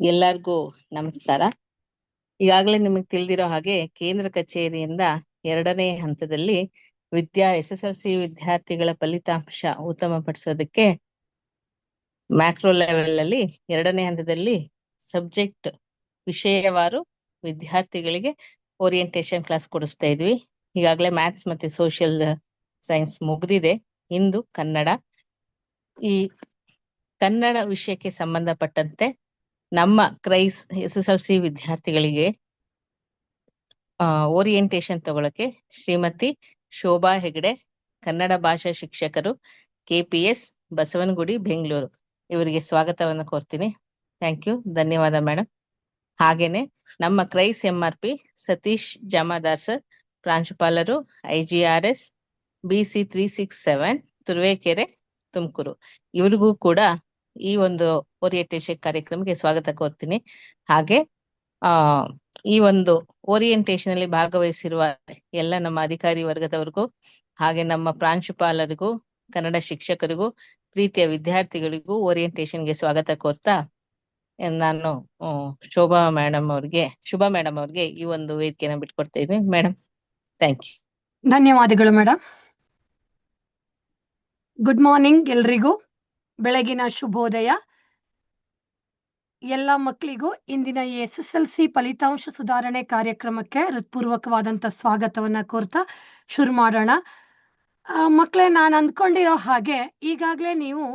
ಎಲ್ಲರಿಗೂ ನಮಸ್ಕಾರ. ಈಗಾಗಲೇ ನಿಮಗೆ ತಿಳಿದಿರೋ ಹಾಗೆ ಕೇಂದ್ರ ಕಚೇರಿಯಿಂದ 2ನೇ ಹಂತದಲ್ಲಿ SSLC ವಿದ್ಯಾರ್ಥಿಗಳ ಫಲಿತಾಂಶ ಉತ್ತಮಪಡಿಸೋದಕ್ಕೆ ಮ್ಯಾಕ್ರೋ ಲೆವೆಲ್ ಅಲ್ಲಿ 2ನೇ ಹಂತದಲ್ಲಿ ಸಬ್ಜೆಕ್ಟ್ ವಿಷಯವಾರು ವಿದ್ಯಾರ್ಥಿಗಳಿಗೆ ಓರಿಯೆಂಟೇಶನ್ ಕ್ಲಾಸ್ ಕೊಡಿಸ್ತಾ ಇದ್ವಿ. ಈಗಾಗಲೇ ಮ್ಯಾಥ್ಸ್ ಮತ್ತೆ ಸೋಷಿಯಲ್ ಸೈನ್ಸ್ ಮುಗ್ದಿದೆ. ಇಂದು ಕನ್ನಡ. ಈ ಕನ್ನಡ ವಿಷಯಕ್ಕೆ ಸಂಬಂಧಪಟ್ಟಂತೆ ನಮ್ಮ ಕ್ರೈಸ್ SSLC ವಿದ್ಯಾರ್ಥಿಗಳಿಗೆ ಓರಿಯೆಂಟೇಶನ್ ತಗೊಳಕ್ಕೆ ಶ್ರೀಮತಿ ಶೋಭಾ ಹೆಗಡೆ, ಕನ್ನಡ ಭಾಷಾ ಶಿಕ್ಷಕರು, KPS ಬಸವನಗುಡಿ, ಬೆಂಗಳೂರು, ಇವರಿಗೆ ಸ್ವಾಗತವನ್ನು ಕೋರ್ತೀನಿ. ಥ್ಯಾಂಕ್ ಯು, ಧನ್ಯವಾದ ಮೇಡಮ್. ಹಾಗೇನೆ ನಮ್ಮ ಕ್ರೈಸ್ MRP ಸತೀಶ್ ಜಾಮದಾರ್ ಸರ್, ಪ್ರಾಂಶುಪಾಲರು, IGRS BC 367 ತುರುವೇಕೆರೆ, ತುಮಕೂರು, ಇವರಿಗೂ ಕೂಡ ಈ ಒಂದು ಓರಿಯೆಂಟೇಶನ್ ಕಾರ್ಯಕ್ರಮಕ್ಕೆ ಸ್ವಾಗತ ಕೋರ್ತೀನಿ. ಹಾಗೆ ಈ ಒಂದು ಓರಿಯೆಂಟೇಶನ್ ಅಲ್ಲಿ ಭಾಗವಹಿಸಿರುವ ಎಲ್ಲ ನಮ್ಮ ಅಧಿಕಾರಿ ವರ್ಗದವರಿಗೂ, ಹಾಗೆ ನಮ್ಮ ಪ್ರಾಂಶುಪಾಲರಿಗೂ, ಕನ್ನಡ ಶಿಕ್ಷಕರಿಗೂ, ಪ್ರೀತಿಯ ವಿದ್ಯಾರ್ಥಿಗಳಿಗೂ ಓರಿಯೆಂಟೇಶನ್ಗೆ ಸ್ವಾಗತ ಕೋರ್ತಾ ನಾನು ಶುಭ ಮೇಡಮ್ ಅವ್ರಿಗೆ ಈ ಒಂದು ವೇದಿಕೆಯನ್ನು ಬಿಟ್ಕೊಡ್ತಾ ಇದ್ದೀನಿ. Madam, thank you. ಧನ್ಯವಾದಗಳು ಮೇಡಮ್. ಗುಡ್ ಮಾರ್ನಿಂಗ್ ಎಲ್ರಿಗೂ, ಬೆಳಗಿನ ಶುಭೋದಯ. ಎಲ್ಲ ಮಕ್ಕಳಿಗೂ ಇಂದಿನ ಈ SSLC ಫಲಿತಾಂಶ ಸುಧಾರಣೆ ಕಾರ್ಯಕ್ರಮಕ್ಕೆ ಹೃತ್ಪೂರ್ವಕವಾದಂತ ಸ್ವಾಗತವನ್ನ ಕೋರ್ತಾ ಶುರು ಮಾಡೋಣ. ಮಕ್ಕಳೇ, ನಾನು ಅಂದ್ಕೊಂಡಿರೋ ಹಾಗೆ ಈಗಾಗಲೇ ನೀವು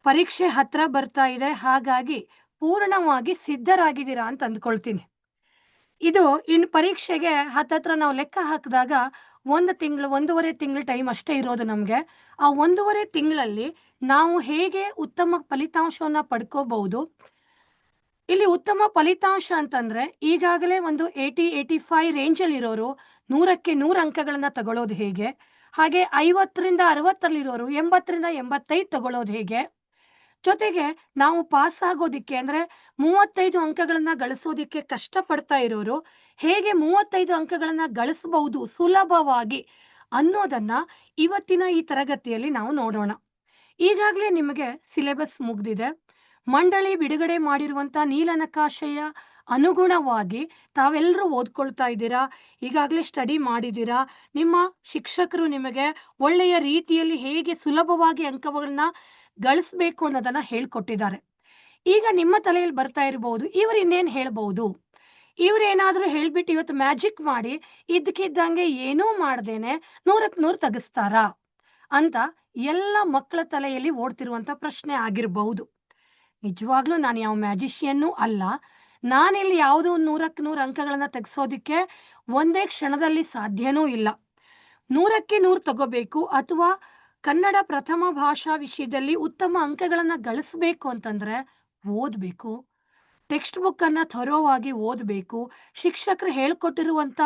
ಪರೀಕ್ಷೆ ಹತ್ರ ಬರ್ತಾ ಇದೆ, ಹಾಗಾಗಿ ಪೂರ್ಣವಾಗಿ ಸಿದ್ಧರಾಗಿದ್ದೀರಾ ಅಂತ ಅಂದ್ಕೊಳ್ತೀನಿ. ಇದು ಇನ್ನು ಪರೀಕ್ಷೆಗೆ ಹತ್ತತ್ರ ನಾವು ಲೆಕ್ಕ ಹಾಕಿದಾಗ 1 ತಿಂಗಳು 1.5 ತಿಂಗಳು ಟೈಮ್ ಅಷ್ಟೇ ಇರೋದು ನಮ್ಗೆ. ಆ 1.5 ತಿಂಗಳಲ್ಲಿ ನಾವು ಹೇಗೆ ಉತ್ತಮ ಫಲಿತಾಂಶವನ್ನ ಪಡ್ಕೋಬಹುದು. ಇಲ್ಲಿ ಉತ್ತಮ ಫಲಿತಾಂಶ ಅಂತಂದ್ರೆ ಈಗಾಗಲೇ ಒಂದು 80-85 ರೇಂಜ್ ಅಲ್ಲಿ ಇರೋರು 100ಕ್ಕೆ 100 ಅಂಕಗಳನ್ನ ತಗೊಳ್ಳೋದು ಹೇಗೆ, ಹಾಗೆ 50ರಿಂದ 60ರಲ್ಲಿರೋರು 80ರಿಂದ 85 ತಗೊಳ್ಳೋದು ಹೇಗೆ, ಜೊತೆಗೆ ನಾವು ಪಾಸ್ ಆಗೋದಿಕ್ಕೆ ಅಂದ್ರೆ 35 ಅಂಕಗಳನ್ನ ಗಳಿಸೋದಿಕ್ಕೆ ಕಷ್ಟ ಪಡ್ತಾ ಇರೋರು ಹೇಗೆ 35 ಅಂಕಗಳನ್ನ ಗಳಿಸಬಹುದು ಸುಲಭವಾಗಿ ಅನ್ನೋದನ್ನ ಇವತ್ತಿನ ಈ ತರಗತಿಯಲ್ಲಿ ನಾವು ನೋಡೋಣ. ಈಗಾಗಲೇ ನಿಮಗೆ ಸಿಲೆಬಸ್ ಮುಗ್ದಿದೆ. ಮಂಡಳಿ ಬಿಡುಗಡೆ ಮಾಡಿರುವಂತ ನೀಲನಕಾಶೆಯ ಅನುಗುಣವಾಗಿ ತಾವೆಲ್ಲರೂ ಓದ್ಕೊಳ್ತಾ ಇದ್ದೀರಾ, ಈಗಾಗಲೇ ಸ್ಟಡಿ ಮಾಡಿದ್ದೀರಾ. ನಿಮ್ಮ ಶಿಕ್ಷಕರು ನಿಮಗೆ ಒಳ್ಳೆಯ ರೀತಿಯಲ್ಲಿ ಹೇಗೆ ಸುಲಭವಾಗಿ ಅಂಕಗಳನ್ನ ಗಳಿಸ್ಬೇಕು ಅನ್ನೋದನ್ನ ಹೇಳ್ಕೊಟ್ಟಿದ್ದಾರೆ. ಈಗ ನಿಮ್ಮ ತಲೆಯಲ್ಲಿ ಬರ್ತಾ ಇರಬಹುದು, ಇವ್ರು ಇನ್ನೇನ್ ಹೇಳ್ಬಹುದು, ಇವ್ರೇನಾದ್ರೂ ಹೇಳ್ಬಿಟ್ಟು ಇವತ್ತು ಮ್ಯಾಜಿಕ್ ಮಾಡಿ ಇದ್ದಕ್ಕಿದ್ದಂಗೆ ಏನೂ ಮಾಡ್ದೇನೆ 100ಕ್ಕೆ 100 ತೆಗಿಸ್ತಾರಾ ಅಂತ ಎಲ್ಲ ಮಕ್ಕಳ ತಲೆಯಲ್ಲಿ ಓಡ್ತಿರುವಂತ ಪ್ರಶ್ನೆ ಆಗಿರಬಹುದು. ನಿಜವಾಗ್ಲೂ ನಾನು ಯಾವ ಮ್ಯಾಜಿಷಿಯನ್ನೂ ಅಲ್ಲ. ನಾನಿಲ್ಲಿ ಯಾವುದೋ 100ಕ್ಕೆ 100 ಅಂಕಗಳನ್ನ ತೆಗೆಸೋದಿಕ್ಕೆ ಒಂದೇ ಕ್ಷಣದಲ್ಲಿ ಸಾಧ್ಯನೂ ಇಲ್ಲ. 100ಕ್ಕೆ 100 ತಗೋಬೇಕು ಅಥವಾ ಕನ್ನಡ ಪ್ರಥಮ ಭಾಷಾ ವಿಷಯದಲ್ಲಿ ಉತ್ತಮ ಅಂಕಗಳನ್ನ ಗಳಿಸ್ಬೇಕು ಅಂತಂದ್ರೆ ಓದ್ಬೇಕು, ಟೆಕ್ಸ್ಟ್ ಬುಕ್ ಅನ್ನ ಥರೋವಾಗಿ ಓದ್ಬೇಕು, ಶಿಕ್ಷಕರು ಹೇಳ್ಕೊಟ್ಟಿರುವಂತ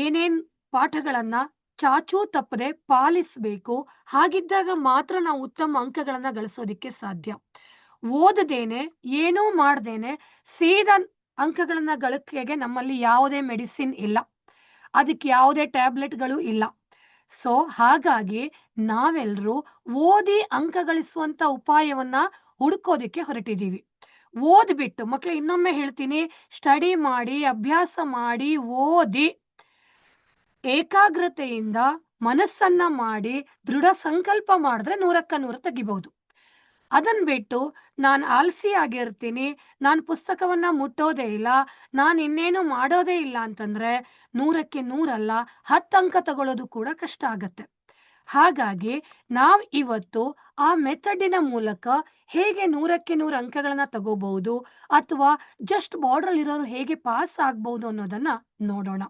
ಏನೇನ್ ಪಾಠಗಳನ್ನ ಚಾಚೂ ತಪ್ಪದೆ ಪಾಲಿಸ್ಬೇಕು. ಹಾಗಿದ್ದಾಗ ಮಾತ್ರ ನಾವು ಉತ್ತಮ ಅಂಕಗಳನ್ನ ಗಳಿಸೋದಿಕ್ಕೆ ಸಾಧ್ಯ. ಓದದೇನೆ ಏನೂ ಮಾಡ್ದೇನೆ ಸೀದಾ ಅಂಕಗಳನ್ನ ಗಳಿಕೆಗೆ ನಮ್ಮಲ್ಲಿ ಯಾವುದೇ ಮೆಡಿಸಿನ್ ಇಲ್ಲ, ಅದಕ್ಕೆ ಯಾವುದೇ ಟ್ಯಾಬ್ಲೆಟ್ಗಳು ಇಲ್ಲ. ಸೊ ಹಾಗಾಗಿ ನಾವೆಲ್ಲರೂ ಓದಿ ಅಂಕ ಗಳಿಸುವಂತ ಉಪಾಯವನ್ನ ಹುಡುಕೋದಿಕ್ಕೆ ಹೊರಟಿದ್ದೀವಿ. ಓದ್ಬಿಟ್ಟು ಮಕ್ಕಳು, ಇನ್ನೊಮ್ಮೆ ಹೇಳ್ತೀನಿ, ಸ್ಟಡಿ ಮಾಡಿ, ಅಭ್ಯಾಸ ಮಾಡಿ, ಓದಿ ಏಕಾಗ್ರತೆಯಿಂದ ಮನಸ್ಸನ್ನ ಮಾಡಿ ದೃಢ ಸಂಕಲ್ಪ ಮಾಡಿದ್ರೆ 100ಕ್ಕೆ 100 ತೆಗಿಬಹುದು. ಅದನ್ ಬಿಟ್ಟು ನಾನು ಆಲಸಿ ಆಗಿರ್ತೀನಿ, ನಾನು ಪುಸ್ತಕವನ್ನ ಮುಟ್ಟೋದೇ ಇಲ್ಲ, ನಾನು ಇನ್ನೇನು ಮಾಡೋದೇ ಇಲ್ಲ ಅಂತಂದ್ರೆ 100ಕ್ಕೆ 100 ಅಲ್ಲ 10 ಅಂಕ ತಗೊಳ್ಳೋದು ಕೂಡ ಕಷ್ಟ ಆಗತ್ತೆ. ಹಾಗಾಗಿ ನಾವ್ ಇವತ್ತು ಆ ಮೆಥಡಿನ ಮೂಲಕ ಹೇಗೆ 100ಕ್ಕೆ 100 ಅಂಕಗಳನ್ನ ತಗೋಬಹುದು ಅಥವಾ ಜಸ್ಟ್ ಬಾರ್ಡರ್ ಇರೋರು ಹೇಗೆ ಪಾಸ್ ಆಗ್ಬಹುದು ಅನ್ನೋದನ್ನ ನೋಡೋಣ.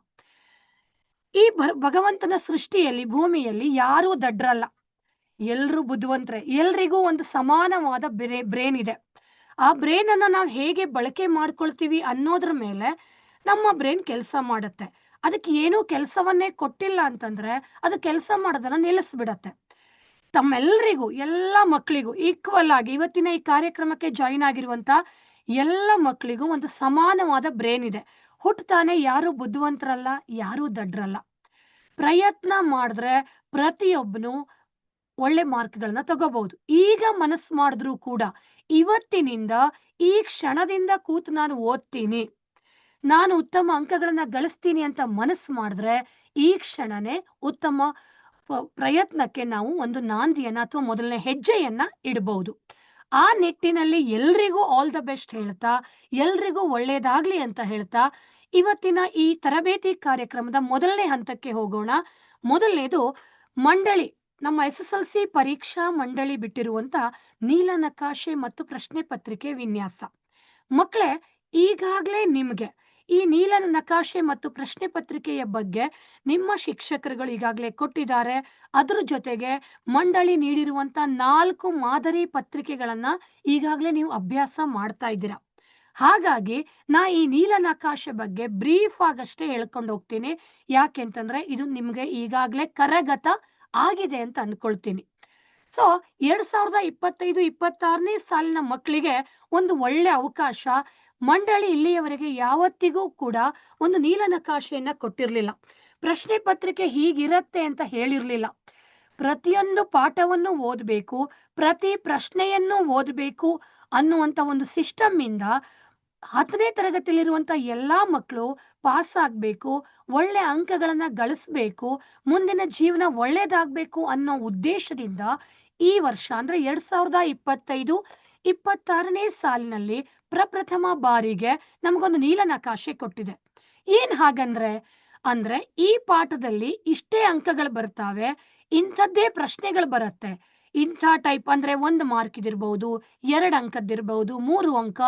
ಈ ಭಗವಂತನ ಸೃಷ್ಟಿಯಲ್ಲಿ ಭೂಮಿಯಲ್ಲಿ ಯಾರೂ ದಡ್ರಲ್ಲ, ಎಲ್ರೂ ಬುದ್ಧಿವಂತರೆ. ಎಲ್ರಿಗೂ ಒಂದು ಸಮಾನವಾದ ಬ್ರೇನ್ ಇದೆ. ಆ ಬ್ರೇನ್ ಅನ್ನ ನಾವು ಹೇಗೆ ಬಳಕೆ ಮಾಡ್ಕೊಳ್ತೀವಿ ಅನ್ನೋದ್ರ ಮೇಲೆ ನಮ್ಮ ಬ್ರೇನ್ ಕೆಲಸ ಮಾಡುತ್ತೆ. ಅದಕ್ಕೆ ಏನೂ ಕೆಲಸವನ್ನೇ ಕೊಟ್ಟಿಲ್ಲ ಅಂತಂದ್ರೆ ಅದು ಕೆಲಸ ಮಾಡೋದನ್ನ ನಿಲ್ಲಿಸ್ಬಿಡತ್ತೆ. ತಮ್ಮೆಲ್ಲರಿಗೂ, ಎಲ್ಲ ಮಕ್ಕಳಿಗೂ ಈಕ್ವಲ್ ಆಗಿ ಇವತ್ತಿನ ಈ ಕಾರ್ಯಕ್ರಮಕ್ಕೆ ಜಾಯಿನ್ ಆಗಿರುವಂತ ಎಲ್ಲ ಮಕ್ಕಳಿಗೂ ಒಂದು ಸಮಾನವಾದ ಬ್ರೇನ್ ಇದೆ. ಹುಟ್ಟುತ್ತಾನೆ ಯಾರು ಬುದ್ಧಿವಂತರಲ್ಲ, ಯಾರು ದಡ್ರಲ್ಲ. ಪ್ರಯತ್ನ ಮಾಡಿದ್ರೆ ಪ್ರತಿಯೊಬ್ಬನು ಒಳ್ಳೆ ಮಾರ್ಕ್ಗಳನ್ನ ತಗೋಬಹುದು. ಈಗ ಮನಸ್ಸು ಮಾಡಿದ್ರು ಕೂಡ ಇವತ್ತಿನಿಂದ ಈ ಕ್ಷಣದಿಂದ ಕೂತು ನಾನು ಓದ್ತೀನಿ, ನಾನು ಉತ್ತಮ ಅಂಕಗಳನ್ನ ಗಳಿಸ್ತೀನಿ ಅಂತ ಮನಸ್ಸು ಮಾಡಿದ್ರೆ ಈ ಕ್ಷಣನೇ ಉತ್ತಮ ಪ್ರಯತ್ನಕ್ಕೆ ನಾವು ಒಂದು ನಾಂದಿಯನ್ನ ಅಥವಾ ಮೊದಲನೇ ಹೆಜ್ಜೆಯನ್ನ ಇಡಬಹುದು. ಆ ನಿಟ್ಟಿನಲ್ಲಿ ಎಲ್ರಿಗೂ ಆಲ್ ದ ಬೆಸ್ಟ್ ಹೇಳ್ತಾ, ಎಲ್ರಿಗೂ ಒಳ್ಳೇದಾಗ್ಲಿ ಅಂತ ಹೇಳ್ತಾ, ಇವತ್ತಿನ ಈ ತರಬೇತಿ ಕಾರ್ಯಕ್ರಮದ ಮೊದಲನೇ ಹಂತಕ್ಕೆ ಹೋಗೋಣ. ಮೊದಲನೇದು ಮಂಡಳಿ, ನಮ್ಮ SSLC ಪರೀಕ್ಷಾ ಮಂಡಳಿ ಬಿಟ್ಟಿರುವಂತ ನೀಲನಕಾಶೆ ಮತ್ತು ಪ್ರಶ್ನೆ ಪತ್ರಿಕೆ ವಿನ್ಯಾಸ. ಮಕ್ಕಳೇ, ಈಗಾಗಲೇ ನಿಮ್ಗೆ ಈ ನೀಲನಕಾಶೆ ಮತ್ತು ಪ್ರಶ್ನೆ ಪತ್ರಿಕೆಯ ಬಗ್ಗೆ ನಿಮ್ಮ ಶಿಕ್ಷಕರುಗಳು ಈಗಾಗಲೇ ಕೊಟ್ಟಿದ್ದಾರೆ. ಅದ್ರ ಜೊತೆಗೆ ಮಂಡಳಿ ನೀಡಿರುವಂತ 4 ಮಾದರಿ ಪತ್ರಿಕೆಗಳನ್ನ ಈಗಾಗಲೇ ನೀವು ಅಭ್ಯಾಸ ಮಾಡ್ತಾ ಇದ್ದೀರಾ. ಹಾಗಾಗಿ ನಾ ಈ ನೀಲನಕಾಶೆ ಬಗ್ಗೆ ಬ್ರೀಫ್ ಆಗಷ್ಟೇ ಹೇಳ್ಕೊಂಡು ಹೋಗ್ತೀನಿ. ಯಾಕೆಂತಂದ್ರೆ ಇದು ನಿಮ್ಗೆ ಈಗಾಗಲೇ ಕರಗತ ಆಗಿದೆ ಅಂತ ಅನ್ಕೊಳ್ತೀನಿ. ಸೊ 2025-26ನೇ ಸಾಲಿನ ಮಕ್ಕಳಿಗೆ ಒಂದು ಒಳ್ಳೆ ಅವಕಾಶ. ಮಂಡಳಿ ಇಲ್ಲಿಯವರೆಗೆ ಯಾವತ್ತಿಗೂ ಕೂಡ ಒಂದು ನೀಲನಕಾಶೆಯನ್ನ ಕೊಟ್ಟಿರ್ಲಿಲ್ಲ, ಪ್ರಶ್ನೆ ಪತ್ರಿಕೆ ಹೀಗಿರತ್ತೆ ಅಂತ ಹೇಳಿರ್ಲಿಲ್ಲ. ಪ್ರತಿಯೊಂದು ಪಾಠವನ್ನು ಓದಬೇಕು, ಪ್ರತಿ ಪ್ರಶ್ನೆಯನ್ನು ಓದಬೇಕು ಅನ್ನುವಂತ ಒಂದು ಸಿಸ್ಟಮ್ ಇಂದ 10ನೇ ತರಗತಿಯಲ್ಲಿರುವಂತ ಎಲ್ಲಾ ಮಕ್ಕಳು ಪಾಸ್ ಆಗ್ಬೇಕು, ಒಳ್ಳೆ ಅಂಕಗಳನ್ನ ಗಳಿಸ್ಬೇಕು, ಮುಂದಿನ ಜೀವನ ಒಳ್ಳೇದಾಗ್ಬೇಕು ಅನ್ನೋ ಉದ್ದೇಶದಿಂದ ಈ ವರ್ಷ ಅಂದ್ರೆ 2025-26ನೇ ಸಾಲಿನಲ್ಲಿ ಪ್ರಪ್ರಥಮ ಬಾರಿಗೆ ನಮಗೊಂದು ನೀಲನಕಾಶೆ ಕೊಟ್ಟಿದೆ. ಏನ್ ಹಾಗಂದ್ರೆ ಈ ಪಾಠದಲ್ಲಿ ಇಷ್ಟೇ ಅಂಕಗಳು ಬರ್ತಾವೆ, ಇಂಥದ್ದೇ ಪ್ರಶ್ನೆಗಳು ಬರುತ್ತೆ, ಇಂಥ ಟೈಪ್ ಅಂದ್ರೆ 1 ಮಾರ್ಕ್ ಇದಿರ್ಬಹುದು, 2 ಅಂಕದ್ದಿರ್ಬಹುದು, 3 ಅಂಕ,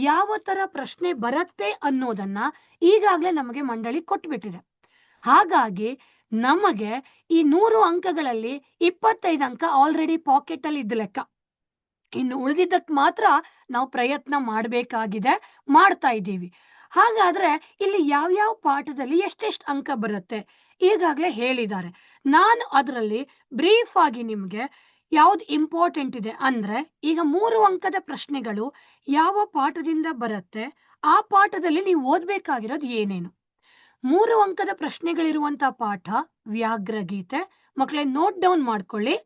ಯಾವ ತರ ಪ್ರಶ್ನೆ ಬರುತ್ತೆ ಅನ್ನೋದನ್ನ ಈಗಾಗಲೇ ನಮಗೆ ಮಂಡಳಿ ಕೊಟ್ಬಿಟ್ಟಿದೆ. ಹಾಗಾಗಿ ನಮಗೆ ಈ 100 ಅಂಕಗಳಲ್ಲಿ 25 ಅಂಕ ಆಲ್ರೆಡಿ ಪಾಕೆಟ್ ಅಲ್ಲಿ ಇದ್ದ ಲೆಕ್ಕ. ಇನ್ನು ಉಳಿದಿದ್ದಕ್ಕೆ ಮಾತ್ರ ನಾವು ಪ್ರಯತ್ನ ಮಾಡಬೇಕಾಗಿದೆ, ಮಾಡ್ತಾ ಇದ್ದೀವಿ. ಹಾಗಾದ್ರೆ ಇಲ್ಲಿ ಯಾವ್ಯಾವ ಪಾಠದಲ್ಲಿ ಎಷ್ಟೆಷ್ಟು ಅಂಕ ಬರುತ್ತೆ ಈಗಾಗಲೇ ಹೇಳಿದ್ದಾರೆ. ನಾನು ಅದರಲ್ಲಿ ಬ್ರೀಫ್ ಆಗಿ ನಿಮ್ಗೆ ಯಾವ್ದು ಇಂಪಾರ್ಟೆಂಟ್ ಇದೆ ಅಂದ್ರೆ, ಈಗ 3 ಅಂಕದ ಪ್ರಶ್ನೆಗಳು ಯಾವ ಪಾಠದಿಂದ ಬರುತ್ತೆ, ಆ ಪಾಠದಲ್ಲಿ ನೀವು ಓದ್ಬೇಕಾಗಿರೋದು ಏನೇನು. 3 ಅಂಕದ ಪ್ರಶ್ನೆಗಳಿರುವಂತ ಪಾಠ ವ್ಯಾಘ್ರಗೀತೆ. ಮಕ್ಕಳೇ ನೋಟ್ ಡೌನ್ ಮಾಡ್ಕೊಳ್ಳಿ.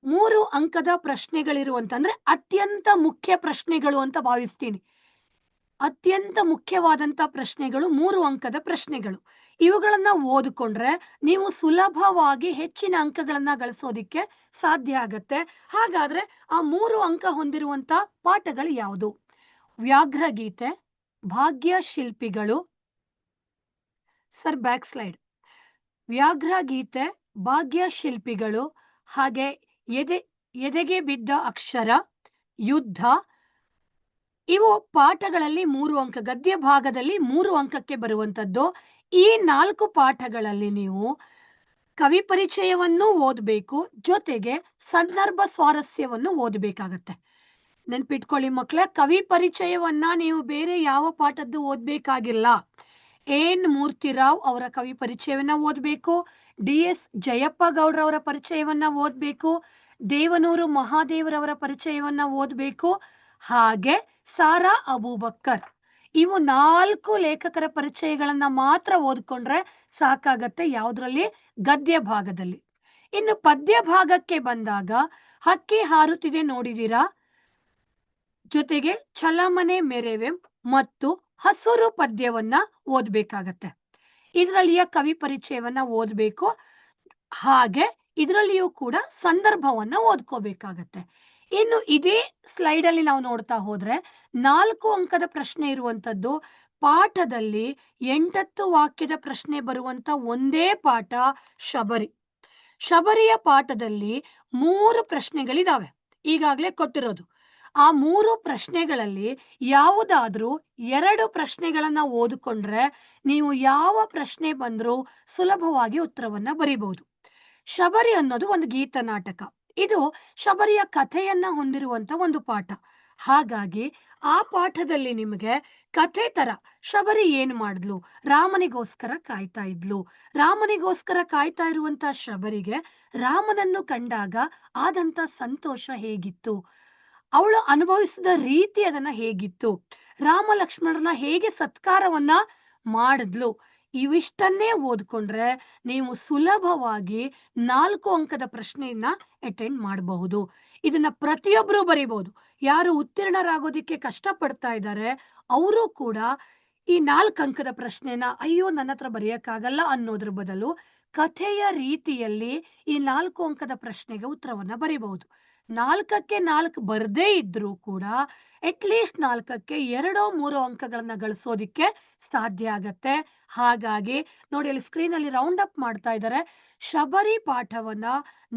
3 ಅಂಕದ ಪ್ರಶ್ನೆಗಳಿರುವಂತಂದ್ರೆ ಅತ್ಯಂತ ಮುಖ್ಯ ಪ್ರಶ್ನೆಗಳು ಅಂತ ಭಾವಿಸ್ತೀನಿ. ಅತ್ಯಂತ ಮುಖ್ಯವಾದಂತ ಪ್ರಶ್ನೆಗಳು 3 ಅಂಕದ ಪ್ರಶ್ನೆಗಳು. ಇವುಗಳನ್ನ ಓದಿಕೊಂಡ್ರೆ ನೀವು ಸುಲಭವಾಗಿ ಹೆಚ್ಚಿನ ಅಂಕಗಳನ್ನ ಗಳಿಸೋದಿಕ್ಕೆ ಸಾಧ್ಯ ಆಗತ್ತೆ. ಹಾಗಾದ್ರೆ ಆ 3 ಅಂಕ ಹೊಂದಿರುವಂತ ಪಾಠಗಳು ಯಾವುದು? ವ್ಯಾಘ್ರಗೀತೆ, ಭಾಗ್ಯ ಶಿಲ್ಪಿಗಳು, ಸರ್ ಬ್ಯಾಕ್ ಸ್ಲೈಡ್, ವ್ಯಾಘ್ರಗೀತೆ, ಭಾಗ್ಯ ಶಿಲ್ಪಿಗಳು, ಹಾಗೆ ಎದೆಗೆ ಬಿದ್ದ ಅಕ್ಷರ, ಯುದ್ಧ. ಇವು ಪಾಠಗಳಲ್ಲಿ 3 ಅಂಕ, ಗದ್ಯ ಭಾಗದಲ್ಲಿ 3 ಅಂಕಕ್ಕೆ ಬರುವಂತದ್ದು. ಈ 4 ಪಾಠಗಳಲ್ಲಿ ನೀವು ಕವಿ ಪರಿಚಯವನ್ನು ಓದಬೇಕು, ಜೊತೆಗೆ ಸಂದರ್ಭ ಸ್ವಾರಸ್ಯವನ್ನು ಓದಬೇಕಾಗತ್ತೆ. ನೆನ್ಪಿಟ್ಕೊಳ್ಳಿ ಮಕ್ಕಳೇ, ಕವಿ ಪರಿಚಯವನ್ನ ನೀವು ಬೇರೆ ಯಾವ ಪಾಠದ್ದು ಓದ್ಬೇಕಾಗಿಲ್ಲ. ಎನ್ ಮೂರ್ತಿರಾವ್ ಅವರ ಕವಿ ಪರಿಚಯವನ್ನ ಓದ್ಬೇಕು, DS ಜಯಪ್ಪ ಗೌಡ್ರವರ ಪರಿಚಯವನ್ನ ಓದ್ಬೇಕು, ದೇವನೂರು ಮಹಾದೇವರವರ ಪರಿಚಯವನ್ನ ಓದ್ಬೇಕು, ಹಾಗೆ ಸಾರಾ ಅಬೂಬಕ್ಕರ್. ಇವು 4 ಲೇಖಕರ ಪರಿಚಯಗಳನ್ನ ಮಾತ್ರ ಓದ್ಕೊಂಡ್ರೆ ಸಾಕಾಗತ್ತೆ. ಯಾವ್ದ್ರಲ್ಲಿ? ಗದ್ಯ ಭಾಗದಲ್ಲಿ. ಇನ್ನು ಪದ್ಯ ಭಾಗಕ್ಕೆ ಬಂದಾಗ ಹಕ್ಕಿ ಹಾರುತ್ತಿದೆ ನೋಡಿದೀರಾ, ಜೊತೆಗೆ ಛಲಮನೆ ಮೆರೆವೆ ಮತ್ತು ಹಸುರು ಪದ್ಯವನ್ನ ಓದ್ಬೇಕಾಗತ್ತೆ. ಇದರಲ್ಲಿಯ ಕವಿ ಪರಿಚಯವನ್ನ ಓದ್ಬೇಕು, ಹಾಗೆ ಇದರಲ್ಲಿಯೂ ಕೂಡ ಸಂದರ್ಭವನ್ನ ಓದ್ಕೋಬೇಕಾಗತ್ತೆ. ಇನ್ನು ಇದೇ ಸ್ಲೈಡ್ ಅಲ್ಲಿ ನಾವು ನೋಡ್ತಾ ಹೋದ್ರೆ 4 ಅಂಕದ ಪ್ರಶ್ನೆ ಇರುವಂತದ್ದು. ಪಾಠದಲ್ಲಿ 8 ವಾಕ್ಯದ ಪ್ರಶ್ನೆ ಬರುವಂತ ಒಂದೇ ಪಾಠ ಶಬರಿ. ಶಬರಿಯ ಪಾಠದಲ್ಲಿ 3 ಪ್ರಶ್ನೆಗಳಿದಾವೆ ಈಗಾಗಲೇ ಕೊಟ್ಟಿರೋದು. ಆ 3 ಪ್ರಶ್ನೆಗಳಲ್ಲಿ ಯಾವುದಾದ್ರೂ 2 ಪ್ರಶ್ನೆಗಳನ್ನ ಓದಿಕೊಂಡ್ರೆ ನೀವು ಯಾವ ಪ್ರಶ್ನೆ ಬಂದ್ರೂ ಸುಲಭವಾಗಿ ಉತ್ತರವನ್ನ ಬರೀಬಹುದು. ಶಬರಿ ಅನ್ನೋದು ಒಂದು ಗೀತ ನಾಟಕ. ಇದು ಶಬರಿಯ ಕಥೆಯನ್ನ ಹೊಂದಿರುವಂತ ಒಂದು ಪಾಠ. ಹಾಗಾಗಿ ಆ ಪಾಠದಲ್ಲಿ ನಿಮಗೆ ಕಥೆ ತರ ಶಬರಿ ಏನ್ ಮಾಡಿದ್ಲು, ರಾಮನಿಗೋಸ್ಕರ ಕಾಯ್ತಾ ಇದ್ಲು. ರಾಮನಿಗೋಸ್ಕರ ಕಾಯ್ತಾ ಇರುವಂತ ಶಬರಿಗೆ ರಾಮನನ್ನು ಕಂಡಾಗ ಆದಂತ ಸಂತೋಷ ಹೇಗಿತ್ತು, ಅವಳು ಅನುಭವಿಸಿದ ರೀತಿ ಅದನ್ನ ಹೇಗಿತ್ತು, ರಾಮ ಲಕ್ಷ್ಮಣರನ್ನ ಹೇಗೆ ಸತ್ಕಾರವನ್ನ ಮಾಡಿದ್ಲು, ಇವಿಷ್ಟನ್ನೇ ಓದ್ಕೊಂಡ್ರೆ ನೀವು ಸುಲಭವಾಗಿ 4 ಅಂಕದ ಪ್ರಶ್ನೆಯನ್ನ ಅಟೆಂಡ್ ಮಾಡಬಹುದು. ಇದನ್ನ ಪ್ರತಿಯೊಬ್ಬರು ಬರೀಬಹುದು. ಯಾರು ಉತ್ತೀರ್ಣರಾಗೋದಿಕ್ಕೆ ಕಷ್ಟಪಡ್ತಾ ಇದ್ದಾರೆ ಅವರು ಕೂಡ ಈ 4 ಅಂಕದ ಪ್ರಶ್ನೆನ ಅಯ್ಯೋ ನನ್ನ ಹತ್ರ ಬರೆಯಕ್ಕಾಗಲ್ಲ ಅನ್ನೋದ್ರ ಬದಲು ಕಥೆಯ ರೀತಿಯಲ್ಲಿ ಈ 4 ಅಂಕದ ಪ್ರಶ್ನೆಗೆ ಉತ್ತರವನ್ನ ಬರೀಬಹುದು. 4ಕ್ಕೆ 4 ಬರ್ದೇ ಇದ್ರೂ ಕೂಡ ಅಟ್ಲೀಸ್ಟ್ 4ಕ್ಕೆ 2-3 ಅಂಕಗಳನ್ನ ಗಳಿಸೋದಿಕ್ಕೆ ಸಾಧ್ಯ ಆಗತ್ತೆ. ಹಾಗಾಗಿ ನೋಡಿ, ಅಲ್ಲಿ ಸ್ಕ್ರೀನ್ ಅಲ್ಲಿ ರೌಂಡ್ ಅಪ್ ಮಾಡ್ತಾ ಇದ್ದಾರೆ. ಶಬರಿ ಪಾಠವನ್ನ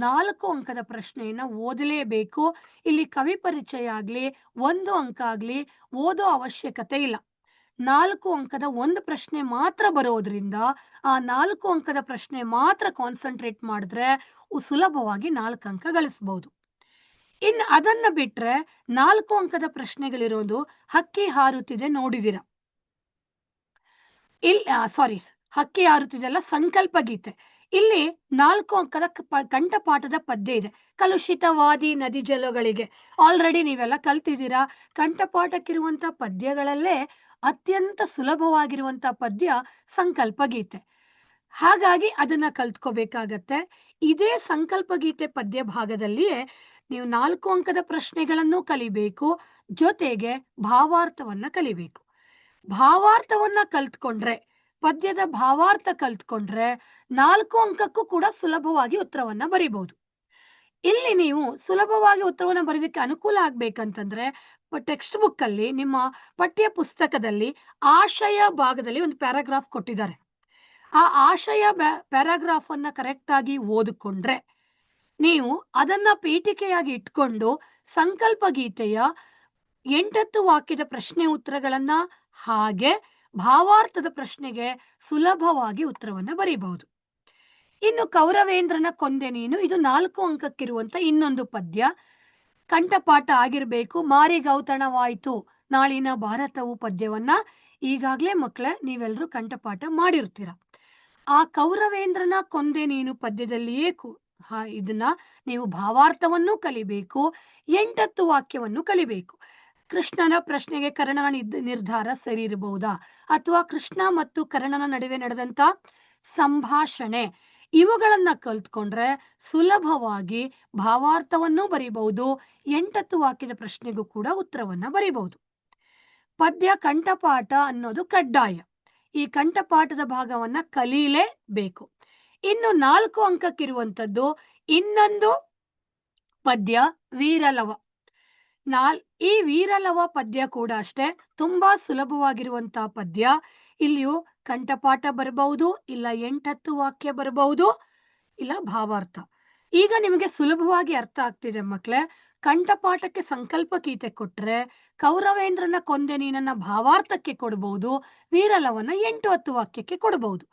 4 ಅಂಕದ ಪ್ರಶ್ನೆಯನ್ನ ಓದಲೇಬೇಕು. ಇಲ್ಲಿ ಕವಿ ಪರಿಚಯ ಆಗ್ಲಿ 1 ಅಂಕ ಆಗ್ಲಿ ಓದೋ ಅವಶ್ಯಕತೆ ಇಲ್ಲ. 4 ಅಂಕದ ಒಂದು ಪ್ರಶ್ನೆ ಮಾತ್ರ ಬರೋದ್ರಿಂದ ಆ 4 ಅಂಕದ ಪ್ರಶ್ನೆ ಮಾತ್ರ ಕಾನ್ಸಂಟ್ರೇಟ್ ಮಾಡಿದ್ರೆ ಸುಲಭವಾಗಿ 4 ಅಂಕ ಗಳಿಸಬಹುದು. ಇನ್ನು ಅದನ್ನ ಬಿಟ್ರೆ 4 ಅಂಕದ ಪ್ರಶ್ನೆಗಳಿರೋದು ಹಕ್ಕಿ ಹಾರುತ್ತಿದೆ ನೋಡಿದಿರ, ಹಕ್ಕಿ ಹಾರುತ್ತಿದೆ ಅಲ್ಲ, ಸಂಕಲ್ಪ ಗೀತೆ. ಇಲ್ಲಿ 4 ಅಂಕದ ಕಂಠಪಾಠದ ಪದ್ಯ ಇದೆ. ಕಲುಷಿತವಾದಿ ನದಿ ಜಲಗಳಿಗೆ ಆಲ್ರೆಡಿ ನೀವೆಲ್ಲ ಕಲ್ತಿದ್ದೀರಾ. ಕಂಠಪಾಠಕ್ಕಿರುವಂತ ಪದ್ಯಗಳಲ್ಲೇ ಅತ್ಯಂತ ಸುಲಭವಾಗಿರುವಂತ ಪದ್ಯ ಸಂಕಲ್ಪ ಗೀತೆ. ಹಾಗಾಗಿ ಅದನ್ನ ಕಲ್ತ್ಕೋಬೇಕಾಗತ್ತೆ. ಇದೇ ಸಂಕಲ್ಪ ಗೀತೆ ಪದ್ಯ ಭಾಗದಲ್ಲಿಯೇ ನೀವು 4 ಅಂಕದ ಪ್ರಶ್ನೆಗಳನ್ನು ಕಲಿಬೇಕು, ಜೊತೆಗೆ ಭಾವಾರ್ಥವನ್ನ ಕಲಿಬೇಕು. ಭಾವಾರ್ಥವನ್ನ ಕಲ್ತ್ಕೊಂಡ್ರೆ, ಪದ್ಯದ ಭಾವಾರ್ಥ ಕಲ್ತ್ಕೊಂಡ್ರೆ 4 ಅಂಕಕ್ಕೂ ಕೂಡ ಸುಲಭವಾಗಿ ಉತ್ತರವನ್ನ ಬರಿಬಹುದು. ಇಲ್ಲಿ ನೀವು ಸುಲಭವಾಗಿ ಉತ್ತರವನ್ನ ಬರೀದಕ್ಕೆ ಅನುಕೂಲ ಆಗ್ಬೇಕಂತಂದ್ರೆ ಟೆಕ್ಸ್ಟ್ ಬುಕ್ ಅಲ್ಲಿ, ನಿಮ್ಮ ಪಠ್ಯ ಪುಸ್ತಕದಲ್ಲಿ ಆಶಯ ಭಾಗದಲ್ಲಿ ಒಂದು ಪ್ಯಾರಾಗ್ರಾಫ್ ಕೊಟ್ಟಿದ್ದಾರೆ. ಆ ಆಶಯ ಪ್ಯಾರಾಗ್ರಾಫ್ ಅನ್ನ ಕರೆಕ್ಟ್ ಆಗಿ ಓದಿಕೊಂಡ್ರೆ ನೀವು ಅದನ್ನ ಪೀಠಿಕೆಯಾಗಿ ಇಟ್ಕೊಂಡು ಸಂಕಲ್ಪ ಗೀತೆಯ 8 ವಾಕ್ಯದ ಪ್ರಶ್ನೆ ಉತ್ತರಗಳನ್ನ ಹಾಗೆ ಭಾವಾರ್ಥದ ಪ್ರಶ್ನೆಗೆ ಸುಲಭವಾಗಿ ಉತ್ತರವನ್ನ ಬರೀಬಹುದು. ಇನ್ನು ಕೌರವೇಂದ್ರನ ಕೊಂದೆ ನೀನು, ಇದು 4 ಅಂಕಕ್ಕಿರುವಂತ ಇನ್ನೊಂದು ಪದ್ಯ. ಕಂಠಪಾಠ ಆಗಿರ್ಬೇಕು. ಮಾರಿಗೌತಣವಾಯ್ತು ನಾಳಿನ ಭಾರತವು ಪದ್ಯವನ್ನ ಈಗಾಗ್ಲೇ ಮಕ್ಕಳೇ ನೀವೆಲ್ಲರೂ ಕಂಠಪಾಠ ಮಾಡಿರ್ತೀರ. ಆ ಕೌರವೇಂದ್ರನ ಕೊಂದೆ ನೀನು ಪದ್ಯದಲ್ಲಿಯೇ ಇದನ್ನ ನೀವು ಭಾವಾರ್ಥವನ್ನು ಕಲಿಬೇಕು, 8 ವಾಕ್ಯವನ್ನು ಕಲಿಬೇಕು. ಕೃಷ್ಣನ ಪ್ರಶ್ನೆಗೆ ಕರ್ಣನ ನಿರ್ಧಾರ ಸರಿ ಇರಬಹುದಾ, ಅಥವಾ ಕೃಷ್ಣ ಮತ್ತು ಕರ್ಣನ ನಡುವೆ ನಡೆದಂತ ಸಂಭಾಷಣೆ, ಇವುಗಳನ್ನ ಕಲ್ತ್ಕೊಂಡ್ರೆ ಸುಲಭವಾಗಿ ಭಾವಾರ್ಥವನ್ನು ಬರೀಬಹುದು, 8 ವಾಕ್ಯದ ಪ್ರಶ್ನೆಗೂ ಕೂಡ ಉತ್ತರವನ್ನ ಬರೀಬಹುದು. ಪದ್ಯ ಕಂಠಪಾಠ ಅನ್ನೋದು ಕಡ್ಡಾಯ. ಈ ಕಂಠಪಾಠದ ಭಾಗವನ್ನ ಕಲೀಲೇಬೇಕು. ಇನ್ನು 4 ಅಂಕಕ್ಕಿರುವಂತದ್ದು ಇನ್ನೊಂದು ಪದ್ಯ ವೀರಲವ. ಈ ವೀರಲವ ಪದ್ಯ ಕೂಡ ಅಷ್ಟೇ ತುಂಬಾ ಸುಲಭವಾಗಿರುವಂತಹ ಪದ್ಯ. ಇಲ್ಲಿಯೂ ಕಂಠಪಾಠ ಬರಬಹುದು, ಇಲ್ಲ 8 ವಾಕ್ಯ ಬರಬಹುದು, ಇಲ್ಲ ಭಾವಾರ್ಥ. ಈಗ ನಿಮಗೆ ಸುಲಭವಾಗಿ ಅರ್ಥ ಆಗ್ತಿದೆ ಮಕ್ಕಳೇ. ಕಂಠಪಾಠಕ್ಕೆ ಸಂಕಲ್ಪ ಗೀತೆ ಕೊಟ್ರೆ ಕೌರವೇಂದ್ರನ ಕೊಂದೆ ನೀನನ್ನ ಭಾವಾರ್ಥಕ್ಕೆ ಕೊಡಬಹುದು, ವೀರಲವನ್ನ 8-10 ವಾಕ್ಯಕ್ಕೆ ಕೊಡಬಹುದು.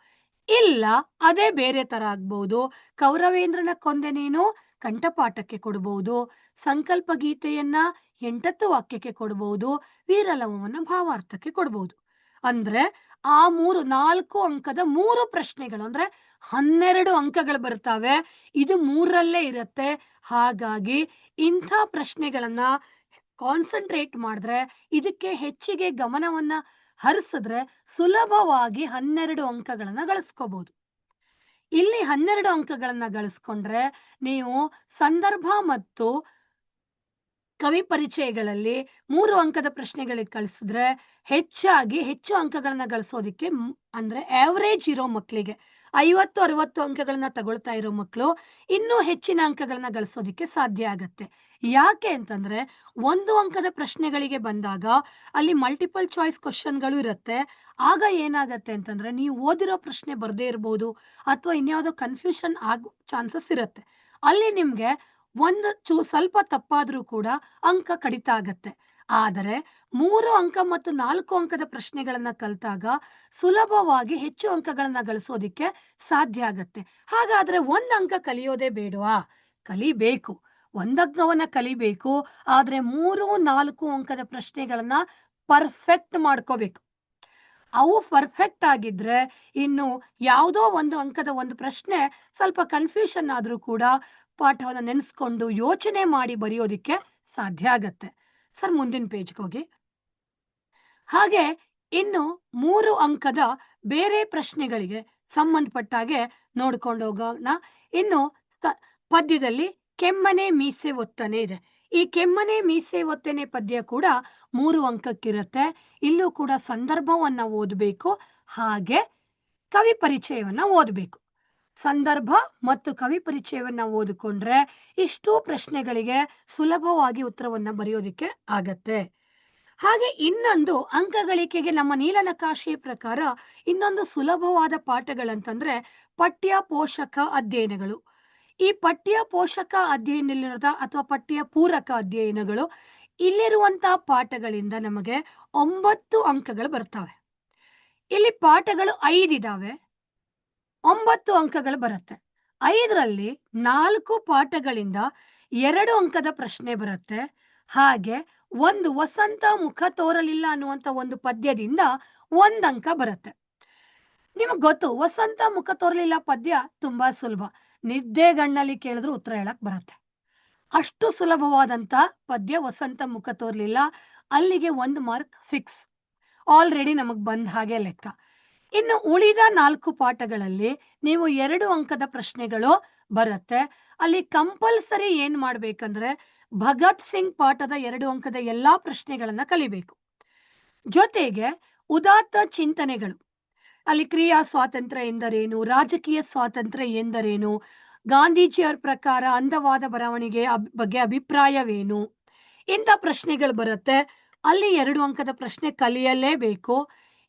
ಇಲ್ಲ ಅದೇ ಬೇರೆ ತರ ಆಗ್ಬಹುದು. ಕೌರವೇಂದ್ರನ ಕೊಂದೆ ನೀನು ಕಂಠಪಾಠಕ್ಕೆ ಕೊಡಬಹುದು, ಸಂಕಲ್ಪ ಗೀತೆಯನ್ನ 8 ವಾಕ್ಯಕ್ಕೆ ಕೊಡಬಹುದು, ವೀರಲವನ್ನ ಭಾವಾರ್ಥಕ್ಕೆ ಕೊಡಬಹುದು. ಅಂದ್ರೆ ಆ 4 ಅಂಕದ 3 ಪ್ರಶ್ನೆಗಳು ಅಂದ್ರೆ 12 ಅಂಕಗಳು ಬರ್ತವೆ. ಇದು 3ರಲ್ಲೇ ಇರುತ್ತೆ. ಹಾಗಾಗಿ ಇಂಥ ಪ್ರಶ್ನೆಗಳನ್ನ ಕಾನ್ಸಂಟ್ರೇಟ್ ಮಾಡಿದ್ರೆ, ಇದಕ್ಕೆ ಹೆಚ್ಚಿಗೆ ಗಮನವನ್ನ ಹರಿಸಿದ್ರೆ ಸುಲಭವಾಗಿ 12 ಅಂಕಗಳನ್ನ ಗಳಿಸ್ಕೋಬಹುದು. ಇಲ್ಲಿ 12 ಅಂಕಗಳನ್ನ ಗಳಿಸ್ಕೊಂಡ್ರೆ ನೀವು ಸಂದರ್ಭ ಮತ್ತು ಕವಿ ಪರಿಚಯಗಳಲ್ಲಿ 3 ಅಂಕದ ಪ್ರಶ್ನೆಗಳಿಗೆ ಕಳಿಸಿದ್ರೆ ಹೆಚ್ಚು ಅಂಕಗಳನ್ನ ಗಳಿಸೋದಿಕ್ಕೆ, ಅಂದ್ರೆ ಆವರೇಜ್ ಇರೋ ಮಕ್ಕಳಿಗೆ 50-60 ಅಂಕಗಳನ್ನ ತಗೊಳ್ತಾ ಇರೋ ಮಕ್ಕಳು ಇನ್ನೂ ಹೆಚ್ಚಿನ ಅಂಕಗಳನ್ನ ಗಳಿಸೋದಿಕ್ಕೆ ಸಾಧ್ಯ ಆಗತ್ತೆ. ಯಾಕೆ ಅಂತಂದ್ರೆ 1 ಅಂಕದ ಪ್ರಶ್ನೆಗಳಿಗೆ ಬಂದಾಗ ಅಲ್ಲಿ ಮಲ್ಟಿಪಲ್ ಚಾಯ್ಸ್ ಕ್ವಶನ್ಗಳು ಇರುತ್ತೆ. ಆಗ ಏನಾಗತ್ತೆ ಅಂತಂದ್ರೆ ನೀವು ಓದಿರೋ ಪ್ರಶ್ನೆ ಬರ್ದೇ ಇರ್ಬೋದು, ಅಥವಾ ಇನ್ಯಾವುದೋ ಕನ್ಫ್ಯೂಷನ್ ಆಗೋ ಚಾನ್ಸಸ್ ಇರುತ್ತೆ. ಅಲ್ಲಿ ನಿಮ್ಗೆ ಸ್ವಲ್ಪ ತಪ್ಪಾದ್ರೂ ಕೂಡ ಅಂಕ ಕಡಿತ ಆಗತ್ತೆ. ಆದರೆ 3 ಅಂಕ ಮತ್ತು 4 ಅಂಕದ ಪ್ರಶ್ನೆಗಳನ್ನ ಕಲ್ತಾಗ ಸುಲಭವಾಗಿ ಹೆಚ್ಚು ಅಂಕಗಳನ್ನ ಗಳಿಸೋದಿಕ್ಕೆ ಸಾಧ್ಯ ಆಗತ್ತೆ. ಹಾಗಾದ್ರೆ 1 ಅಂಕ ಕಲಿಯೋದೇ ಬೇಡವಾ? ಕಲಿಬೇಕು, 1 ಅಂಕವನ್ನ ಕಲಿಬೇಕು. ಆದ್ರೆ 3-4 ಅಂಕದ ಪ್ರಶ್ನೆಗಳನ್ನ ಪರ್ಫೆಕ್ಟ್ ಮಾಡ್ಕೋಬೇಕು. ಅವು ಪರ್ಫೆಕ್ಟ್ ಆಗಿದ್ರೆ ಇನ್ನು ಯಾವುದೋ 1 ಅಂಕದ ಒಂದು ಪ್ರಶ್ನೆ ಸ್ವಲ್ಪ ಕನ್ಫ್ಯೂಷನ್ ಆದ್ರೂ ಕೂಡ ಪಾಠವನ್ನ ನೆನೆಸ್ಕೊಂಡು ಯೋಚನೆ ಮಾಡಿ ಬರೆಯೋದಿಕ್ಕೆ ಸಾಧ್ಯ ಆಗತ್ತೆ. ಸರ್ ಮುಂದಿನ ಪೇಜ್ಗೆ ಹೋಗಿ. ಹಾಗೆ ಇನ್ನು 3 ಅಂಕದ ಬೇರೆ ಪ್ರಶ್ನೆಗಳಿಗೆ ಸಂಬಂಧಪಟ್ಟಾಗೆ ನೋಡ್ಕೊಂಡು ಹೋಗೋಣ. ಇನ್ನು ಪದ್ಯದಲ್ಲಿ ಕೆಮ್ಮನೆ ಮೀಸೆ ಒತ್ತನೆ ಇದೆ. ಈ ಕೆಮ್ಮನೆ ಮೀಸೆ ಒತ್ತನೆ ಪದ್ಯ ಕೂಡ 3 ಅಂಕಕ್ಕಿರುತ್ತೆ. ಇಲ್ಲೂ ಕೂಡ ಸಂದರ್ಭವನ್ನ ಓದಬೇಕು, ಹಾಗೆ ಕವಿ ಪರಿಚಯವನ್ನ ಓದಬೇಕು. ಸಂದರ್ಭ ಮತ್ತು ಕವಿ ಪರಿಚಯವನ್ನ ಓದಿಕೊಂಡ್ರೆ ಇಷ್ಟು ಪ್ರಶ್ನೆಗಳಿಗೆ ಸುಲಭವಾಗಿ ಉತ್ತರವನ್ನ ಬರೆಯೋದಿಕ್ಕೆ ಆಗತ್ತೆ. ಹಾಗೆ ಇನ್ನೊಂದು ಅಂಕಗಳಿಕೆಗೆ ನಮ್ಮ ನೀಲನಕಾಶೆ ಪ್ರಕಾರ ಇನ್ನೊಂದು ಸುಲಭವಾದ ಪಾಠಗಳಂತಂದ್ರೆ ಪಠ್ಯ ಪೋಷಕ ಅಧ್ಯಯನಗಳು. ಈ ಪಠ್ಯ ಪೋಷಕ ಅಧ್ಯಯನದ ಅಥವಾ ಪಠ್ಯ ಪೂರಕ ಅಧ್ಯಯನಗಳು ಇಲ್ಲಿರುವಂತಹ ಪಾಠಗಳಿಂದ ನಮಗೆ 9 ಅಂಕಗಳು ಬರ್ತವೆ. ಇಲ್ಲಿ ಪಾಠಗಳು 5 ಇದಾವೆ, 9 ಅಂಕಗಳು ಬರುತ್ತೆ. 5ರಲ್ಲಿ 4 ಪಾಠಗಳಿಂದ 2 ಅಂಕದ ಪ್ರಶ್ನೆ ಬರುತ್ತೆ. ಹಾಗೆ ಒಂದು ವಸಂತ ಮುಖ ತೋರಲಿಲ್ಲ ಅನ್ನುವಂತ ಒಂದು ಪದ್ಯದಿಂದ 1 ಅಂಕ ಬರುತ್ತೆ. ನಿಮಗ್ ಗೊತ್ತು, ವಸಂತ ಮುಖ ತೋರಲಿಲ್ಲ ಪದ್ಯ ತುಂಬಾ ಸುಲಭ. ನಿದ್ದೆಗಣ್ಣಲ್ಲಿ ಕೇಳಿದ್ರು ಉತ್ತರ ಹೇಳಕ್ ಬರುತ್ತೆ. ಅಷ್ಟು ಸುಲಭವಾದಂತ ಪದ್ಯ ವಸಂತ ಮುಖ ತೋರ್ಲಿಲ್ಲ. ಅಲ್ಲಿಗೆ 1 ಮಾರ್ಕ್ ಫಿಕ್ಸ್, ಆಲ್ರೆಡಿ ನಮಗ್ ಬಂದ ಹಾಗೆ ಲೆಕ್ಕ. ಇನ್ನು ಉಳಿದ 4 ಪಾಠಗಳಲ್ಲಿ ನೀವು 2 ಅಂಕದ ಪ್ರಶ್ನೆಗಳು ಬರುತ್ತೆ. ಅಲ್ಲಿ ಕಂಪಲ್ಸರಿ ಏನ್ ಮಾಡ್ಬೇಕಂದ್ರೆ ಭಗತ್ ಸಿಂಗ್ ಪಾಠದ 2 ಅಂಕದ ಎಲ್ಲಾ ಪ್ರಶ್ನೆಗಳನ್ನ ಕಲಿಬೇಕು. ಜೊತೆಗೆ ಉದಾತ್ತ ಚಿಂತನೆಗಳು, ಅಲ್ಲಿ ಕ್ರಿಯಾ ಸ್ವಾತಂತ್ರ್ಯ ಎಂದರೇನು, ರಾಜಕೀಯ ಸ್ವಾತಂತ್ರ್ಯ ಎಂದರೇನು, ಗಾಂಧೀಜಿಯವರ ಪ್ರಕಾರ ಅಂದವಾದ ಬರವಣಿಗೆ ಬಗ್ಗೆ ಅಭಿಪ್ರಾಯವೇನು, ಇಂಥ ಪ್ರಶ್ನೆಗಳು ಬರುತ್ತೆ. ಅಲ್ಲಿ 2 ಅಂಕದ ಪ್ರಶ್ನೆ ಕಲಿಯಲೇಬೇಕು.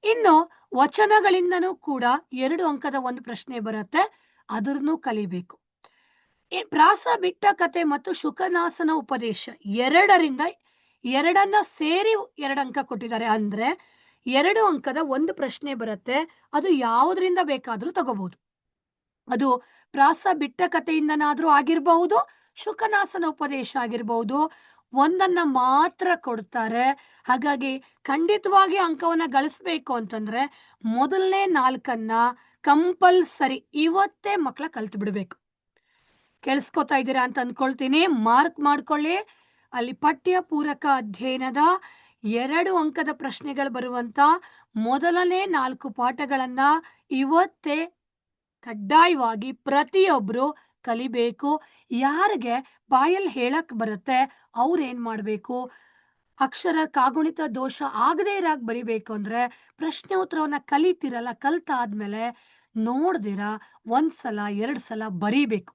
ಇನ್ನು ವಚನಗಳಿಂದನೂ ಕೂಡ 2 ಅಂಕದ ಒಂದು ಪ್ರಶ್ನೆ ಬರುತ್ತೆ, ಅದನ್ನು ಕಲಿಬೇಕು. ಪ್ರಾಸ ಬಿಟ್ಟ ಕತೆ ಮತ್ತು ಶುಕನಾಸನ ಉಪದೇಶ 2ರಿಂದ 2ನ್ನ ಸೇರಿ 2 ಅಂಕ ಕೊಟ್ಟಿದ್ದಾರೆ. ಅಂದ್ರೆ 2 ಅಂಕದ ಒಂದು ಪ್ರಶ್ನೆ ಬರುತ್ತೆ. ಅದು ಯಾವುದರಿಂದ ಬೇಕಾದ್ರೂ ತಗೋಬಹುದು. ಅದು ಪ್ರಾಸ ಬಿಟ್ಟ ಕಥೆಯಿಂದನಾದ್ರೂ ಆಗಿರಬಹುದು, ಶುಕನಾಸನ ಉಪದೇಶ ಆಗಿರಬಹುದು. ಒಂದನ್ನ ಮಾತ್ರ ಕೊಡ್ತಾರೆ. ಹಾಗಾಗಿ ಖಂಡಿತವಾಗಿ ಅಂಕವನ್ನ ಗಳಿಸ್ಬೇಕು ಅಂತಂದ್ರೆ ಮೊದಲನೇ 4ಅನ್ನ ಕಂಪಲ್ಸರಿ ಇವತ್ತೇ ಮಕ್ಕಳ ಕಲ್ತು ಬಿಡ್ಬೇಕು. ಕೇಳಿಸ್ಕೊತಾ ಇದ್ದೀರಾ ಅಂತ ಅನ್ಕೊಳ್ತೀನಿ. ಮಾರ್ಕ್ ಮಾಡ್ಕೊಳ್ಳಿ. ಅಲ್ಲಿ ಪಠ್ಯ ಪೂರಕ ಅಧ್ಯಯನದ 2 ಅಂಕದ ಪ್ರಶ್ನೆಗಳು ಬರುವಂತ ಮೊದಲನೇ 4 ಪಾಠಗಳನ್ನ ಇವತ್ತೇ ಕಡ್ಡಾಯವಾಗಿ ಪ್ರತಿಯೊಬ್ರು ಕಲಿಬೇಕು. ಯಾರಿಗೆ ಬಾಯಲ್ಲಿ ಹೇಳಕ್ ಬರುತ್ತೆ ಅವ್ರೇನ್ ಮಾಡ್ಬೇಕು, ಅಕ್ಷರ ಕಾಗುಣಿತ ದೋಷ ಆಗದೆ ಇರಾಗ್ ಬರಿಬೇಕು ಅಂದ್ರೆ ಪ್ರಶ್ನೆ ಉತ್ತರವನ್ನ ಕಲಿತಿರಲ್ಲ, ಕಲ್ತಾದ್ಮೇಲೆ ನೋಡ್ದಿರ 1 ಸಲ 2 ಸಲ ಬರೀಬೇಕು.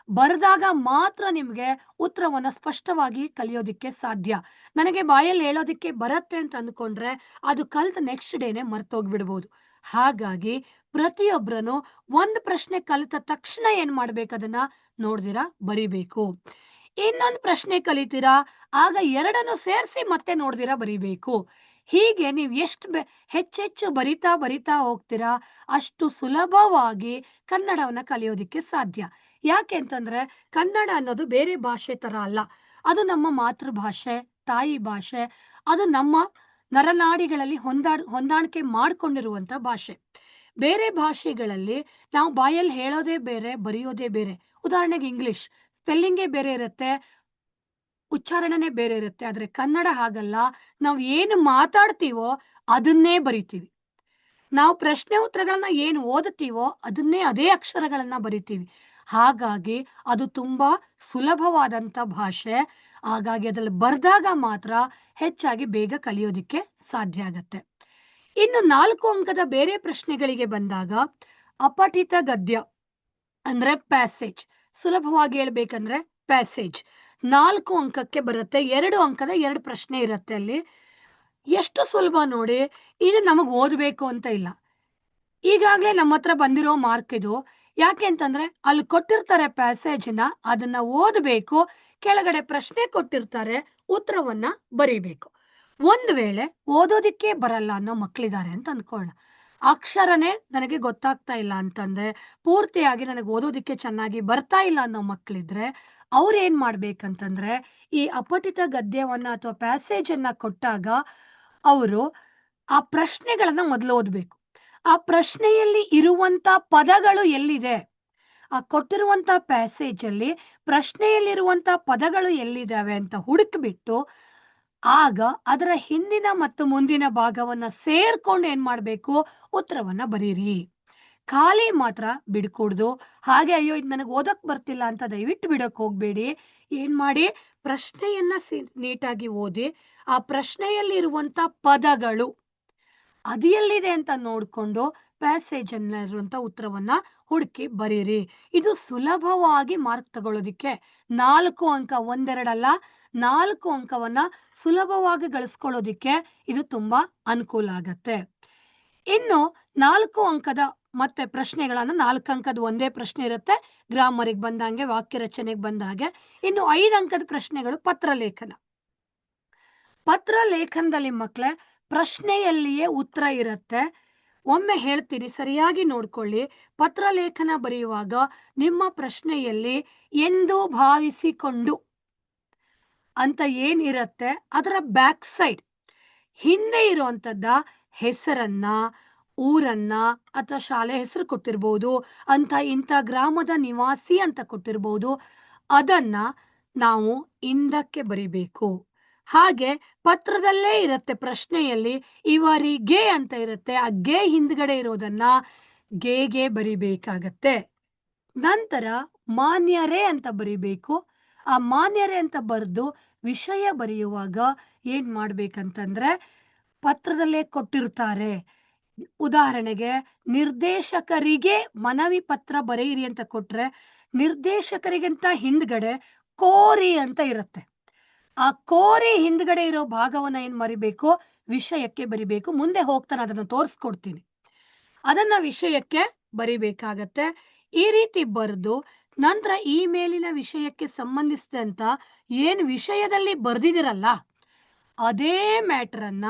ಬರೆದಾಗ ಮಾತ್ರ ನಿಮ್ಗೆ ಉತ್ತರವನ್ನ ಸ್ಪಷ್ಟವಾಗಿ ಕಲಿಯೋದಿಕ್ಕೆ ಸಾಧ್ಯ. ನನಗೆ ಬಾಯಲ್ಲಿ ಹೇಳೋದಿಕ್ಕೆ ಬರುತ್ತೆ ಅಂತ ಅಂದ್ಕೊಂಡ್ರೆ ಅದು ಕಲ್ತ ನೆಕ್ಸ್ಟ್ ಡೇನೆ ಮರ್ತೋಗ್ಬಿಡ್ಬೋದು. ಹಾಗಾಗಿ ಪ್ರತಿಯೊಬ್ಬರನು 1 ಪ್ರಶ್ನೆ ಕಲಿತ ತಕ್ಷಣ ಏನ್ ಮಾಡ್ಬೇಕು, ಅದನ್ನ ನೋಡ್ದಿರಾ ಬರಿಬೇಕು. ಇನ್ನೊಂದು ಪ್ರಶ್ನೆ ಕಲಿತೀರಾ, ಆಗ 2ಅನ್ನು ಸೇರಿಸಿ ಮತ್ತೆ ನೋಡ್ದಿರಾ ಬರಿಬೇಕು. ಹೀಗೆ ನೀವು ಎಷ್ಟು ಹೆಚ್ಚೆಚ್ಚು ಬರಿತಾ ಹೋಗ್ತೀರಾ ಅಷ್ಟು ಸುಲಭವಾಗಿ ಕನ್ನಡವನ್ನ ಕಲಿಯೋದಿಕ್ಕೆ ಸಾಧ್ಯ. ಯಾಕೆ ಅಂತಂದ್ರೆ ಕನ್ನಡ ಅನ್ನೋದು ಬೇರೆ ಭಾಷೆ ತರ ಅಲ್ಲ. ಅದು ನಮ್ಮ ಮಾತೃಭಾಷೆ, ತಾಯಿ ಭಾಷೆ. ಅದು ನಮ್ಮ ನರನಾಡಿಗಳಲ್ಲಿ ಹೊಂದಾಣಿಕೆ ಮಾಡ್ಕೊಂಡಿರುವಂತ ಭಾಷೆ. ಬೇರೆ ಭಾಷೆಗಳಲ್ಲಿ ನಾವು ಬಾಯಲ್ಲಿ ಹೇಳೋದೇ ಬೇರೆ, ಬರೆಯೋದೇ ಬೇರೆ. ಉದಾಹರಣೆಗೆ ಇಂಗ್ಲಿಷ್ ಸ್ಪೆಲ್ಲಿಂಗೇ ಬೇರೆ ಇರುತ್ತೆ, ಉಚ್ಚಾರಣೆನೇ ಬೇರೆ ಇರುತ್ತೆ. ಆದ್ರೆ ಕನ್ನಡ ಹಾಗಲ್ಲ. ನಾವು ಏನು ಮಾತಾಡ್ತೀವೋ ಅದನ್ನೇ ಬರಿತೀವಿ. ನಾವು ಪ್ರಶ್ನೆ ಉತ್ತರಗಳನ್ನ ಏನು ಓದುತ್ತೀವೋ ಅದನ್ನೇ ಅದೇ ಅಕ್ಷರಗಳನ್ನ ಬರಿತೀವಿ. ಹಾಗಾಗಿ ಅದು ತುಂಬಾ ಸುಲಭವಾದಂತ ಭಾಷೆ. ಹಾಗಾಗಿ ಅದ್ರಲ್ಲಿ ಬರ್ದಾಗ ಮಾತ್ರ ಹೆಚ್ಚಾಗಿ ಬೇಗ ಕಲಿಯೋದಿಕ್ಕೆ ಸಾಧ್ಯ ಆಗತ್ತೆ. ಇನ್ನು 4 ಅಂಕದ ಬೇರೆ ಪ್ರಶ್ನೆಗಳಿಗೆ ಬಂದಾಗ ಅಪಠಿತ ಗದ್ಯ ಅಂದ್ರೆ ಪ್ಯಾಸೇಜ್, ಸುಲಭವಾಗಿ ಹೇಳ್ಬೇಕಂದ್ರೆ ಪ್ಯಾಸೇಜ್ 4 ಅಂಕಕ್ಕೆ ಬರುತ್ತೆ. 2 ಅಂಕದ 2 ಪ್ರಶ್ನೆ ಇರುತ್ತೆ. ಅಲ್ಲಿ ಎಷ್ಟು ಸುಲಭ ನೋಡಿ. ಇದು ನಮಗ್ ಓದ್ಬೇಕು ಅಂತ ಇಲ್ಲ, ಈಗಾಗ್ಲೇ ನಮ್ಮ ಹತ್ರ ಬಂದಿರೋ ಮಾರ್ಕ್ ಇದು. ಯಾಕೆ ಅಂತಂದ್ರೆ ಅಲ್ಲಿ ಕೊಟ್ಟಿರ್ತಾರೆ ಪ್ಯಾಸೇಜ್ನ, ಅದನ್ನ ಓದಬೇಕು. ಕೆಳಗಡೆ ಪ್ರಶ್ನೆ ಕೊಟ್ಟಿರ್ತಾರೆ, ಉತ್ತರವನ್ನ ಬರೀಬೇಕು. ಒಂದ್ ವೇಳೆ ಓದೋದಿಕ್ಕೆ ಬರಲ್ಲ ಅನ್ನೋ ಮಕ್ಳಿದ್ದಾರೆ ಅಂತ ಅನ್ಕೊಳ್ಳೋಣ. ಅಕ್ಷರನೇ ನನಗೆ ಗೊತ್ತಾಗ್ತಾ ಇಲ್ಲ ಅಂತಂದ್ರೆ, ಪೂರ್ತಿಯಾಗಿ ನನಗೆ ಓದೋದಿಕ್ಕೆ ಚೆನ್ನಾಗಿ ಬರ್ತಾ ಇಲ್ಲ ಅನ್ನೋ ಮಕ್ಳಿದ್ರೆ ಅವ್ರು ಏನ್ ಮಾಡ್ಬೇಕಂತಂದ್ರೆ ಈ ಅಪಠಿತ ಗದ್ಯವನ್ನ ಅಥವಾ ಪ್ಯಾಸೇಜ್ ಅನ್ನ ಕೊಟ್ಟಾಗ ಅವರು ಆ ಪ್ರಶ್ನೆಗಳನ್ನ ಮೊದಲು ಓದ್ಬೇಕು. ಆ ಪ್ರಶ್ನೆಯಲ್ಲಿ ಇರುವಂತ ಪದಗಳು ಎಲ್ಲಿದೆ, ಆ ಕೊಟ್ಟಿರುವಂತ ಪ್ಯಾಸೇಜ್ ಅಲ್ಲಿ ಪ್ರಶ್ನೆಯಲ್ಲಿರುವಂತ ಪದಗಳು ಎಲ್ಲಿದ್ದಾವೆ ಅಂತ ಹುಡುಕ್ಬಿಟ್ಟು ಆಗ ಅದರ ಹಿಂದಿನ ಮತ್ತು ಮುಂದಿನ ಭಾಗವನ್ನ ಸೇರ್ಕೊಂಡು ಏನ್ ಮಾಡ್ಬೇಕು, ಉತ್ತರವನ್ನ ಬರೀರಿ. ಖಾಲಿ ಮಾತ್ರ ಬಿಡ್ಕೊಡ್ದು. ಹಾಗೆ ಅಯ್ಯೋ ಇದು ನನಗೆ ಓದಕ್ ಬರ್ತಿಲ್ಲ ಅಂತ ದಯವಿಟ್ಟು ಬಿಡಕ್ ಹೋಗ್ಬೇಡಿ. ಏನ್ ಮಾಡಿ, ಪ್ರಶ್ನೆಯನ್ನ ನೀಟಾಗಿ ಓದಿ, ಆ ಪ್ರಶ್ನೆಯಲ್ಲಿ ಇರುವಂತ ಪದಗಳು ಅದು ಎಲ್ಲಿದೆ ಅಂತ ನೋಡ್ಕೊಂಡು ಪ್ಯಾಸೇಜ್ ಅಲ್ಲಿರುವಂತ ಉತ್ತರವನ್ನ ಹುಡುಕಿ ಬರೀರಿ. ಇದು ಸುಲಭವಾಗಿ ಮಾರ್ಕ್ ತಗೊಳ್ಳೋದಿಕ್ಕೆ 4 ಅಂಕ, ಒಂದೆರಡಲ್ಲ 4 ಅಂಕವನ್ನ ಸುಲಭವಾಗಿ ಗಳಿಸ್ಕೊಳ್ಳೋದಿಕ್ಕೆ ಇದು ತುಂಬಾ ಅನುಕೂಲ ಆಗತ್ತೆ. ಇನ್ನು 4 ಅಂಕದ ಮತ್ತೆ ಪ್ರಶ್ನೆಗಳನ್ನ, 4 ಅಂಕದ ಒಂದೇ ಪ್ರಶ್ನೆ ಇರುತ್ತೆ ಗ್ರಾಮರಿಗೆ ಬಂದಂಗೆ, ವಾಕ್ಯ ರಚನೆಗೆ ಬಂದಾಗೆ. ಇನ್ನು 5 ಅಂಕದ ಪ್ರಶ್ನೆಗಳು ಪತ್ರಲೇಖನ. ಪತ್ರಲೇಖನದಲ್ಲಿ ಮಕ್ಕಳೇ ಪ್ರಶ್ನೆಯಲ್ಲಿಯೇ ಉತ್ತರ ಇರುತ್ತೆ. ಒಮ್ಮೆ ಹೇಳ್ತೀನಿ, ಸರಿಯಾಗಿ ನೋಡ್ಕೊಳ್ಳಿ. ಪತ್ರಲೇಖನ ಬರೆಯುವಾಗ ನಿಮ್ಮ ಪ್ರಶ್ನೆಯಲ್ಲಿ ಎಂದು ಭಾವಿಸಿಕೊಂಡು ಅಂತ ಏನಿರುತ್ತೆ ಅದರ ಬ್ಯಾಕ್ ಸೈಡ್ ಹಿಂದೆ ಇರುವಂತದ್ದ ಹೆಸರನ್ನ, ಊರನ್ನ ಅಥವಾ ಶಾಲೆ ಹೆಸರು ಕೊಟ್ಟಿರ್ಬೋದು, ಅಂತ ಇಂಥ ಗ್ರಾಮದ ನಿವಾಸಿ ಅಂತ ಕೊಟ್ಟಿರ್ಬೋದು, ಅದನ್ನ ನಾವು ಹಿಂದಕ್ಕೆ ಬರಿಬೇಕು. ಹಾಗೆ ಪತ್ರದಲ್ಲೇ ಇರುತ್ತೆ ಪ್ರಶ್ನೆಯಲ್ಲಿ ಇವರಿಗೆ ಅಂತ ಇರುತ್ತೆ, ಆ ಗೆ ಹಿಂದ್ಗಡೆ ಇರೋದನ್ನ ಗೆ ಬರಿಬೇಕಾಗತ್ತೆ. ನಂತರ ಮಾನ್ಯರೇ ಅಂತ ಬರಿಬೇಕು. ಆ ಮಾನ್ಯರೇ ಅಂತ ಬರೆದು ವಿಷಯ ಬರೆಯುವಾಗ ಏನ್ ಮಾಡ್ಬೇಕಂತಂದ್ರೆ, ಪತ್ರದಲ್ಲೇ ಕೊಟ್ಟಿರ್ತಾರೆ, ಉದಾಹರಣೆಗೆ ನಿರ್ದೇಶಕರಿಗೆ ಮನವಿ ಪತ್ರ ಬರೆಯಿರಿ ಅಂತ ಕೊಟ್ರೆ, ನಿರ್ದೇಶಕರಿಗಿಂತ ಹಿಂದ್ಗಡೆ ಕೋರಿ ಅಂತ ಇರುತ್ತೆ. ಆ ಕೋರಿ ಹಿಂದ್ಗಡೆ ಇರೋ ಭಾಗವನ್ನ ಏನ್ ಬರಿಬೇಕು, ವಿಷಯಕ್ಕೆ ಬರಿಬೇಕು. ಮುಂದೆ ಹೋಗ್ತಾನೆ ಅದನ್ನ ತೋರಿಸ್ಕೊಡ್ತೀನಿ. ಅದನ್ನ ವಿಷಯಕ್ಕೆ ಬರಿಬೇಕಾಗತ್ತೆ. ಈ ರೀತಿ ಬರೆದು ನಂತರ ಈ ಮೇಲಿನ ವಿಷಯಕ್ಕೆ ಸಂಬಂಧಿಸಿದಂತ ಏನ್ ವಿಷಯದಲ್ಲಿ ಬರ್ದಿದಿರಲ್ಲ ಅದೇ ಮ್ಯಾಟರನ್ನ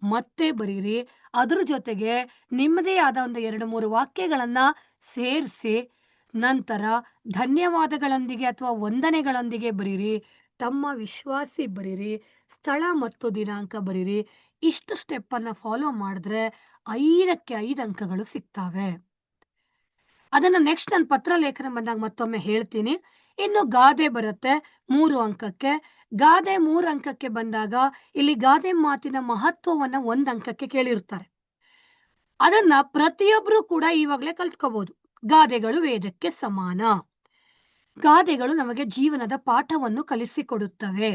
ಮತ್ತೆ ಬರೀರಿ. ಅದ್ರ ಜೊತೆಗೆ ನಿಮ್ಮದೇ ಆದ ಒಂದು 2-3 ವಾಕ್ಯಗಳನ್ನ ಸೇರಿಸಿ ನಂತರ ಧನ್ಯವಾದಗಳೊಂದಿಗೆ ಅಥವಾ ವಂದನೆಗಳೊಂದಿಗೆ ಬರೀರಿ. ತಮ್ಮ ವಿಶ್ವಾಸಿ ಬರೀರಿ, ಸ್ಥಳ ಮತ್ತು ದಿನಾಂಕ ಬರೀರಿ. ಇಷ್ಟು ಸ್ಟೆಪ್ ಅನ್ನ ಫಾಲೋ ಮಾಡಿದ್ರೆ 5ಕ್ಕೆ 5 ಅಂಕಗಳು ಸಿಗ್ತಾವೆ. ಅದನ್ನ ನೆಕ್ಸ್ಟ್ ನಾನು ಪತ್ರಲೇಖನ ಬಂದಾಗ ಮತ್ತೊಮ್ಮೆ ಹೇಳ್ತೀನಿ. ಇನ್ನು ಗಾದೆ ಬರುತ್ತೆ 3 ಅಂಕಕ್ಕೆ. ಗಾದೆ 3 ಅಂಕಕ್ಕೆ ಬಂದಾಗ ಇಲ್ಲಿ ಗಾದೆ ಮಾತಿನ ಮಹತ್ವವನ್ನ 1 ಅಂಕಕ್ಕೆ ಕೇಳಿರ್ತಾರೆ. ಅದನ್ನ ಪ್ರತಿಯೊಬ್ರು ಕೂಡ ಇವಾಗಲೇ ಕಲ್ತ್ಕೋಬಹುದು. ಗಾದೆಗಳು ವೇದಕ್ಕೆ ಸಮಾನ. ಗಾದೆಗಳು ನಮಗೆ ಜೀವನದ ಪಾಠವನ್ನು ಕಲಿಸಿಕೊಡುತ್ತವೆ.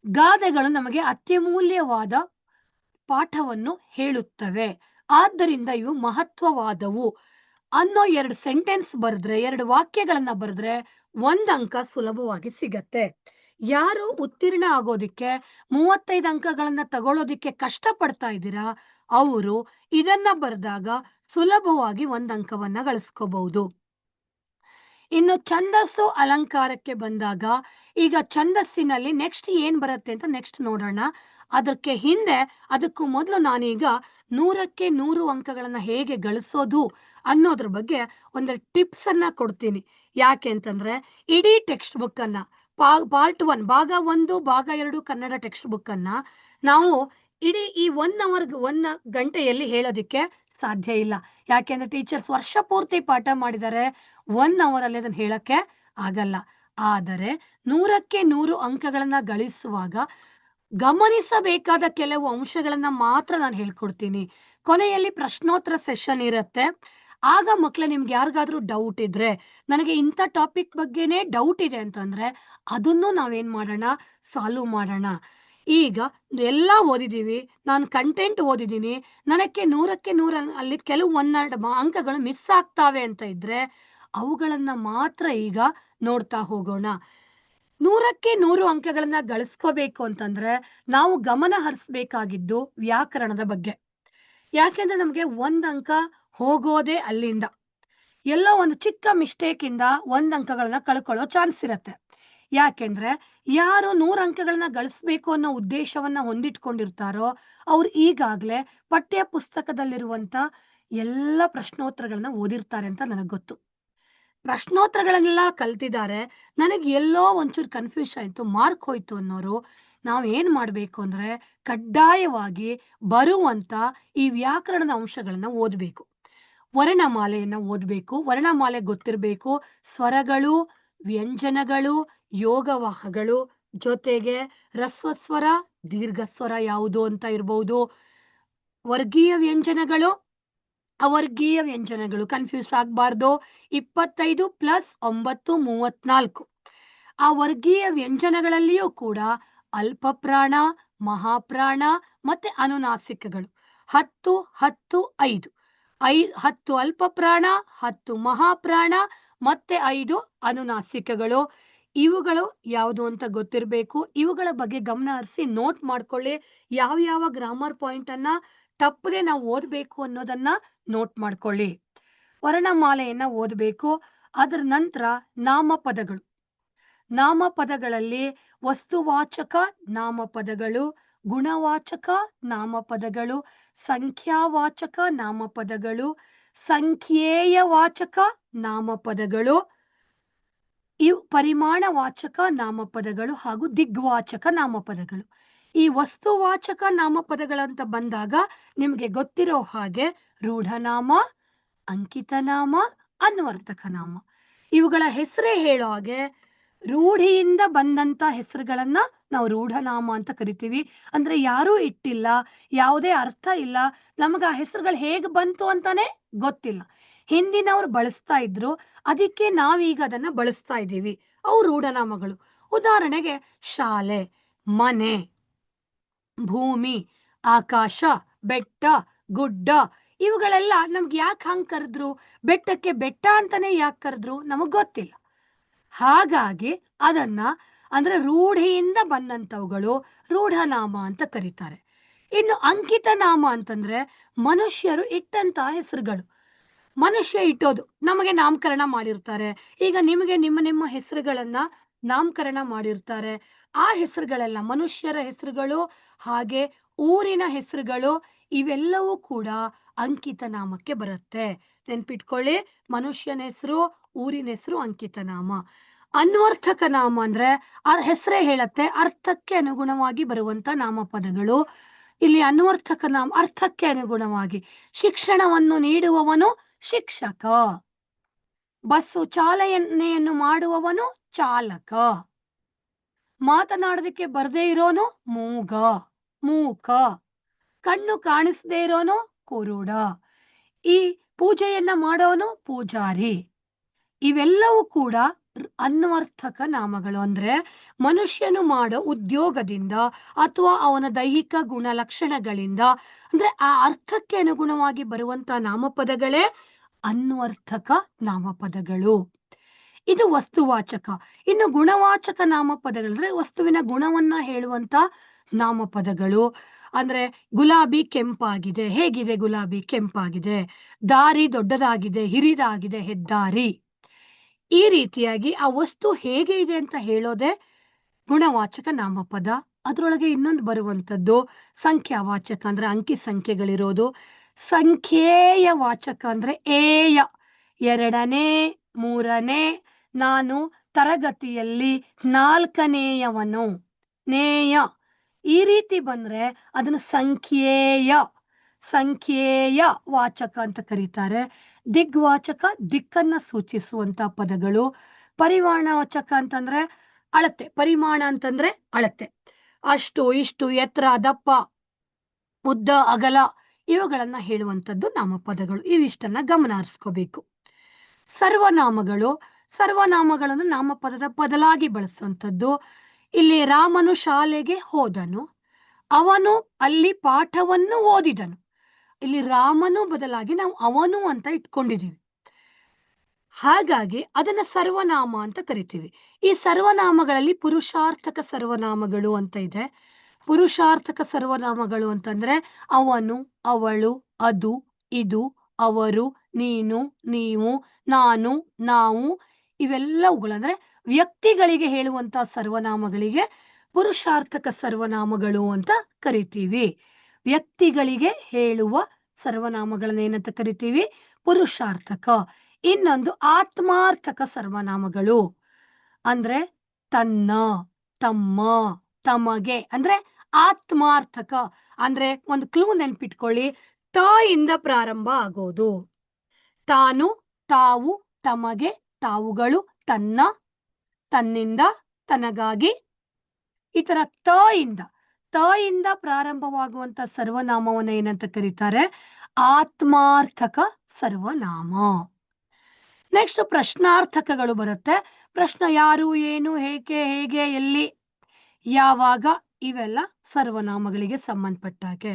ಗಾದೆಗಳು ನಮಗೆ ಅತ್ಯಮೂಲ್ಯವಾದ ಪಾಠವನ್ನು ಹೇಳುತ್ತವೆ. ಆದ್ದರಿಂದ ಇವು ಮಹತ್ವವಾದವು ಅನ್ನೋ 2 ಸೆಂಟೆನ್ಸ್ ಬರೆದ್ರೆ, 2 ವಾಕ್ಯಗಳನ್ನ ಬರೆದ್ರೆ 1 ಅಂಕ ಸುಲಭವಾಗಿ ಸಿಗತ್ತೆ. ಯಾರು ಉತ್ತೀರ್ಣ ಆಗೋದಿಕ್ಕೆ 35 ಅಂಕಗಳನ್ನ ತಗೊಳ್ಳೋದಿಕ್ಕೆ ಕಷ್ಟ ಪಡ್ತಾ ಇದ್ದೀರಾ, ಅವರು ಇದನ್ನ ಬರೆದಾಗ ಸುಲಭವಾಗಿ 1 ಅಂಕವನ್ನ ಗಳಿಸ್ಕೋಬಹುದು. ಇನ್ನು ಛಂದಸ್ಸು ಅಲಂಕಾರಕ್ಕೆ ಬಂದಾಗ, ಈಗ ಛಂದಸ್ಸಿನಲ್ಲಿ ನೆಕ್ಸ್ಟ್ ಏನ್ ಬರುತ್ತೆ ಅಂತ ನೆಕ್ಸ್ಟ್ ನೋಡೋಣ. ಅದಕ್ಕೆ ಹಿಂದೆ, ಅದಕ್ಕೂ ಮೊದಲು ನಾನೀಗ 100ಕ್ಕೆ 100 ಅಂಕಗಳನ್ನ ಹೇಗೆ ಗಳಿಸೋದು ಅನ್ನೋದ್ರ ಬಗ್ಗೆ ಒಂದು ಟಿಪ್ಸ್ ಅನ್ನ ಕೊಡ್ತೀನಿ. ಯಾಕೆ ಅಂತಂದ್ರೆ, ಇಡೀ ಟೆಕ್ಸ್ಟ್ ಬುಕ್ ಅನ್ನ ಪಾರ್ಟ್ 1 ಭಾಗ 1 ಭಾಗ 2 ಕನ್ನಡ ಟೆಕ್ಸ್ಟ್ ಬುಕ್ ಅನ್ನ ನಾವು ಇಡೀ ಈ 1 ಗಂಟೆಯಲ್ಲಿ ಹೇಳೋದಿಕ್ಕೆ ಸಾಧ್ಯ ಇಲ್ಲ. ಯಾಕೆಂದ್ರೆ ಟೀಚರ್ಸ್ ವರ್ಷ ಪೂರ್ತಿ ಪಾಠ ಮಾಡಿದರೆ 1 ಅವರಲ್ಲಿ ಅದನ್ನ ಹೇಳಕ್ಕೆ ಆಗಲ್ಲ. ಆದರೆ 100ಕ್ಕೆ 100 ಅಂಕಗಳನ್ನ ಗಳಿಸುವಾಗ ಗಮನಿಸಬೇಕಾದ ಕೆಲವು ಅಂಶಗಳನ್ನ ಮಾತ್ರ ನಾನು ಹೇಳ್ಕೊಡ್ತೀನಿ. ಕೊನೆಯಲ್ಲಿ ಪ್ರಶ್ನೋತ್ತರ ಸೆಷನ್ ಇರುತ್ತೆ. ಆಗ ಮಕ್ಕಳೇ ನಿಮ್ಗೆ ಯಾರಿಗಾದ್ರೂ ಡೌಟ್ ಇದ್ರೆ, ನನಗೆ ಇಂಥ ಟಾಪಿಕ್ ಬಗ್ಗೆನೇ ಡೌಟ್ ಇದೆ ಅಂತಂದ್ರೆ ಅದನ್ನು ನಾವೇನ್ ಮಾಡೋಣ, ಸಾಲ್ವ್ ಮಾಡೋಣ. ಈಗ ಎಲ್ಲ ಓದಿದೀವಿ, ನಾನು ಕಂಟೆಂಟ್ ಓದಿದ್ದೀನಿ, ನನಗೆ 100ಕ್ಕೆ 100 ಅಲ್ಲಿ ಕೆಲವು 1-2 ಅಂಕಗಳು ಮಿಸ್ ಆಗ್ತಾವೆ ಅಂತ ಇದ್ರೆ ಅವುಗಳನ್ನ ಮಾತ್ರ ಈಗ ನೋಡ್ತಾ ಹೋಗೋಣ. 100ಕ್ಕೆ 100 ಅಂಕಗಳನ್ನ ಗಳಿಸ್ಕೋಬೇಕು ಅಂತಂದ್ರೆ ನಾವು ಗಮನ ಹರಿಸ್ಬೇಕಾಗಿದ್ದು ವ್ಯಾಕರಣದ ಬಗ್ಗೆ. ಯಾಕೆಂದ್ರೆ ನಮ್ಗೆ 1 ಅಂಕ ಹೋಗೋದೇ ಅಲ್ಲಿಂದ. ಎಲ್ಲೋ ಒಂದು ಚಿಕ್ಕ ಮಿಸ್ಟೇಕ್ ಇಂದ 1 ಅಂಕಗಳನ್ನ ಕಳ್ಕೊಳ್ಳೋ ಚಾನ್ಸ್ ಇರತ್ತೆ. ಯಾಕೆಂದ್ರೆ ಯಾರು 100 ಅಂಕಗಳನ್ನ ಗಳಿಸ್ಬೇಕು ಅನ್ನೋ ಉದ್ದೇಶವನ್ನ ಹೊಂದಿಟ್ಕೊಂಡಿರ್ತಾರೋ ಅವ್ರು ಈಗಾಗ್ಲೇ ಪಠ್ಯ ಪುಸ್ತಕದಲ್ಲಿರುವಂತ ಎಲ್ಲ ಪ್ರಶ್ನೋತ್ತರಗಳನ್ನ ಓದಿರ್ತಾರೆ ಅಂತ ನನಗೆ ಗೊತ್ತು. ಪ್ರಶ್ನೋತ್ತರಗಳನ್ನೆಲ್ಲ ಕಲ್ತಿದ್ದಾರೆ, ನನಗೆ ಎಲ್ಲೋ ಒಂಚೂರು ಕನ್ಫ್ಯೂಷನ್ ಆಯ್ತು, ಮಾರ್ಕ್ ಹೋಯ್ತು ಅನ್ನೋರು ನಾವ್ ಏನ್ ಮಾಡ್ಬೇಕು ಅಂದ್ರೆ ಕಡ್ಡಾಯವಾಗಿ ಬರುವಂತ ಈ ವ್ಯಾಕರಣದ ಅಂಶಗಳನ್ನ ಓದ್ಬೇಕು. ವರ್ಣಮಾಲೆಯನ್ನ ಓದ್ಬೇಕು. ವರ್ಣಮಾಲೆ ಗೊತ್ತಿರ್ಬೇಕು. ಸ್ವರಗಳು, ವ್ಯಂಜನಗಳು, ಯೋಗವಾಹಗಳು, ಜೊತೆಗೆ ಹ್ರಸ್ವಸ್ವರ ದೀರ್ಘಸ್ವರ ಯಾವುದು ಅಂತ ಇರ್ಬೋದು. ವರ್ಗೀಯ ವ್ಯಂಜನಗಳು, ಅವರ್ಗೀಯ ವ್ಯಂಜನಗಳು ಕನ್ಫ್ಯೂಸ್ ಆಗಬಾರ್ದು. 25 + 9 34. ಆ ವರ್ಗೀಯ ವ್ಯಂಜನಗಳಲ್ಲಿಯೂ ಕೂಡ ಅಲ್ಪಪ್ರಾಣ, ಮಹಾಪ್ರಾಣ ಮತ್ತೆ ಅನುನಾಸಿಕಗಳು 10 10 5. 10 ಅಲ್ಪಪ್ರಾಣ, 10 ಮಹಾಪ್ರಾಣ ಮತ್ತೆ 5 ಅನುನಾಸಿಕಗಳು. ಇವುಗಳು ಯಾವುದು ಅಂತ ಗೊತ್ತಿರಬೇಕು. ಇವುಗಳ ಬಗ್ಗೆ ಗಮನ ಹರಿಸಿ ನೋಟ್ ಮಾಡ್ಕೊಳ್ಳಿ. ಯಾವ ಯಾವ ಗ್ರಾಮರ್ ಪಾಯಿಂಟ್ ಅನ್ನ ತಪ್ಪದೆ ನಾವು ಓದಬೇಕು ಅನ್ನೋದನ್ನ ನೋಟ್ ಮಾಡ್ಕೊಳ್ಳಿ. ವರ್ಣಮಾಲೆಯನ್ನ ಓದಬೇಕು. ಅದರ ನಂತರ ನಾಮಪದಗಳು. ನಾಮಪದಗಳಲ್ಲಿ ವಸ್ತುವಾಚಕ ನಾಮಪದಗಳು, ಗುಣವಾಚಕ ನಾಮಪದಗಳು, ಸಂಖ್ಯಾವಾಚಕ ನಾಮಪದಗಳು, ಸಂಖ್ಯೇಯವಾಚಕ ನಾಮಪದಗಳು, ಇವು ಪರಿಮಾಣವಾಚಕ ನಾಮಪದಗಳು ಹಾಗೂ ದಿಗ್ವಾಚಕ ನಾಮಪದಗಳು. ಈ ವಸ್ತುವಾಚಕ ನಾಮಪದಗಳಂತ ಬಂದಾಗ ನಿಮಗೆ ಗೊತ್ತಿರೋ ಹಾಗೆ ರೂಢನಾಮ, ಅಂಕಿತನಾಮ, ಅನ್ವರ್ಥಕ ನಾಮ. ಇವುಗಳ ಹೆಸರೇ ಹೇಳೋ ಹಾಗೆ ರೂಢಿಯಿಂದ ಬಂದಂತ ಹೆಸರುಗಳನ್ನ ನಾವು ರೂಢನಾಮ ಅಂತ ಕರಿತೀವಿ. ಅಂದ್ರೆ ಯಾರೂ ಇಟ್ಟಿಲ್ಲ, ಯಾವುದೇ ಅರ್ಥ ಇಲ್ಲ, ನಮಗ ಆ ಹೆಸರುಗಳು ಹೇಗೆ ಬಂತು ಅಂತಾನೆ ಗೊತ್ತಿಲ್ಲ. ಹಿಂದಿನವ್ರು ಬಳಸ್ತಾ ಇದ್ರು, ಅದಕ್ಕೆ ನಾವೀಗ ಅದನ್ನ ಬಳಸ್ತಾ ಇದ್ದೀವಿ. ಅವು ರೂಢನಾಮಗಳು. ಉದಾಹರಣೆಗೆ ಶಾಲೆ, ಮನೆ, ಭೂಮಿ, ಆಕಾಶ, ಬೆಟ್ಟ, ಗುಡ್ಡ, ಇವುಗಳೆಲ್ಲ ನಮ್ಗೆ ಯಾಕೆ ಹಂಗ್ ಕರೆದ್ರು? ಬೆಟ್ಟಕ್ಕೆ ಬೆಟ್ಟ ಅಂತಾನೆ ಯಾಕೆ ಕರೆದ್ರು ನಮಗ್ ಗೊತ್ತಿಲ್ಲ. ಹಾಗಾಗಿ ಅದನ್ನ ಅಂದ್ರೆ ರೂಢಿಯಿಂದ ಬಂದಂತವುಗಳು ರೂಢನಾಮ ಅಂತ ಕರೀತಾರೆ. ಇನ್ನು ಅಂಕಿತ ನಾಮ ಅಂತಂದ್ರೆ ಮನುಷ್ಯರು ಇಟ್ಟಂತಹ ಹೆಸರುಗಳು. ಮನುಷ್ಯ ಇಟ್ಟೋದು, ನಮಗೆ ನಾಮಕರಣ ಮಾಡಿರ್ತಾರೆ. ಈಗ ನಿಮಗೆ ನಿಮ್ಮ ನಿಮ್ಮ ಹೆಸರುಗಳನ್ನ ನಾಮಕರಣ ಮಾಡಿರ್ತಾರೆ. ಆ ಹೆಸರುಗಳೆಲ್ಲ ಮನುಷ್ಯರ ಹೆಸರುಗಳು, ಹಾಗೆ ಊರಿನ ಹೆಸರುಗಳು, ಇವೆಲ್ಲವೂ ಕೂಡ ಅಂಕಿತ ನಾಮಕ್ಕೆ ಬರುತ್ತೆ. ನೆನ್ಪಿಟ್ಕೊಳ್ಳಿ, ಮನುಷ್ಯನ ಹೆಸರು, ಊರಿನ ಹೆಸರು ಅಂಕಿತ ನಾಮ. ಅನ್ವರ್ಥಕ ನಾಮ ಅಂದ್ರೆ ಆ ಹೆಸರೇ ಹೇಳತ್ತೆ, ಅರ್ಥಕ್ಕೆ ಅನುಗುಣವಾಗಿ ಬರುವಂತ ನಾಮಪದಗಳು. ಇಲ್ಲಿ ಅನ್ವರ್ಥಕ ನಾಮ ಅರ್ಥಕ್ಕೆ ಅನುಗುಣವಾಗಿ. ಶಿಕ್ಷಣವನ್ನು ನೀಡುವವನು ಶಿಕ್ಷಕ, ಬಸ್ಸು ಚಾಲನೆಯನ್ನು ಮಾಡುವವನು ಚಾಲಕ, ಮಾತನಾಡೋದಕ್ಕೆ ಬರ್ದೇ ಇರೋನು ಮೂಗ, ಮೂಕ, ಕಣ್ಣು ಕಾಣಿಸದೇ ಇರೋನು ಕುರುಡ, ಈ ಪೂಜೆಯನ್ನ ಮಾಡೋನು ಪೂಜಾರಿ. ಇವೆಲ್ಲವೂ ಕೂಡ ಅನ್ವರ್ಥಕ ನಾಮಗಳು. ಅಂದ್ರೆ ಮನುಷ್ಯನು ಮಾಡೋ ಉದ್ಯೋಗದಿಂದ ಅಥವಾ ಅವನ ದೈಹಿಕ ಗುಣಲಕ್ಷಣಗಳಿಂದ, ಅಂದ್ರೆ ಆ ಅರ್ಥಕ್ಕೆ ಅನುಗುಣವಾಗಿ ಬರುವಂತ ನಾಮಪದಗಳೇ ಅನ್ವರ್ಥಕ ನಾಮಪದಗಳು. ಇದು ವಸ್ತುವಾಚಕ. ಇನ್ನು ಗುಣವಾಚಕ ನಾಮಪದಗಳು ಅಂದ್ರೆ ವಸ್ತುವಿನ ಗುಣವನ್ನ ಹೇಳುವಂತ ನಾಮಪದಗಳು. ಅಂದ್ರೆ ಗುಲಾಬಿ ಕೆಂಪಾಗಿದೆ, ಹೇಗಿದೆ ಗುಲಾಬಿ? ಕೆಂಪಾಗಿದೆ. ದಾರಿ ದೊಡ್ಡದಾಗಿದೆ, ಹಿರಿದಾಗಿದೆ, ಹೆದ್ದಾರಿ. ಈ ರೀತಿಯಾಗಿ ಆ ವಸ್ತು ಹೇಗೆ ಇದೆ ಅಂತ ಹೇಳೋದೆ ಗುಣವಾಚಕ ನಾಮಪದ. ಅದರೊಳಗೆ ಇನ್ನೊಂದು ಬರುವಂಥದ್ದು ಸಂಖ್ಯಾವಾಚಕ, ಅಂದ್ರೆ ಅಂಕಿ ಸಂಖ್ಯೆಗಳಿರೋದು. ಸಂಖ್ಯೇಯ ವಾಚಕ ಅಂದ್ರೆ ಏಯ, ಎರಡನೇ, ಮೂರನೇ, ನಾನು ತರಗತಿಯಲ್ಲಿ 4ನೇಯವನು, ನೇಯ. ಈ ರೀತಿ ಬಂದ್ರೆ ಅದನ್ನು ಸಂಖ್ಯೇಯ ವಾಚಕ ಅಂತ ಕರೀತಾರೆ. ದಿಗ್ವಾಚಕ ದಿಕ್ಕನ್ನ ಸೂಚಿಸುವಂತ ಪದಗಳು. ಪರಿಮಾಣವಾಚಕ ಅಂತಂದ್ರೆ ಅಳತೆ, ಪರಿಮಾಣ ಅಂತಂದ್ರೆ ಅಳತೆ. ಅಷ್ಟು ಇಷ್ಟು, ಎತ್ತರ, ದಪ್ಪ, ಉದ್ದ, ಅಗಲ, ಇವುಗಳನ್ನ ಹೇಳುವಂಥದ್ದು ನಾಮಪದಗಳು. ಇವಿಷ್ಟನ್ನ ಗಮನ ಹರಿಸ್ಕೋಬೇಕು. ಸರ್ವನಾಮಗಳು ಅಂದ್ರೆ ನಾಮಪದದ ಬದಲಾಗಿ ಬಳಸುವಂಥದ್ದು. ಇಲ್ಲಿ ರಾಮನು ಶಾಲೆಗೆ ಹೋದನು, ಅವನು ಅಲ್ಲಿ ಪಾಠವನ್ನು ಓದಿದನು. ಇಲ್ಲಿ ರಾಮನು ಬದಲಾಗಿ ನಾವು ಅವನು ಅಂತ ಇಟ್ಕೊಂಡಿದೀವಿ. ಹಾಗಾಗಿ ಅದನ್ನ ಸರ್ವನಾಮ ಅಂತ ಕರಿತೀವಿ. ಈ ಸರ್ವನಾಮಗಳಲ್ಲಿ ಪುರುಷಾರ್ಥಕ ಸರ್ವನಾಮಗಳು ಅಂತ ಇದೆ. ಪುರುಷಾರ್ಥಕ ಸರ್ವನಾಮಗಳು ಅಂತಂದ್ರೆ ಅವನು, ಅವಳು, ಅದು, ಇದು, ಅವರು, ನೀನು, ನೀವು, ನಾನು, ನಾವು, ಇವೆಲ್ಲವುಗಳಂದ್ರೆ ವ್ಯಕ್ತಿಗಳಿಗೆ ಹೇಳುವಂತ ಸರ್ವನಾಮಗಳಿಗೆ ಪುರುಷಾರ್ಥಕ ಸರ್ವನಾಮಗಳು ಅಂತ ಕರಿತೀವಿ. ವ್ಯಕ್ತಿಗಳಿಗೆ ಹೇಳುವ ಸರ್ವನಾಮಗಳನ್ನ ಏನಂತ ಕರಿತೀವಿ? ಪುರುಷಾರ್ಥಕ. ಇನ್ನೊಂದು ಆತ್ಮಾರ್ಥಕ ಸರ್ವನಾಮಗಳು. ಅಂದ್ರೆ ತನ್ನ, ತಮ್ಮ, ತಮಗೆ, ಅಂದ್ರೆ ಆತ್ಮಾರ್ಥಕ. ಅಂದ್ರೆ ಒಂದು ಕ್ಲೂ ನೆನ್ಪಿಟ್ಕೊಳ್ಳಿ, ತ ಇಂದ ಪ್ರಾರಂಭ ಆಗೋದು. ತಾನು, ತಾವು, ತಮಗೆ, ತಾವುಗಳು, ತನ್ನ, ತನ್ನಿಂದ, ತನಗಾಗಿ, ಈ ತರ ತ ಇಂದ ಪ್ರಾರಂಭವಾಗುವಂತ ಸರ್ವನಾಮವನ್ನ ಏನಂತ ಕರೀತಾರೆ? ಆತ್ಮಾರ್ಥಕ ಸರ್ವನಾಮ. ನೆಕ್ಸ್ಟ್ ಪ್ರಶ್ನಾರ್ಥಕಗಳು ಬರುತ್ತೆ. ಪ್ರಶ್ನ ಯಾರು, ಏನು, ಹೇಗೆ, ಎಲ್ಲಿ, ಯಾವಾಗ, ಇವೆಲ್ಲ ಸರ್ವನಾಮಗಳಿಗೆ ಸಂಬಂಧಪಟ್ಟಾಗೆ.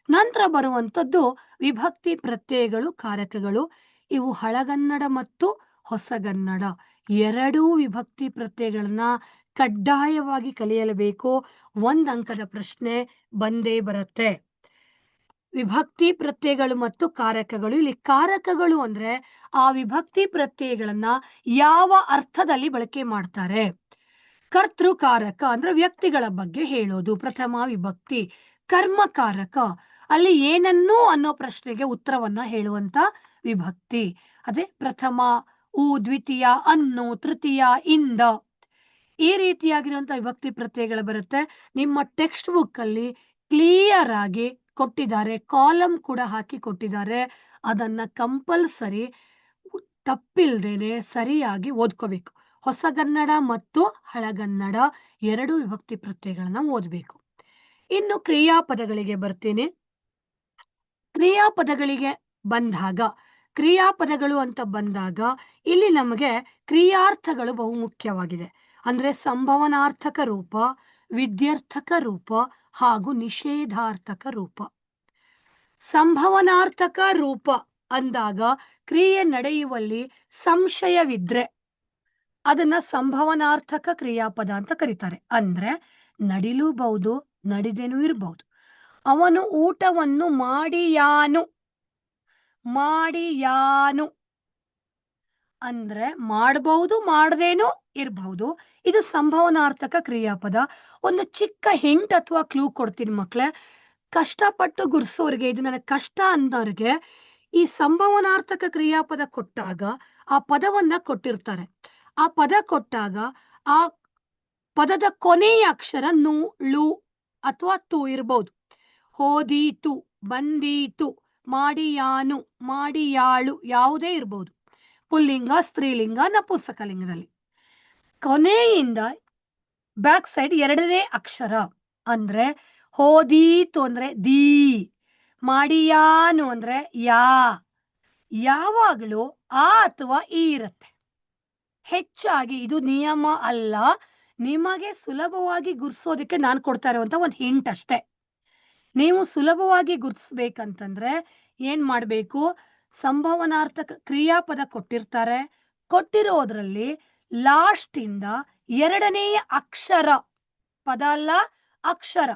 ನಂತರ ಬರುವಂಥದ್ದು ವಿಭಕ್ತಿ ಪ್ರತ್ಯಯಗಳು, ಕಾರಕಗಳು. ಇವು ಹಳಗನ್ನಡ ಮತ್ತು ಹೊಸಗನ್ನಡ ಎರಡೂ ವಿಭಕ್ತಿ ಪ್ರತ್ಯಯಗಳನ್ನ ಕಡ್ಡಾಯವಾಗಿ ಕಲಿಯಲೇಬೇಕು. 1 ಅಂಕದ ಪ್ರಶ್ನೆ ಬಂದೇ ಬರುತ್ತೆ. ವಿಭಕ್ತಿ ಪ್ರತ್ಯಯಗಳು ಮತ್ತು ಕಾರಕಗಳು. ಇಲ್ಲಿ ಕಾರಕಗಳು ಅಂದ್ರೆ ಆ ವಿಭಕ್ತಿ ಪ್ರತ್ಯಯಗಳನ್ನ ಯಾವ ಅರ್ಥದಲ್ಲಿ ಬಳಕೆ ಮಾಡ್ತಾರೆ. ಕರ್ತೃಕಾರಕ ಅಂದ್ರೆ ವ್ಯಕ್ತಿಗಳ ಬಗ್ಗೆ ಹೇಳೋದು, ಪ್ರಥಮ ವಿಭಕ್ತಿ. ಕರ್ಮಕಾರಕ ಅಲ್ಲಿ ಏನನ್ನು ಅನ್ನೋ ಪ್ರಶ್ನೆಗೆ ಉತ್ತರವನ್ನ ಹೇಳುವಂತ ವಿಭಕ್ತಿ. ಅದೇ ಪ್ರಥಮ, ದ್ವಿತೀಯ, ಅನ್ನು, ತೃತೀಯ, ಇಂದ, ಈ ರೀತಿಯಾಗಿರುವಂತಹ ವಿಭಕ್ತಿ ಪ್ರತ್ಯಯಗಳು ಬರುತ್ತೆ. ನಿಮ್ಮ ಟೆಕ್ಸ್ಟ್ ಬುಕ್ ಅಲ್ಲಿ ಕ್ಲಿಯರ್ ಆಗಿ ಕೊಟ್ಟಿದ್ದಾರೆ, ಕಾಲಮ್ ಕೂಡ ಹಾಕಿ ಕೊಟ್ಟಿದ್ದಾರೆ. ಅದನ್ನ ಕಂಪಲ್ಸರಿ ತಪ್ಪಿಲ್ದೇನೆ ಸರಿಯಾಗಿ ಓದ್ಕೋಬೇಕು. ಹೊಸಗನ್ನಡ ಮತ್ತು ಹಳಗನ್ನಡ ಎರಡು ವಿಭಕ್ತಿ ಪ್ರತ್ಯಯಗಳನ್ನ ಓದಬೇಕು. ಇನ್ನು ಕ್ರಿಯಾಪದಗಳಿಗೆ ಬರ್ತೀನಿ. ಕ್ರಿಯಾಪದಗಳಿಗೆ ಕ್ರಿಯಾಪದಗಳು ಅಂತ ಬಂದಾಗ ಇಲ್ಲಿ ನಮಗೆ ಕ್ರಿಯಾರ್ಥಗಳು ಬಹು ಮುಖ್ಯವಾಗಿದೆ. ಅಂದ್ರೆ ಸಂಭವನಾರ್ಥಕ ರೂಪ, ವಿದ್ಯರ್ಥಕ ರೂಪ ಹಾಗೂ ನಿಷೇಧಾರ್ಥಕ ರೂಪ. ಸಂಭವನಾರ್ಥಕ ರೂಪ ಅಂದಾಗ ಕ್ರಿಯೆ ನಡೆಯುವಲ್ಲಿ ಸಂಶಯವಿದ್ರೆ ಅದನ್ನ ಸಂಭವನಾರ್ಥಕ ಕ್ರಿಯಾಪದ ಅಂತ ಕರೀತಾರೆ. ಅಂದ್ರೆ ನಡಿಲೂಬಹುದು, ನಡಿದೇನೂ ಇರಬಹುದು. ಅವನು ಊಟವನ್ನು ಮಾಡಿಯಾನು ಅಂದ್ರೆ ಮಾಡಬಹುದು, ಮಾಡದೇನೂ ಇರಬಹುದು. ಇದು ಸಂಭವನಾರ್ಥಕ ಕ್ರಿಯಾಪದ. ಒಂದು ಚಿಕ್ಕ ಹಿಂಟ್ ಅಥವಾ ಕ್ಲೂ ಕೊಡ್ತೀನಿ ಮಕ್ಳೇ. ಕಷ್ಟಪಟ್ಟು ಗುರ್ಸೋರ್ಗೆ, ಇದು ನನಗೆ ಕಷ್ಟ ಅಂದವ್ರಿಗೆ ಈ ಸಂಭವನಾರ್ಥಕ ಕ್ರಿಯಾಪದ ಕೊಟ್ಟಾಗ ಆ ಪದವನ್ನ ಕೊಟ್ಟಿರ್ತಾರೆ. ಆ ಪದ ಕೊಟ್ಟಾಗ ಆ ಪದದ ಕೊನೆಯ ಅಕ್ಷರ ನು, ಳು ಅಥವಾ ತು ಇರ್ಬೋದು. ಹೋದೀತು, ಬಂದೀತು, ಮಾಡಿಯಾನು, ಮಾಡಿಯಾಳು ಯಾವುದೇ ಇರ್ಬೋದು. ಪುಲ್ಲಿಂಗ, ಸ್ತ್ರೀಲಿಂಗ, ನಪುಂಸಕಲಿಂಗದಲ್ಲಿ ಕೊನೆಯಿಂದ ಬ್ಯಾಕ್ ಸೈಡ್ ಎರಡನೇ ಅಕ್ಷರ ಅಂದ್ರೆ ಹೋದೀತು ಅಂದ್ರೆ ದೀ, ಮಾಡಿಯಾನು ಅಂದ್ರೆ ಯಾ. ಯಾವಾಗಲೂ ಆ ಅಥವಾ ಈ ಇರುತ್ತೆ. ಹೆಚ್ಚಾಗಿ ಇದು ನಿಯಮ ಅಲ್ಲ, ನಿಮಗೆ ಸುಲಭವಾಗಿ ಗುರ್ಸೋದಕ್ಕೆ ನಾನು ಕೊಡ್ತಾ ಇರುವಂತ ಒಂದು ಹಿಂಟ್ ಅಷ್ಟೇ. ನೀವು ಸುಲಭವಾಗಿ ಗುರ್ತಿಸ್ಬೇಕಂತಂದ್ರೆ ಏನ್ ಮಾಡ್ಬೇಕು? ಸಂಭವನಾರ್ಥಕ ಕ್ರಿಯಾಪದ ಕೊಟ್ಟಿರ್ತಾರೆ. ಕೊಟ್ಟಿರೋದ್ರಲ್ಲಿ ಲಾಸ್ಟ್ ಇಂದ ಎರಡನೆಯ ಅಕ್ಷರ, ಪದ ಅಲ್ಲ ಅಕ್ಷರ,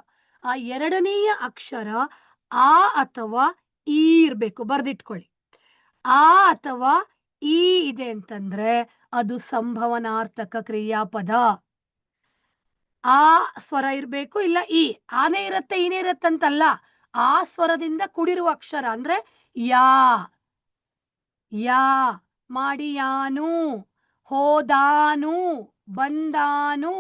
ಆ ಎರಡನೆಯ ಅಕ್ಷರ ಆ ಅಥವಾ ಈ ಇರ್ಬೇಕು. ಬರ್ದಿಟ್ಕೊಳ್ಳಿ. ಆ ಅಥವಾ ಈ ಇದೆ ಅಂತಂದ್ರೆ ಅದು ಸಂಭವನಾರ್ಥಕ ಕ್ರಿಯಾಪದ. ಆ ಸ್ವರ ಇರ್ಬೇಕು, ಇಲ್ಲ ಈ. ಆನೆ ಇರತ್ತೆ, ಈನೇ ಇರತ್ತಂತಲ್ಲ, ಆ ಸ್ವರದಿಂದ ಕೂಡಿರುವ ಅಕ್ಷರ ಅಂದ್ರೆ ಯಾ. ಯಾ. ಮಾಡಿಯಾನು, ಹೋದಾನು, ಬಂದಾನು,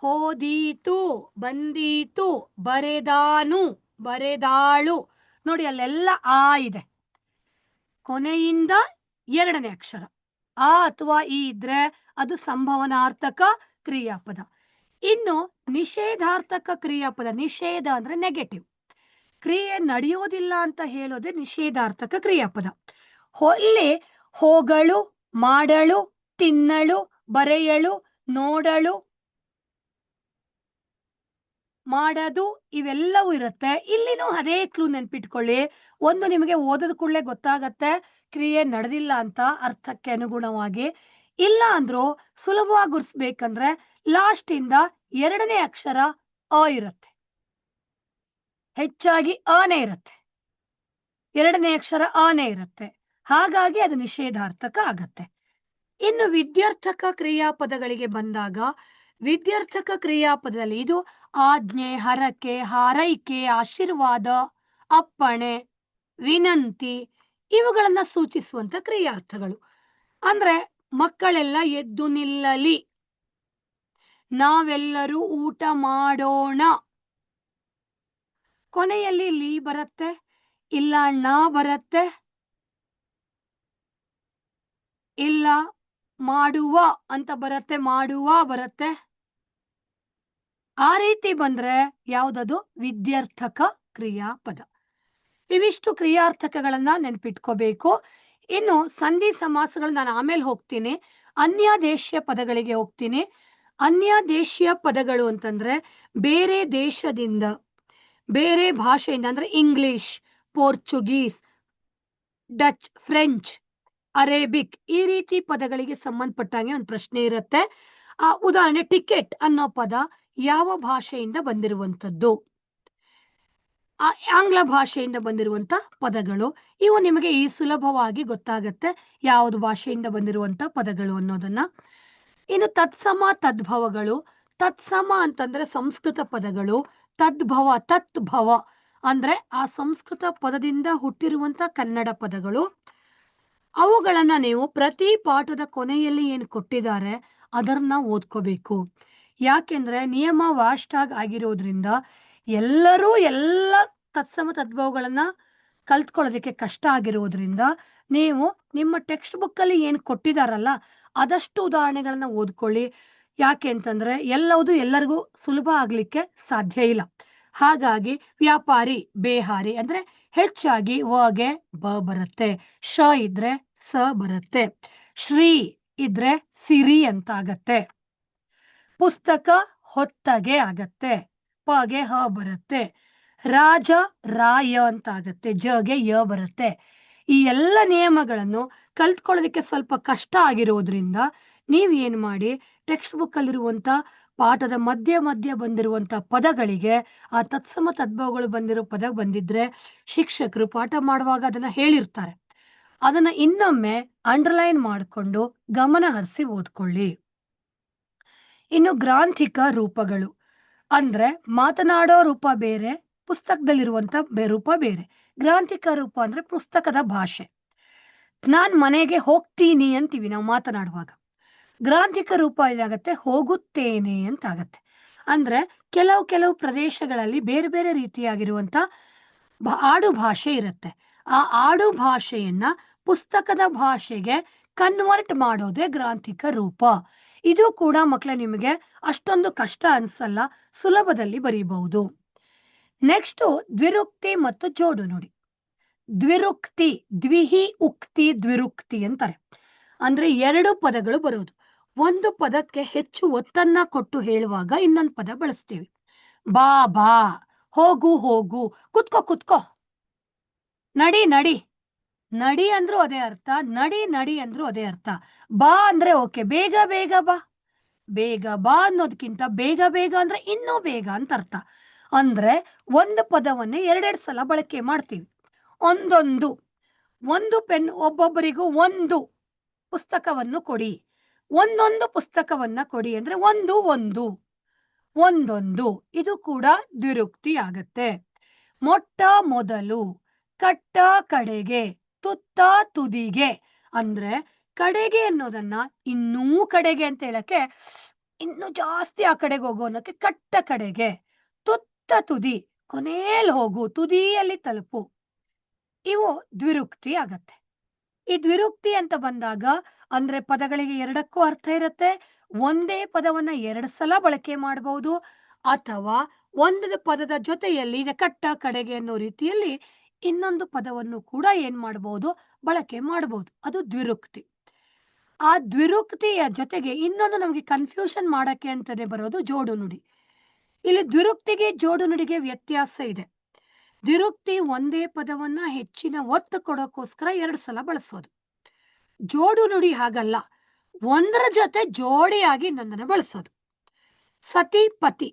ಹೋದೀತು, ಬಂದೀತು, ಬರೆದಾನು, ಬರೆದಾಳು. ನೋಡಿ ಅಲ್ಲೆಲ್ಲ ಆ ಇದೆ. ಕೊನೆಯಿಂದ ಎರಡನೇ ಅಕ್ಷರ ಆ ಅಥವಾ ಈ ಇದ್ರೆ ಅದು ಸಂಭವನಾರ್ಥಕ ಕ್ರಿಯಾಪದ. ಇನ್ನು ನಿಷೇಧಾರ್ಥಕ ಕ್ರಿಯಾಪದ. ನಿಷೇಧ ಅಂದ್ರೆ ನೆಗೆಟಿವ್. ಕ್ರಿಯೆ ನಡೆಯೋದಿಲ್ಲ ಅಂತ ಹೇಳೋದೇ ನಿಷೇಧಾರ್ಥಕ ಕ್ರಿಯಾಪದ. ಇಲ್ಲಿ ಹೋಗಳು, ಮಾಡಳು, ತಿನ್ನಳು, ಬರೆಯಳು, ನೋಡಳು, ಮಾಡದು ಇವೆಲ್ಲವೂ ಇರುತ್ತೆ. ಇಲ್ಲಿನೂ ಅದೇ ಕ್ಲೂ ನೆನ್ಪಿಟ್ಕೊಳ್ಳಿ. ಒಂದು ನಿಮಗೆ ಓದದ ಕೂಡಲೇ ಗೊತ್ತಾಗತ್ತೆ ಕ್ರಿಯೆ ನಡೆದಿಲ್ಲ ಅಂತ ಅರ್ಥಕ್ಕೆ ಅನುಗುಣವಾಗಿ. ಇಲ್ಲ ಅಂದ್ರೂ ಸುಲಭವಾಗಿ ಗುರ್ಸ್ಬೇಕಂದ್ರೆ ಲಾಸ್ಟ್ ಇಂದ ಎರಡನೇ ಅಕ್ಷರ ಅ ಇರುತ್ತೆ. ಹೆಚ್ಚಾಗಿ ಆನೆ ಇರುತ್ತೆ, ಎರಡನೇ ಅಕ್ಷರ ಆನೆ ಇರುತ್ತೆ. ಹಾಗಾಗಿ ಅದು ನಿಷೇಧಾರ್ಥಕ ಆಗತ್ತೆ. ಇನ್ನು ವಿದ್ಯಾರ್ಥಕ ಕ್ರಿಯಾಪದಗಳಿಗೆ ಬಂದಾಗ ವಿದ್ಯಾರ್ಥಕ ಕ್ರಿಯಾಪದದಲ್ಲಿ ಇದು ಆಜ್ಞೆ, ಹರಕೆ, ಹಾರೈಕೆ, ಆಶೀರ್ವಾದ, ಅಪ್ಪಣೆ, ವಿನಂತಿ ಇವುಗಳನ್ನ ಸೂಚಿಸುವಂತ ಕ್ರಿಯಾರ್ಥಗಳು. ಅಂದ್ರೆ ಮಕ್ಕಳೆಲ್ಲ ಎದ್ದು ನಿಲ್ಲಲಿ, ನಾವೆಲ್ಲರೂ ಊಟ ಮಾಡೋಣ. ಕೊನೆಯಲ್ಲಿ ಲೀ ಬರುತ್ತೆ, ಇಲ್ಲ ಣ ಬರುತ್ತೆ, ಇಲ್ಲ ಮಾಡುವ ಅಂತ ಬರುತ್ತೆ, ಮಾಡುವ ಬರುತ್ತೆ. ಆ ರೀತಿ ಬಂದ್ರೆ ಯಾವ್ದದು? ವಿದ್ಯಾರ್ಥಕ ಕ್ರಿಯಾಪದ. ಇವಿಷ್ಟು ಕ್ರಿಯಾರ್ಥಕಗಳನ್ನ ನೆನ್ಪಿಟ್ಕೋಬೇಕು. ಇನ್ನು ಸಂಧಿ ಸಮಾಸಗಳು ನಾನು ಆಮೇಲೆ ಹೋಗ್ತೀನಿ. ಅನ್ಯದೇಶೀಯ ಪದಗಳಿಗೆ ಹೋಗ್ತೀನಿ. ಅನ್ಯದೇಶೀಯ ಪದಗಳು ಅಂತಂದ್ರೆ ಬೇರೆ ದೇಶದಿಂದ, ಬೇರೆ ಭಾಷೆಯಿಂದ, ಅಂದ್ರೆ English, Portuguese, Dutch, French, Arabic, ಈ ರೀತಿ ಪದಗಳಿಗೆ ಸಂಬಂಧಪಟ್ಟಂಗೆ ಒಂದು ಪ್ರಶ್ನೆ ಇರುತ್ತೆ. ಉದಾಹರಣೆ, ಟಿಕೆಟ್ ಅನ್ನೋ ಪದ ಯಾವ ಭಾಷೆಯಿಂದ ಬಂದಿರುವಂತದ್ದು? ಆಂಗ್ಲ ಭಾಷೆಯಿಂದ ಬಂದಿರುವಂತ ಪದಗಳು. ಇವು ನಿಮಗೆ ಈ ಸುಲಭವಾಗಿ ಗೊತ್ತಾಗತ್ತೆ ಯಾವುದು ಭಾಷೆಯಿಂದ ಬಂದಿರುವಂತ ಪದಗಳು ಅನ್ನೋದನ್ನ. ಇನ್ನು ತತ್ಸಮ ತದ್ಭವಗಳು. ತತ್ಸಮ ಅಂತಂದ್ರೆ ಸಂಸ್ಕೃತ ಪದಗಳು. ತದ್ಭವ ಅಂದ್ರೆ ಆ ಸಂಸ್ಕೃತ ಪದದಿಂದ ಹುಟ್ಟಿರುವಂತ ಕನ್ನಡ ಪದಗಳು. ಅವುಗಳನ್ನ ನೀವು ಪ್ರತಿ ಪಾಠದ ಕೊನೆಯಲ್ಲಿ ಏನು ಕೊಟ್ಟಿದ್ದಾರೆ ಅದನ್ನ ಓದ್ಕೋಬೇಕು. ಯಾಕೆಂದ್ರೆ ನಿಯಮ ವಾಸ್ಟಾಗ್ ಆಗಿರೋದ್ರಿಂದ ಎಲ್ಲರೂ ಎಲ್ಲ ತತ್ಸಮ ತದ್ಭವಗಳನ್ನ ಕಲ್ತ್ಕೊಳ್ಳೋದಕ್ಕೆ ಕಷ್ಟ ಆಗಿರೋದ್ರಿಂದ ನೀವು ನಿಮ್ಮ ಟೆಕ್ಸ್ಟ್ ಬುಕ್ ಅಲ್ಲಿ ಏನು ಕೊಟ್ಟಿದಾರಲ್ಲ ಅದಷ್ಟು ಉದಾಹರಣೆಗಳನ್ನ ಓದ್ಕೊಳ್ಳಿ. ಯಾಕೆ ಅಂತಂದ್ರೆ ಎಲ್ಲವುದು ಎಲ್ಲರಿಗೂ ಸುಲಭ ಆಗ್ಲಿಕ್ಕೆ ಸಾಧ್ಯ ಇಲ್ಲ. ಹಾಗಾಗಿ ವ್ಯಾಪಾರಿ, ಬೇಹಾರಿ ಅಂದ್ರೆ ಹೆಚ್ಚಾಗಿ ವಗೆ ಬ ಬರುತ್ತೆ, ಶ ಇದ್ರೆ ಸ ಬರುತ್ತೆ, ಶ್ರೀ ಇದ್ರೆ ಸಿರಿ ಅಂತ ಆಗತ್ತೆ, ಪುಸ್ತಕ ಹೊತ್ತಗೆ ಆಗತ್ತೆ, ಪಗೆ ಹ ಬರುತ್ತೆ, ರಾಜ ರಾಯ ಅಂತ ಆಗತ್ತೆ, ಜಗೆ ಯ ಬರುತ್ತೆ. ಈ ಎಲ್ಲ ನಿಯಮಗಳನ್ನು ಕಲ್ತ್ಕೊಳ್ಳೋದಕ್ಕೆ ಸ್ವಲ್ಪ ಕಷ್ಟ ಆಗಿರೋದ್ರಿಂದ ನೀವ್ ಏನ್ ಮಾಡಿ, ಟೆಕ್ಸ್ಟ್ ಬುಕ್ ಅಲ್ಲಿರುವಂತ ಪಾಠದ ಮಧ್ಯ ಬಂದಿರುವಂತ ಪದಗಳಿಗೆ ಆ ತತ್ಸಮ ತದ್ಭವಗಳು ಬಂದಿರೋ ಪದ ಬಂದಿದ್ರೆ ಶಿಕ್ಷಕರು ಪಾಠ ಮಾಡುವಾಗ ಅದನ್ನ ಹೇಳಿರ್ತಾರೆ, ಅದನ್ನ ಇನ್ನೊಮ್ಮೆ ಅಂಡರ್ಲೈನ್ ಮಾಡಿಕೊಂಡು ಗಮನ ಹರಿಸಿ ಓದ್ಕೊಳ್ಳಿ. ಇನ್ನು ಗ್ರಾಂಥಿಕ ರೂಪಗಳು ಅಂದ್ರೆ ಮಾತನಾಡೋ ರೂಪ ಬೇರೆ, ಪುಸ್ತಕದಲ್ಲಿರುವಂತ ರೂಪ ಬೇರೆ. ಗ್ರಾಂಥಿಕ ರೂಪ ಅಂದ್ರೆ ಪುಸ್ತಕದ ಭಾಷೆ. ನಾನ್ ಮನೆಗೆ ಹೋಗ್ತೀನಿ ಅಂತೀವಿ ನಾವು ಮಾತನಾಡುವಾಗ. ಗ್ರಾಂಥಿಕ ರೂಪ ಏನಾಗತ್ತೆ? ಹೋಗುತ್ತೇನೆ ಅಂತ ಆಗತ್ತೆ. ಅಂದ್ರೆ ಕೆಲವು ಪ್ರದೇಶಗಳಲ್ಲಿ ಬೇರೆ ಬೇರೆ ರೀತಿಯಾಗಿರುವಂತ ಆಡು ಭಾಷೆ ಇರುತ್ತೆ. ಆ ಆಡು ಭಾಷೆಯನ್ನ ಪುಸ್ತಕದ ಭಾಷೆಗೆ ಕನ್ವರ್ಟ್ ಮಾಡೋದೇ ಗ್ರಾಂಥಿಕ ರೂಪ. ಇದು ಕೂಡ ಮಕ್ಕಳೇ ನಿಮಗೆ ಅಷ್ಟೊಂದು ಕಷ್ಟ ಅನ್ಸಲ್ಲ, ಸುಲಭದಲ್ಲಿ ಬರೀಬಹುದು. ನೆಕ್ಸ್ಟ್ ದ್ವಿರುಕ್ತಿ ಮತ್ತು ಜೋಡು ನುಡಿ. ದ್ವಿರುಕ್ತಿ, ದ್ವಿಹಿ ಉಕ್ತಿ ದ್ವಿರುಕ್ತಿ ಅಂತಾರೆ. ಅಂದ್ರೆ ಎರಡು ಪದಗಳು ಬರೋದು. ಒಂದು ಪದಕ್ಕೆ ಹೆಚ್ಚು ಒತ್ತನ್ನ ಕೊಟ್ಟು ಹೇಳುವಾಗ ಇನ್ನೊಂದು ಪದ ಬಳಸ್ತೀವಿ. ಬಾ ಬಾ, ಹೋಗು ಹೋಗು, ಕುತ್ಕೋ, ನಡಿ ನಡಿ, ನಡಿ ಅಂದ್ರೂ ಅದೇ ಅರ್ಥ, ನಡಿ ಅಂದ್ರೂ ಅದೇ ಅರ್ಥ. ಬಾ ಅಂದ್ರೆ ಓಕೆ, ಬೇಗ ಬಾ. ಬೇಗ ಬಾ ಅನ್ನೋದಕ್ಕಿಂತ ಬೇಗ ಅಂದ್ರೆ ಇನ್ನೂ ಬೇಗ ಅಂತ ಅರ್ಥ. ಅಂದ್ರೆ ಒಂದು ಪದವನ್ನೇ ಎರಡೆರಡು ಸಲ ಬಳಕೆ ಮಾಡ್ತೀವಿ. ಒಂದು ಪೆನ್, ಒಬ್ಬೊಬ್ಬರಿಗೂ ಒಂದು ಪುಸ್ತಕವನ್ನು ಕೊಡಿ, ಒಂದೊಂದು ಪುಸ್ತಕವನ್ನ ಕೊಡಿ ಅಂದ್ರೆ ಒಂದೊಂದು, ಇದು ಕೂಡ ದ್ವಿರುಕ್ತಿ ಆಗತ್ತೆ. ಮೊಟ್ಟ ಮೊದಲು, ಕಟ್ಟ ಕಡೆಗೆ, ತುತ್ತ ತುದಿಗೆ. ಅಂದ್ರೆ ಕಡೆಗೆ ಅನ್ನೋದನ್ನ ಇನ್ನೂ ಕಡೆಗೆ ಅಂತ ಹೇಳಕ್ಕೆ, ಇನ್ನು ಜಾಸ್ತಿ ಆ ಕಡೆಗೆ ಹೋಗು ಅನ್ನೋಕೆ ಕಟ್ಟ ಕಡೆಗೆ. ತುತ್ತ ತುದಿ, ಕೊನೆಯಲ್ಲಿ ಹೋಗು, ತುದಿಯಲ್ಲಿ ತಲುಪು. ಇವು ದ್ವಿರುಕ್ತಿ ಆಗತ್ತೆ. ಈ ದ್ವಿರುಕ್ತಿ ಅಂತ ಬಂದಾಗ ಅಂದ್ರೆ ಪದಗಳಿಗೆ ಎರಡಕ್ಕೂ ಅರ್ಥ ಇರುತ್ತೆ. ಒಂದೇ ಪದವನ್ನ ಎರಡು ಸಲ ಬಳಕೆ ಮಾಡಬಹುದು, ಅಥವಾ ಒಂದು ಪದದ ಜೊತೆಯಲ್ಲಿ ಕಟ್ಟ ಕಡೆಗೆ ಅನ್ನೋ ರೀತಿಯಲ್ಲಿ ಇನ್ನೊಂದು ಪದವನ್ನು ಕೂಡ ಏನ್ ಮಾಡಬಹುದು, ಬಳಕೆ ಮಾಡಬಹುದು. ಅದು ದ್ವಿರುಕ್ತಿ. ಆ ದ್ವಿರುಕ್ತಿಯ ಜೊತೆಗೆ ಇನ್ನೊಂದು ನಮಗೆ ಕನ್ಫ್ಯೂಷನ್ ಮಾಡಕ್ಕೆ ಅಂತಾನೆ ಬರೋದು ಜೋಡು ನುಡಿ. ಇಲ್ಲಿ ದ್ವಿರುಕ್ತಿಗೆ ಜೋಡು ನುಡಿಗೆ ವ್ಯತ್ಯಾಸ ಇದೆ. ದ್ವಿರುಕ್ತಿ ಒಂದೇ ಪದವನ್ನ ಹೆಚ್ಚಿನ ಒತ್ತು ಕೊಡೋಕೋಸ್ಕರ ಎರಡು ಸಲ ಬಳಸೋದು. ಜೋಡು ನುಡಿ ಹಾಗಲ್ಲ, ಒಂದರ ಜೊತೆ ಜೋಡಿಯಾಗಿ ಇನ್ನೊಂದನ್ನ ಬಳಸೋದು. ಸತಿ ಪತಿ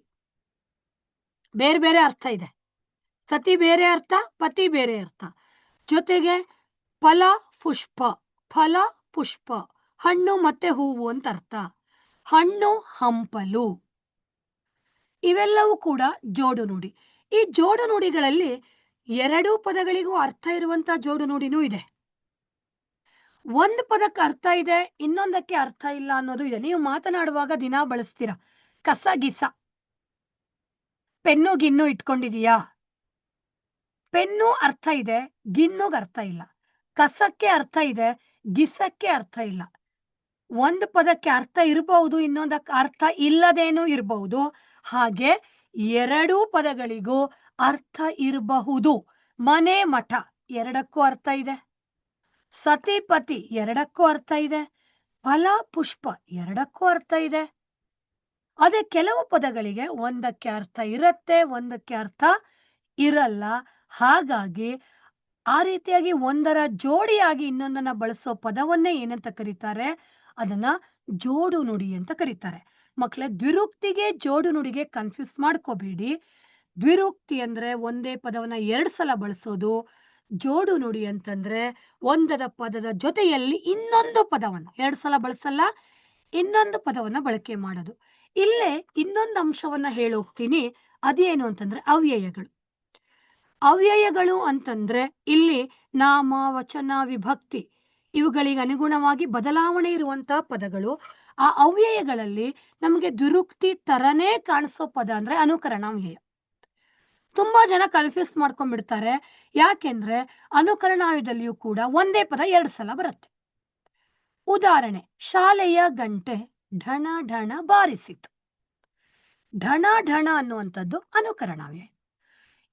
ಬೇರೆ ಬೇರೆ ಅರ್ಥ ಇದೆ. ಸತಿ ಬೇರೆ ಅರ್ಥ, ಪತಿ ಬೇರೆ ಅರ್ಥ. ಜೊತೆಗೆ ಫಲ ಪುಷ್ಪ, ಹಣ್ಣು ಮತ್ತೆ ಹೂವು ಅಂತ ಅರ್ಥ. ಹಣ್ಣು ಹಂಪಲು, ಇವೆಲ್ಲವೂ ಕೂಡ ಜೋಡು ನುಡಿ. ಈ ಜೋಡು ನುಡಿಗಳಲ್ಲಿ ಎರಡೂ ಪದಗಳಿಗೂ ಅರ್ಥ ಇರುವಂತ ಜೋಡು ನುಡಿನೂ ಇದೆ. ಒಂದು ಪದಕ್ಕೆ ಅರ್ಥ ಇದೆ, ಇನ್ನೊಂದಕ್ಕೆ ಅರ್ಥ ಇಲ್ಲ ಅನ್ನೋದು ಇದೆ. ನೀವು ಮಾತನಾಡುವಾಗ ದಿನಾ ಬಳಸ್ತೀರ. ಕಸ ಗಿಸ, ಪೆನ್ನು ಗಿನ್ನು ಇಟ್ಕೊಂಡಿದೀಯಾ? ಪೆನ್ನು ಅರ್ಥ ಇದೆ, ಗಿನ್ನುಗ್ ಅರ್ಥ ಇಲ್ಲ. ಕಸಕ್ಕೆ ಅರ್ಥ ಇದೆ, ಗಿಸಕ್ಕೆ ಅರ್ಥ ಇಲ್ಲ. ಒಂದು ಪದಕ್ಕೆ ಅರ್ಥ ಇರಬಹುದು, ಇನ್ನೊಂದಕ್ಕೆ ಅರ್ಥ ಇಲ್ಲದೇನೂ ಇರಬಹುದು. ಹಾಗೆ ಎರಡೂ ಪದಗಳಿಗೂ ಅರ್ಥ ಇರಬಹುದು. ಮನೆ ಮಠ ಎರಡಕ್ಕೂ ಅರ್ಥ ಇದೆ, ಸತಿಪತಿ ಎರಡಕ್ಕೂ ಅರ್ಥ ಇದೆ, ಫಲ ಪುಷ್ಪ ಎರಡಕ್ಕೂ ಅರ್ಥ ಇದೆ. ಅದೇ ಕೆಲವು ಪದಗಳಿಗೆ ಒಂದಕ್ಕೆ ಅರ್ಥ ಇರತ್ತೆ, ಒಂದಕ್ಕೆ ಅರ್ಥ ಇರಲ್ಲ. ಹಾಗಾಗಿ ಆ ರೀತಿಯಾಗಿ ಒಂದರ ಜೋಡಿಯಾಗಿ ಇನ್ನೊಂದನ್ನ ಬಳಸೋ ಪದವನ್ನೇ ಏನಂತ ಕರೀತಾರೆ? ಅದನ್ನ ಜೋಡು ನುಡಿ ಅಂತ ಕರೀತಾರೆ. ಮಕ್ಕಳೇ, ದ್ವಿರುಕ್ತಿಗೆ ಜೋಡು ನುಡಿಗೆ ಕನ್ಫ್ಯೂಸ್ ಮಾಡ್ಕೋಬೇಡಿ. ದ್ವಿರುಕ್ತಿ ಅಂದ್ರೆ ಒಂದೇ ಪದವನ್ನ 2 ಸಲ ಬಳಸೋದು. ಜೋಡು ನುಡಿ ಅಂತಂದ್ರೆ ಒಂದರ ಪದದ ಜೊತೆಯಲ್ಲಿ ಇನ್ನೊಂದು ಪದವನ್ನ 2 ಸಲ ಬಳಸಲ್ಲ, ಇನ್ನೊಂದು ಪದವನ್ನ ಬಳಕೆ ಮಾಡೋದು. ಇಲ್ಲೇ ಇನ್ನೊಂದು ಅಂಶವನ್ನ ಹೇಳೋಗ್ತೀನಿ. ಅದೇನು ಅಂತಂದ್ರೆ ಅವ್ಯಯಗಳು. ಅವ್ಯಯಗಳು ಅಂತಂದ್ರೆ ಇಲ್ಲಿ ನಾಮ, ವಚನ, ವಿಭಕ್ತಿ ಇವುಗಳಿಗೆ ಅನುಗುಣವಾಗಿ ಬದಲಾವಣೆ ಇರುವಂತಹ ಪದಗಳು. ಆ ಅವ್ಯಯಗಳಲ್ಲಿ ನಮಗೆ ದ್ವಿರುಕ್ತಿ ತರನೇ ಕಾಣಿಸೋ ಪದ ಅಂದ್ರೆ ಅನುಕರಣಾವ್ಯಯ. ತುಂಬಾ ಜನ ಕನ್ಫ್ಯೂಸ್ ಮಾಡ್ಕೊಂಡ್ಬಿಡ್ತಾರೆ. ಯಾಕೆಂದ್ರೆ ಅನುಕರಣಾವ್ಯದಲ್ಲಿಯೂ ಕೂಡ ಒಂದೇ ಪದ 2 ಸಲ ಬರುತ್ತೆ. ಉದಾಹರಣೆ, ಶಾಲೆಯ ಗಂಟೆ ಢಣ ಢಣ ಬಾರಿಸಿತು. ಢಣ ಢಣ ಅನ್ನುವಂಥದ್ದು ಅನುಕರಣಾವ್ಯಯ.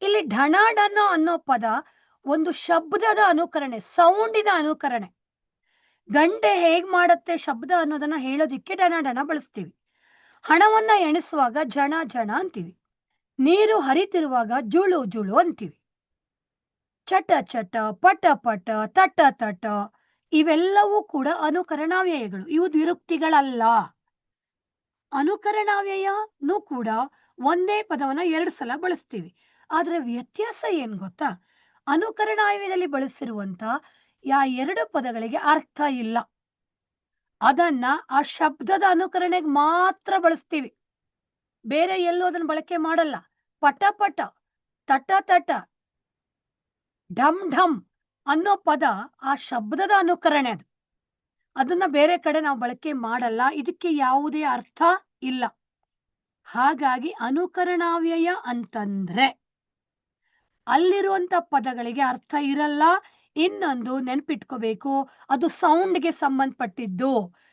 ಇಲ್ಲಿ ಢಣ ಢಣ ಅನ್ನೋ ಪದ ಒಂದು ಶಬ್ದದ ಅನುಕರಣೆ, ಸೌಂಡಿನ ಅನುಕರಣೆ. ಗಂಟೆ ಹೇಗ್ ಮಾಡತ್ತೆ ಶಬ್ದ ಅನ್ನೋದನ್ನ ಹೇಳೋದಿಕ್ಕೆ ಢಣ ಢಣ ಬಳಸ್ತೀವಿ. ಹಣವನ್ನ ಎಣಿಸುವಾಗ ಜಣ ಜಣ ಅಂತೀವಿ. ನೀರು ಹರಿತಿರುವಾಗ ಜುಳು ಜುಳು ಅಂತೀವಿ. ಚಟ ಚಟ, ಪಟ ಪಟ, ತಟ ತಟ ಇವೆಲ್ಲವೂ ಕೂಡ ಅನುಕರಣಾವ್ಯಯಗಳು. ಇವು ದ್ವಿರುಕ್ತಿಗಳಲ್ಲ. ಅನುಕರಣಾವ್ಯಯನೂ ಕೂಡ ಒಂದೇ ಪದವನ್ನ 2 ಸಲ ಬಳಸ್ತೀವಿ. ಆದ್ರೆ ವ್ಯತ್ಯಾಸ ಏನ್ ಗೊತ್ತಾ? ಅನುಕರಣಾವ್ಯಯದಲ್ಲಿ ಬಳಸಿರುವಂತ 2 ಪದಗಳಿಗೆ ಅರ್ಥ ಇಲ್ಲ. ಅದನ್ನ ಆ ಶಬ್ದದ ಅನುಕರಣೆಗೆ ಮಾತ್ರ ಬಳಸ್ತೀವಿ, ಬೇರೆ ಎಲ್ಲೂ ಅದನ್ನ ಬಳಕೆ ಮಾಡಲ್ಲ. ಪಟ ಪಟ, ತಟ ತಟ, ಢಮ್ ಢಮ್ ಅನ್ನೋ ಪದ ಆ ಶಬ್ದದ ಅನುಕರಣೆ. ಅದನ್ನ ಬೇರೆ ಕಡೆ ನಾವು ಬಳಕೆ ಮಾಡಲ್ಲ. ಇದಕ್ಕೆ ಯಾವುದೇ ಅರ್ಥ ಇಲ್ಲ. ಹಾಗಾಗಿ ಅನುಕರಣಾವ್ಯಯ ಅಂತಂದ್ರೆ ಅಲ್ಲಿರುವಂತ ಪದಗಳಿಗೆ ಅರ್ಥ ಇರಲ್ಲ. ಇನ್ನೊಂದು ನೆನ್ಪಿಟ್ಕೋಬೇಕು, ಅದು ಸೌಂಡ್ಗೆ ಸಂಬಂಧಪಟ್ಟಿದ್ದು,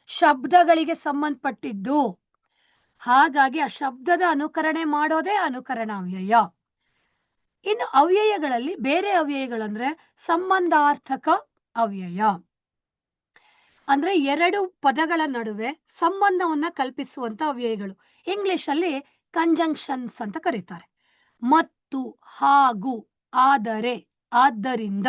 ಶಬ್ದಗಳಿಗೆ ಸಂಬಂಧಪಟ್ಟಿದ್ದು. ಹಾಗಾಗಿ ಆ ಶಬ್ದದ ಅನುಕರಣೆ ಮಾಡೋದೇ ಅನುಕರಣಾವ್ಯಯ. ಇನ್ನು ಅವ್ಯಯಗಳಲ್ಲಿ ಬೇರೆ ಅವ್ಯಯಗಳಂದ್ರೆ ಸಂಬಂಧಾರ್ಥಕ ಅವ್ಯಯ. ಅಂದ್ರೆ 2 ಪದಗಳ ನಡುವೆ ಸಂಬಂಧವನ್ನ ಕಲ್ಪಿಸುವಂತ ಅವ್ಯಯಗಳು. ಇಂಗ್ಲಿಷ್ ಅಲ್ಲಿ ಕಂಜಂಕ್ಷನ್ಸ್ ಅಂತ ಕರೀತಾರೆ. ಮತ್ತು, ಹಾಗೂ, ಆದರೆ, ಆದ್ದರಿಂದ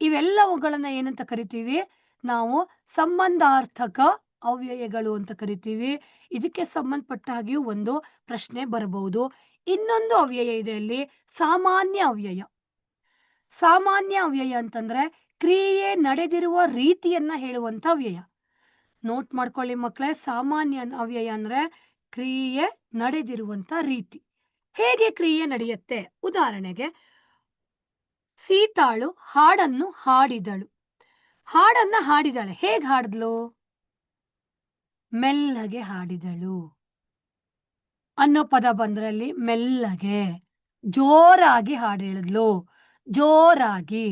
ಇವೆಲ್ಲವುಗಳನ್ನ ಏನಂತ ಕರಿತೀವಿ? ನಾವು ಸಂಬಂಧಾರ್ಥಕ ಅವ್ಯಯಗಳು ಅಂತ ಕರಿತೀವಿ. ಇದಕ್ಕೆ ಸಂಬಂಧಪಟ್ಟ ಹಾಗೆಯೂ ಒಂದು ಪ್ರಶ್ನೆ ಬರಬಹುದು. ಇನ್ನೊಂದು ಅವ್ಯಯ ಇದೆ ಅಲ್ಲಿ, ಸಾಮಾನ್ಯ ಅವ್ಯಯ. ಸಾಮಾನ್ಯ ಅವ್ಯಯ ಅಂತಂದ್ರೆ ಕ್ರಿಯೆ ನಡೆದಿರುವ ರೀತಿಯನ್ನ ಹೇಳುವಂತ ಅವ್ಯಯ. ನೋಟ್ ಮಾಡ್ಕೊಳ್ಳಿ ಮಕ್ಕಳೇ, ಸಾಮಾನ್ಯ ಅವ್ಯಯ ಅಂದ್ರೆ ಕ್ರಿಯೆ ನಡೆದಿರುವಂತ ರೀತಿ. ಹೇಗೆ ಕ್ರಿಯೆ ನಡೆಯುತ್ತೆ? ಉದಾಹರಣೆಗೆ, ಸೀತಾಳು ಹಾಡನ್ನು ಹಾಡಿದಳು. ಹಾಡನ್ನ ಹಾಡಿದಾಳೆ. ಹೇಗ್ ಹಾಡಿದ್ಲು? ಮೆಲ್ಲಗೆ ಹಾಡಿದಳು ಅನ್ನೋ ಪದ ಬಂದ್ರಲ್ಲಿ ಮೆಲ್ಲಗೆ, ಜೋರಾಗಿ ಹಾಡು ಹೇಳಿದ್ಲು, ಜೋರಾಗಿ.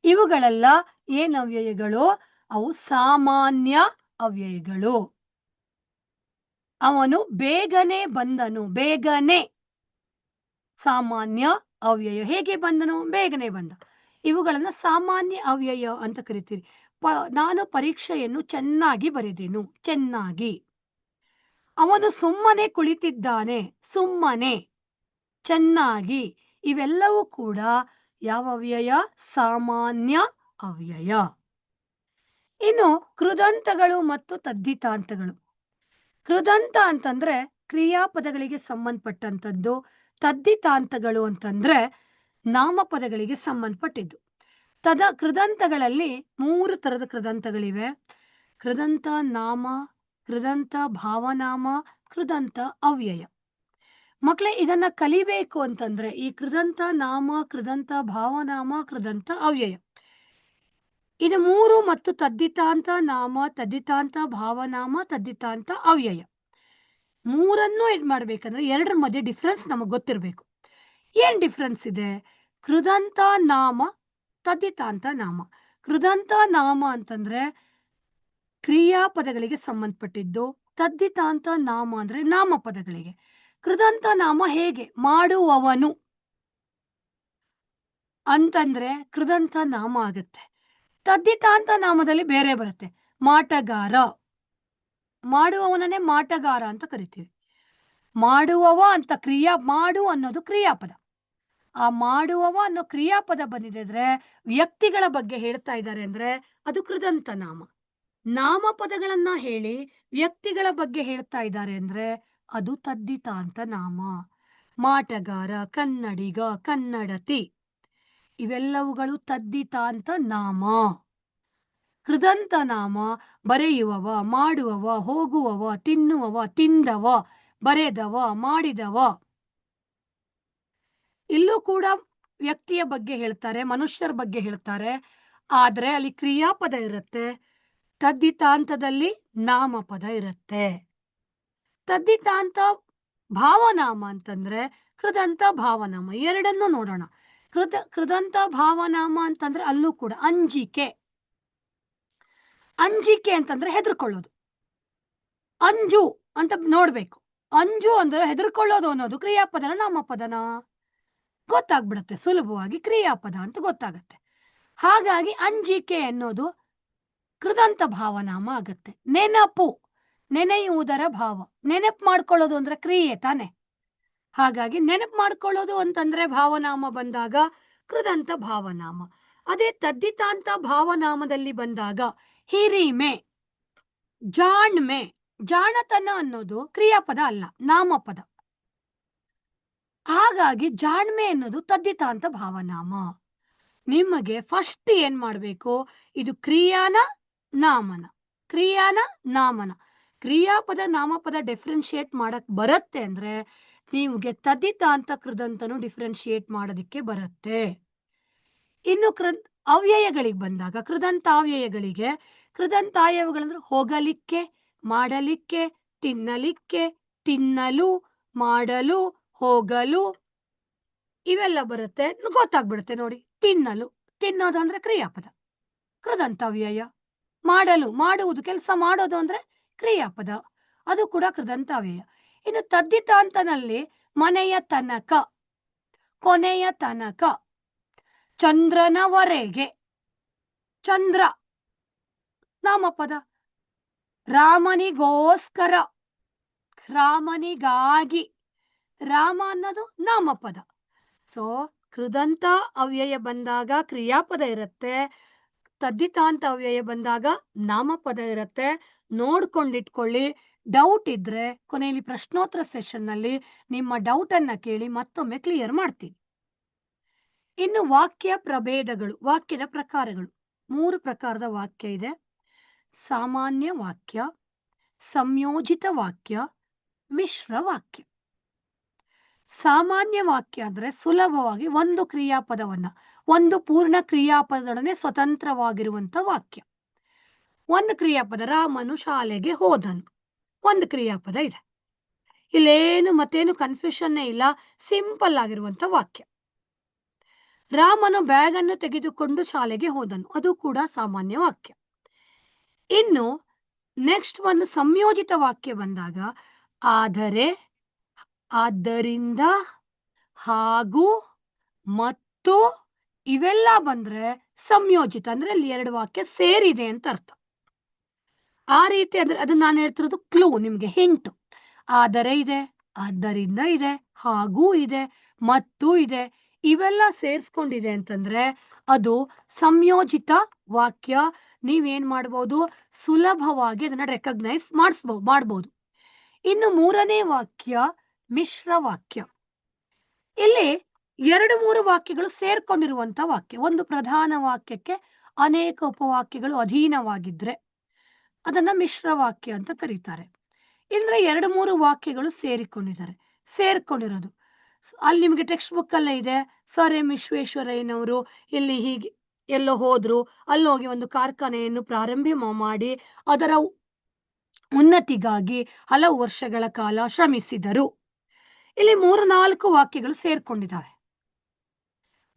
ಇವುಗಳೆಲ್ಲ ಏನ್ ಅವ್ಯಯಗಳು? ಅವು ಸಾಮಾನ್ಯ ಅವ್ಯಯಗಳು. ಅವನು ಬೇಗನೆ ಬಂದನು, ಬೇಗನೆ ಸಾಮಾನ್ಯ ಅವ್ಯಯ. ಹೇಗೆ ಬಂದನು? ಬೇಗನೆ ಬಂದ. ಇವುಗಳನ್ನ ಸಾಮಾನ್ಯ ಅವ್ಯಯ ಅಂತ ಕರಿತೀರಿ. ನಾನು ಪರೀಕ್ಷೆಯನ್ನು ಚೆನ್ನಾಗಿ ಬರೆದೆನು, ಚೆನ್ನಾಗಿ. ಅವನು ಸುಮ್ಮನೆ ಕುಳಿತಿದ್ದಾನೆ, ಸುಮ್ಮನೆ, ಚೆನ್ನಾಗಿ. ಇವೆಲ್ಲವೂ ಕೂಡ ಯಾವ ಅವ್ಯಯ? ಸಾಮಾನ್ಯ ಅವ್ಯಯ. ಇನ್ನು ಕೃದಂತಗಳು ಮತ್ತು ತದ್ದಿತಾಂತಗಳು. ಕೃದಂತ ಅಂತಂದ್ರೆ ಕ್ರಿಯಾಪದಗಳಿಗೆ ಸಂಬಂಧಪಟ್ಟಂತದ್ದು. ತದ್ದಿತಾಂತಗಳು ಅಂತಂದ್ರೆ ನಾಮಪದಗಳಿಗೆ ಸಂಬಂಧಪಟ್ಟಿದ್ದು. ಕೃದಂತಗಳಲ್ಲಿ 3 ತರದ ಕೃದಂತಗಳಿವೆ. ಕೃದಂತ ನಾಮ, ಕೃದಂತ ಭಾವನಾಮ, ಕೃದಂತ ಅವ್ಯಯ. ಮಕ್ಕಳೇ, ಇದನ್ನ ಕಲಿಬೇಕು ಅಂತಂದ್ರೆ ಈ ಕೃದಂತ ನಾಮ, ಕೃದಂತ ಭಾವನಾಮ, ಕೃದಂತ ಅವ್ಯಯ ಇದು 3 ಮತ್ತು ತದ್ದಿತಾಂತ ನಾಮ, ತದ್ದಿತಾಂತ ಭಾವನಾಮ, ತದ್ದಿತಾಂತ ಅವ್ಯಯ 3 ಇದ್ ಮಾಡ್ಬೇಕಂದ್ರೆ 2 ಮಧ್ಯೆ ಡಿಫ್ರೆನ್ಸ್ ನಮಗ್ ಗೊತ್ತಿರ್ಬೇಕು. ಏನ್ ಡಿಫ್ರೆನ್ಸ್ ಇದೆ? ಕೃದಂತ ನಾಮ, ತದ್ದಿತಾಂತ ನಾಮ. ಕೃದಂತ ನಾಮ ಅಂತಂದ್ರೆ ಕ್ರಿಯಾಪದಗಳಿಗೆ ಸಂಬಂಧಪಟ್ಟಿದ್ದು. ತದ್ದಿತಾಂತ ನಾಮ ಅಂದ್ರೆ ನಾಮಪದಗಳಿಗೆ. ಕೃದಂತ ನಾಮ ಹೇಗೆ? ಮಾಡುವವನು ಅಂತಂದ್ರೆ ಕೃದಂತ ನಾಮ ಆಗುತ್ತೆ. ತದ್ದಿತಾಂತ ನಾಮದಲ್ಲಿ ಬೇರೆ ಬರುತ್ತೆ. ಮಾಟಗಾರ, ಮಾಡುವವನನ್ನೇ ಮಾಟಗಾರ ಅಂತ ಕರಿತೀವಿ. ಮಾಡುವವ ಅಂತ ಮಾಡು ಅನ್ನೋದು ಕ್ರಿಯಾಪದ. ಆ ಮಾಡುವವ ಅನ್ನೋ ಕ್ರಿಯಾಪದ ಬಂದಿದ್ರೆ ವ್ಯಕ್ತಿಗಳ ಬಗ್ಗೆ ಹೇಳ್ತಾ ಇದ್ದಾರೆ ಅಂದ್ರೆ ಅದು ಕೃದಂತ ನಾಮ. ನಾಮಪದಗಳನ್ನ ಹೇಳಿ ವ್ಯಕ್ತಿಗಳ ಬಗ್ಗೆ ಹೇಳ್ತಾ ಇದ್ದಾರೆ ಅಂದ್ರೆ ಅದು ತದ್ದಿತಾಂತ ನಾಮ. ಮಾಟಗಾರ, ಕನ್ನಡಿಗ, ಕನ್ನಡತಿ ಇವೆಲ್ಲವುಗಳು ತದ್ದಿತಾಂತ ನಾಮ. ಕೃದಂತ ನಾಮ ಬರೆಯುವವ, ಮಾಡುವವ, ಹೋಗುವವ, ತಿನ್ನುವವ, ತಿಂದವ, ಬರೆದವ, ಮಾಡಿದವ. ಇಲ್ಲೂ ಕೂಡ ವ್ಯಕ್ತಿಯ ಬಗ್ಗೆ ಹೇಳ್ತಾರೆ, ಮನುಷ್ಯರ ಬಗ್ಗೆ ಹೇಳ್ತಾರೆ. ಆದ್ರೆ ಅಲ್ಲಿ ಕ್ರಿಯಾಪದ ಇರುತ್ತೆ, ತದ್ದಿತಾಂತದಲ್ಲಿ ನಾಮಪದ ಇರುತ್ತೆ. ತದ್ದಿತಾಂತ ಭಾವನಾಮ ಅಂತಂದ್ರೆ ಕೃದಂತ ಭಾವನಾಮ. ಎರಡನ್ನೂ ನೋಡೋಣ. ಕೃದಂತ ಭಾವನಾಮ ಅಂತಂದ್ರೆ ಅಲ್ಲೂ ಕೂಡ ಅಂಜಿಕೆ. ಅಂಜಿಕೆ ಅಂತಂದ್ರೆ ಹೆದರ್ಕೊಳ್ಳೋದು. ಅಂಜು ಅಂತ ನೋಡ್ಬೇಕು. ಅಂಜು ಅಂದ್ರೆ ಹೆದರ್ಕೊಳ್ಳೋದು ಅನ್ನೋದು ಕ್ರಿಯಾಪದನ ನಾಮಪದನ? ಗೊತ್ತಾಗ್ಬಿಡುತ್ತೆ ಸುಲಭವಾಗಿ, ಕ್ರಿಯಾಪದ ಅಂತ ಗೊತ್ತಾಗತ್ತೆ. ಹಾಗಾಗಿ ಅಂಜಿಕೆ ಅನ್ನೋದು ಕೃದಂತ ಭಾವನಾಮ ಆಗತ್ತೆ. ನೆನಪು, ನೆನೆಯುವುದರ ಭಾವ. ನೆನಪು ಮಾಡ್ಕೊಳ್ಳೋದು ಅಂದ್ರೆ ಕ್ರಿಯೆ ತಾನೆ. ಹಾಗಾಗಿ ನೆನಪು ಮಾಡ್ಕೊಳ್ಳೋದು ಅಂತಂದ್ರೆ ಭಾವನಾಮ ಬಂದಾಗ ಕೃದಂತ ಭಾವನಾಮ. ಅದೇ ತದ್ದಿತಾಂತ ಭಾವನಾಮದಲ್ಲಿ ಬಂದಾಗ ಹಿರಿಮೆ, ಜಾಣ್ಮೆ. ಜಾಣತನ ಅನ್ನೋದು ಕ್ರಿಯಾಪದ ಅಲ್ಲ, ನಾಮಪದ. ಹಾಗಾಗಿ ಜಾಣ್ಮೆ ಅನ್ನೋದು ತದ್ದಿತಾಂತ ಭಾವನಾಮ. ನಿಮಗೆ ಫಸ್ಟ್ ಏನ್ ಮಾಡ್ಬೇಕು? ಇದು ಕ್ರಿಯಾನ ನಾಮನ, ಕ್ರಿಯಾನ ನಾಮನ. ಕ್ರಿಯಾಪದ ನಾಮಪದ ಡಿಫ್ರೆನ್ಶಿಯೇಟ್ ಮಾಡಕ್ ಬರುತ್ತೆ ಅಂದ್ರೆ ನಿಮಗೆ ತದ್ದಿತಾಂತ ಕೃದಂತನು ಡಿಫ್ರೆನ್ಶಿಯೇಟ್ ಮಾಡೋದಿಕ್ಕೆ ಬರುತ್ತೆ. ಇನ್ನು ಅವ್ಯಯಗಳಿಗೆ ಬಂದಾಗ ಕೃದಂತಾವ್ಯಯಗಳಿಗೆ, ಕೃದಂತಾವ್ಯಯಗಳಂದ್ರೆ ಹೋಗಲಿಕ್ಕೆ, ಮಾಡಲಿಕ್ಕೆ, ತಿನ್ನಲಿಕ್ಕೆ, ತಿನ್ನಲು, ಮಾಡಲು, ಹೋಗಲು ಇವೆಲ್ಲ ಬರುತ್ತೆ. ಗೊತ್ತಾಗ್ಬಿಡುತ್ತೆ ನೋಡಿ. ತಿನ್ನಲು, ತಿನ್ನೋದು ಅಂದ್ರೆ ಕ್ರಿಯಾಪದ, ಕೃದಂತಾವ್ಯಯ. ಮಾಡಲು, ಮಾಡುವುದು, ಕೆಲಸ ಮಾಡೋದು ಅಂದ್ರೆ ಕ್ರಿಯಾಪದ, ಅದು ಕೂಡ ಕೃದಂತಾವ್ಯಯ. ಇನ್ನು ತದ್ದಿತಾಂತನಲ್ಲಿ ಮನೆಯ ತನಕ, ಕೊನೆಯ ತನಕ, ಚಂದ್ರನವರೆಗೆ, ಚಂದ್ರ ನಾಮಪದ. ರಾಮನಿಗೋಸ್ಕರ, ರಾಮನಿಗಾಗಿ, ರಾಮ ಅನ್ನೋದು ನಾಮಪದ. ಸೊ ಕೃದಂತ ಅವ್ಯಯ ಬಂದಾಗ ಕ್ರಿಯಾಪದ ಇರುತ್ತೆ, ತದ್ದಿತಾಂತ ಅವ್ಯಯ ಬಂದಾಗ ನಾಮಪದ ಇರುತ್ತೆ. ನೋಡ್ಕೊಂಡಿಟ್ಕೊಳ್ಳಿ. ಡೌಟ್ ಇದ್ರೆ ಕೊನೆಯಲ್ಲಿ ಪ್ರಶ್ನೋತ್ತರ ಸೆಷನ್ ನಲ್ಲಿ ನಿಮ್ಮ ಡೌಟ್ ಅನ್ನ ಕೇಳಿ ಮತ್ತೊಮ್ಮೆ ಕ್ಲಿಯರ್ ಮಾಡ್ತೀನಿ. ಇನ್ನು ವಾಕ್ಯ ಪ್ರಭೇದಗಳು, ವಾಕ್ಯದ ಪ್ರಕಾರಗಳು. 3 ಪ್ರಕಾರದ ವಾಕ್ಯ ಇದೆ. ಸಾಮಾನ್ಯ ವಾಕ್ಯ, ಸಂಯೋಜಿತ ವಾಕ್ಯ, ಮಿಶ್ರ ವಾಕ್ಯ. ಸಾಮಾನ್ಯ ವಾಕ್ಯ ಅಂದ್ರೆ ಸುಲಭವಾಗಿ ಒಂದು ಕ್ರಿಯಾಪದವನ್ನ, ಒಂದು ಪೂರ್ಣ ಕ್ರಿಯಾಪದದೊಡನೆ ಸ್ವತಂತ್ರವಾಗಿರುವಂತ ವಾಕ್ಯ. ಒಂದು ಕ್ರಿಯಾಪದ, ರಾಮನು ಶಾಲೆಗೆ ಹೋದನು, ಒಂದು ಕ್ರಿಯಾಪದ ಇದೆ. ಇಲ್ಲೇನು ಮತ್ತೇನು ಕನ್ಫ್ಯೂಷನ್ನೇ ಇಲ್ಲ, ಸಿಂಪಲ್ ಆಗಿರುವಂತ ವಾಕ್ಯ. ರಾಮನು ಬ್ಯಾಗ್ ಅನ್ನು ತೆಗೆದುಕೊಂಡು ಶಾಲೆಗೆ ಹೋದನು, ಅದು ಕೂಡ ಸಾಮಾನ್ಯ ವಾಕ್ಯ. ಇನ್ನು ನೆಕ್ಸ್ಟ್ ಒಂದು ಸಂಯೋಜಿತ ವಾಕ್ಯ ಬಂದಾಗ ಆದರೆ, ಆದ್ದರಿಂದ, ಹಾಗೂ, ಮತ್ತು ಇವೆಲ್ಲ ಬಂದ್ರೆ ಸಂಯೋಜಿತ. ಅಂದ್ರೆ ಅಲ್ಲಿ 2 ವಾಕ್ಯ ಸೇರಿದೆ ಅಂತ ಅರ್ಥ. ಆ ರೀತಿ ಅಂದ್ರೆ ಅದು ನಾನು ಹೇಳ್ತಿರೋದು ಕ್ಲೂ, ನಿಮ್ಗೆ ಹಿಂಟು. ಆದರೆ ಇದೆ, ಆದ್ದರಿಂದ ಇದೆ, ಹಾಗೂ ಇದೆ, ಮತ್ತು ಇದೆ, ಇವೆಲ್ಲ ಸೇರಿಸ್ಕೊಂಡಿದೆ ಅಂತಂದ್ರೆ ಅದು ಸಂಯೋಜಿತ ವಾಕ್ಯ. ನೀವೇನ್ ಮಾಡ್ಬೋದು? ಸುಲಭವಾಗಿ ಅದನ್ನ ರೆಕಗ್ನೈಸ್ ಮಾಡ್ಬೋದು. ಇನ್ನು 3ನೇ ವಾಕ್ಯ ಮಿಶ್ರ ವಾಕ್ಯ. ಇಲ್ಲಿ 2-3 ವಾಕ್ಯಗಳು ಸೇರ್ಕೊಂಡಿರುವಂತ ವಾಕ್ಯ. ಒಂದು ಪ್ರಧಾನ ವಾಕ್ಯಕ್ಕೆ ಅನೇಕ ಉಪವಾಕ್ಯಗಳು ಅಧೀನವಾಗಿದ್ರೆ ಅದನ್ನ ಮಿಶ್ರ ವಾಕ್ಯ ಅಂತ ಕರೀತಾರೆ. ಅಂದ್ರೆ 2-3 ವಾಕ್ಯಗಳು ಸೇರ್ಕೊಂಡಿರೋದು. ಅಲ್ಲಿ ನಿಮಗೆ ಟೆಕ್ಸ್ಟ್ ಬುಕ್ ಅಲ್ಲೇ ಇದೆ. ಸರ್ ಎಂ ವಿಶ್ವೇಶ್ವರಯ್ಯನವರು ಇಲ್ಲಿ ಹೀಗೆ ಎಲ್ಲೋ ಹೋದ್ರು, ಅಲ್ಲೋಗಿ ಒಂದು ಕಾರ್ಖಾನೆಯನ್ನು ಪ್ರಾರಂಭ ಮಾಡಿ ಅದರ ಉನ್ನತಿಗಾಗಿ ಹಲವು ವರ್ಷಗಳ ಕಾಲ ಶ್ರಮಿಸಿದರು. ಇಲ್ಲಿ 3-4 ವಾಕ್ಯಗಳು ಸೇರ್ಕೊಂಡಿದ್ದಾವೆ.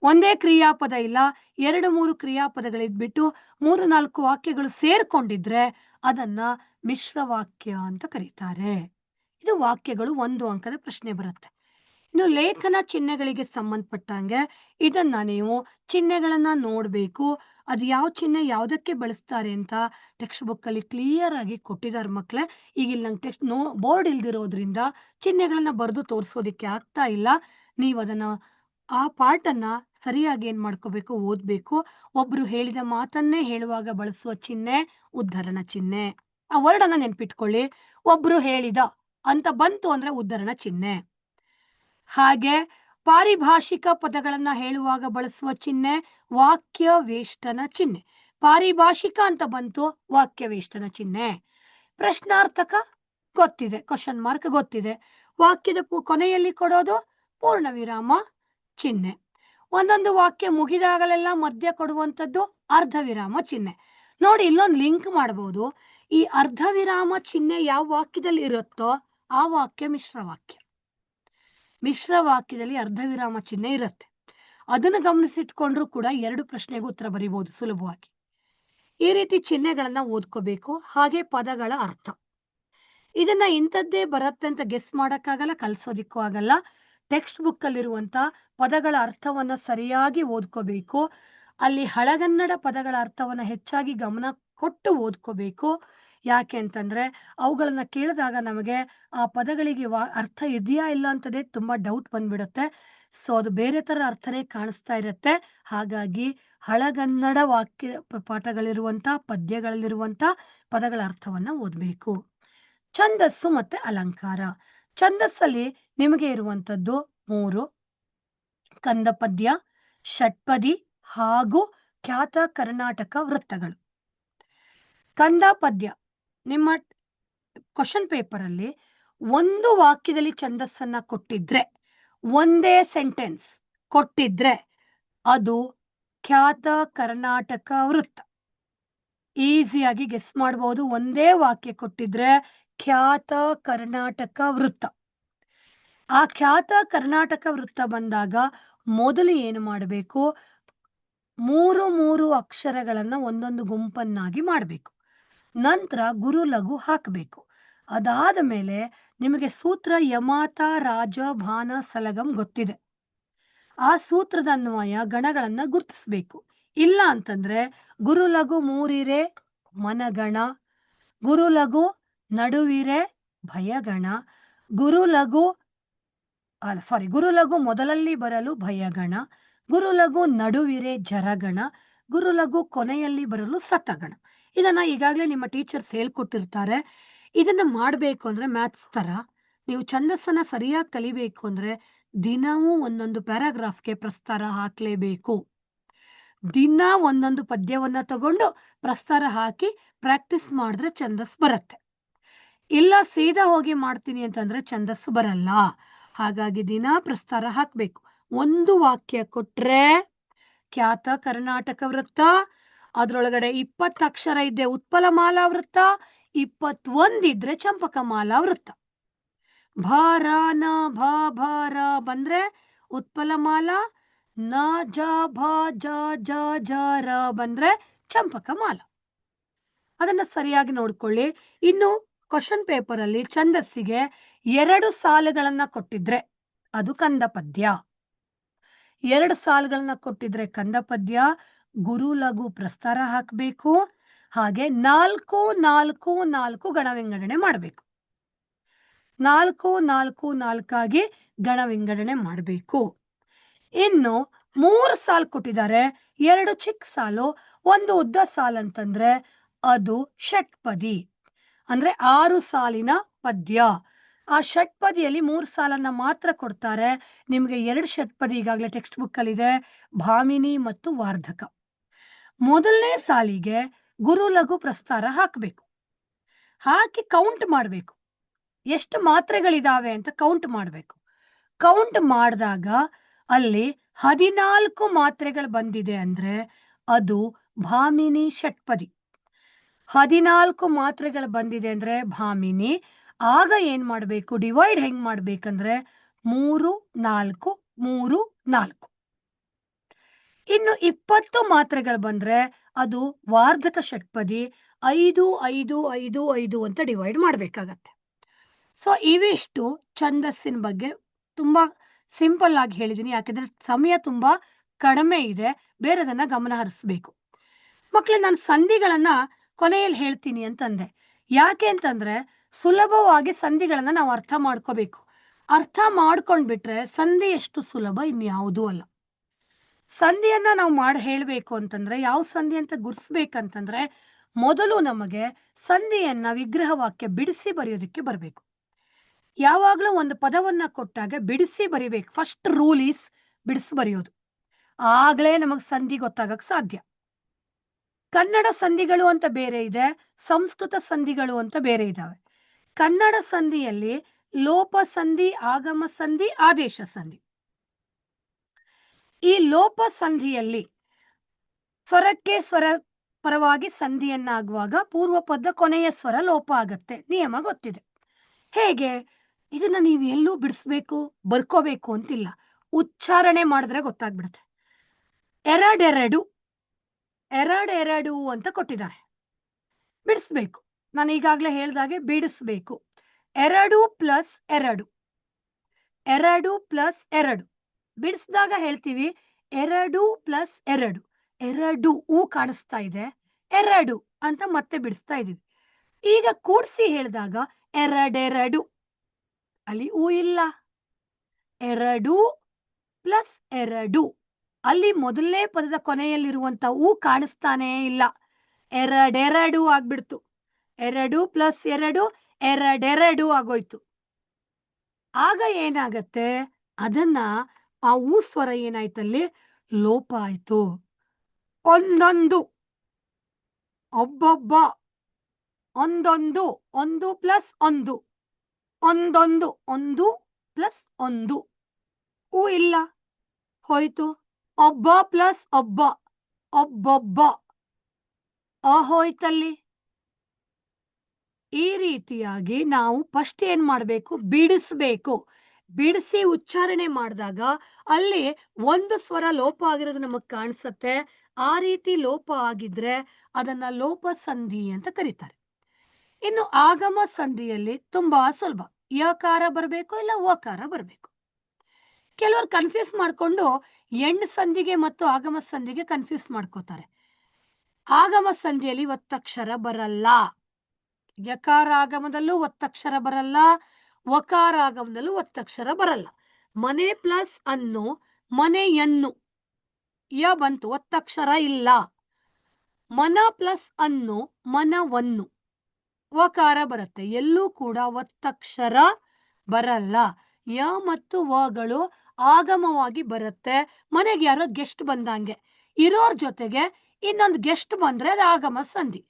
ಒಂದೇ ಕ್ರಿಯಾಪದ ಇಲ್ಲ, 2-3 ಕ್ರಿಯಾಪದಗಳಿದ್ಬಿಟ್ಟು 3-4 ವಾಕ್ಯಗಳು ಸೇರ್ಕೊಂಡಿದ್ರೆ ಅದನ್ನ ಮಿಶ್ರ ವಾಕ್ಯ ಅಂತ ಕರೀತಾರೆ. ಇದು ವಾಕ್ಯಗಳು 1 ಅಂಕದ ಪ್ರಶ್ನೆ ಬರುತ್ತೆ. ಇನ್ನು ಲೇಖನ ಚಿಹ್ನೆಗಳಿಗೆ ಸಂಬಂಧಪಟ್ಟಂಗೆ ಇದನ್ನ ನೀವು ಚಿಹ್ನೆಗಳನ್ನ ನೋಡ್ಬೇಕು. ಅದು ಯಾವ ಚಿಹ್ನೆ ಯಾವ್ದಕ್ಕೆ ಬಳಸ್ತಾರೆ ಅಂತ ಟೆಕ್ಸ್ಟ್ ಬುಕ್ ಅಲ್ಲಿ ಕ್ಲಿಯರ್ ಆಗಿ ಕೊಟ್ಟಿದ್ದಾರೆ ಮಕ್ಳೇ. ಈಗ ಇಲ್ಲಿ ನಂಗೆ ಬೋರ್ಡ್ ಇಲ್ದಿರೋದ್ರಿಂದ ಚಿಹ್ನೆಗಳನ್ನ ಬರೆದು ತೋರಿಸೋದಿಕ್ಕೆ ಆಗ್ತಾ ಇಲ್ಲ. ನೀವು ಅದನ್ನ ಆ ಪಾಠನ್ನ ಸರಿಯಾಗಿ ಏನ್ ಮಾಡ್ಕೋಬೇಕು, ಓದ್ಬೇಕು. ಒಬ್ರು ಹೇಳಿದ ಮಾತನ್ನೇ ಹೇಳುವಾಗ ಬಳಸುವ ಚಿಹ್ನೆ ಉದ್ಧರಣ ಚಿಹ್ನೆ. ಆ ವರ್ಡ್ ಅನ್ನ ನೆನ್ಪಿಟ್ಕೊಳ್ಳಿ. ಒಬ್ರು ಹೇಳಿದ ಅಂತ ಬಂತು ಅಂದ್ರೆ ಉದ್ಧರಣ ಚಿಹ್ನೆ. ಹಾಗೆ ಪಾರಿಭಾಷಿಕ ಪದಗಳನ್ನ ಹೇಳುವಾಗ ಬಳಸುವ ಚಿಹ್ನೆ ವಾಕ್ಯ ವೇಷ್ಟನ ಚಿಹ್ನೆ. ಪಾರಿಭಾಷಿಕ ಅಂತ ಬಂತು, ವಾಕ್ಯ ವೇಷ್ಟನ ಚಿಹ್ನೆ. ಪ್ರಶ್ನಾರ್ಥಕ ಗೊತ್ತಿದೆ, ಕ್ವಶನ್ ಮಾರ್ಕ್ ಗೊತ್ತಿದೆ. ವಾಕ್ಯದ ಕೊನೆಯಲ್ಲಿ ಕೊಡೋದು ಪೂರ್ಣ ವಿರಾಮ ಚಿಹ್ನೆ. ಒಂದೊಂದು ವಾಕ್ಯ ಮುಗಿದಾಗಲೆಲ್ಲ ಮಧ್ಯ ಕೊಡುವಂಥದ್ದು ಅರ್ಧ ವಿರಾಮ ಚಿಹ್ನೆ. ನೋಡಿ, ಇಲ್ಲೊಂದು ಲಿಂಕ್ ಮಾಡಬಹುದು. ಈ ಅರ್ಧ ವಿರಾಮ ಚಿಹ್ನೆ ಯಾವ ವಾಕ್ಯದಲ್ಲಿ ಇರುತ್ತೋ ಆ ವಾಕ್ಯ ಮಿಶ್ರ ವಾಕ್ಯ. ಮಿಶ್ರ ವಾಕ್ಯದಲ್ಲಿ ಅರ್ಧ ವಿರಾಮ ಚಿಹ್ನೆ ಇರುತ್ತೆ. ಅದನ್ನು ಗಮನಿಸಿಟ್ಕೊಂಡ್ರು ಕೂಡ 2 ಪ್ರಶ್ನೆಗೂ ಉತ್ತರ ಬರೀಬಹುದು ಸುಲಭವಾಗಿ. ಈ ರೀತಿ ಚಿಹ್ನೆಗಳನ್ನ ಓದ್ಕೋಬೇಕು. ಹಾಗೆ ಪದಗಳ ಅರ್ಥ, ಇದನ್ನ ಇಂಥದ್ದೇ ಬರುತ್ತೆ ಅಂತ ಗೆಸ್ ಮಾಡಕ್ಕಾಗಲ್ಲ, ಕಲ್ಸೋದಿಕ್ಕೂ ಆಗಲ್ಲ. ಟೆಕ್ಸ್ಟ್ ಬುಕ್ ಅಲ್ಲಿರುವಂತ ಪದಗಳ ಅರ್ಥವನ್ನ ಸರಿಯಾಗಿ ಓದ್ಕೋಬೇಕು. ಅಲ್ಲಿ ಹಳಗನ್ನಡ ಪದಗಳ ಅರ್ಥವನ್ನ ಹೆಚ್ಚಾಗಿ ಗಮನ ಕೊಟ್ಟು ಓದ್ಕೋಬೇಕು. ಯಾಕೆ ಅಂತಂದ್ರೆ ಅವುಗಳನ್ನ ಕೇಳಿದಾಗ ನಮಗೆ ಆ ಪದಗಳಿಗೆ ಅರ್ಥ ಇದೆಯಾ ಇಲ್ಲ ಅಂತದೇ ತುಂಬಾ ಡೌಟ್ ಬಂದ್ಬಿಡುತ್ತೆ. ಸೊ ಅದು ಬೇರೆ ತರ ಅರ್ಥನೇ ಕಾಣಿಸ್ತಾ ಇರುತ್ತೆ. ಹಾಗಾಗಿ ಹಳಗನ್ನಡ ವಾಕ್ಯ ಪಾಠಗಳಿರುವಂತ ಪದ್ಯಗಳಲ್ಲಿರುವಂತ ಪದಗಳ ಅರ್ಥವನ್ನ ಓದ್ಬೇಕು. ಛಂದಸ್ಸು ಮತ್ತೆ ಅಲಂಕಾರ. ಛಂದಸ್ಸಲ್ಲಿ ನಿಮಗೆ ಇರುವಂತದ್ದು 3: ಕಂದ ಪದ್ಯ, ಷಟ್ಪದಿ ಹಾಗೂ ಖ್ಯಾತ ಕರ್ನಾಟಕ ವೃತ್ತಗಳು. ಕಂದ ಪದ್ಯ ನಿಮ್ಮ ಕ್ವಶನ್ ಪೇಪರ್ ಅಲ್ಲಿ ಒಂದು ವಾಕ್ಯದಲ್ಲಿ ಛಂದಸ್ಸನ್ನ ಕೊಟ್ಟಿದ್ರೆ, ಒಂದೇ ಸೆಂಟೆನ್ಸ್ ಕೊಟ್ಟಿದ್ರೆ ಅದು ಖ್ಯಾತ ಕರ್ನಾಟಕ ವೃತ್ತ. ಈಸಿಯಾಗಿ ಗೆಸ್ ಮಾಡಬಹುದು. ಒಂದೇ ವಾಕ್ಯ ಕೊಟ್ಟಿದ್ರೆ ಖ್ಯಾತ ಕರ್ನಾಟಕ ವೃತ್ತ. ಆ ಖ್ಯಾತ ಕರ್ನಾಟಕ ವೃತ್ತ ಬಂದಾಗ ಮೊದಲು ಏನು ಮಾಡಬೇಕು, 3 ಅಕ್ಷರಗಳನ್ನ ಒಂದೊಂದು ಗುಂಪನ್ನಾಗಿ ಮಾಡಬೇಕು. ನಂತರ ಗುರು ಲಘು ಹಾಕಬೇಕು. ಅದಾದ ಮೇಲೆ ನಿಮಗೆ ಸೂತ್ರ ಯಮಾತ ರಾಜ ಭಾನ ಸಲಗಂ ಗೊತ್ತಿದೆ. ಆ ಸೂತ್ರದ ಅನ್ವಯ ಗಣಗಳನ್ನ ಗುರುತಿಸ್ಬೇಕು. ಇಲ್ಲ ಅಂತಂದ್ರೆ ಗುರು ಲಘು 3 ಮನಗಣ, ಗುರು ಲಘು ನಡುವಿರೆ ಭಯಗಣ, ಗುರು ಲಘು ಮೊದಲಲ್ಲಿ ಬರಲು ಭಯಗಣ, ಗುರು ಲಘು ನಡುವಿರೆ ಜರಗಣ, ಗುರು ಲಘು ಕೊನೆಯಲ್ಲಿ ಬರಲು ಸತಗಣ. ಇದನ್ನ ಈಗಾಗಲೇ ನಿಮ್ಮ ಟೀಚರ್ಸ್ ಹೇಳ್ಕೊಟ್ಟಿರ್ತಾರೆ. ಇದನ್ನ ಮಾಡಬೇಕು ಅಂದ್ರೆ ಮ್ಯಾಥ್ಸ್ ತರ ನೀವು ಛಂದಸ್ಸನ್ನ ಸರಿಯಾಗಿ ಕಲಿಬೇಕು ಅಂದ್ರೆ ದಿನವೂ ಒಂದೊಂದು ಪ್ಯಾರಾಗ್ರಾಫ್ಗೆ ಪ್ರಸ್ತಾರ ಹಾಕ್ಲೇಬೇಕು. ದಿನ ಒಂದೊಂದು ಪದ್ಯವನ್ನ ತಗೊಂಡು ಪ್ರಸ್ತಾರ ಹಾಕಿ ಪ್ರಾಕ್ಟೀಸ್ ಮಾಡಿದ್ರೆ ಛಂದಸ್ ಬರುತ್ತೆ. ಇಲ್ಲ ಸೀದಾ ಹೋಗಿ ಮಾಡ್ತೀನಿ ಅಂತಂದ್ರೆ ಛಂದಸ್ಸು ಬರಲ್ಲ. ಹಾಗಾಗಿ ದಿನ ಪ್ರಸ್ತಾರ ಹಾಕ್ಬೇಕು. ಒಂದು ವಾಕ್ಯ ಕೊಟ್ರೆ ಖ್ಯಾತ ಕರ್ನಾಟಕ ವೃತ್ತ, ಅದ್ರೊಳಗಡೆ 20 ಅಕ್ಷರ ಇದ್ದೆ ಉತ್ಪಲಮಾಲಾ ವೃತ್ತ, 21 ಇದ್ರೆ ಚಂಪಕಮಾಲಾ ವೃತ್ತ. ಭಾರ ನ ಭಾರ ಬಂದ್ರೆ ಉತ್ಪಲಮಾಲಾ, ನ ಜ ಭ ಜ ಜ ಜ ರ ಬಂದ್ರೆ ಚಂಪಕಮಾಲಾ. ಅದನ್ನ ಸರಿಯಾಗಿ ನೋಡ್ಕೊಳ್ಳಿ. ಇನ್ನು ಕ್ವಶನ್ ಪೇಪರ್ ಅಲ್ಲಿ ಛಂದಸ್ಸಿಗೆ 2 ಸಾಲುಗಳನ್ನ ಕೊಟ್ಟಿದ್ರೆ ಅದು ಕಂದ ಪದ್ಯ. 2 ಸಾಲುಗಳನ್ನ ಕೊಟ್ಟಿದ್ರೆ ಕಂದ ಪದ್ಯ, ಗುರು ಲಘು ಪ್ರಸ್ತಾರ ಹಾಕಬೇಕು. ಹಾಗೆ 4 4 4 ಗಣ ವಿಂಗಡಣೆ ಮಾಡಬೇಕು. 4 4 4 ಆಗಿ ಗಣ ವಿಂಗಡಣೆ ಮಾಡಬೇಕು. ಇನ್ನು 3 ಸಾಲು ಕೊಟ್ಟಿದ್ದಾರೆ, 2 ಚಿಕ್ಕ ಸಾಲು, 1 ಉದ್ದ ಸಾಲು ಅಂತಂದ್ರೆ ಅದು ಷಟ್ಪದಿ, ಅಂದ್ರೆ 6 ಸಾಲಿನ ಪದ್ಯ. ಆ ಷಟ್ಪದಿಯಲ್ಲಿ 3 ಸಾಲನ್ನ ಮಾತ್ರ ಕೊಡ್ತಾರೆ. ನಿಮ್ಗೆ 2 ಷಟ್ಪದಿ ಈಗಾಗಲೇ ಟೆಕ್ಸ್ಟ್ ಬುಕ್ ಅಲ್ಲಿ ಇದೆ, ಭಾಮಿನಿ ಮತ್ತು ವಾರ್ಧಕ. ಮೊದಲನೇ ಸಾಲಿಗೆ ಗುರು ಲಘು ಪ್ರಸ್ತಾರ ಹಾಕಬೇಕು. ಹಾಕಿ ಕೌಂಟ್ ಮಾಡಬೇಕು, ಎಷ್ಟು ಮಾತ್ರೆಗಳಿದಾವೆ ಅಂತ ಕೌಂಟ್ ಮಾಡಬೇಕು. ಕೌಂಟ್ ಮಾಡಿದಾಗ ಅಲ್ಲಿ 14 ಮಾತ್ರೆಗಳು ಬಂದಿದೆ ಅಂದ್ರೆ ಅದು ಭಾಮಿನಿ ಷಟ್ಪದಿ. 14 ಮಾತ್ರೆಗಳು ಬಂದಿದೆ ಅಂದ್ರೆ ಭಾಮಿನಿ. ಆಗ ಏನ್ ಮಾಡ್ಬೇಕು, ಡಿವೈಡ್ ಹೆಂಗ್ ಮಾಡ್ಬೇಕಂದ್ರೆ 3 4 3 4. ಇನ್ನು 20 ಮಾತ್ರೆಗಳು ಬಂದ್ರೆ ಅದು ವಾರ್ಧಕ ಷಟ್ಪದಿ. 5 5 5 5 ಅಂತ ಡಿವೈಡ್ ಮಾಡಬೇಕಾಗತ್ತೆ. ಸೊ ಇವಿಷ್ಟು ಛಂದಸ್ಸಿನ ಬಗ್ಗೆ ತುಂಬಾ ಸಿಂಪಲ್ ಆಗಿ ಹೇಳಿದ್ದೀನಿ, ಯಾಕಂದ್ರೆ ಸಮಯ ತುಂಬಾ ಕಡಿಮೆ ಇದೆ, ಬೇರೆದನ್ನ ಗಮನ ಹರಿಸ್ಬೇಕು. ಮಕ್ಕಳೇ, ನಾನು ಸಂಧಿಗಳನ್ನ ಕೊನೆಯಲ್ಲಿ ಹೇಳ್ತೀನಿ ಅಂತಂದೆ. ಯಾಕೆ ಅಂತಂದ್ರೆ ಸುಲಭವಾಗಿ ಸಂಧಿಗಳನ್ನ ನಾವು ಅರ್ಥ ಮಾಡ್ಕೋಬೇಕು. ಅರ್ಥ ಮಾಡ್ಕೊಂಡ್ಬಿಟ್ರೆ ಸಂಧಿ ಎಷ್ಟು ಸುಲಭ ಇನ್ಯಾವುದೂ ಅಲ್ಲ. ಸಂಧಿಯನ್ನ ನಾವು ಹೇಳ್ಬೇಕು ಅಂತಂದ್ರೆ, ಯಾವ ಸಂಧಿ ಅಂತ ಗುರ್ಸ್ಬೇಕಂತಂದ್ರೆ ಮೊದಲು ನಮಗೆ ಸಂಧಿಯನ್ನ ವಿಗ್ರಹ ವಾಕ್ಯ ಬಿಡಿಸಿ ಬರೆಯೋದಕ್ಕೆ ಬರಬೇಕು. ಯಾವಾಗ್ಲೂ ಒಂದು ಪದವನ್ನ ಕೊಟ್ಟಾಗ ಬಿಡಿಸಿ ಬರಿಬೇಕು. ಫಸ್ಟ್ ರೂಲ್ ಈಸ್ ಬಿಡಿಸಿ ಬರೆಯೋದು. ಆಗ್ಲೇ ನಮಗ್ ಸಂಧಿ ಗೊತ್ತಾಗಕ್ ಸಾಧ್ಯ. ಕನ್ನಡ ಸಂಧಿಗಳು ಅಂತ ಬೇರೆ ಇದೆ, ಸಂಸ್ಕೃತ ಸಂಧಿಗಳು ಅಂತ ಬೇರೆ ಇದಾವೆ. ಕನ್ನಡ ಸಂಧಿಯಲ್ಲಿ ಲೋಪ ಸಂಧಿ, ಆಗಮ ಸಂಧಿ, ಆದೇಶ ಸಂಧಿ. ಈ ಲೋಪ ಸಂಧಿಯಲ್ಲಿ ಸ್ವರಕ್ಕೆ ಸ್ವರ ಪರವಾಗಿ ಸಂಧಿಯನ್ನಾಗುವಾಗ ಪೂರ್ವ ಪದ ಕೊನೆಯ ಸ್ವರ ಲೋಪ ಆಗತ್ತೆ. ನಿಯಮ ಗೊತ್ತಿದೆ. ಹೇಗೆ? ಇದನ್ನ ನೀವು ಎಲ್ಲೂ ಬಿಡಿಸ್ಬೇಕು, ಬರ್ಕೋಬೇಕು ಅಂತಿಲ್ಲ, ಉಚ್ಚಾರಣೆ ಮಾಡಿದ್ರೆ ಗೊತ್ತಾಗ್ಬಿಡುತ್ತೆ. ಎರಡೆರಡು ಎರಡೆರಡು ಅಂತ ಕೊಟ್ಟಿದ್ದಾರೆ, ಬಿಡಿಸ್ಬೇಕು. ನಾನು ಈಗಾಗಲೇ ಹೇಳ್ದಾಗೆ ಬಿಡಿಸ್ಬೇಕು. 2 + 2, 2 + 2 ಬಿಡಿಸಿದಾಗ ಹೇಳ್ತೀವಿ 2 + 2. 2 ಊ ಕಾಣಿಸ್ತಾ ಇದೆ, 2 ಅಂತ ಮತ್ತೆ ಬಿಡಿಸ್ತಾ ಇದೀವಿ. ಈಗ ಕೂಡಿಸಿ ಹೇಳಿದಾಗ ಎರಡೆರಡು, ಅಲ್ಲಿ ಊ ಇಲ್ಲ. 2 + 2, ಅಲ್ಲಿ ಮೊದಲನೇ ಪದದ ಕೊನೆಯಲ್ಲಿರುವಂತ ಊ ಕಾಣಿಸ್ತಾನೇ ಇಲ್ಲ, ಎರಡೆರಡು ಆಗ್ಬಿಡ್ತು. 2 + 2 ಎರಡೆರಡು ಆಗೋಯ್ತು. ಆಗ ಏನಾಗತ್ತೆ, ಅದನ್ನ ಆ ಊ ಸ್ವರ ಏನಾಯ್ತಲ್ಲಿ ಲೋಪ ಆಯ್ತು. ಒಂದೊಂದು, ಒಬ್ಬೊಬ್ಬ, ಒಂದೊಂದು, 1 + 1, ಒಂದೊಂದು, 1 + 1, ಊ ಇಲ್ಲ, ಹೋಯ್ತು. ಒಬ್ಬ + ಒಬ್ಬ, ಒಬ್ಬೊಬ್ಬ, ಹೋಯ್ತಲ್ಲಿ. ಈ ರೀತಿಯಾಗಿ ನಾವು ಫಸ್ಟ್ ಏನ್ ಮಾಡ್ಬೇಕು, ಬಿಡಿಸ್ಬೇಕು. ಬಿಡಿಸಿ ಉಚ್ಚಾರಣೆ ಮಾಡಿದಾಗ ಅಲ್ಲಿ ಒಂದು ಸ್ವರ ಲೋಪ ಆಗಿರೋದು ನಮಗ್ ಕಾಣಿಸುತ್ತೆ. ಆ ರೀತಿ ಲೋಪ ಆಗಿದ್ರೆ ಅದನ್ನ ಲೋಪ ಸಂಧಿ ಅಂತ ಕರೀತಾರೆ. ಇನ್ನು ಆಗಮ ಸಂಧಿಯಲ್ಲಿ ತುಂಬಾ ಸುಲಭ. ಯಕಾರ ಬರಬೇಕು, ಇಲ್ಲ ಓಕಾರ ಬರಬೇಕು. ಕೆಲವರು ಕನ್ಫ್ಯೂಸ್ ಮಾಡ್ಕೊಂಡು ಎಣ್ ಸಂಧಿಗೆ ಮತ್ತು ಆಗಮ ಸಂಧಿಗೆ ಕನ್ಫ್ಯೂಸ್ ಮಾಡ್ಕೋತಾರೆ. ಆಗಮ ಸಂಧಿಯಲ್ಲಿ ಒತ್ತಕ್ಷರ ಬರಲ್ಲ. ಯಕಾರ ಆಗಮದಲ್ಲೂ ಒತ್ತಕ್ಷರ ಬರಲ್ಲ, ವಕಾರ ಆಗಮದಲ್ಲೂ ಒತ್ತಕ್ಷರ ಬರಲ್ಲ. ಮನೆ ಪ್ಲಸ್ ಅನ್ನು, ಮನೆಯನ್ನು, ಯ ಬಂತು, ಒತ್ತಕ್ಷರ ಇಲ್ಲ. ಮನ ಪ್ಲಸ್ ಅನ್ನು, ಮನವನ್ನು, ವಕಾರ ಬರುತ್ತೆ. ಎಲ್ಲೂ ಕೂಡ ಒತ್ತಕ್ಷರ ಬರಲ್ಲ. ಯ ಮತ್ತು ವಗಳು ಆಗಮವಾಗಿ ಬರುತ್ತೆ. ಮನೆಗೆ ಯಾರೋ ಗೆಸ್ಟ್ ಬಂದಂಗೆ, ಇರೋರ್ ಜೊತೆಗೆ ಇನ್ನೊಂದು ಗೆಸ್ಟ್ ಬಂದ್ರೆ ಅದು ಆಗಮ ಸಂಧಿ.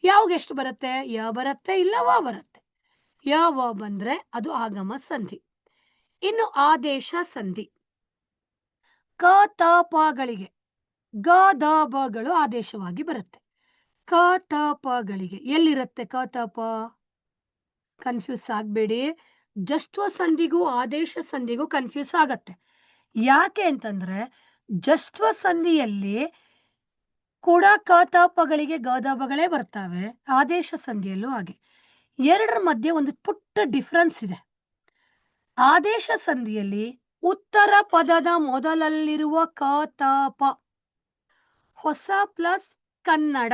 ಯಾವ ಗೆಸ್ಟ್ ಬರುತ್ತೆ? ಯ ಬರುತ್ತೆ, ಇಲ್ಲ ವ ಬರುತ್ತೆ. ಯ ವ ಬಂದ್ರೆ ಅದು ಆಗಮ ಸಂಧಿ. ಇನ್ನು ಆದೇಶ ಸಂಧಿ. ಕ ತ ಪಗಳಿಗೆ ಗ ದ ಬಗಳು ಆದೇಶವಾಗಿ ಬರುತ್ತೆ. ಕ ತ ಪಗಳಿಗೆ ಎಲ್ಲಿರುತ್ತೆ ಕ ತ ಪ? ಕನ್ಫ್ಯೂಸ್ ಆಗ್ಬೇಡಿ. ಜಸ್ತ್ವ ಸಂಧಿಗೂ ಆದೇಶ ಸಂಧಿಗೂ ಕನ್ಫ್ಯೂಸ್ ಆಗತ್ತೆ. ಯಾಕೆ ಅಂತಂದ್ರೆ ಜಸ್ತ್ವ ಸಂಧಿಯಲ್ಲಿ ಕೂಡ ಕ ತ ಪಗಳಿಗೆ ಗ ದ ಬಗಳೇ ಬರ್ತವೆ, ಆದೇಶ ಸಂಧಿಯಲ್ಲೂ ಹಾಗೆ. ಎರಡರ ಮಧ್ಯೆ ಒಂದು ಪುಟ್ಟ ಡಿಫ್ರೆನ್ಸ್ ಇದೆ. ಆದೇಶ ಸಂಧಿಯಲ್ಲಿ ಉತ್ತರ ಪದದ ಮೊದಲಲ್ಲಿರುವ ಕ ತ ಪ ಹೊಸ ಪ್ಲಸ್ ಕನ್ನಡ,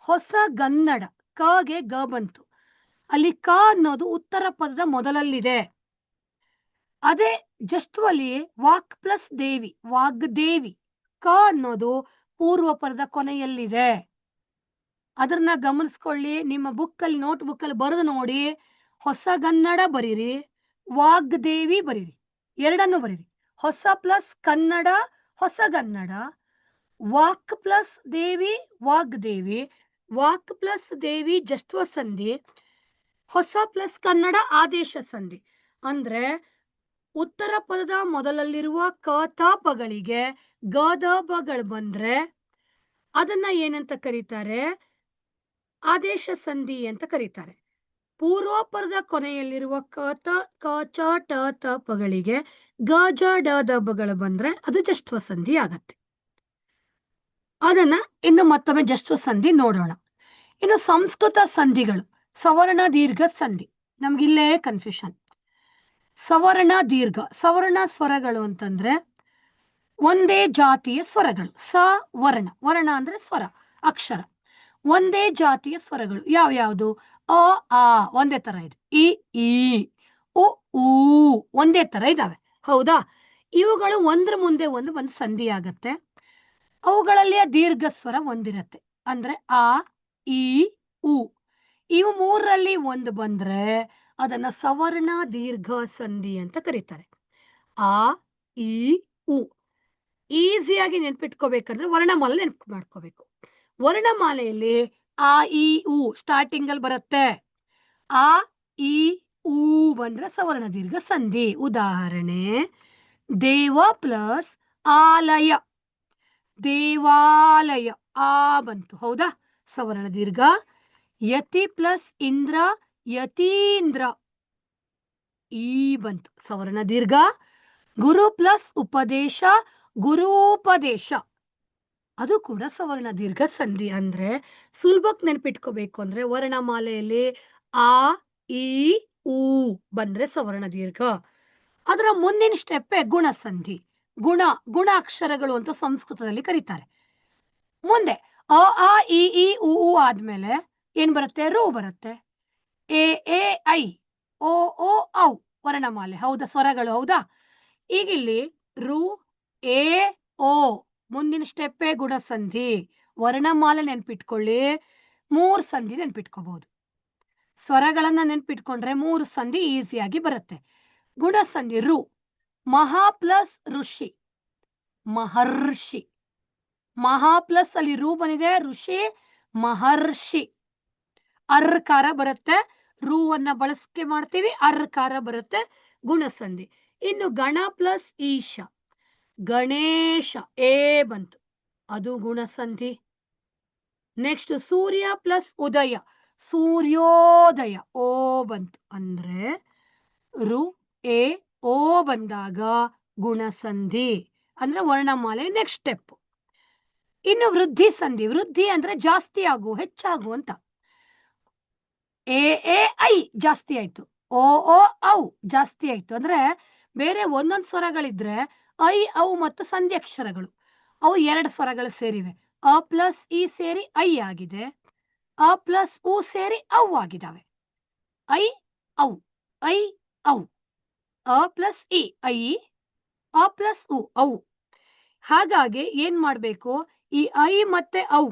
ಹೊಸ ಗನ್ನಡ, ಕಗೆ ಗ ಬಂತು, ಅಲ್ಲಿ ಕ ಅನ್ನೋದು ಉತ್ತರ ಪದದ ಮೊದಲಲ್ಲಿದೆ. ಅದೇ ಜಸ್ತ್ವಲಿ ವಾಕ್ ಪ್ಲಸ್ ದೇವಿ, ವಾಗ್ದೇವಿ, ಕ ಅನ್ನೋದು ಪೂರ್ವ ಪದದ ಕೊನೆಯಲ್ಲಿದೆ. ಅದನ್ನ ಗಮನಿಸ್ಕೊಳ್ಳಿ. ನಿಮ್ಮ ಬುಕ್ಕಲ್ಲಿ ನೋಟ್ ಬುಕ್ಕಲ್ಲಿ ಬರೆದು ನೋಡಿ. ಹೊಸ ಗನ್ನಡ ಬರೀರಿ, ವಾಗ್ದೇವಿ ಬರೀರಿ, ಎರಡನ್ನು ಬರೀರಿ. ಹೊಸ ಪ್ಲಸ್ ಕನ್ನಡ, ಹೊಸಗನ್ನಡ, ವಾಕ್ ಪ್ಲಸ್ ದೇವಿ, ವಾಗ್ದೇವಿ, ವಾಕ್ ಪ್ಲಸ್ ದೇವಿ ಜಸ್ತ್ವ ಸಂಧಿ, ಹೊಸ ಪ್ಲಸ್ ಕನ್ನಡ ಆದೇಶ ಸಂಧಿ. ಅಂದ್ರೆ ಉತ್ತರ ಪದದ ಮೊದಲಲ್ಲಿರುವ ಕ ತ ಪಗಳಿಗೆ ಗ ದ ಬಗಳು ಬಂದ್ರೆ ಅದನ್ನ ಏನಂತ ಕರೀತಾರೆ? ಆದೇಶ ಸಂಧಿ ಅಂತ ಕರೀತಾರೆ. ಪೂರ್ವ ಪದದ ಕೊನೆಯಲ್ಲಿರುವ ಕ ಚ ಟ ತ ಪಗಳಿಗೆ ಗ ಜ ಡ ದ ಬಗಳು ಬಂದ್ರೆ ಅದು ಜಸ್ತ್ವ ಸಂಧಿ ಆಗತ್ತೆ. ಅದನ್ನ ಇನ್ನು ಮತ್ತೊಮ್ಮೆ ಜಸ್ತ್ವ ಸಂಧಿ ನೋಡೋಣ. ಇನ್ನು ಸಂಸ್ಕೃತ ಸಂಧಿಗಳು, ಸವರ್ಣ ದೀರ್ಘ ಸಂಧಿ. ನಮ್ಗಿಲ್ಲೇ ಕನ್ಫ್ಯೂಷನ್. ಸವರ್ಣ ದೀರ್ಘ, ಸವರ್ಣ ಸ್ವರಗಳು ಅಂತಂದ್ರೆ ಒಂದೇ ಜಾತಿಯ ಸ್ವರಗಳು. ಸವರ್ಣ, ವರ್ಣ ಅಂದ್ರೆ ಸ್ವರ, ಅಕ್ಷರ. ಒಂದೇ ಜಾತಿಯ ಸ್ವರಗಳು ಯಾವ್ಯಾವುದು? ಅ ಆ ಒಂದೇ ತರ ಇದೆ, ಇ ಈ ಉ ಊ ಒಂದೇ ತರ ಇದಾವೆ, ಹೌದಾ? ಇವುಗಳು ಒಂದ್ರ ಮುಂದೆ ಒಂದು ಸಂಧಿ ಆಗತ್ತೆ. ಅವುಗಳಲ್ಲಿ ದೀರ್ಘ ಸ್ವರ ಒಂದಿರತ್ತೆ, ಅಂದ್ರೆ ಆ ಈ ಉ. ಇವು ಮೂರರಲ್ಲಿ ಒಂದು ಬಂದ್ರೆ ಅದನ್ನ ಸವರ್ಣ ದೀರ್ಘ ಸಂಧಿ ಅಂತ ಕರೀತಾರೆ. ಆ ಈ ಉ ಈಸಿಯಾಗಿ ನೆನ್ಪಿಟ್ಕೋಬೇಕಂದ್ರೆ ವರ್ಣಮಾಲೆ ನೆನ್ಪು ಮಾಡ್ಕೋಬೇಕು. ವರ್ಣಮಾಲೆಯಲ್ಲಿ ಆ ಈ ಉ ಸ್ಟಾರ್ಟಿಂಗ್ ಅಲ್ಲಿ ಬರುತ್ತೆ. ಆ ಈ ಉ ಬಂದ್ರೆ ಸವರ್ಣ ದೀರ್ಘ ಸಂಧಿ. ಉದಾಹರಣೆ, ದೇವ ಪ್ಲಸ್ ಆಲಯ, ದೇವಾಲಯ, ಆ ಬಂತು, ಹೌದಾ? ಸವರ್ಣ ದೀರ್ಘ. ಯತಿ ಪ್ಲಸ್ ಇಂದ್ರ, ಯತೀಂದ್ರ, ಈ ಬಂತು, ಸವರ್ಣ ದೀರ್ಘ. ಗುರು ಪ್ಲಸ್ ಉಪದೇಶ, ಗುರೂಪದೇಶ, ಅದು ಕೂಡ ಸವರ್ಣ ದೀರ್ಘ ಸಂಧಿ. ಅಂದ್ರೆ ಸುಲಭಕ್ಕೆ ನೆನ್ಪಿಟ್ಕೋಬೇಕು ಅಂದ್ರೆ ವರ್ಣಮಾಲೆಯಲ್ಲಿ ಆ ಈ ಉ ಬಂದ್ರೆ ಸವರ್ಣ ದೀರ್ಘ. ಅದರ ಮುಂದಿನ ಸ್ಟೆಪ್ಪೇ ಗುಣಸಂಧಿ. ಗುಣ ಅಕ್ಷರಗಳು ಅಂತ ಸಂಸ್ಕೃತದಲ್ಲಿ ಕರೀತಾರೆ. ಮುಂದೆ ಅ ಆ ಈ ಉ ಆದ್ಮೇಲೆ ಏನ್ ಬರುತ್ತೆ? ರು ಬರುತ್ತೆ. ಎ ಐ ಓ ಔ ವರ್ಣಮಾಲೆ, ಹೌದಾ? ಸ್ವರಗಳು, ಹೌದಾ? ಈಗಿಲ್ಲಿ ರು ಎ ಓ ಮುಂದಿನ ಸ್ಟೆಪ್ಪೇ ಗುಣಸಂಧಿ. ವರ್ಣಮಾಲೆ ನೆನ್ಪಿಟ್ಕೊಳ್ಳಿ, 3 ಸಂಧಿ ನೆನ್ಪಿಟ್ಕೋಬಹುದು. ಸ್ವರಗಳನ್ನ ನೆನ್ಪಿಟ್ಕೊಂಡ್ರೆ 3 ಸಂಧಿ ಈಸಿಯಾಗಿ ಬರುತ್ತೆ. ಗುಣಸಂಧಿ ರು, ಮಹಾ ಪ್ಲಸ್ ಋಷಿ, ಮಹರ್ಷಿ. ಮಹಾ ಪ್ಲಸ್ ಅಲ್ಲಿ ರು ಬಂದಿದೆ, ಋಷಿ ಮಹರ್ಷಿ. ಅರ್ಕಾರ ಬರುತ್ತೆ, ರೂವನ್ನ ಬಳಕೆ ಮಾಡ್ತೀವಿ, ಅರ್ಕಾರ ಬರುತ್ತೆ, ಗುಣಸಂಧಿ. ಇನ್ನು ಗಣ ಪ್ಲಸ್ ಈಶ, ಗಣೇಶ, ಏ ಬಂತು, ಅದು ಗುಣಸಂಧಿ. ನೆಕ್ಸ್ಟ್ ಸೂರ್ಯ ಪ್ಲಸ್ ಉದಯ, ಸೂರ್ಯೋದಯ, ಓ ಬಂತು. ಅಂದ್ರೆ ರು ಎ ಓ ಬಂದಾಗ ಗುಣಸಂಧಿ, ಅಂದ್ರೆ ವರ್ಣಮಾಲೆ ನೆಕ್ಸ್ಟ್ ಸ್ಟೆಪ್. ಇನ್ನು ವೃದ್ಧಿ ಸಂಧಿ. ವೃದ್ಧಿ ಅಂದ್ರೆ ಜಾಸ್ತಿ ಆಗು, ಹೆಚ್ಚಾಗು ಅಂತ. ಎ ಐ ಜಾಸ್ತಿ ಆಯ್ತು, ಓ ಔ ಜಾಸ್ತಿ ಆಯ್ತು. ಅಂದ್ರೆ ಬೇರೆ ಒಂದೊಂದು ಸ್ವರಗಳಿದ್ರೆ ಐ ಔ ಮತ್ತು ಸಂಧ್ಯಕ್ಷರಗಳು, ಅವು 2 ಸ್ವರಗಳು ಸೇರಿವೆ. ಅ ಪ್ಲಸ್ ಇ ಸೇರಿ ಐ ಆಗಿದೆ, ಅ ಪ್ಲಸ್ ಉ ಸೇರಿ ಔ ಆಗಿದಾವೆ. ಐ ಔ, ಐ ಔ, ಅ ಪ್ಲಸ್ ಇ ಐ, ಅ ಪ್ಲಸ್ ಉ ಔ. ಹಾಗಾಗಿ ಏನ್ ಮಾಡ್ಬೇಕು? ಈ ಐ ಮತ್ತೆ ಔ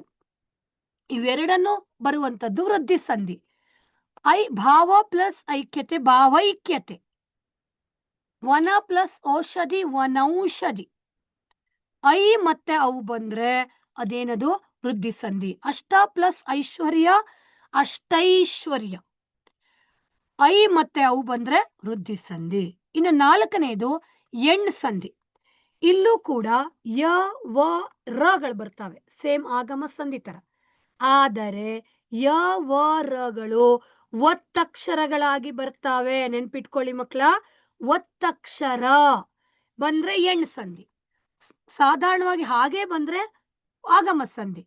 ಇವೆರಡನ್ನು ಬರುವಂತದ್ದು ವೃದ್ಧಿ ಸಂಧಿ. ಐ ಭಾವ ಪ್ಲಸ್ ಐಕ್ಯತೆ, ಭಾವೈಕ್ಯತೆ. ವನ ಪ್ಲಸ್ ಔಷಧಿ, ವನೌಷಧಿ. ಐ ಮತ್ತೆ ಅವು ಬಂದ್ರೆ ಅದೇನದು? ವೃದ್ಧಿ ಸಂಧಿ. ಅಷ್ಟ ಪ್ಲಸ್ ಐಶ್ವರ್ಯ, ಅಷ್ಟೈಶ್ವರ್ಯ. ಐ ಮತ್ತೆ ಅವು ಬಂದ್ರೆ ವೃದ್ಧಿ ಸಂಧಿ. ಇನ್ನು 4ನೇದು ಎಣ್ ಸಂಧಿ. ಇಲ್ಲೂ ಕೂಡ ಯ ವ ರಗಳು ಬರ್ತವೆ, ಸೇಮ್ ಆಗಮ ಸಂಧಿ ತರ. ಆದರೆ ಯ ವ ರಗಳು ಒತ್ತಕ್ಷರಗಳಾಗಿ ಬರ್ತಾವೆ, ನೆನ್ಪಿಟ್ಕೊಳ್ಳಿ ಮಕ್ಕಳ. ಒತ್ತಕ್ಷರ ಬಂದ್ರೆ ಎಣ್ ಸಂಧಿ, ಸಾಧಾರಣವಾಗಿ ಹಾಗೆ ಬಂದ್ರೆ ಆಗಮ ಸಂಧಿ.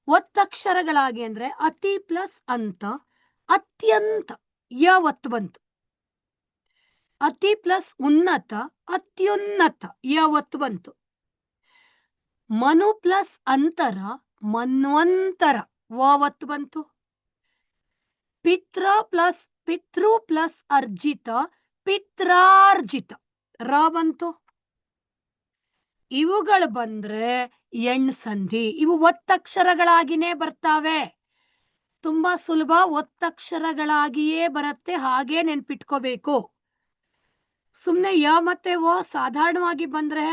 ಒತ್ತಕ್ಷರಗಳಾಗಿ ಅಂದ್ರೆ ಅತಿ ಪ್ಲಸ್ ಅಂತ, ಅತ್ಯಂತ, ಯ ಒತ್ತು ಬಂತು. ಅತಿ ಪ್ಲಸ್ ಉನ್ನತ, ಅತ್ಯುನ್ನತ, ಯ ಒತ್ತು ಬಂತು. ಮನು ಪ್ಲಸ್ ಅಂತರ, ಮನ್ವಂತರ, ವ ಒತ್ತು ಬಂತು. ಪಿತೃ ಪ್ಲಸ್ ಅರ್ಜಿತ, ಪಿತ್ರಾರ್ಜಿತ, ರ ಬಂತು. ಇವುಗಳು ಬಂದ್ರೆ ಎಣ್ ಸಂಧಿ. ಇವು ಒತ್ತಕ್ಷರಗಳಾಗಿನೇ ಬರ್ತಾವೆ, ತುಂಬಾ ಸುಲಭ, ಒತ್ತಕ್ಷರಗಳಾಗಿಯೇ ಬರುತ್ತೆ, ಹಾಗೆ ನೆನ್ಪಿಟ್ಕೋಬೇಕು. ಸುಮ್ನೆ ಯ ಮತ್ತೆ ವ ಸಾಧಾರಣವಾಗಿ ಬಂದ್ರೆ,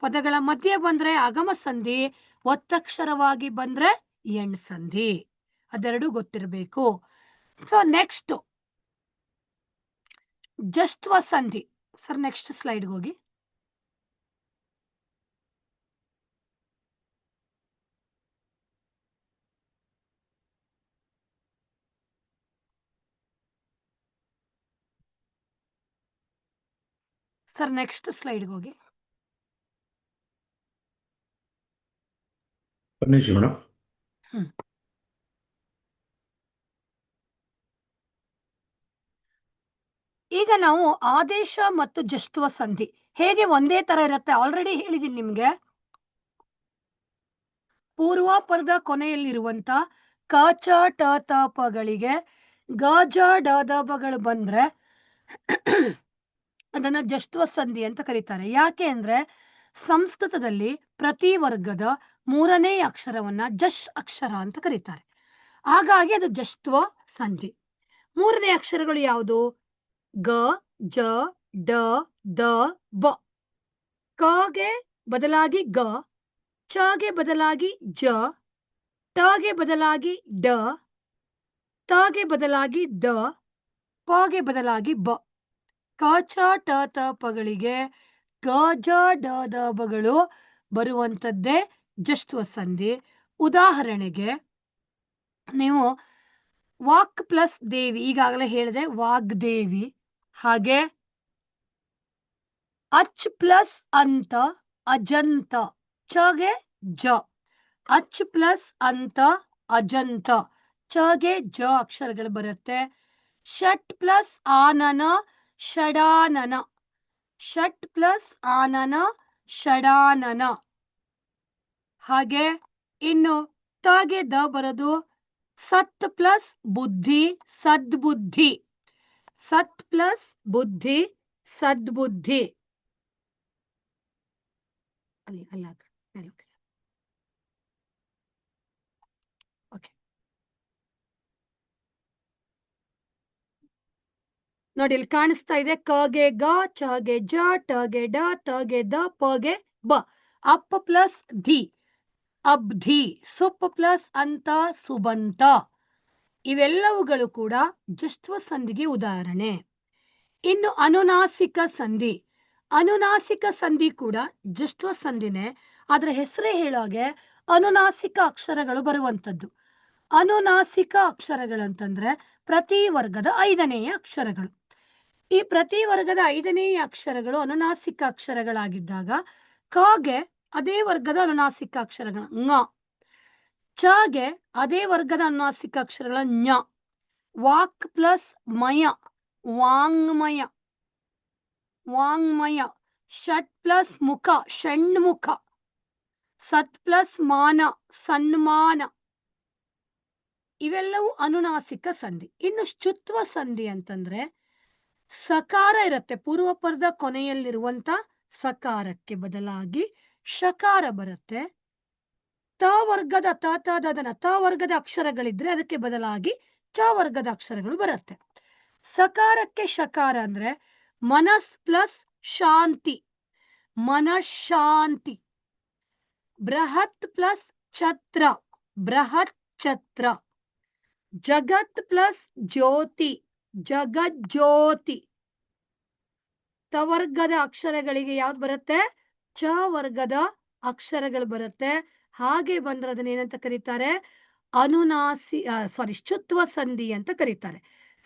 ಪದಗಳ ಮಧ್ಯೆ ಬಂದ್ರೆ ಆಗಮ ಸಂಧಿ, ಒತ್ತಕ್ಷರವಾಗಿ ಬಂದ್ರೆ ಎಣ್ ಸಂಧಿ. ಅದೆರಡು ಗೊತ್ತಿರಬೇಕು. ಸೊ ನೆಕ್ಸ್ಟ್ ಜಸ್ತ್ವ ಸಂಧಿ. ಸರ್ ನೆಕ್ಸ್ಟ್ ಸ್ಲೈಡ್ಗೆ ಹೋಗಿ. ಸರ್ ನೆಕ್ಸ್ಟ್ ಸ್ಲೈಡ್ಗೆ ಹೋಗಿ. ಮೇಡಮ್. ಈಗ ನಾವು ಆದೇಶ ಮತ್ತು ಜಸ್ತ್ವ ಸಂಧಿ ಹೇಗೆ ಒಂದೇ ತರ ಇರುತ್ತೆ ಆಲ್ರೆಡಿ ಹೇಳಿದೀನಿ ನಿಮ್ಗೆ. ಪೂರ್ವಾಪರದ ಕೊನೆಯಲ್ಲಿರುವಂತ ಕ ಚ ಟ ತ ಪಗಳಿಗೆ ಗ ಜ ಡ ದ ಬಗಳು ಬಂದ್ರೆ ಅದನ್ನ ಜಸ್ತ್ವ ಸಂಧಿ ಅಂತ ಕರೀತಾರೆ. ಯಾಕೆ ಅಂದ್ರೆ ಸಂಸ್ಕೃತದಲ್ಲಿ ಪ್ರತಿ ವರ್ಗದ ಮೂರನೇ ಅಕ್ಷರವನ್ನ ಜಶ್ ಅಕ್ಷರ ಅಂತ ಕರೀತಾರೆ. ಹಾಗಾಗಿ ಅದು ಜಸ್ತ್ವ ಸಂಧಿ. ಮೂರನೇ ಅಕ್ಷರಗಳು ಯಾವುದು? ಗ ಜ ಡ ದ ಬ. ಕಗೆ ಬದಲಾಗಿ ಗ, ಚಗೆ ಬದಲಾಗಿ ಜ, ಟಗೆ ಬದಲಾಗಿ ಡ, ತಗೆ ಬದಲಾಗಿ ದ, ಪಗೆ ಬದಲಾಗಿ ಬ. ಕ ಚ ಟ ತ ಪಗಳಿಗೆ ಗ ಜ ಡ ದ ಬಗಳು ಬರುವಂತದ್ದೇ ಜಸ್ತ್ವ ಸಂಧಿ. ಉದಾಹರಣೆಗೆ ನೀವು ವಾಕ್ ಪ್ಲಸ್ ದೇವಿ, ಈಗಾಗಲೇ ಹೇಳಿದೆ ವಾಗ್ದೇವಿ. ಹಾಗೆ ಅಚ್ ಪ್ಲಸ್ ಅಂತ ಅಜಂತ, ಚಗೆ ಜ. ಅಚ್ ಪ್ಲಸ್ ಅಂತ ಅಜಂತ, ಚಗೆ ಜ ಅಕ್ಷರಗಳು ಬರುತ್ತೆ. ಷಟ್ ಪ್ಲಸ್ ಆನನ ಷಡಾನನ, ಷಟ್ ಪ್ಲಸ್ ಆನನ ಷಡಾನನ. ಹಾಗೆ ಇನ್ನು ತಗೆ ದ ಬರೋದು ಸತ್ ಪ್ಲಸ್ ಬುದ್ಧಿ ಸದ್ಬುದ್ಧಿ, ಸತ್ ಪ್ಲಸ್ ಬುದ್ಧಿ ಸದ್ಬುದ್ಧಿ. ನೋಡಿ ಇಲ್ಲಿ ಕಾಣಿಸ್ತಾ ಇದೆ ಕಗೆ ಗ, ಚಗೆ ಜ, ಟಗೆ ಡ, ತಗೆ ದ, ಪಗೆ ಬ. ಅಪ್ ಪ್ಲಸ್ ಧಿ ಅಬ್ಧಿ, ಸುಪ್ ಪ್ಲಸ್ ಅಂತ ಸುಬಂತ. ಇವೆಲ್ಲವುಗಳು ಕೂಡ ಜಸ್ತ್ವ ಸಂಧಿಗೆ ಉದಾಹರಣೆ. ಇನ್ನು ಅನುನಾಸಿಕ ಸಂಧಿ. ಅನುನಾಸಿಕ ಸಂಧಿ ಕೂಡ ಜಸ್ತ್ವ ಸಂಧಿನೇ, ಆದ್ರೆ ಹೆಸರೇ ಹೇಳೋಗೆ ಅನುನಾಸಿಕ ಅಕ್ಷರಗಳು ಬರುವಂತದ್ದು. ಅನುನಾಸಿಕ ಅಕ್ಷರಗಳಂತಂದ್ರೆ ಪ್ರತಿ ವರ್ಗದ 5ನೇ ಅಕ್ಷರಗಳು. ಈ ಪ್ರತಿ ವರ್ಗದ 5ನೇ ಅಕ್ಷರಗಳು ಅನುನಾಸಿಕ ಅಕ್ಷರಗಳಾಗಿದ್ದಾಗ ಕಗೆ ಅದೇ ವರ್ಗದ ಅನುನಾಸಿಕ ಅಕ್ಷರಗಳ ಂಗ, ಚಗೆ ಅದೇ ವರ್ಗದ ಅನುನಾಸಿಕ ಅಕ್ಷರಗಳ ಞ. ವಾಕ್ ಪ್ಲಸ್ ಮಯ ವಾಂಗ್ಮಯ, ವಾಂಗ್ಮಯ. ಷಟ್ ಪ್ಲಸ್ ಮುಖ ಷಣ್ಮುಖ. ಸತ್ ಪ್ಲಸ್ ಮಾನ ಸನ್ಮಾನ. ಇವೆಲ್ಲವೂ ಅನುನಾಸಿಕ ಸಂಧಿ. ಇನ್ನು ಶ್ಚುತ್ವ ಸಂಧಿ ಅಂತಂದ್ರೆ ಸಕಾರ ಇರುತ್ತೆ, ಪೂರ್ವಪರದ ಕೊನೆಯಲ್ಲಿರುವಂತ ಸಕಾರಕ್ಕೆ ಬದಲಾಗಿ ಶಕಾರ ಬರುತ್ತೆ. ತ ವರ್ಗದ ತ ತ ದನ ತ ವರ್ಗದ ಅಕ್ಷರಗಳಿದ್ರೆ ಅದಕ್ಕೆ ಬದಲಾಗಿ ಚ ವರ್ಗದ ಅಕ್ಷರಗಳು ಬರುತ್ತೆ. ಸಕಾರಕ್ಕೆ ಶಕಾರ ಅಂದ್ರೆ ಮನಸ್ ಪ್ಲಸ್ ಶಾಂತಿ ಮನಃಶಾಂತಿ. ಬೃಹತ್ ಪ್ಲಸ್ ಛತ್ರ ಬೃಹತ್ ಛತ್ರ. ಜಗತ್ ಪ್ಲಸ್ ಜ್ಯೋತಿ ಜಗಜ್ಯೋತಿ. ತವರ್ಗದ ಅಕ್ಷರಗಳಿಗೆ ಯಾವ್ದು ಬರುತ್ತೆ? ಚ ವರ್ಗದ ಅಕ್ಷರಗಳು ಬರುತ್ತೆ. ಹಾಗೆ ಬಂದ್ರೆ ಅದನ್ನ ಏನಂತ ಕರೀತಾರೆ? ಶ್ಚುತ್ವ ಸಂಧಿ ಅಂತ ಕರೀತಾರೆ.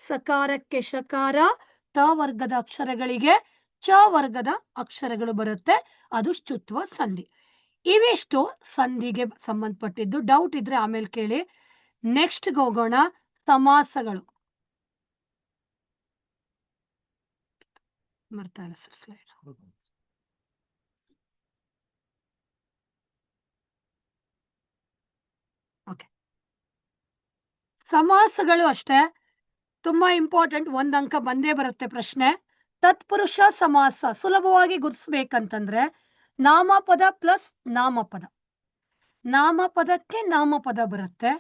ಸಕಾರಕ್ಕೆ ಶಕಾರ, ತ ವರ್ಗದ ಅಕ್ಷರಗಳಿಗೆ ಚ ವರ್ಗದ ಅಕ್ಷರಗಳು ಬರುತ್ತೆ, ಅದು ಶ್ಚುತ್ವ ಸಂಧಿ. ಇವಿಷ್ಟು ಸಂಧಿಗೆ ಸಂಬಂಧಪಟ್ಟಿದ್ದು. ಡೌಟ್ ಇದ್ರೆ ಆಮೇಲೆ ಕೇಳಿ. ನೆಕ್ಸ್ಟ್ ಹೋಗೋಣ, ಸಮಾಸಗಳು. ಬರ್ತಾ ಇಲ್ಲ ಸರ್ ಸ್ಲೈಡ್. ಓಕೆ, ಸಮಾಸಗಳು ಅಷ್ಟೇ ತುಂಬಾ ಇಂಪಾರ್ಟೆಂಟ್. 1 ಅಂಕ ಬಂದೇ ಬರುತ್ತೆ ಪ್ರಶ್ನೆ. ತತ್ಪುರುಷ ಸಮಾಸ ಸುಲಭವಾಗಿ ಗುರುತಿಸ್ಬೇಕಂತಂದ್ರೆ ನಾಮಪದ ಪ್ಲಸ್ ನಾಮಪದ. ನಾಮಪದಕ್ಕೆ ನಾಮಪದ ಬರುತ್ತೆ.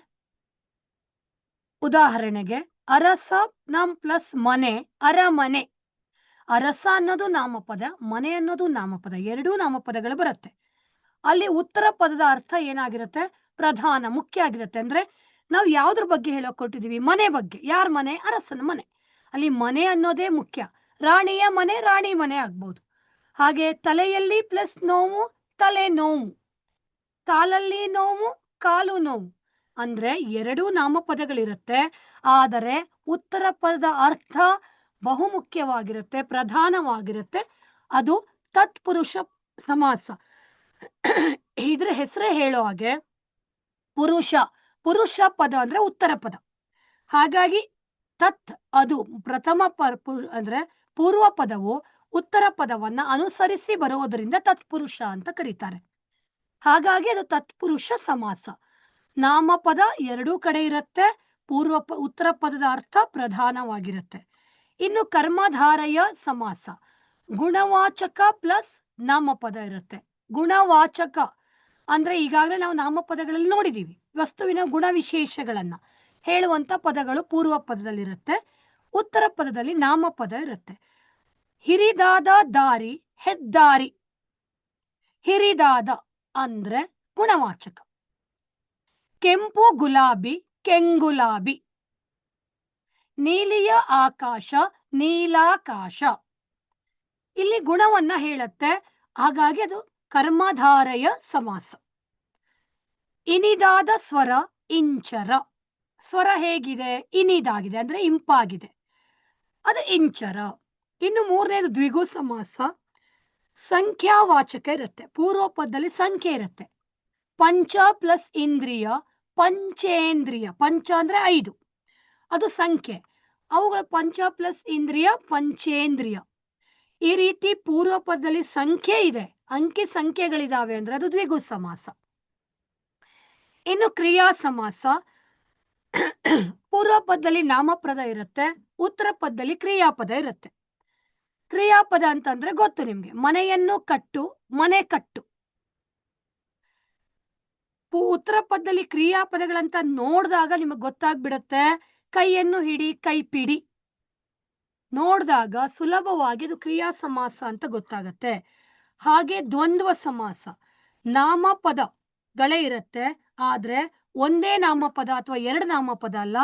ಉದಾಹರಣೆಗೆ ಅರಸ ನಮ್ ಪ್ಲಸ್ ಮನೆ ಅರಮನೆ. ಅರಸ ಅನ್ನೋದು ನಾಮಪದ, ಮನೆ ಅನ್ನೋದು ನಾಮಪದ, ಎರಡೂ ನಾಮಪದಗಳು ಬರುತ್ತೆ. ಅಲ್ಲಿ ಉತ್ತರ ಪದದ ಅರ್ಥ ಏನಾಗಿರುತ್ತೆ? ಪ್ರಧಾನ, ಮುಖ್ಯ ಆಗಿರುತ್ತೆ. ಅಂದ್ರೆ ನಾವು ಯಾವ್ದ್ರ ಬಗ್ಗೆ ಹೇಳಕ್ ಕೊಟ್ಟಿದೀವಿ? ಮನೆ ಬಗ್ಗೆ. ಯಾರ ಮನೆ? ಅರಸನ ಮನೆ. ಅಲ್ಲಿ ಮನೆ ಅನ್ನೋದೇ ಮುಖ್ಯ. ರಾಣಿಯ ಮನೆ ರಾಣಿ ಮನೆ ಆಗ್ಬೋದು. ಹಾಗೆ ತಲೆಯಲ್ಲಿ ಪ್ಲಸ್ ನೋವು ತಲೆ ನೋವು, ಕಾಲಲ್ಲಿ ನೋವು ಕಾಲು ನೋವು. ಅಂದ್ರೆ ಎರಡೂ ನಾಮಪದಗಳಿರುತ್ತೆ, ಆದರೆ ಉತ್ತರ ಪದದ ಅರ್ಥ ಬಹುಮುಖ್ಯವಾಗಿರುತ್ತೆ, ಪ್ರಧಾನವಾಗಿರುತ್ತೆ. ಅದು ತತ್ಪುರುಷ ಸಮಾಸ. ಇದ್ರ ಹೆಸರೇ ಹೇಳೋ ಹಾಗೆ ಪುರುಷ, ಪುರುಷ ಪದ ಅಂದ್ರೆ ಉತ್ತರ ಪದ. ಹಾಗಾಗಿ ತತ್ ಅದು ಪ್ರಥಮ ಅಂದ್ರೆ ಪೂರ್ವ ಪದವು ಉತ್ತರ ಪದವನ್ನ ಅನುಸರಿಸಿ ಬರುವುದರಿಂದ ತತ್ಪುರುಷ ಅಂತ ಕರೀತಾರೆ. ಹಾಗಾಗಿ ಅದು ತತ್ಪುರುಷ ಸಮಾಸ. ನಾಮಪದ ಎರಡೂ ಕಡೆ ಇರುತ್ತೆ. ಉತ್ತರ ಪದದ ಅರ್ಥ ಪ್ರಧಾನವಾಗಿರುತ್ತೆ. ಇನ್ನು ಕರ್ಮಧಾರಯ ಸಮಾಸ, ಗುಣವಾಚಕ ಪ್ಲಸ್ ನಾಮಪದ ಇರುತ್ತೆ. ಗುಣವಾಚಕ ಅಂದ್ರೆ ಈಗಾಗಲೇ ನಾವು ನಾಮಪದಗಳಲ್ಲಿ ನೋಡಿದೀವಿ, ವಸ್ತುವಿನ ಗುಣ ವಿಶೇಷಗಳನ್ನ ಹೇಳುವಂತ ಪದಗಳು ಪೂರ್ವ ಪದದಲ್ಲಿರುತ್ತೆ. ಉತ್ತರ ಪದದಲ್ಲಿ ನಾಮಪದ ಇರುತ್ತೆ. ಹಿರಿದಾದ ದಾರಿ, ಹೆದ್ದಾರಿ. ಹಿರಿದಾದ ಅಂದ್ರೆ ಗುಣವಾಚಕ. ಕೆಂಪು ಗುಲಾಬಿ, ಕೆಂಗುಲಾಬಿ. ನೀಲಿಯ ಆಕಾಶ, ನೀಲಾಕಾಶ. ಇಲ್ಲಿ ಗುಣವನ್ನ ಹೇಳುತ್ತೆ, ಹಾಗಾಗಿ ಅದು ಕರ್ಮಧಾರಯ ಸಮಾಸ. ಇನಿದಾದ ಸ್ವರ, ಇಂಚರ. ಸ್ವರ ಹೇಗಿದೆ? ಇನಿದಾಗಿದೆ ಅಂದ್ರೆ ಇಂಪಾಗಿದೆ, ಅದು ಇಂಚರ. ಇನ್ನು ಮೂರನೇದು ದ್ವಿಗು ಸಮಾಸ. ಸಂಖ್ಯಾವಾಚಕ ಇರುತ್ತೆ. ಪೂರ್ವ ಪದದಲ್ಲಿ ಸಂಖ್ಯೆ ಇರುತ್ತೆ. ಪಂಚ ಪ್ಲಸ್ ಇಂದ್ರಿಯ, ಪಂಚೇಂದ್ರಿಯ. ಪಂಚ ಅಂದ್ರೆ 5, ಅದು ಸಂಖ್ಯೆ. ಅವುಗಳ ಪಂಚ ಪ್ಲಸ್ ಇಂದ್ರಿಯ, ಪಂಚೇಂದ್ರಿಯ. ಈ ರೀತಿ ಪೂರ್ವ ಪದದಲ್ಲಿ ಸಂಖ್ಯೆ ಇದೆ, ಅಂಕಿ ಸಂಖ್ಯೆಗಳಿದಾವೆ ಅಂದ್ರೆ ಅದು ದ್ವಿಗು ಸಮಾಸ. ಇನ್ನು ಕ್ರಿಯಾ ಸಮಾಸ. ಪೂರ್ವ ಪದದಲ್ಲಿ ನಾಮಪದ ಇರುತ್ತೆ, ಉತ್ತರ ಪದದಲ್ಲಿ ಕ್ರಿಯಾಪದ ಇರುತ್ತೆ. ಕ್ರಿಯಾಪದ ಅಂತಂದ್ರೆ ಗೊತ್ತು ನಿಮ್ಗೆ, ಮನೆಯನ್ನು ಕಟ್ಟು, ಮನೆ ಕಟ್ಟು. ಉತ್ತರ ಪದದಲ್ಲಿ ಕ್ರಿಯಾಪದಗಳಂತ ನೋಡಿದಾಗ ನಿಮಗೆ ಗೊತ್ತಾಗ್ಬಿಡುತ್ತೆ, ಕೈಯನ್ನು ಹಿಡಿ, ಕೈ ಪಿಡಿ. ನೋಡಿದಾಗ ಸುಲಭವಾಗಿ ಇದು ಕ್ರಿಯಾ ಸಮಾಸ ಅಂತ ಗೊತ್ತಾಗತ್ತೆ. ಹಾಗೆ ದ್ವಂದ್ವ ಸಮಾಸ. ನಾಮಪದಗಳೇ ಇರುತ್ತೆ, ಆದ್ರೆ ಒಂದೇ ನಾಮಪದ ಅಥವಾ ಎರಡು ನಾಮಪದ ಅಲ್ಲ,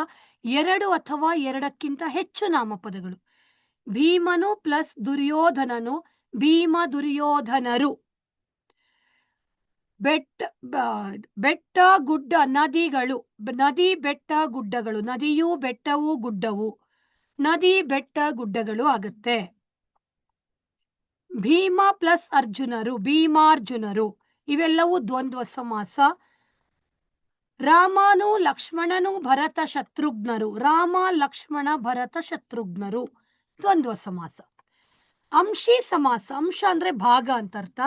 2 ಅಥವಾ 2ಕ್ಕಿಂತ ಹೆಚ್ಚು ನಾಮಪದಗಳು. ಭೀಮನು ಪ್ಲಸ್ ದುರ್ಯೋಧನನು, ಭೀಮ ದುರ್ಯೋಧನರು. ಬೆಟ್ಟ ಗುಡ್ಡ, ನದಿಗಳು. ನದಿ ಬೆಟ್ಟ ಗುಡ್ಡಗಳು, ನದಿಯೂ ಬೆಟ್ಟವೂ ಗುಡ್ಡವು, ನದಿ ಬೆಟ್ಟ ಗುಡ್ಡಗಳು ಆಗುತ್ತೆ. ಭೀಮ ಪ್ಲಸ್ ಅರ್ಜುನರು, ಭೀಮಾರ್ಜುನರು. ಇವೆಲ್ಲವೂ ದ್ವಂದ್ವ ಸಮಾಸ. ರಾಮನು ಲಕ್ಷ್ಮಣನು ಭರತ ಶತ್ರುಘ್ನರು, ರಾಮ ಲಕ್ಷ್ಮಣ ಭರತ ಶತ್ರುಘ್ನರು, ದ್ವಂದ್ವ ಸಮಾಸ. ಅಂಶಿ ಸಮಾಸ. ಅಂಶ ಅಂದ್ರೆ ಭಾಗ ಅಂತ ಅರ್ಥ.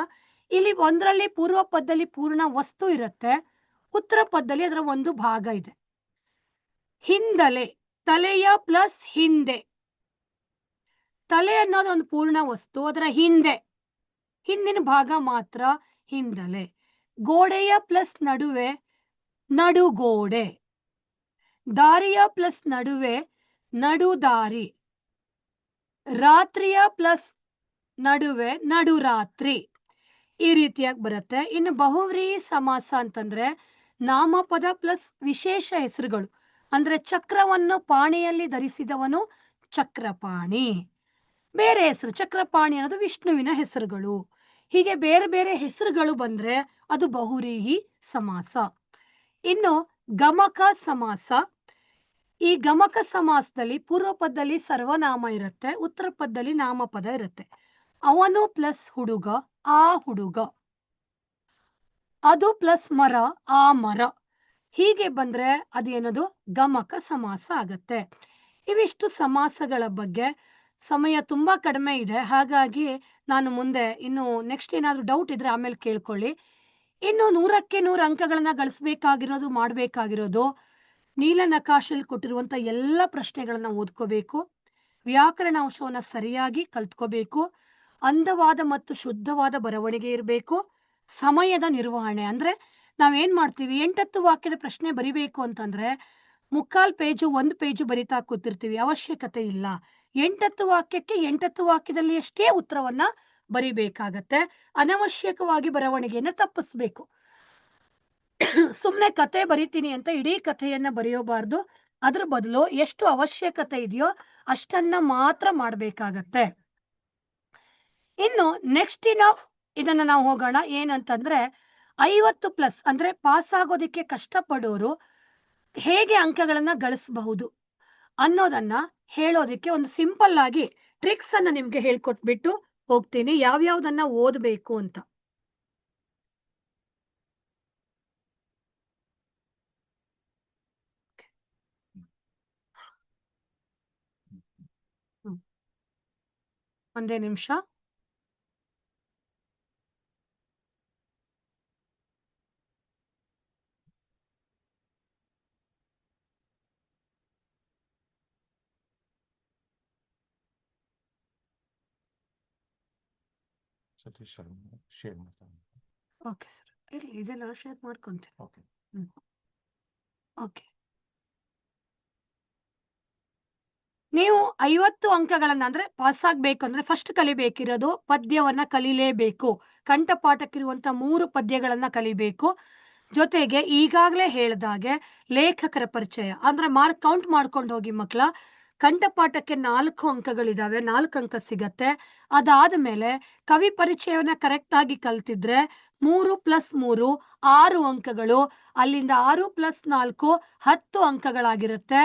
ಇಲ್ಲಿ ಒಂದರಲ್ಲಿ ಪೂರ್ವ ಪದದಲ್ಲಿ ಪೂರ್ಣ ವಸ್ತು ಇರುತ್ತೆ, ಉತ್ತರ ಪದದಲ್ಲಿ ಅದರ ಒಂದು ಭಾಗ ಇದೆ. ಹಿಂದಲೆ, ತಲೆಯ ಪ್ಲಸ್ ಹಿಂದೆ. ತಲೆ ಅನ್ನೋದು ಒಂದು ಪೂರ್ಣ ವಸ್ತು, ಅದರ ಹಿಂದೆ ಹಿಂದಿನ ಭಾಗ ಮಾತ್ರ ಹಿಂದಲೆ. ಗೋಡೆಯ ಪ್ಲಸ್ ನಡುವೆ, ನಡುಗೋಡೆ. ದಾರಿಯ ಪ್ಲಸ್ ನಡುವೆ, ನಡುದಾರಿ. ರಾತ್ರಿಯ ಪ್ಲಸ್ ನಡುವೆ, ನಡುರಾತ್ರಿ. ಈ ರೀತಿಯಾಗಿ ಬರುತ್ತೆ. ಇನ್ನು ಬಹುವ್ರೀಹಿ ಸಮಾಸ ಅಂತಂದ್ರೆ ನಾಮಪದ ಪ್ಲಸ್ ವಿಶೇಷ ಹೆಸರುಗಳು. ಅಂದ್ರೆ ಚಕ್ರವನ್ನು ಪಾಣಿಯಲ್ಲಿ ಧರಿಸಿದವನು ಚಕ್ರಪಾಣಿ. ಬೇರೆ ಹೆಸರು ಚಕ್ರಪಾಣಿ ಅನ್ನೋದು ವಿಷ್ಣುವಿನ ಹೆಸರುಗಳು. ಹೀಗೆ ಬೇರೆ ಬೇರೆ ಹೆಸರುಗಳು ಬಂದ್ರೆ ಅದು ಬಹುವ್ರೀಹಿ ಸಮಾಸ. ಇನ್ನು ಗಮಕ ಸಮಾಸ. ಈ ಗಮಕ ಸಮಾಸದಲ್ಲಿ ಪೂರ್ವ ಪದದಲ್ಲಿ ಸರ್ವನಾಮ ಇರುತ್ತೆ, ಉತ್ತರ ಪದದಲ್ಲಿ ನಾಮಪದ ಇರುತ್ತೆ. ಅವನು ಪ್ಲಸ್ ಹುಡುಗ, ಆ ಹುಡುಗ. ಅದು ಪ್ಲಸ್ ಮರ, ಆ ಮರ. ಹೀಗೆ ಬಂದ್ರೆ ಅದೇನದು ಗಮಕ ಸಮಾಸ ಆಗತ್ತೆ. ಇವಿಷ್ಟು ಸಮಾಸಗಳ ಬಗ್ಗೆ. ಸಮಯ ತುಂಬಾ ಕಡಿಮೆ ಇದೆ, ಹಾಗಾಗಿ ನಾನು ಮುಂದೆ ಇನ್ನು ನೆಕ್ಸ್ಟ್ ಏನಾದ್ರು ಡೌಟ್ ಇದ್ರೆ ಆಮೇಲೆ ಕೇಳ್ಕೊಳ್ಳಿ. ಇನ್ನು 100ಕ್ಕೆ 100 ಅಂಕಗಳನ್ನ ಗಳಿಸ್ಬೇಕಾಗಿರೋದು, ಮಾಡ್ಬೇಕಾಗಿರೋದು ನೀಲನಕಾಶಲ್ಲಿ ಕೊಟ್ಟಿರುವಂತ ಎಲ್ಲ ಪ್ರಶ್ನೆಗಳನ್ನ ಓದ್ಕೋಬೇಕು, ವ್ಯಾಕರಣ ಅಂಶವನ್ನ ಸರಿಯಾಗಿ ಕಲ್ತ್ಕೋಬೇಕು, ಅಂದವಾದ ಮತ್ತು ಶುದ್ಧವಾದ ಬರವಣಿಗೆ ಇರಬೇಕು, ಸಮಯದ ನಿರ್ವಹಣೆ. ಅಂದ್ರೆ ನಾವೇನ್ ಮಾಡ್ತೀವಿ, 8 ವಾಕ್ಯದ ಪ್ರಶ್ನೆ ಬರಿಬೇಕು ಅಂತಂದ್ರೆ 3/4 ಪೇಜು 1 ಪೇಜು ಬರಿತಾ ಕೂತಿರ್ತೀವಿ, ಅವಶ್ಯಕತೆ ಇಲ್ಲ. 8 ವಾಕ್ಯಕ್ಕೆ 8 ವಾಕ್ಯದಲ್ಲಿ ಅಷ್ಟೇ ಉತ್ತರವನ್ನ ಬರಿಬೇಕಾಗತ್ತೆ. ಅನವಶ್ಯಕವಾಗಿ ಬರವಣಿಗೆಯನ್ನ ತಪ್ಪಿಸ್ಬೇಕು. ಸುಮ್ನೆ ಕತೆ ಬರಿತೀನಿ ಅಂತ ಇಡೀ ಕಥೆಯನ್ನ ಬರೆಯೋಬಾರ್ದು. ಅದ್ರ ಬದಲು ಎಷ್ಟು ಅವಶ್ಯಕತೆ ಇದೆಯೋ ಅಷ್ಟನ್ನ ಮಾತ್ರ ಮಾಡ್ಬೇಕಾಗತ್ತೆ. ಇನ್ನು ನೆಕ್ಸ್ಟ್ ಇದನ್ನ ನಾವು ಹೋಗೋಣ. ಏನಂತಂದ್ರೆ 50+ ಅಂದ್ರೆ ಪಾಸ್ ಆಗೋದಿಕ್ಕೆ ಕಷ್ಟಪಡೋರು ಹೇಗೆ ಅಂಕಗಳನ್ನ ಗಳಿಸಬಹುದು ಅನ್ನೋದನ್ನ ಹೇಳೋದಿಕ್ಕೆ ಒಂದು ಸಿಂಪಲ್ ಆಗಿ ಟ್ರಿಕ್ಸ್ ಅನ್ನ ನಿಮ್ಗೆ ಹೇಳ್ಕೊಟ್ಬಿಟ್ಟು ಹೋಗ್ತೀನಿ, ಯಾವ್ಯಾವ್ದನ್ನ ಓದ್ಬೇಕು ಅಂತ. ಒಂದೇ ನಿಮಿಷ. ಸತೀಶ್ ಶೇರ್ ಮಾಡ್ತಾನೆ. ಓಕೆ ಸರ್, ಇಲ್ಲಿ ಇದೆಲ್ಲ ಶೇರ್ ಮಾಡ್ಕೊಂತೀನಿ. ಓಕೆ. ಓಕೆ, ನೀವು 50 ಅಂಕಗಳನ್ನ ಅಂದ್ರೆ ಪಾಸ್ ಆಗ್ಬೇಕು ಅಂದ್ರೆ ಫಸ್ಟ್ ಕಲಿಬೇಕಿರೋದು ಪದ್ಯವನ್ನ ಕಲಿಲೇಬೇಕು. ಕಂಠಪಾಠಕ್ಕಿರುವಂತ 3 ಪದ್ಯಗಳನ್ನ ಕಲಿಬೇಕು. ಜೊತೆಗೆ ಈಗಾಗಲೇ ಹೇಳ್ದಾಗೆ ಲೇಖಕರ ಪರಿಚಯ ಅಂದ್ರೆ ಮಾರ್ಕ್ ಕೌಂಟ್ ಮಾಡ್ಕೊಂಡು ಹೋಗಿ ಮಕ್ಕಳ. ಕಂಠಪಾಠಕ್ಕೆ 4 ಅಂಕಗಳಿದಾವೆ, 4 ಅಂಕ ಸಿಗತ್ತೆ. ಅದಾದ್ಮೇಲೆ ಕವಿ ಪರಿಚಯವನ್ನ ಕರೆಕ್ಟ್ ಆಗಿ ಕಲ್ತಿದ್ರೆ 3 + 3 6 ಅಂಕಗಳು, ಅಲ್ಲಿಂದ 6 + 4 10 ಅಂಕಗಳಾಗಿರುತ್ತೆ.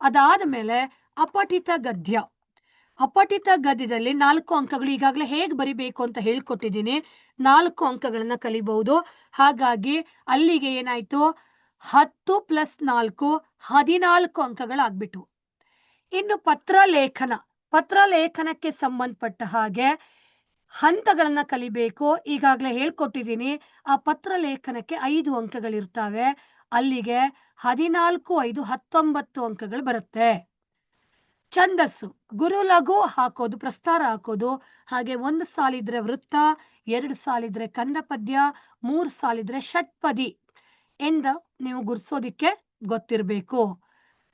ಅದಾದ್ಮೇಲೆ ಅಪಠಿತ ಗದ್ಯ. ಅಪಠಿತ ಗದ್ಯದಲ್ಲಿ 4 ಅಂಕಗಳು ಈಗಾಗಲೇ ಹೇಗೆ ಬರಿಬೇಕು ಅಂತ ಹೇಳ್ಕೊಟ್ಟಿದ್ದೀನಿ. 4 ಅಂಕಗಳನ್ನ ಕಲಿಬಹುದು. ಹಾಗಾಗಿ ಅಲ್ಲಿಗೆ ಏನಾಯ್ತು, 10 + 4 14 ಅಂಕಗಳಾಗ್ಬಿಟ್ಟು. ಇನ್ನು ಪತ್ರ ಲೇಖನ. ಪತ್ರ ಲೇಖನಕ್ಕೆ ಸಂಬಂಧಪಟ್ಟ ಹಾಗೆ ಹಂತಗಳನ್ನ ಕಲಿಬೇಕು. ಈಗಾಗಲೇ ಹೇಳ್ಕೊಟ್ಟಿದ್ದೀನಿ. ಆ ಪತ್ರ ಲೇಖನಕ್ಕೆ 5 ಅಂಕಗಳಿರ್ತವೆ. ಅಲ್ಲಿಗೆ 14 5 19 ಅಂಕಗಳು ಬರುತ್ತೆ. ಛಂದಸ್ಸು, ಗುರು ಲಘು ಹಾಕೋದು, ಪ್ರಸ್ತಾರ ಹಾಕೋದು. ಹಾಗೆ 1 ಸಾಲಿದ್ರೆ ವೃತ್ತ, 2 ಸಾಲಿದ್ರೆ ಕಂದ ಪದ್ಯ, 3 ಸಾಲಿದ್ರೆ ಷಟ್ಪದಿ ಎಂದ ನೀವು ಗುರ್ಸೋದಿಕ್ಕೆ ಗೊತ್ತಿರಬೇಕು.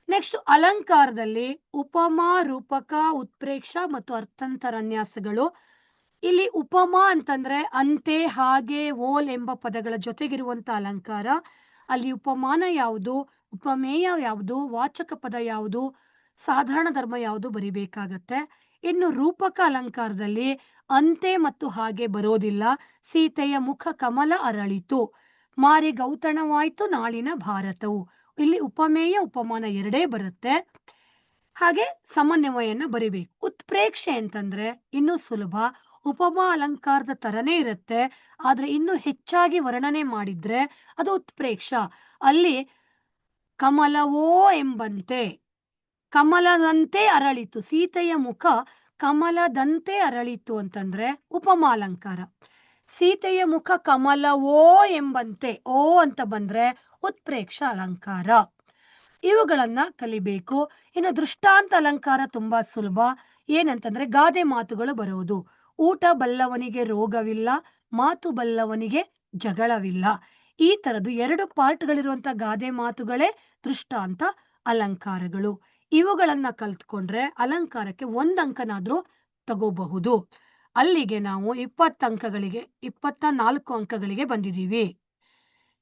ನೆಕ್ಸ್ಟ್ ಅಲಂಕಾರದಲ್ಲಿ ಉಪಮಾ, ರೂಪಕ, ಉತ್ಪ್ರೇಕ್ಷ ಮತ್ತು ಅರ್ಥಾಂತರನ್ಯಾಸಗಳು. ಇಲ್ಲಿ ಉಪಮಾ ಅಂತಂದ್ರೆ ಅಂತೆ, ಹಾಗೆ, ಓಲ್ ಎಂಬ ಪದಗಳ ಜೊತೆಗಿರುವಂತ ಅಲಂಕಾರ. ಅಲ್ಲಿ ಉಪಮಾನ ಯಾವುದು, ಉಪಮೇಯ ಯಾವುದು, ವಾಚಕ ಪದ ಯಾವುದು, ಸಾಧಾರಣ ಧರ್ಮ ಯಾವುದು ಬರಿಬೇಕಾಗತ್ತೆ. ಇನ್ನು ರೂಪಕ ಅಲಂಕಾರದಲ್ಲಿ ಅಂತೆ ಮತ್ತು ಹಾಗೆ ಬರೋದಿಲ್ಲ. ಸೀತೆಯ ಮುಖ ಕಮಲ ಅರಳಿತು, ಮಾರಿ ಗೌತಣವಾಯ್ತು ನಾಳಿನ ಭಾರತವು. ಇಲ್ಲಿ ಉಪಮೇಯ ಉಪಮಾನ ಎರಡೇ ಬರುತ್ತೆ. ಹಾಗೆ ಸಮನ್ವಯನ ಬರಿಬೇಕು. ಉತ್ಪ್ರೇಕ್ಷೆ ಅಂತಂದ್ರೆ ಇನ್ನೂ ಸುಲಭ. ಉಪಮಾ ಅಲಂಕಾರದ ತರನೇ ಇರುತ್ತೆ, ಆದ್ರೆ ಇನ್ನು ಹೆಚ್ಚಾಗಿ ವರ್ಣನೆ ಮಾಡಿದ್ರೆ ಅದು ಉತ್ಪ್ರೇಕ್ಷ. ಅಲ್ಲಿ ಕಮಲವೋ ಎಂಬಂತೆ, ಕಮಲದಂತೆ ಅರಳಿತು, ಸೀತೆಯ ಮುಖ ಕಮಲದಂತೆ ಅರಳಿತು ಅಂತಂದ್ರೆ ಉಪಮಾ ಅಲಂಕಾರ. ಸೀತೆಯ ಮುಖ ಕಮಲವೋ ಎಂಬಂತೆ, ಓ ಅಂತ ಬಂದ್ರೆ ಉತ್ಪ್ರೇಕ್ಷ ಅಲಂಕಾರ. ಇವುಗಳನ್ನ ಕಲಿಬೇಕು. ಇನ್ನು ದೃಷ್ಟಾಂತ ಅಲಂಕಾರ ತುಂಬಾ ಸುಲಭ. ಏನಂತಂದ್ರೆ ಗಾದೆ ಮಾತುಗಳು ಬರುವುದು. ಊಟ ಬಲ್ಲವನಿಗೆ ರೋಗವಿಲ್ಲ, ಮಾತು ಬಲ್ಲವನಿಗೆ ಜಗಳವಿಲ್ಲ. ಈ ತರದ್ದು 2 ಪಾರ್ಟ್ಗಳಿರುವಂತ ಗಾದೆ ಮಾತುಗಳೇ ದೃಷ್ಟಾಂತ ಅಲಂಕಾರಗಳು. ಇವುಗಳನ್ನ ಕಲ್ತ್ಕೊಂಡ್ರೆ ಅಲಂಕಾರಕ್ಕೆ 1 ಅಂಕನಾದ್ರೂ ತಗೋಬಹುದು. ಅಲ್ಲಿಗೆ ನಾವು 20 ಅಂಕಗಳಿಗೆ 24 ಅಂಕಗಳಿಗೆ ಬಂದಿದ್ದೀವಿ.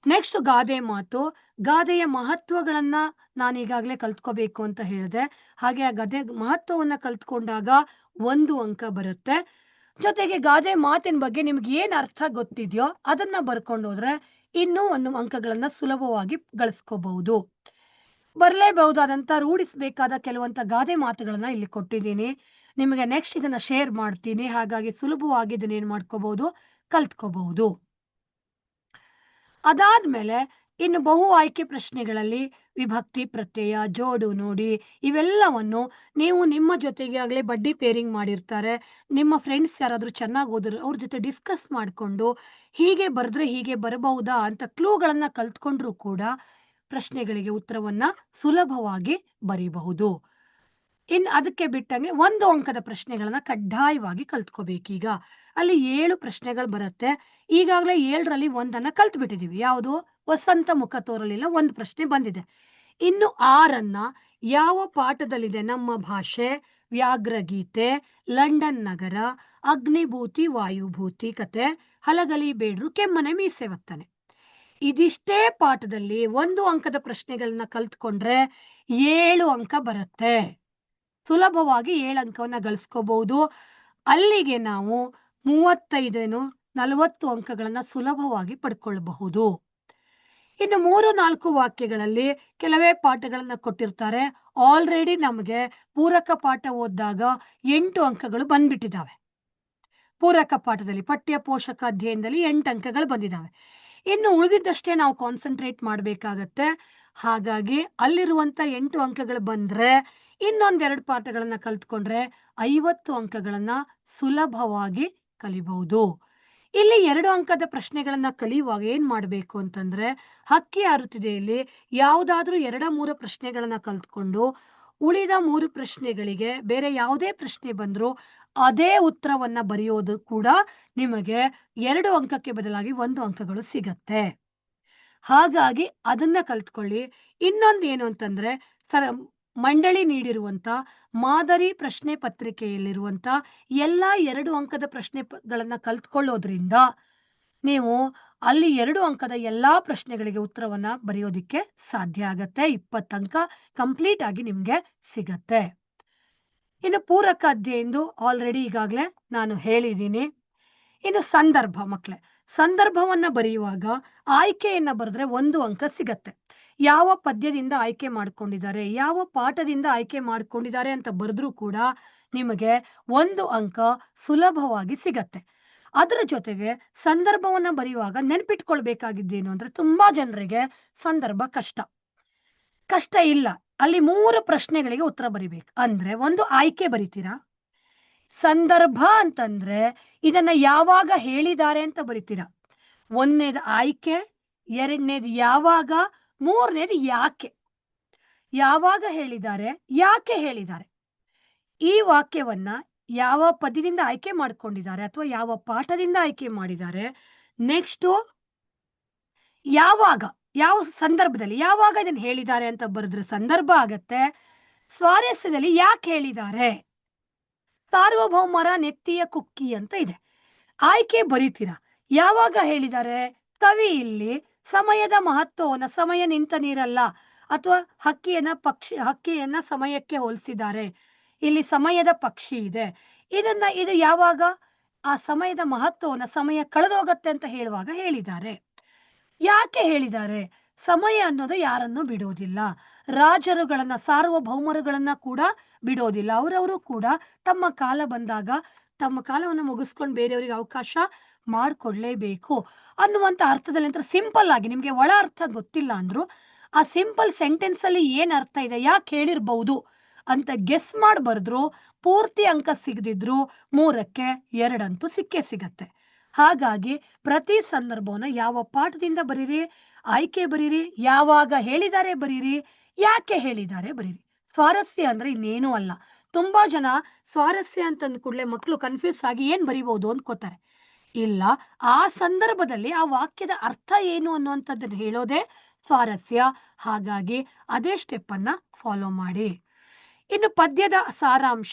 ನೆಕ್ಸ್ಟ್ ಗಾದೆ ಮಾತು. ಗಾದೆಯ ಮಹತ್ವಗಳನ್ನ ನಾನು ಈಗಾಗಲೇ ಕಲ್ತ್ಕೋಬೇಕು ಅಂತ ಹೇಳಿದೆ. ಹಾಗೆ ಆ ಗಾದೆ ಮಹತ್ವವನ್ನ ಕಲ್ತ್ಕೊಂಡಾಗ 1 ಅಂಕ ಬರುತ್ತೆ. ಜೊತೆಗೆ ಗಾದೆ ಮಾತಿನ ಬಗ್ಗೆ ನಿಮ್ಗೆ ಏನ್ ಅರ್ಥ ಗೊತ್ತಿದೆಯೋ ಅದನ್ನ ಬರ್ಕೊಂಡು ಹೋದ್ರೆ ಇನ್ನೂ 1 ಅಂಕಗಳನ್ನ ಸುಲಭವಾಗಿ ಗಳಿಸ್ಕೋಬಹುದು. ಬರಲೇಬಹುದಾದಂತ ರೂಢಿಸಬೇಕಾದ ಕೆಲವಂತ ಗಾದೆ ಮಾತುಗಳನ್ನ ಇಲ್ಲಿ ಕೊಟ್ಟಿದ್ದೀನಿ. ನಿಮಗೆ ನೆಕ್ಸ್ಟ್ ಇದನ್ನ ಶೇರ್ ಮಾಡ್ತೀನಿ. ಹಾಗಾಗಿ ಸುಲಭವಾಗಿ ಇದನ್ನ ಏನ್ ಮಾಡ್ಕೋಬಹುದು, ಕಲ್ತ್ಕೋಬಹುದು. ಅದಾದ್ಮೇಲೆ ಇನ್ನು ಬಹು ಆಯ್ಕೆ ಪ್ರಶ್ನೆಗಳಲ್ಲಿ ವಿಭಕ್ತಿ, ಪ್ರತ್ಯಯ, ಜೋಡು, ನೋಡಿ ಇವೆಲ್ಲವನ್ನು ನೀವು ನಿಮ್ಮ ಜೊತೆಗೆ ಆಗಲೇ ಬಡ್ಡಿ ಪೇರಿಂಗ್ ಮಾಡಿರ್ತಾರೆ. ನಿಮ್ಮ ಫ್ರೆಂಡ್ಸ್ ಯಾರಾದ್ರೂ ಚೆನ್ನಾಗಿ ಓದಿದ್ರು ಅವ್ರ ಜೊತೆ ಡಿಸ್ಕಸ್ ಮಾಡಿಕೊಂಡು ಹೀಗೆ ಬರೆದ್ರೆ ಹೀಗೆ ಬರಬಹುದಾ ಅಂತ ಕ್ಲೂಗಳನ್ನ ಕಲ್ತ್ಕೊಂಡ್ರು ಕೂಡ ಪ್ರಶ್ನೆಗಳಿಗೆ ಉತ್ತರವನ್ನ ಸುಲಭವಾಗಿ ಬರೀಬಹುದು. ಇನ್ನು ಅದಕ್ಕೆ ಬಿಟ್ಟಂಗೆ 1 ಅಂಕದ ಪ್ರಶ್ನೆಗಳನ್ನ ಕಡ್ಡಾಯವಾಗಿ ಕಲ್ತ್ಕೋಬೇಕೀಗ. ಅಲ್ಲಿ 7 ಪ್ರಶ್ನೆಗಳು ಬರುತ್ತೆ. ಈಗಾಗಲೇ 7ರಲ್ಲಿ 1ಅನ್ನ ಕಲ್ತು ಬಿಟ್ಟಿದೀವಿ. ಯಾವುದು, ವಸಂತ ಮುಖ ತೋರಲಿಲ್ಲ 1 ಪ್ರಶ್ನೆ ಬಂದಿದೆ. ಇನ್ನು 6ಅನ್ನ ಯಾವ ಪಾಠದಲ್ಲಿದೆ, ನಮ್ಮ ಭಾಷೆ, ವ್ಯಾಘ್ರಗೀತೆ, ಲಂಡನ್ ನಗರ, ಅಗ್ನಿಭೂತಿ ವಾಯುಭೂತಿ ಕತೆ, ಹಲಗಲಿ ಬೇಡ್ರು, ಕೆಮ್ಮನೆ ಮೀಸೆ ಒತ್ತನೆ. ಇದಿಷ್ಟೇ ಪಾಠದಲ್ಲಿ 1 ಅಂಕದ ಪ್ರಶ್ನೆಗಳನ್ನ ಕಲ್ತ್ಕೊಂಡ್ರೆ 7 ಅಂಕ ಬರುತ್ತೆ. ಸುಲಭವಾಗಿ 7 ಅಂಕವನ್ನ ಗಳಿಸ್ಕೋಬಹುದು. ಅಲ್ಲಿಗೆ ನಾವು 35 40 ಅಂಕಗಳನ್ನ ಸುಲಭವಾಗಿ ಪಡ್ಕೊಳ್ಬಹುದು. ಇನ್ನು 3-4 ವಾಕ್ಯಗಳಲ್ಲಿ ಕೆಲವೇ ಪಾಠಗಳನ್ನ ಕೊಟ್ಟಿರ್ತಾರೆ. ಆಲ್ರೆಡಿ ನಮಗೆ ಪೂರಕ ಪಾಠ ಓದಿದಾಗ 8 ಅಂಕಗಳು ಬಂದ್ಬಿಟ್ಟಿದ್ದಾವೆ. ಪೂರಕ ಪಾಠದಲ್ಲಿ ಪಠ್ಯ ಪೋಷಕ ಅಧ್ಯಯನದಲ್ಲಿ 8 ಅಂಕಗಳು ಬಂದಿದ್ದಾವೆ. ಇನ್ನು ಉಳಿದಿದ್ದಷ್ಟೇ ನಾವು ಕಾನ್ಸಂಟ್ರೇಟ್ ಮಾಡಬೇಕಾಗತ್ತೆ. ಹಾಗಾಗಿ ಅಲ್ಲಿರುವಂತ 8 ಅಂಕಗಳು ಬಂದ್ರೆ ಇನ್ನೊಂದೆರಡು ಪಾಠಗಳನ್ನ ಕಲ್ತ್ಕೊಂಡ್ರೆ 50 ಅಂಕಗಳನ್ನ ಸುಲಭವಾಗಿ ಕಲಿಬಹುದು. ಇಲ್ಲಿ 2 ಅಂಕದ ಪ್ರಶ್ನೆಗಳನ್ನ ಕಲಿಯುವಾಗ ಏನ್ ಮಾಡ್ಬೇಕು ಅಂತಂದ್ರೆ, ಹಕ್ಕಿ ಹಾರುತ್ತಿದೆಯಲ್ಲಿ ಯಾವುದಾದ್ರೂ 2-3 ಪ್ರಶ್ನೆಗಳನ್ನ ಕಲ್ತ್ಕೊಂಡು ಉಳಿದ 3 ಪ್ರಶ್ನೆಗಳಿಗೆ ಬೇರೆ ಯಾವುದೇ ಪ್ರಶ್ನೆ ಬಂದ್ರು ಅದೇ ಉತ್ತರವನ್ನ ಬರೆಯೋದು ಕೂಡ ನಿಮಗೆ 2 ಅಂಕಕ್ಕೆ ಬದಲಾಗಿ 1 ಅಂಕಗಳು ಸಿಗತ್ತೆ. ಹಾಗಾಗಿ ಅದನ್ನ ಕಲ್ತ್ಕೊಳ್ಳಿ. ಇನ್ನೊಂದು ಏನು ಅಂತಂದ್ರೆ, ಮಂಡಳಿ ನೀಡಿರುವಂತ ಮಾದರಿ ಪ್ರಶ್ನೆ ಪತ್ರಿಕೆಯಲ್ಲಿರುವಂತ ಎಲ್ಲಾ 2 ಅಂಕದ ಪ್ರಶ್ನೆಗಳನ್ನ ಕಲ್ತ್ಕೊಳ್ಳೋದ್ರಿಂದ ನೀವು ಅಲ್ಲಿ 2 ಅಂಕದ ಎಲ್ಲಾ ಪ್ರಶ್ನೆಗಳಿಗೆ ಉತ್ತರವನ್ನ ಬರೆಯೋದಿಕ್ಕೆ ಸಾಧ್ಯ ಆಗತ್ತೆ. 20 ಅಂಕ ಕಂಪ್ಲೀಟ್ ಆಗಿ ನಿಮ್ಗೆ ಸಿಗತ್ತೆ. ಇನ್ನು ಪೂರಕ ಅಧ್ಯಯನದ್ದು ಆಲ್ರೆಡಿ ಈಗಾಗಲೇ ನಾನು ಹೇಳಿದ್ದೀನಿ. ಇನ್ನು ಸಂದರ್ಭ ಮಕ್ಕಳೇ, ಸಂದರ್ಭವನ್ನ ಬರೆಯುವಾಗ ಆಯ್ಕೆಯನ್ನ ಬರೆದ್ರೆ 1 ಅಂಕ ಸಿಗತ್ತೆ. ಯಾವ ಪದ್ಯದಿಂದ ಆಯ್ಕೆ ಮಾಡ್ಕೊಂಡಿದ್ದಾರೆ, ಯಾವ ಪಾಠದಿಂದ ಆಯ್ಕೆ ಮಾಡ್ಕೊಂಡಿದ್ದಾರೆ ಅಂತ ಬರೆದ್ರೂ ಕೂಡ ನಿಮಗೆ 1 ಅಂಕ ಸುಲಭವಾಗಿ ಸಿಗತ್ತೆ. ಅದರ ಜೊತೆಗೆ ಸಂದರ್ಭವನ್ನ ಬರೆಯುವಾಗ ನೆನ್ಪಿಟ್ಕೊಳ್ಬೇಕಾಗಿದ್ದೇನು ಅಂದ್ರೆ, ತುಂಬಾ ಜನರಿಗೆ ಸಂದರ್ಭ ಕಷ್ಟ ಇಲ್ಲ. ಅಲ್ಲಿ 3 ಪ್ರಶ್ನೆಗಳಿಗೆ ಉತ್ತರ ಬರಿಬೇಕು. ಅಂದ್ರೆ ಒಂದು ಆಯ್ಕೆ ಬರಿತೀರಾ, ಸಂದರ್ಭ ಅಂತಂದ್ರೆ ಇದನ್ನ ಯಾವಾಗ ಹೇಳಿದ್ದಾರೆ ಅಂತ ಬರಿತೀರಾ. 1ನೇದು ಆಯ್ಕೆ, 2ನೇದು ಯಾವಾಗ, 3ನೇದು ಯಾಕೆ. ಯಾವಾಗ ಹೇಳಿದ್ದಾರೆ, ಯಾಕೆ ಹೇಳಿದ್ದಾರೆ, ಈ ವಾಕ್ಯವನ್ನ ಯಾವ ಪದ್ಯದಿಂದ ಆಯ್ಕೆ ಮಾಡ್ಕೊಂಡಿದ್ದಾರೆ ಅಥವಾ ಯಾವ ಪಾಠದಿಂದ ಆಯ್ಕೆ ಮಾಡಿದ್ದಾರೆ, ನೆಕ್ಸ್ಟ್ ಯಾವಾಗ, ಯಾವ ಸಂದರ್ಭದಲ್ಲಿ, ಯಾವಾಗ ಇದನ್ನ ಹೇಳಿದ್ದಾರೆ ಅಂತ ಬರೆದ್ರೆ ಸಂದರ್ಭ ಆಗತ್ತೆ. ಸ್ವಾರಸ್ಯದಲ್ಲಿ ಯಾಕೆ ಹೇಳಿದ್ದಾರೆ, ಸಾರ್ವಭೌಮರ ನೆತ್ತಿಯ ಕುಕ್ಕಿ ಅಂತ ಇದೆ, ಆಯ್ಕೆ ಬರೀತೀರಾ. ಯಾವಾಗ ಹೇಳಿದ್ದಾರೆ, ಕವಿ ಇಲ್ಲಿ ಸಮಯದ ಮಹತ್ವವನ್ನ, ಸಮಯ ನಿಂತ ನೀರಲ್ಲ ಅಥವಾ ಹಕ್ಕಿಯನ್ನ ಸಮಯಕ್ಕೆ ಹೋಲಿಸಿದ್ದಾರೆ. ಇಲ್ಲಿ ಸಮಯದ ಪಕ್ಷಿ ಇದೆ, ಇದು ಯಾವಾಗ ಆ ಸಮಯದ ಮಹತ್ವವನ್ನ, ಸಮಯ ಕಳೆದೋಗತ್ತೆ ಅಂತ ಹೇಳುವಾಗ ಹೇಳಿದ್ದಾರೆ. ಯಾಕೆ ಹೇಳಿದ್ದಾರೆ, ಸಮಯ ಅನ್ನೋದು ಯಾರನ್ನು ಬಿಡೋದಿಲ್ಲ, ರಾಜರುಗಳನ್ನ, ಸಾರ್ವಭೌಮರುಗಳನ್ನ ಕೂಡ ಬಿಡೋದಿಲ್ಲ. ಅವರವರು ಕೂಡ ತಮ್ಮ ಕಾಲ ಬಂದಾಗ ತಮ್ಮ ಕಾಲವನ್ನ ಮುಗಿಸ್ಕೊಂಡು ಬೇರೆಯವರಿಗೆ ಅವಕಾಶ ಮಾಡ್ಕೊಡ್ಲೇಬೇಕು ಅನ್ನುವಂತ ಅರ್ಥದಲ್ಲಿ. ಅಂತ ಸಿಂಪಲ್ ಆಗಿ ನಿಮ್ಗೆ ಒಳ ಅರ್ಥ ಗೊತ್ತಿಲ್ಲ ಅಂದ್ರು ಆ ಸಿಂಪಲ್ ಸೆಂಟೆನ್ಸ್ ಅಲ್ಲಿ ಏನ್ ಅರ್ಥ ಇದೆ, ಯಾಕೆ ಹೇಳಿರ್ಬಹುದು ಅಂತ ಗೆಸ್ ಮಾಡಿ ಬರೆದ್ರು ಪೂರ್ತಿ ಅಂಕ ಸಿಗದಿದ್ರು 3ಕ್ಕೆ 2 ಅಂತೂ ಸಿಕ್ಕೇ ಸಿಗತ್ತೆ. ಹಾಗಾಗಿ ಪ್ರತಿ ಸಂದರ್ಭವನ್ನ ಯಾವ ಪಾಠದಿಂದ ಬರೀರಿ, ಆಯ್ಕೆ ಬರೀರಿ, ಯಾವಾಗ ಹೇಳಿದ್ದಾರೆ ಬರೀರಿ, ಯಾಕೆ ಹೇಳಿದ್ದಾರೆ ಬರೀರಿ. ಸ್ವಾರಸ್ಯ ಅಂದ್ರೆ ಇನ್ನೇನೂ ಅಲ್ಲ. ತುಂಬಾ ಜನ ಸ್ವಾರಸ್ಯ ಅಂತಂದ ಕೂಡಲೇ ಮಕ್ಕಳು ಕನ್ಫ್ಯೂಸ್ ಆಗಿ ಏನ್ ಬರೀಬಹುದು ಅಂದ್ಕೋತಾರೆ. ಇಲ್ಲ, ಆ ಸಂದರ್ಭದಲ್ಲಿ ಆ ವಾಕ್ಯದ ಅರ್ಥ ಏನು ಅನ್ನುವಂಥದ್ದನ್ನು ಹೇಳೋದೇ ಸ್ವಾರಸ್ಯ. ಹಾಗಾಗಿ ಅದೇ ಸ್ಟೆಪ್ ಅನ್ನ ಫಾಲೋ ಮಾಡಿ. ಇನ್ನು ಪದ್ಯದ ಸಾರಾಂಶ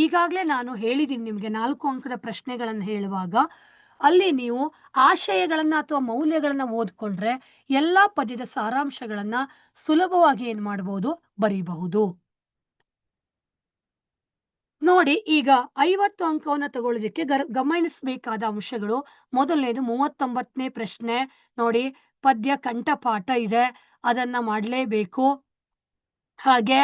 ಈಗಾಗಲೇ ನಾನು ಹೇಳಿದ್ದೀನಿ ನಿಮ್ಗೆ. 4 ಅಂಕದ ಪ್ರಶ್ನೆಗಳನ್ನು ಹೇಳುವಾಗ ಅಲ್ಲಿ ನೀವು ಆಶಯಗಳನ್ನ ಅಥವಾ ಮೌಲ್ಯಗಳನ್ನ ಓದ್ಕೊಂಡ್ರೆ ಎಲ್ಲಾ ಪದ್ಯದ ಸಾರಾಂಶಗಳನ್ನ ಸುಲಭವಾಗಿ ಏನ್ ಮಾಡಬಹುದು, ಬರೀಬಹುದು. ನೋಡಿ, ಈಗ 50 ಅಂಕವನ್ನ ತಗೊಳ್ಳೋದಕ್ಕೆ ಗಮನಿಸಬೇಕಾದ ಅಂಶಗಳು. ಮೊದಲನೇದು 39ನೇ ಪ್ರಶ್ನೆ. ನೋಡಿ, ಪದ್ಯ ಕಂಠಪಾಠ ಇದೆ, ಅದನ್ನ ಮಾಡಲೇಬೇಕು. ಹಾಗೆ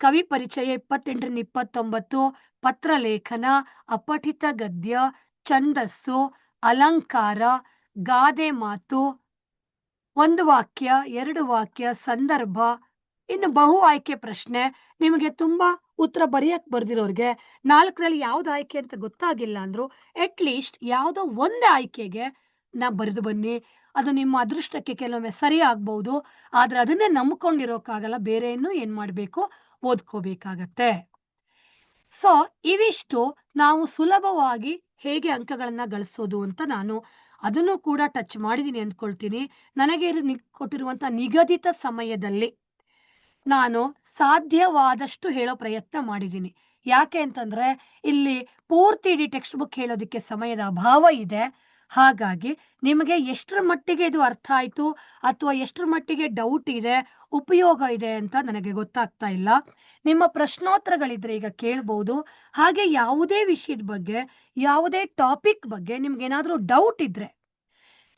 ಕವಿ ಪರಿಚಯ 28ರಿಂದ 29, ಪತ್ರಲೇಖನ, ಅಪಠಿತ ಗದ್ಯ, ಛಂದಸ್ಸು, ಅಲಂಕಾರ, ಗಾದೆ ಮಾತು, 1 ವಾಕ್ಯ, 2 ವಾಕ್ಯ, ಸಂದರ್ಭ. ಇನ್ನು ಬಹು ಆಯ್ಕೆ ಪ್ರಶ್ನೆ. ನಿಮಗೆ ತುಂಬಾ ಉತ್ತರ ಬರೆಯಕ್ ಬರ್ದಿರೋರ್ಗೆ 4ರಲ್ಲಿ ಯಾವ್ದು ಆಯ್ಕೆ ಅಂತ ಗೊತ್ತಾಗಿಲ್ಲ ಅಂದ್ರು ಅಟ್ ಲೀಸ್ಟ್ ಯಾವುದೋ ಒಂದು ಆಯ್ಕೆಗೆ ಬರೆದು ಬನ್ನಿ. ಅದು ನಿಮ್ಮ ಅದೃಷ್ಟಕ್ಕೆ ಕೆಲವೊಮ್ಮೆ ಸರಿ ಆಗ್ಬಹುದು, ಆದ್ರೆ ಅದನ್ನೇ ನಂಬ್ಕೊಂಡಿರೋಕ್ಕಾಗಲ್ಲ. ಬೇರೆಯನ್ನು ಏನ್ ಮಾಡ್ಬೇಕು, ಓದ್ಕೋಬೇಕಾಗತ್ತೆ. ಸೊ ಇವಿಷ್ಟು ನಾವು ಸುಲಭವಾಗಿ ಹೇಗೆ ಅಂಕಗಳನ್ನ ಗಳಿಸೋದು ಅಂತ ನಾನು ಅದನ್ನು ಕೂಡ ಟಚ್ ಮಾಡಿದೀನಿ ಅಂದ್ಕೊಳ್ತೀನಿ. ನನಗೆ ಕೊಟ್ಟಿರುವಂತ ನಿಗದಿತ ಸಮಯದಲ್ಲಿ ನಾನು ಸಾಧ್ಯವಾದಷ್ಟು ಹೇಳೋ ಪ್ರಯತ್ನ ಮಾಡಿದ್ದೀನಿ. ಯಾಕೆ ಅಂತಂದ್ರೆ ಇಲ್ಲಿ ಪೂರ್ತಿ ಇಡೀ ಟೆಕ್ಸ್ಟ್ ಬುಕ್ ಹೇಳೋದಕ್ಕೆ ಸಮಯದ ಅಭಾವ ಇದೆ. ಹಾಗಾಗಿ ನಿಮಗೆ ಎಷ್ಟರ ಮಟ್ಟಿಗೆ ಇದು ಅರ್ಥ ಆಯ್ತು ಅಥವಾ ಎಷ್ಟರ ಮಟ್ಟಿಗೆ ಡೌಟ್ ಇದೆ, ಉಪಯೋಗ ಇದೆ ಅಂತ ನನಗೆ ಗೊತ್ತಾಗ್ತಾ ಇಲ್ಲ. ನಿಮ್ಮ ಪ್ರಶ್ನೋತ್ತರಗಳಿದ್ರೆ ಈಗ ಕೇಳ್ಬಹುದು. ಹಾಗೆ ಯಾವುದೇ ವಿಷಯದ ಬಗ್ಗೆ, ಯಾವುದೇ ಟಾಪಿಕ್ ಬಗ್ಗೆ ನಿಮ್ಗೆ ಏನಾದ್ರೂ ಡೌಟ್ ಇದ್ರೆ,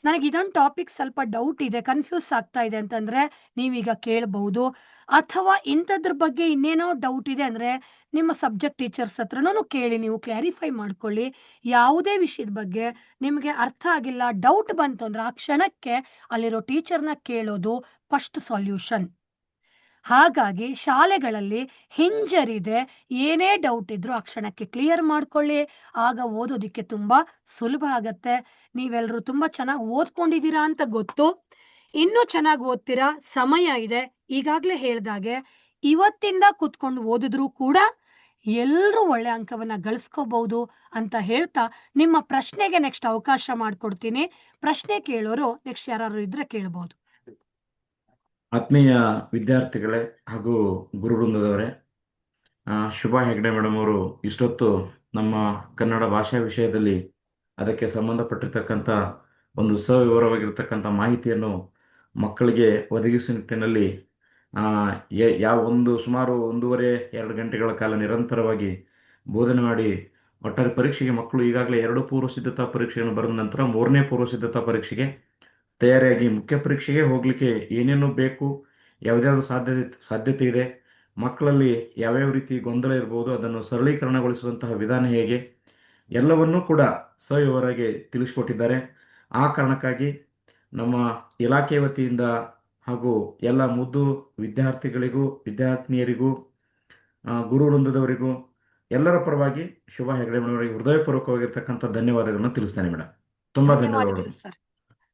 ನನಗೆ ಇದೊಂದು ಟಾಪಿಕ್ ಸ್ವಲ್ಪ ಡೌಟ್ ಇದೆ, ಕನ್ಫ್ಯೂಸ್ ಆಗ್ತಾ ಇದೆ ಅಂತಂದ್ರೆ ನೀವೀಗ ಕೇಳಬಹುದು. ಅಥವಾ ಇಂಥದ್ರ ಬಗ್ಗೆ ಇನ್ನೇನೋ ಡೌಟ್ ಇದೆ ಅಂದ್ರೆ ನಿಮ್ಮ ಸಬ್ಜೆಕ್ಟ್ ಟೀಚರ್ಸ್ ಹತ್ರನೂ ಕೇಳಿ, ನೀವು ಕ್ಲಾರಿಫೈ ಮಾಡ್ಕೊಳ್ಳಿ. ಯಾವುದೇ ವಿಷಯದ ಬಗ್ಗೆ ನಿಮಗೆ ಅರ್ಥ ಆಗಿಲ್ಲ, ಡೌಟ್ ಬಂತು ಅಂದ್ರೆ ಆ ಕ್ಷಣಕ್ಕೆ ಅಲ್ಲಿರೋ ಟೀಚರ್ನ ಕೇಳೋದು ಫಸ್ಟ್ ಸೊಲ್ಯೂಷನ್. ಹಾಗಾಗಿ ಶಾಲೆಗಳಲ್ಲಿ ಹಿಂಜರಿದೆ ಏನೇ ಡೌಟ್ ಇದ್ರೂ ಆ ಕ್ಷಣಕ್ಕೆ ಕ್ಲಿಯರ್ ಮಾಡ್ಕೊಳ್ಳಿ. ಆಗ ಓದೋದಿಕ್ಕೆ ತುಂಬಾ ಸುಲಭ ಆಗತ್ತೆ. ನೀವೆಲ್ಲರೂ ತುಂಬಾ ಚೆನ್ನಾಗಿ ಓದ್ಕೊಂಡಿದ್ದೀರಾ ಅಂತ ಗೊತ್ತು. ಇನ್ನೂ ಚೆನ್ನಾಗಿ ಓದ್ತೀರಾ, ಸಮಯ ಇದೆ. ಈಗಾಗ್ಲೇ ಹೇಳ್ದಾಗೆ ಇವತ್ತಿಂದ ಕೂತ್ಕೊಂಡು ಓದಿದ್ರು ಕೂಡ ಎಲ್ರೂ ಒಳ್ಳೆ ಅಂಕವನ್ನ ಗಳಿಸ್ಕೋಬಹುದು ಅಂತ ಹೇಳ್ತಾ ನಿಮ್ಮ ಪ್ರಶ್ನೆಗೆ ನೆಕ್ಸ್ಟ್ ಅವಕಾಶ ಮಾಡ್ಕೊಡ್ತೀನಿ. ಪ್ರಶ್ನೆ ಕೇಳೋರು ನೆಕ್ಸ್ಟ್ ಯಾರು ಇದ್ರೆ ಕೇಳಬಹುದು. ಆತ್ಮೀಯ ವಿದ್ಯಾರ್ಥಿಗಳೇ ಹಾಗೂ ಗುರುವೃಂದದವರೇ, ಶುಭಾ ಹೆಗ್ಡೆ ಮೇಡಮ್ ಅವರು ಇಷ್ಟೊತ್ತು ನಮ್ಮ ಕನ್ನಡ ಭಾಷಾ ವಿಷಯದಲ್ಲಿ ಅದಕ್ಕೆ ಸಂಬಂಧಪಟ್ಟಿರ್ತಕ್ಕಂಥ ಒಂದು ಸವಿವರವಾಗಿರ್ತಕ್ಕಂಥ ಮಾಹಿತಿಯನ್ನು ಮಕ್ಕಳಿಗೆ ಒದಗಿಸುವ ನಿಟ್ಟಿನಲ್ಲಿ ಸುಮಾರು 1.5-2 ಗಂಟೆಗಳ ಕಾಲ ನಿರಂತರವಾಗಿ ಬೋಧನೆ ಮಾಡಿ ಒಟ್ಟಾರೆ ಪರೀಕ್ಷೆಗೆ ಮಕ್ಕಳು ಈಗಾಗಲೇ 2 ಪೂರ್ವ ಸಿದ್ಧತಾ ಪರೀಕ್ಷೆಯನ್ನು ಬರೆದ ನಂತರ 3ನೇ ಪೂರ್ವ ಸಿದ್ಧತಾ ಪರೀಕ್ಷೆಗೆ ತಯಾರಿಯಾಗಿ ಮುಖ್ಯ ಪರೀಕ್ಷೆಗೆ ಹೋಗಲಿಕ್ಕೆ ಏನೇನು ಬೇಕು, ಯಾವುದ್ಯಾವುದು ಸಾಧ್ಯತೆ ಇದೆ, ಮಕ್ಕಳಲ್ಲಿ ಯಾವ್ಯಾವ ರೀತಿ ಗೊಂದಲ ಇರ್ಬೋದು, ಅದನ್ನು ಸರಳೀಕರಣಗೊಳಿಸುವಂತಹ ವಿಧಾನ ಹೇಗೆ, ಎಲ್ಲವನ್ನೂ ಕೂಡ ಸವಿವರವಾಗಿ ತಿಳಿಸಿಕೊಟ್ಟಿದ್ದಾರೆ. ಆ ಕಾರಣಕ್ಕಾಗಿ ನಮ್ಮ ಇಲಾಖೆ ವತಿಯಿಂದ ಹಾಗೂ ಎಲ್ಲ ಮುದ್ದು ವಿದ್ಯಾರ್ಥಿಗಳಿಗೂ ವಿದ್ಯಾರ್ಥಿನಿಯರಿಗೂ ಗುರು ವೃಂದದವರಿಗೂ ಎಲ್ಲರ ಪರವಾಗಿ ಶುಭಾ ಹೆಗ್ಡೆ ಮೇಡಮ್ ಅವರಿಗೆ ಹೃದಯಪೂರ್ವಕವಾಗಿರ್ತಕ್ಕಂಥ ಧನ್ಯವಾದಗಳನ್ನು ತಿಳಿಸ್ತೇನೆ ಮೇಡಮ್. ತುಂಬಾ ಧನ್ಯವಾದಗಳು. ಸರ್.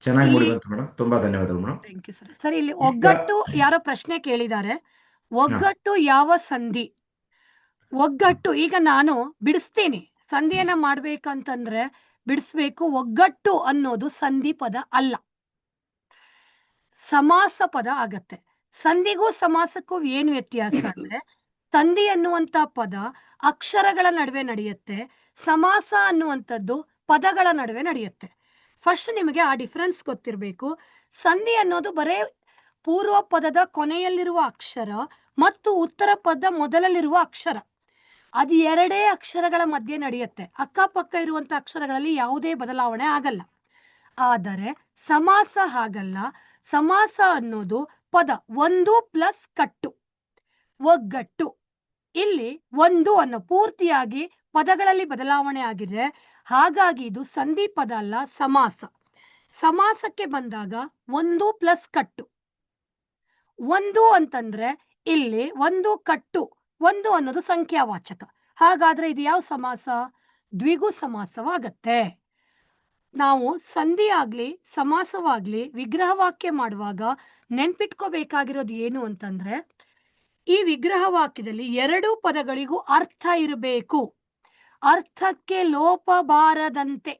ಚೆನ್ನಾಗಿ ಮೂಡಿ ಬಂತು ಮೇಡಮ್. ತುಂಬಾ ಧನ್ಯವಾದಗಳು madam. Thank you sir. Sir, ಇಲ್ಲಿ ಒಗ್ಗಟ್ಟು ಯಾರೋ ಪ್ರಶ್ನೆ ಕೇಳಿದ್ದಾರೆ. ಒಗ್ಗಟ್ಟು ಯಾವ ಸಂಧಿ? ಒಗ್ಗಟ್ಟು ಈಗ ನಾನು ಬಿಡಿಸ್ತೀನಿ. ಸಂಧಿಯನ್ನ ಮಾಡ್ಬೇಕಂತಂದ್ರೆ ಬಿಡಿಸ್ಬೇಕು. ಒಗ್ಗಟ್ಟು ಅನ್ನೋದು ಸಂಧಿ ಪದ ಅಲ್ಲ, ಸಮಾಸ ಪದ ಆಗತ್ತೆ. ಸಂಧಿಗೂ ಸಮಾಸಕ್ಕೂ ಏನು ವ್ಯತ್ಯಾಸ ಅಂದ್ರೆ, ಸಂಧಿ ಅನ್ನುವಂತ ಪದ ಅಕ್ಷರಗಳ ನಡುವೆ ನಡೆಯುತ್ತೆ, ಸಮಾಸ ಅನ್ನುವಂಥದ್ದು ಪದಗಳ ನಡುವೆ ನಡೆಯುತ್ತೆ. ಫಸ್ಟ್ ನಿಮಗೆ ಆ ಡಿಫರೆನ್ಸ್ ಗೊತ್ತಿರಬೇಕು. ಸಂಧಿ ಅನ್ನೋದು ಬರೇ ಪೂರ್ವ ಪದದ ಕೊನೆಯಲ್ಲಿರುವ ಅಕ್ಷರ ಮತ್ತು ಉತ್ತರ ಪದ ಮೊದಲಲ್ಲಿರುವ ಅಕ್ಷರ, ಅದು ಎರಡೇ ಅಕ್ಷರಗಳ ಮಧ್ಯೆ ನಡೆಯುತ್ತೆ. ಅಕ್ಕಪಕ್ಕ ಇರುವಂತ ಅಕ್ಷರಗಳಲ್ಲಿ ಯಾವುದೇ ಬದಲಾವಣೆ ಆಗಲ್ಲ. ಆದರೆ ಸಮಾಸ ಹಾಗಲ್ಲ. ಸಮಾಸ ಅನ್ನೋದು ಪದ ಒಂದು ಪ್ಲಸ್ ಕಟ್ಟು, ಒಗ್ಗಟ್ಟು. ಇಲ್ಲಿ ಒಂದು ಅನ್ನೋ ಪೂರ್ತಿಯಾಗಿ ಪದಗಳಲ್ಲಿ ಬದಲಾವಣೆ ಆಗಿದೆ. ಹಾಗಾಗಿ ಇದು ಸಂಧಿ ಪದ ಅಲ್ಲ, ಸಮಾಸ. ಸಮಾಸಕ್ಕೆ ಬಂದಾಗ ಒಂದು ಪ್ಲಸ್ ಕಟ್ಟು. ಒಂದು ಅಂತಂದ್ರೆ ಇಲ್ಲಿ ಒಂದು ಕಟ್ಟು, ಒಂದು ಅನ್ನೋದು ಸಂಖ್ಯಾವಾಚಕ. ಹಾಗಾದ್ರೆ ಇದು ಯಾವ ಸಮಾಸ? ದ್ವಿಗು ಸಮಾಸವಾಗತ್ತೆ. ನಾವು ಸಂಧಿ ಆಗ್ಲಿ ಸಮಾಸವಾಗ್ಲಿ ವಿಗ್ರಹವಾಕ್ಯ ಮಾಡುವಾಗ ನೆನ್ಪಿಟ್ಕೋಬೇಕಾಗಿರೋದು ಏನು ಅಂತಂದ್ರೆ, ಈ ವಿಗ್ರಹ ವಾಕ್ಯದಲ್ಲಿ 2 ಪದಗಳಿಗೂ ಅರ್ಥ ಇರಬೇಕು. ಅರ್ಥಕ್ಕೆ ಲೋಪ ಬಾರದಂತೆ.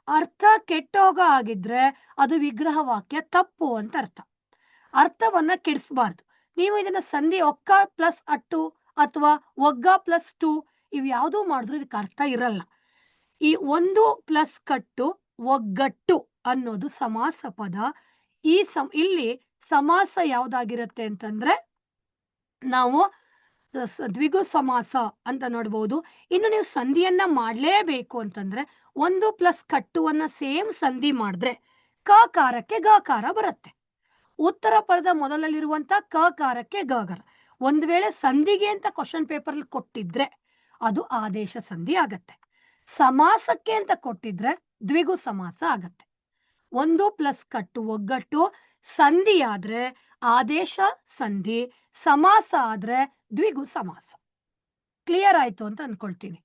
ಅರ್ಥ ಕೆಟ್ಟೋಗ ಆಗಿದ್ರೆ ಅದು ವಿಗ್ರಹ ವಾಕ್ಯ ತಪ್ಪು ಅಂತ ಅರ್ಥ. ಅರ್ಥವನ್ನ ಕೆಡಿಸಬಾರ್ದು. ನೀವು ಇದನ್ನ ಸಂಧಿ ಒಕ್ಕ ಪ್ಲಸ್ ಅಟ್ಟು ಅಥವಾ ಒಗ್ಗ ಪ್ಲಸ್ ಟು ಇವ್ ಯಾವ್ದು ಮಾಡಿದ್ರು ಇದಕ್ಕೆ ಅರ್ಥ ಇರಲ್ಲ. ಈ ಒಂದು ಪ್ಲಸ್ ಕಟ್ಟು, ಒಗ್ಗಟ್ಟು ಅನ್ನೋದು ಸಮಾಸ ಪದ. ಇಲ್ಲಿ ಸಮಾಸ ಯಾವ್ದಾಗಿರುತ್ತೆ ಅಂತಂದ್ರೆ ನಾವು ದ್ವಿಗು ಸಮಾಸ ಅಂತ ನೋಡ್ಬೋದು. ಇನ್ನು ನೀವು ಸಂಧಿಯನ್ನ ಮಾಡ್ಲೇಬೇಕು ಅಂತಂದ್ರೆ ಒಂದು ಪ್ಲಸ್ ಕಟ್ಟುವನ್ನ ಸೇಮ್ ಸಂಧಿ ಮಾಡಿದ್ರೆ ಕಕಾರಕ್ಕೆ ಗಕಾರ ಬರುತ್ತೆ. ಉತ್ತರ ಪದದ ಮೊದಲಲ್ಲಿರುವಂತ ಕಕಾರಕ್ಕೆ ಗಕಾರ. ಒಂದ್ ವೇಳೆ ಸಂಧಿಗೆ ಅಂತ ಕ್ವಶನ್ ಪೇಪರ್ ಕೊಟ್ಟಿದ್ರೆ ಅದು ಆದೇಶ ಸಂಧಿ ಆಗತ್ತೆ. ಸಮಾಸಕ್ಕೆ ಅಂತ ಕೊಟ್ಟಿದ್ರೆ ದ್ವಿಗು ಸಮಾಸ ಆಗತ್ತೆ. ಒಂದು ಪ್ಲಸ್ ಕಟ್ಟು ಒಗ್ಗಟ್ಟು ಸಂಧಿ ಆದ್ರೆ ಆದೇಶ ಸಂಧಿ, ಸಮಾಸ ಆದ್ರೆ ದ್ವಿಗು ಸಮಾಸ. ಕ್ಲಿಯರ್ ಆಯ್ತು ಅಂತ ಅನ್ಕೊಳ್ತೀನಿ.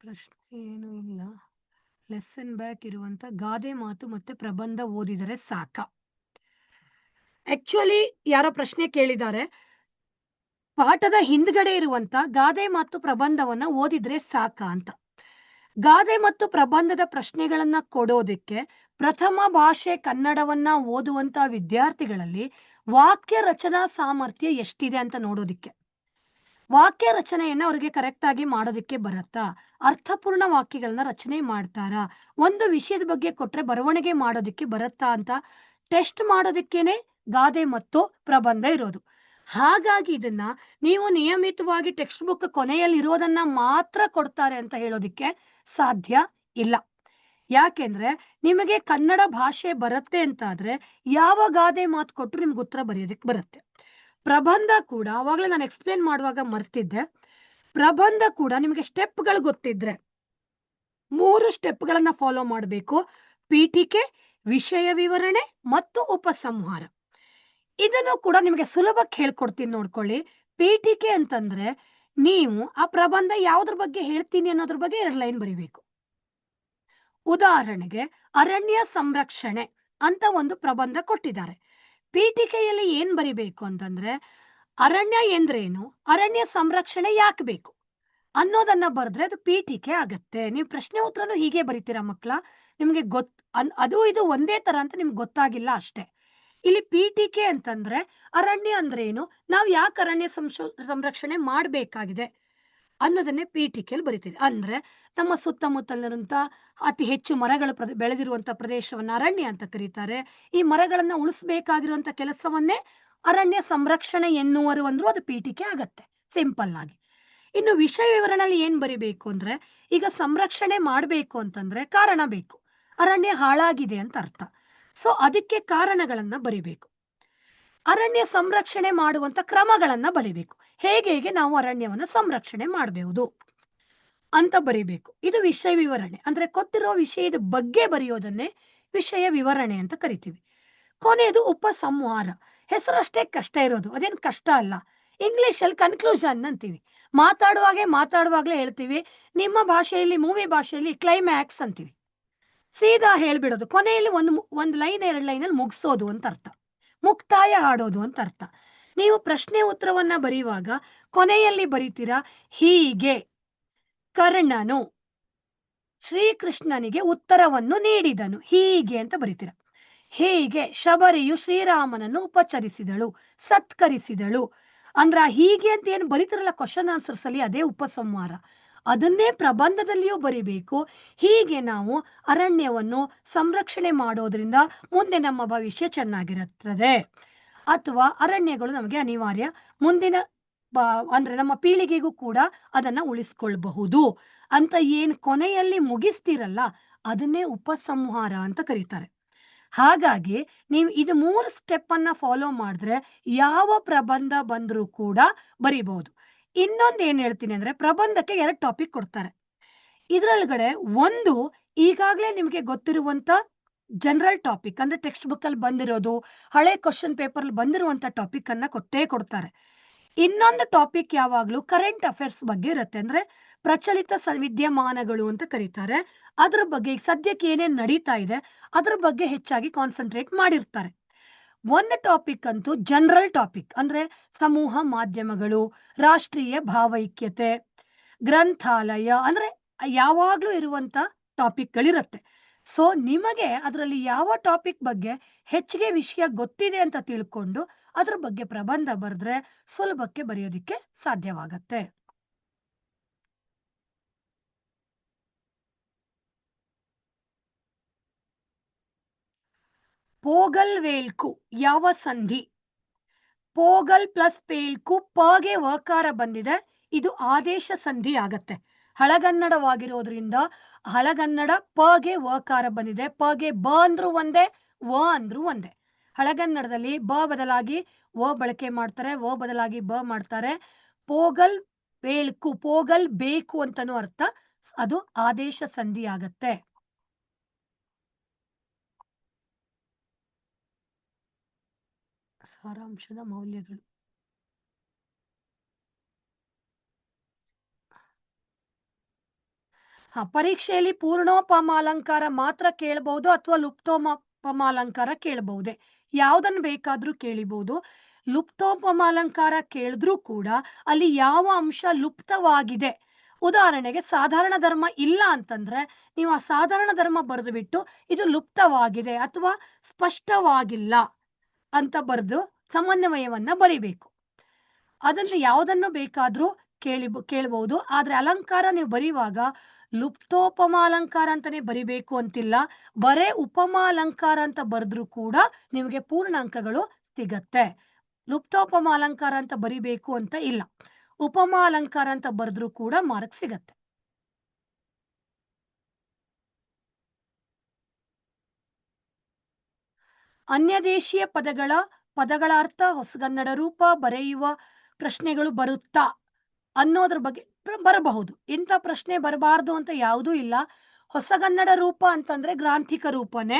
ಪ್ರಶ್ನೆ ಏನು ಇಲ್ಲ. ಲೆಸನ್ ಬ್ಯಾಕ್ ಇರುವಂತ ಗಾದೆ ಮಾತು ಮತ್ತೆ ಪ್ರಬಂಧ ಓದಿದರೆ ಸಾಕ? ಆಕ್ಚುಲಿ ಯಾರೋ ಪ್ರಶ್ನೆ ಕೇಳಿದ್ದಾರೆ, ಪಾಠದ ಹಿಂದ್ಗಡೆ ಇರುವಂತ ಗಾದೆ ಮತ್ತು ಪ್ರಬಂಧವನ್ನ ಓದಿದ್ರೆ ಸಾಕ ಅಂತ. ಗಾದೆ ಮತ್ತು ಪ್ರಬಂಧದ ಪ್ರಶ್ನೆಗಳನ್ನ ಕೊಡೋದಕ್ಕೆ ಪ್ರಥಮ ಭಾಷೆ ಕನ್ನಡವನ್ನ ಓದುವಂತ ವಿದ್ಯಾರ್ಥಿಗಳಲ್ಲಿ ವಾಕ್ಯ ರಚನಾ ಸಾಮರ್ಥ್ಯ ಎಷ್ಟಿದೆ ಅಂತ ನೋಡೋದಿಕ್ಕೆ, ವಾಕ್ಯ ರಚನೆಯನ್ನ ಅವ್ರಿಗೆ ಕರೆಕ್ಟ್ ಆಗಿ ಮಾಡೋದಿಕ್ಕೆ ಬರುತ್ತಾ, ಅರ್ಥಪೂರ್ಣ ವಾಕ್ಯಗಳನ್ನ ರಚನೆ ಮಾಡ್ತಾರಾ, ಒಂದು ವಿಷಯದ ಬಗ್ಗೆ ಕೊಟ್ರೆ ಬರವಣಿಗೆ ಮಾಡೋದಿಕ್ಕೆ ಬರುತ್ತಾ ಅಂತ ಟೆಸ್ಟ್ ಮಾಡೋದಿಕ್ಕೇನೆ ಗಾದೆ ಮತ್ತು ಪ್ರಬಂಧ ಇರೋದು. ಹಾಗಾಗಿ ಇದನ್ನ ನೀವು ನಿಯಮಿತವಾಗಿ ಟೆಕ್ಸ್ಟ್ ಬುಕ್ ಕೊನೆಯಲ್ಲಿ ಇರೋದನ್ನ ಮಾತ್ರ ಕೊಡ್ತಾರೆ ಅಂತ ಹೇಳೋದಿಕ್ಕೆ ಸಾಧ್ಯ ಇಲ್ಲ. ಯಾಕೆಂದ್ರೆ ನಿಮಗೆ ಕನ್ನಡ ಭಾಷೆ ಬರುತ್ತೆ ಅಂತಾದ್ರೆ ಯಾವ ಗಾದೆ ಮಾತು ಕೊಟ್ಟರು ನಿಮ್ಗೆ ಉತ್ತರ ಬರೆಯೋದಿಕ್ಕೆ ಬರುತ್ತೆ. ಪ್ರಬಂಧ ಕೂಡ ಅವಾಗಲೇ ನಾನು ಎಕ್ಸ್ಪ್ಲೇನ್ ಮಾಡುವಾಗ ಮರ್ತಿದ್ದೆ. ಪ್ರಬಂಧ ಕೂಡ ನಿಮಗೆ ಸ್ಟೆಪ್ಗಳು ಗೊತ್ತಿದ್ರೆ 3 ಸ್ಟೆಪ್ಗಳನ್ನ ಫಾಲೋ ಮಾಡಬೇಕು. ಪೀಠಿಕೆ, ವಿಷಯ ವಿವರಣೆ ಮತ್ತು ಉಪಸಂಹಾರ. ಇದನ್ನು ಕೂಡ ನಿಮಗೆ ಸುಲಭಕ್ಕೆ ಹೇಳ್ಕೊಡ್ತೀನಿ ನೋಡ್ಕೊಳ್ಳಿ. ಪೀಠಿಕೆ ಅಂತಂದ್ರೆ ನೀವು ಆ ಪ್ರಬಂಧ ಯಾವ್ದ್ರ ಬಗ್ಗೆ ಹೇಳ್ತೀನಿ ಅನ್ನೋದ್ರ ಬಗ್ಗೆ 2 ಲೈನ್ ಬರಿಬೇಕು. ಉದಾಹರಣೆಗೆ ಅರಣ್ಯ ಸಂರಕ್ಷಣೆ ಅಂತ ಒಂದು ಪ್ರಬಂಧ ಕೊಟ್ಟಿದ್ದಾರೆ. ಪೀಠಿಕೆಯಲ್ಲಿ ಏನ್ ಬರಿಬೇಕು ಅಂತಂದ್ರೆ ಅರಣ್ಯ ಎಂದ್ರೇನು, ಅರಣ್ಯ ಸಂರಕ್ಷಣೆ ಯಾಕೆ ಬೇಕು ಅನ್ನೋದನ್ನ ಬರೆದ್ರೆ ಅದು ಪೀಠಿಕೆ ಆಗತ್ತೆ. ನೀವು ಪ್ರಶ್ನೆ ಉತ್ತರನು ಹೀಗೆ ಬರಿತೀರಾ ಮಕ್ಕಳ, ನಿಮ್ಗೆ ಅದು ಇದು ಒಂದೇ ತರ ಅಂತ ನಿಮ್ಗೆ ಗೊತ್ತಾಗಿಲ್ಲ ಅಷ್ಟೇ. ಇಲ್ಲಿ ಪೀಠಿಕೆ ಅಂತಂದ್ರೆ ಅರಣ್ಯ ಅಂದ್ರೇನು, ನಾವು ಯಾಕೆ ಅರಣ್ಯ ಸಂರಕ್ಷಣೆ ಮಾಡ್ಬೇಕಾಗಿದೆ ಅನ್ನೋದನ್ನೇ ಪೀಠಿಕೆಯಲ್ಲಿ ಬರಿತೀವಿ. ಅಂದ್ರೆ ನಮ್ಮ ಸುತ್ತಮುತ್ತಲಿರುವಂತ ಅತಿ ಹೆಚ್ಚು ಮರಗಳು ಬೆಳೆದಿರುವಂತ ಪ್ರದೇಶವನ್ನ ಅರಣ್ಯ ಅಂತ ಕರೀತಾರೆ. ಈ ಮರಗಳನ್ನ ಉಳಿಸ್ಬೇಕಾಗಿರುವಂತ ಕೆಲಸವನ್ನೇ ಅರಣ್ಯ ಸಂರಕ್ಷಣೆ ಎನ್ನುವರು ಅಂದ್ರೂ ಅದು ಪೀಠಿಕೆ ಆಗತ್ತೆ ಸಿಂಪಲ್ ಆಗಿ. ಇನ್ನು ವಿಷಯ ವಿವರಣೆಯಲ್ಲಿ ಏನ್ ಬರಿಬೇಕು ಅಂದ್ರೆ, ಈಗ ಸಂರಕ್ಷಣೆ ಮಾಡ್ಬೇಕು ಅಂತಂದ್ರೆ ಕಾರಣ ಬೇಕು, ಅರಣ್ಯ ಹಾಳಾಗಿದೆ ಅಂತ ಅರ್ಥ. ಸೊ ಅದಕ್ಕೆ ಕಾರಣಗಳನ್ನ ಬರಿಬೇಕು. ಅರಣ್ಯ ಸಂರಕ್ಷಣೆ ಮಾಡುವಂತ ಕ್ರಮಗಳನ್ನ ಬರಿಬೇಕು, ಹೇಗೆ ನಾವು ಅರಣ್ಯವನ್ನ ಸಂರಕ್ಷಣೆ ಮಾಡಬಹುದು ಅಂತ ಬರಿಬೇಕು. ಇದು ವಿಷಯ ವಿವರಣೆ ಅಂದ್ರೆ ಕೊಟ್ಟಿರೋ ವಿಷಯದ ಬಗ್ಗೆ ಬರೆಯೋದನ್ನೇ ವಿಷಯ ವಿವರಣೆ ಅಂತ ಕರಿತೀವಿ. ಕೊನೆಯದು ಉಪಸಂಹಾರ. ಹೆಸರಷ್ಟೇ ಕಷ್ಟ ಇರೋದು, ಅದೇನು ಕಷ್ಟ ಅಲ್ಲ. ಇಂಗ್ಲಿಷ್ ಅಲ್ಲಿ ಕನ್ಕ್ಲೂಷನ್ ಅಂತೀವಿ. ಮಾತಾಡುವಾಗ್ಲೇ ಹೇಳ್ತೀವಿ. ನಿಮ್ಮ ಭಾಷೆಯಲ್ಲಿ, ಮೂವಿ ಭಾಷೆಯಲ್ಲಿ ಕ್ಲೈಮ್ಯಾಕ್ಸ್ ಅಂತೀವಿ. ಸೀದಾ ಹೇಳ್ಬಿಡೋದು, ಕೊನೆಯಲ್ಲಿ ಒಂದು ಲೈನ್ 2 ಲೈನಲ್ಲಿ ಮುಗಿಸೋದು ಅಂತ ಅರ್ಥ, ಮುಕ್ತಾಯ ಹಾಡೋದು ಅಂತ ಅರ್ಥ. ನೀವು ಪ್ರಶ್ನೆ ಉತ್ತರವನ್ನ ಬರೆಯುವಾಗ ಕೊನೆಯಲ್ಲಿ ಬರೀತೀರಾ, ಹೀಗೆ ಕರ್ಣನು ಶ್ರೀಕೃಷ್ಣನಿಗೆ ಉತ್ತರವನ್ನು ನೀಡಿದನು, ಹೀಗೆ ಅಂತ ಬರೀತೀರ. ಹೀಗೆ ಶಬರಿಯು ಶ್ರೀರಾಮನನ್ನು ಉಪಚರಿಸಿದಳು, ಸತ್ಕರಿಸಿದಳು. ಅಂದ್ರ ಹೀಗೆ ಅಂತ ಏನು ಬರೀತಿರಲ್ಲ ಕ್ವಶನ್ ಆನ್ಸರ್ಸ್ ಅಲ್ಲಿ, ಅದೇ ಉಪಸಂಹಾರ. ಅದನ್ನೇ ಪ್ರಬಂಧದಲ್ಲಿಯೂ ಬರಿಬೇಕು. ಹೀಗೆ ನಾವು ಅರಣ್ಯವನ್ನು ಸಂರಕ್ಷಣೆ ಮಾಡೋದ್ರಿಂದ ಮುಂದೆ ನಮ್ಮ ಭವಿಷ್ಯ ಚೆನ್ನಾಗಿರುತ್ತದೆ, ಅಥವಾ ಅರಣ್ಯಗಳು ನಮಗೆ ಅನಿವಾರ್ಯ, ಮುಂದಿನ ಅಂದ್ರೆ ನಮ್ಮ ಪೀಳಿಗೆಗೂ ಕೂಡ ಅದನ್ನ ಉಳಿಸ್ಕೊಳ್ಬಹುದು ಅಂತ ಏನ್ ಕೊನೆಯಲ್ಲಿ ಮುಗಿಸ್ತಿರಲ್ಲ ಅದನ್ನೇ ಉಪಸಂಹಾರ ಅಂತ ಕರೀತಾರೆ. ಹಾಗಾಗಿ ನೀವು ಇದು 3 ಸ್ಟೆಪ್ ಅನ್ನ ಫಾಲೋ ಮಾಡಿದ್ರೆ ಯಾವ ಪ್ರಬಂಧ ಬಂದ್ರೂ ಕೂಡ ಬರಿಬಹುದು. ಇನ್ನೊಂದು ಏನ್ ಹೇಳ್ತೀನಿ ಅಂದ್ರೆ, ಪ್ರಬಂಧಕ್ಕೆ 2 ಟಾಪಿಕ್ ಕೊಡ್ತಾರೆ. ಇದ್ರೊಳಗಡೆ ಒಂದು ಈಗಾಗಲೇ ನಿಮ್ಗೆ ಗೊತ್ತಿರುವಂತ ಜನರಲ್ ಟಾಪಿಕ್ ಅಂದ್ರೆ ಟೆಕ್ಸ್ಟ್ ಬುಕ್ ಅಲ್ಲಿ ಬಂದಿರೋದು, ಹಳೆ ಕ್ವಶನ್ ಪೇಪರ್ ಅಲ್ಲಿ ಬಂದಿರುವಂತ ಟಾಪಿಕ್ ಅನ್ನ ಕೊಡ್ತಾರೆ. ಇನ್ನೊಂದು ಟಾಪಿಕ್ ಯಾವಾಗ್ಲೂ ಕರೆಂಟ್ ಅಫೇರ್ಸ್ ಬಗ್ಗೆ ಇರುತ್ತೆ, ಅಂದ್ರೆ ಪ್ರಚಲಿತ ವಿದ್ಯಮಾನಗಳು ಅಂತ ಕರೀತಾರೆ. ಅದ್ರ ಬಗ್ಗೆ ಈಗ ಸದ್ಯಕ್ಕೆ ಏನೇನ್ ನಡೀತಾ ಇದೆ ಅದ್ರ ಬಗ್ಗೆ ಹೆಚ್ಚಾಗಿ ಕಾನ್ಸಂಟ್ರೇಟ್ ಮಾಡಿರ್ತಾರೆ. ಒಂದು ಟಾಪಿಕ್ ಅಂತೂ ಜನರಲ್ ಟಾಪಿಕ್ ಅಂದ್ರೆ ಸಮೂಹ ಮಾಧ್ಯಮಗಳು, ರಾಷ್ಟ್ರೀಯ ಭಾವೈಕ್ಯತೆ, ಗ್ರಂಥಾಲಯ, ಅಂದ್ರೆ ಯಾವಾಗ್ಲೂ ಇರುವಂತ ಟಾಪಿಕ್ಗಳಿರುತ್ತೆ. ಸೊ ನಿಮಗೆ ಅದರಲ್ಲಿ ಯಾವ ಟಾಪಿಕ್ ಬಗ್ಗೆ ಹೆಚ್ಚಿಗೆ ವಿಷಯ ಗೊತ್ತಿದೆ ಅಂತ ತಿಳ್ಕೊಂಡು ಅದ್ರ ಬಗ್ಗೆ ಪ್ರಬಂಧ ಬರೆದ್ರೆ ಸುಲಭಕ್ಕೆ ಬರೆಯೋದಿಕ್ಕೆ ಸಾಧ್ಯವಾಗತ್ತೆ. ಪೋಗಲ್ ವೇಲ್ಕು ಯಾವ ಸಂಧಿ? ಪೋಗಲ್ ಪ್ಲಸ್ ಪೇಲ್ಕು ಪಗೆ ವಕಾರ ಬಂದಿದೆ, ಇದು ಆದೇಶ ಸಂಧಿ ಆಗತ್ತೆ. ಹಳಗನ್ನಡವಾಗಿರೋದ್ರಿಂದ ಹಳಗನ್ನಡ ಪಗೆ ವಕಾರ ಬಂದಿದೆ. ಪಗೆ ಬ ಅಂದ್ರೂ ಒಂದೇ, ವ ಅಂದ್ರೂ ಒಂದೇ. ಹಳಗನ್ನಡದಲ್ಲಿ ಬ ಬದಲಾಗಿ ವ ಬಳಕೆ ಮಾಡ್ತಾರೆ, ವ ಬದಲಾಗಿ ಬ ಮಾಡ್ತಾರೆ. ಪೋಗಲ್ ವೇಲ್ಕು, ಪೋಗಲ್ ಬೇಕು ಅಂತನೂ ಅರ್ಥ, ಅದು ಆದೇಶ ಸಂಧಿ ಆಗತ್ತೆ. ಸಾರಾಂಶದ ಮೌಲ್ಯಗಳು. ಪರೀಕ್ಷೆಯಲ್ಲಿ ಪೂರ್ಣೋಪಮಾಲಂಕಾರ ಮಾತ್ರ ಕೇಳಬಹುದು ಅಥವಾ ಲುಪ್ತೋಪಮಾಲಂಕಾರ ಕೇಳಬಹುದೇ? ಯಾವ್ದನ್ನು ಬೇಕಾದ್ರೂ ಕೇಳಿಬಹುದು. ಲುಪ್ತೋಪಮಾಲಂಕಾರ ಕೇಳಿದ್ರೂ ಕೂಡ ಅಲ್ಲಿ ಯಾವ ಅಂಶ ಲುಪ್ತವಾಗಿದೆ, ಉದಾಹರಣೆಗೆ ಸಾಧಾರಣ ಧರ್ಮ ಇಲ್ಲ ಅಂತಂದ್ರೆ ನೀವು ಆ ಸಾಧಾರಣ ಧರ್ಮ ಬರೆದು ಬಿಟ್ಟು ಇದು ಲುಪ್ತವಾಗಿದೆ ಅಥವಾ ಸ್ಪಷ್ಟವಾಗಿಲ್ಲ ಅಂತ ಸಮನ್ವಯವನ್ನ ಬರಿಬೇಕು. ಅದನ್ನ ಯಾವುದನ್ನು ಬೇಕಾದ್ರೂ ಕೇಳಬಹುದು. ಆದ್ರೆ ಅಲಂಕಾರ ನೀವು ಬರೆಯುವಾಗ ಲುಪ್ತೋಪಮಾಲಂಕಾರ ಅಂತಾನೆ ಬರಿಬೇಕು ಅಂತಿಲ್ಲ, ಬರೇ ಉಪಮಾಲಂಕಾರ ಅಂತ ಬರೆದ್ರೂ ಕೂಡ ನಿಮಗೆ ಪೂರ್ಣ ಅಂಕಗಳು ಸಿಗತ್ತೆ. ಲುಪ್ತೋಪಮಾಲಂಕಾರ ಅಂತ ಬರಿಬೇಕು ಅಂತ ಇಲ್ಲ, ಉಪಮಾಲಂಕಾರ ಅಂತ ಬರೆದ್ರೂ ಕೂಡ ಮಾರ್ಕ್ ಸಿಗತ್ತೆ. ಅನ್ಯದೇಶೀಯ ಪದಗಳ ಅರ್ಥ, ಹೊಸಗನ್ನಡ ರೂಪ, ಬರೆಯುವ ಪ್ರಶ್ನೆಗಳು ಬರುತ್ತಾ ಅನ್ನೋದ್ರ ಬಗ್ಗೆ ಬರಬಹುದು. ಇಂಥ ಪ್ರಶ್ನೆ ಬರಬಾರ್ದು ಅಂತ ಯಾವುದೂ ಇಲ್ಲ. ಹೊಸಗನ್ನಡ ರೂಪ ಅಂತಂದ್ರೆ ಗ್ರಾಂಥಿಕ ರೂಪನೇ,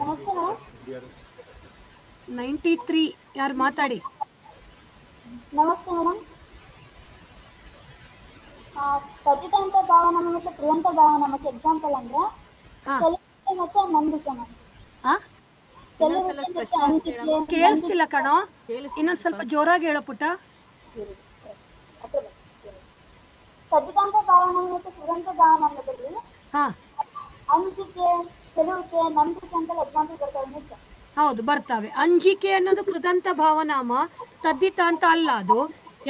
ನಮಸ್ತೆ ಮೇಡಮ್. ಯಾರು? 93 ಯಾರು ಮಾತಾಡಿ? ನಮಸ್ತೆ ಮೇಡಮ್. ಪತಿತಾಂತ ಭಾವನಾಮ ಮತ್ತು ಪ್ರಿಯಂತ ಭಾವನಾಮಕ್ಕೆ ಎಕ್ಸಾಂಪಲ್ ಅಂದ್ರೆ ಹಾ ಕೆಲವಕ್ಕೆ ಮತ್ತೆ ನಂಬಿಕೆ ಮ್ಯಾಮ್. ಹಾ ಕೆಲವಕ್ಕೆ ಮತ್ತೆ ಅಂಜಿಕೆ, ಕೇಳಿಸ್ತಿಲ್ಲ ಕಣೋ, ಇನ್ನೊಂದ್ ಸ್ವಲ್ಪ ಜೋರಾಗಿ ಹೇಳೋ ಪುಟ್ಟ. ಪತಿತಾಂತ ಭಾವನಾಮ ಮತ್ತು ಪ್ರಿಯಂತ ಭಾವನಾಮದಲ್ಲಿ ಹಾ ಅಂಜಿಕೆ, ಕೆಲವಕ್ಕೆ ನಂಬಿಕೆ ಅಂತ ಎಕ್ಸಾಂಪಲ್ ಬರ್ತಾರೆ. ಹೌದು ಬರ್ತವೆ. ಅಂಜಿಕೆ ಅನ್ನೋದು ಕೃದಂತ ಭಾವನಾಮ, ತದ್ದಿತಾಂತ ಅಲ್ಲ ಅದು.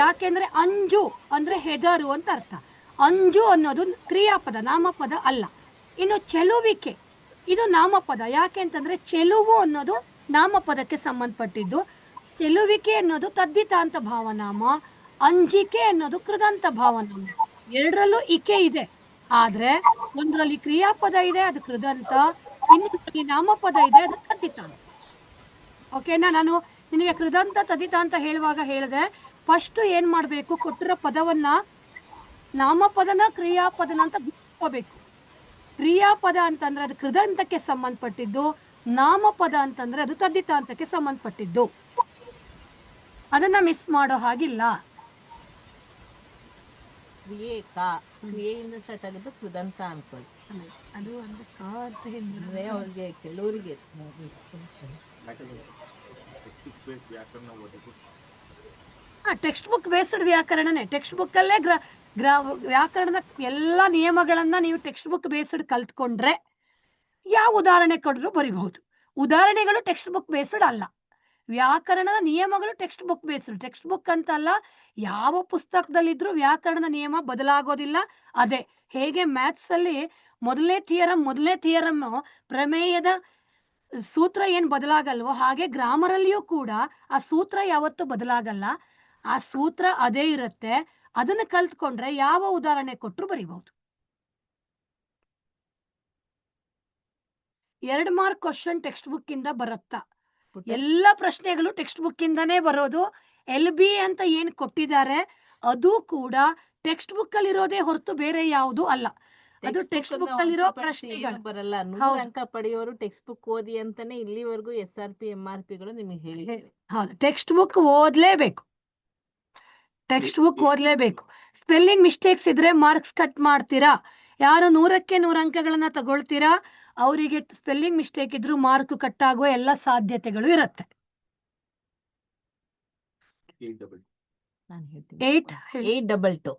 ಯಾಕೆಂದ್ರೆ ಅಂಜು ಅಂದ್ರೆ ಹೆದರು ಅಂತ ಅರ್ಥ. ಅಂಜು ಅನ್ನೋದು ಕ್ರಿಯಾಪದ, ನಾಮಪದ ಅಲ್ಲ. ಇನ್ನು ಚೆಲುವಿಕೆ ಇದು ನಾಮಪದ. ಯಾಕೆ ಅಂತಂದ್ರೆ ಚೆಲುವು ಅನ್ನೋದು ನಾಮಪದಕ್ಕೆ ಸಂಬಂಧಪಟ್ಟಿದ್ದು, ಚೆಲುವಿಕೆ ಅನ್ನೋದು ತದ್ದಿತಾಂತ ಭಾವನಾಮ, ಅಂಜಿಕೆ ಅನ್ನೋದು ಕೃದಂತ ಭಾವನಾಮ. ಎರಡರಲ್ಲೂ ಇಕೆ ಇದೆ, ಆದ್ರೆ ಒಂದ್ರಲ್ಲಿ ಕ್ರಿಯಾಪದ ಇದೆ, ಅದು ಕೃದಂತ, ಇನ್ನೊಂದ್ರಲ್ಲಿ ನಾಮಪದ ಇದೆ, ಅದು ತದ್ದಿತಾಂತ. ಓಕೆನಾ? ನಾನು ನಿನಗೆ ಕೃದಂತ ತದ್ದಿತಾಂತ ಹೇಳುವಾಗ ಹೇಳಿದೆ, ಫಸ್ಟ್ ಏನ್ ಮಾಡ್ಬೇಕು, ಕೊಟ್ಟಿರೋ ಪದವನ್ನ ನಾಮಪದನ ಕ್ರಿಯಾಪದನ ಅಂತ ಗುರ್ತಿಸ್ಕೋಬೇಕು. ಕ್ರಿಯಾಪದ ಅಂತಂದ್ರೆ ಅದು ಕೃದಂತಕ್ಕೆ ಸಂಬಂಧಪಟ್ಟಿದ್ದು, ನಾಮಪದ ಅಂತಂದ್ರೆ ಅದು ತದ್ದಿತಾಂತಕ್ಕೆ ಸಂಬಂಧಪಟ್ಟಿದ್ದು. ಅದನ್ನ ಮಿಸ್ ಮಾಡೋ ಹಾಗಿಲ್ಲ. ಕ್ರಿಯೆಯಿಂದ ಸ್ಟಾರ್ಟ್ ಆಗಿದ್ದು ಕೃದಂತ ಅನ್ಕೊಳ್ಳಿ. ಅದು ಅಂದ್ರೆ ಕ ಅಂತ ಅಂದ್ರೆ ಅವ್ರಿಗೆ ಕೆಲವರಿಗೆ ವ್ಯಾಕರಣ ಓದಿದ್ದು ಟೆಕ್ಸ್ಟ್ ಬುಕ್ ಬೇಸ್ಡ್ ವ್ಯಾಕರಣನೇ. ಟೆಕ್ಸ್ಟ್ ಬುಕ್ ಅಲ್ಲೇ ವ್ಯಾಕರಣದ ಎಲ್ಲಾ ನಿಯಮಗಳನ್ನ ನೀವು ಟೆಕ್ಸ್ಟ್ ಬುಕ್ ಬೇಸ್ಡ್ ಕಲ್ತ್ಕೊಂಡ್ರೆ ಯಾವ ಉದಾಹರಣೆ ಕೊಟ್ಟರು ಬರಿಬಹುದು. ಉದಾಹರಣೆಗಳು ಟೆಕ್ಸ್ಟ್ ಬುಕ್ ಬೇಸ್ಡ್ ಅಲ್ಲ, ವ್ಯಾಕರಣದ ನಿಯಮಗಳು text book based. Text book ಅಂತ ಅಲ್ಲ, ಯಾವ ಪುಸ್ತಕದಲ್ಲಿದ್ರು ವ್ಯಾಕರಣದ ನಿಯಮ ಬದಲಾಗೋದಿಲ್ಲ. ಅದೇ ಹೇಗೆ ಮ್ಯಾಥ್ಸ್ ಅಲ್ಲಿ ಮೊದಲನೇ ಥಿಯರಮ್ ಪ್ರಮೇಯದ ಸೂತ್ರ ಏನ್ ಬದಲಾಗಲ್ವೋ, ಹಾಗೆ ಗ್ರಾಮರ್ ಅಲ್ಲಿಯೂ ಕೂಡ ಆ ಸೂತ್ರ ಯಾವತ್ತೂ ಬದಲಾಗಲ್ಲ. ಆ ಸೂತ್ರ ಅದೇ ಇರುತ್ತೆ. ಅದನ್ನ ಕಲ್ತ್ಕೊಂಡ್ರೆ ಯಾವ ಉದಾಹರಣೆ ಕೊಟ್ಟರು ಬರಿಬಹುದು. 2 ಮಾರ್ಕ್ ಕ್ವಶನ್ ಟೆಕ್ಸ್ಟ್ ಬುಕ್ ಇಂದ ಬರುತ್ತಾ? ಎಲ್ಲ ಪ್ರಶ್ನೆಗಳು ಟೆಕ್ಸ್ಟ್ ಬುಕ್ ಇಂದಾನೇ ಬರೋದು. LB ಅಂತ ಏನ್ ಕೊಟ್ಟಿದ್ದಾರೆ ಅದು ಕೂಡ ಟೆಕ್ಸ್ಟ್ ಬುಕ್ ಅಲ್ಲಿ ಇರೋದೇ ಹೊರತು ಬೇರೆ ಯಾವುದು ಅಲ್ಲ. ಅದು ಟೆಕ್ಸ್ಟ್ ಬುಕ್ ಅಲ್ಲಿರೋ ಪ್ರಶ್ನೆಗಳು ಬರಲ್ಲ. 100 ಅಂಕ ಪಡೆಯೋರು ಟೆಕ್ಸ್ಟ್ ಬುಕ್ ಓದಿ ಅಂತಾನೆ ಇಲ್ಲಿವರೆಗೂ SRP MRP ಗಳು ನಿಮಗೆ ಹೇಳಿದ್ದಾರೆ. ಹೌದು, ಟೆಕ್ಸ್ಟ್ ಬುಕ್ ಓದ್ಲೇಬೇಕು. ಟೆಕ್ಸ್ಟ್ ಬುಕ್ ಓದ್ಲೇಬೇಕು. ಸ್ಪೆಲ್ಲಿಂಗ್ ಮಿಸ್ಟೇಕ್ಸ್ ಇದ್ರೆ ಮಾರ್ಕ್ಸ್ ಕಟ್ ಮಾಡ್ತೀರಾ? ಯಾರು 100ಕ್ಕೆ 100 ಅಂಕಗಳನ್ನ ತಗೊಳ್ತೀರಾ ಅವರಿಗೆ ಸ್ಪೆಲ್ಲಿಂಗ್ ಮಿಸ್ಟೇಕ್ ಇದ್ರು ಮಾರ್ಕ್ ಕಟ್ ಆಗುವ ಎಲ್ಲ ಸಾಧ್ಯತೆಗಳು ಇರುತ್ತೆ. ನಾನು ಹೇಳ್ತೀನಿ 8 822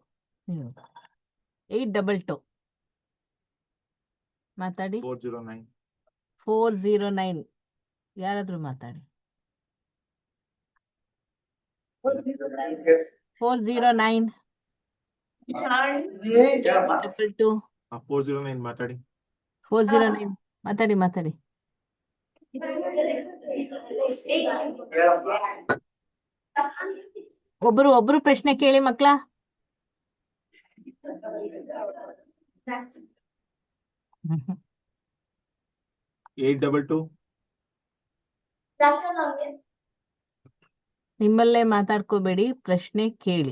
822 ಮಾತಾಡಿ. 409 ಯಾರಾದ್ರೂ ಮಾತಾಡಿ. 409 822 409 ಮಾತಾಡಿ. 409 ಮಾತಾಡಿ. ಒಬ್ರು ಪ್ರಶ್ನೆ ಕೇಳಿ ಮಕ್ಳ. ಹ್ಮ್ 822 ನಿಮ್ಮಲ್ಲೇ ಮಾತಾಡ್ಕೋಬೇಡಿ, ಪ್ರಶ್ನೆ ಕೇಳಿ.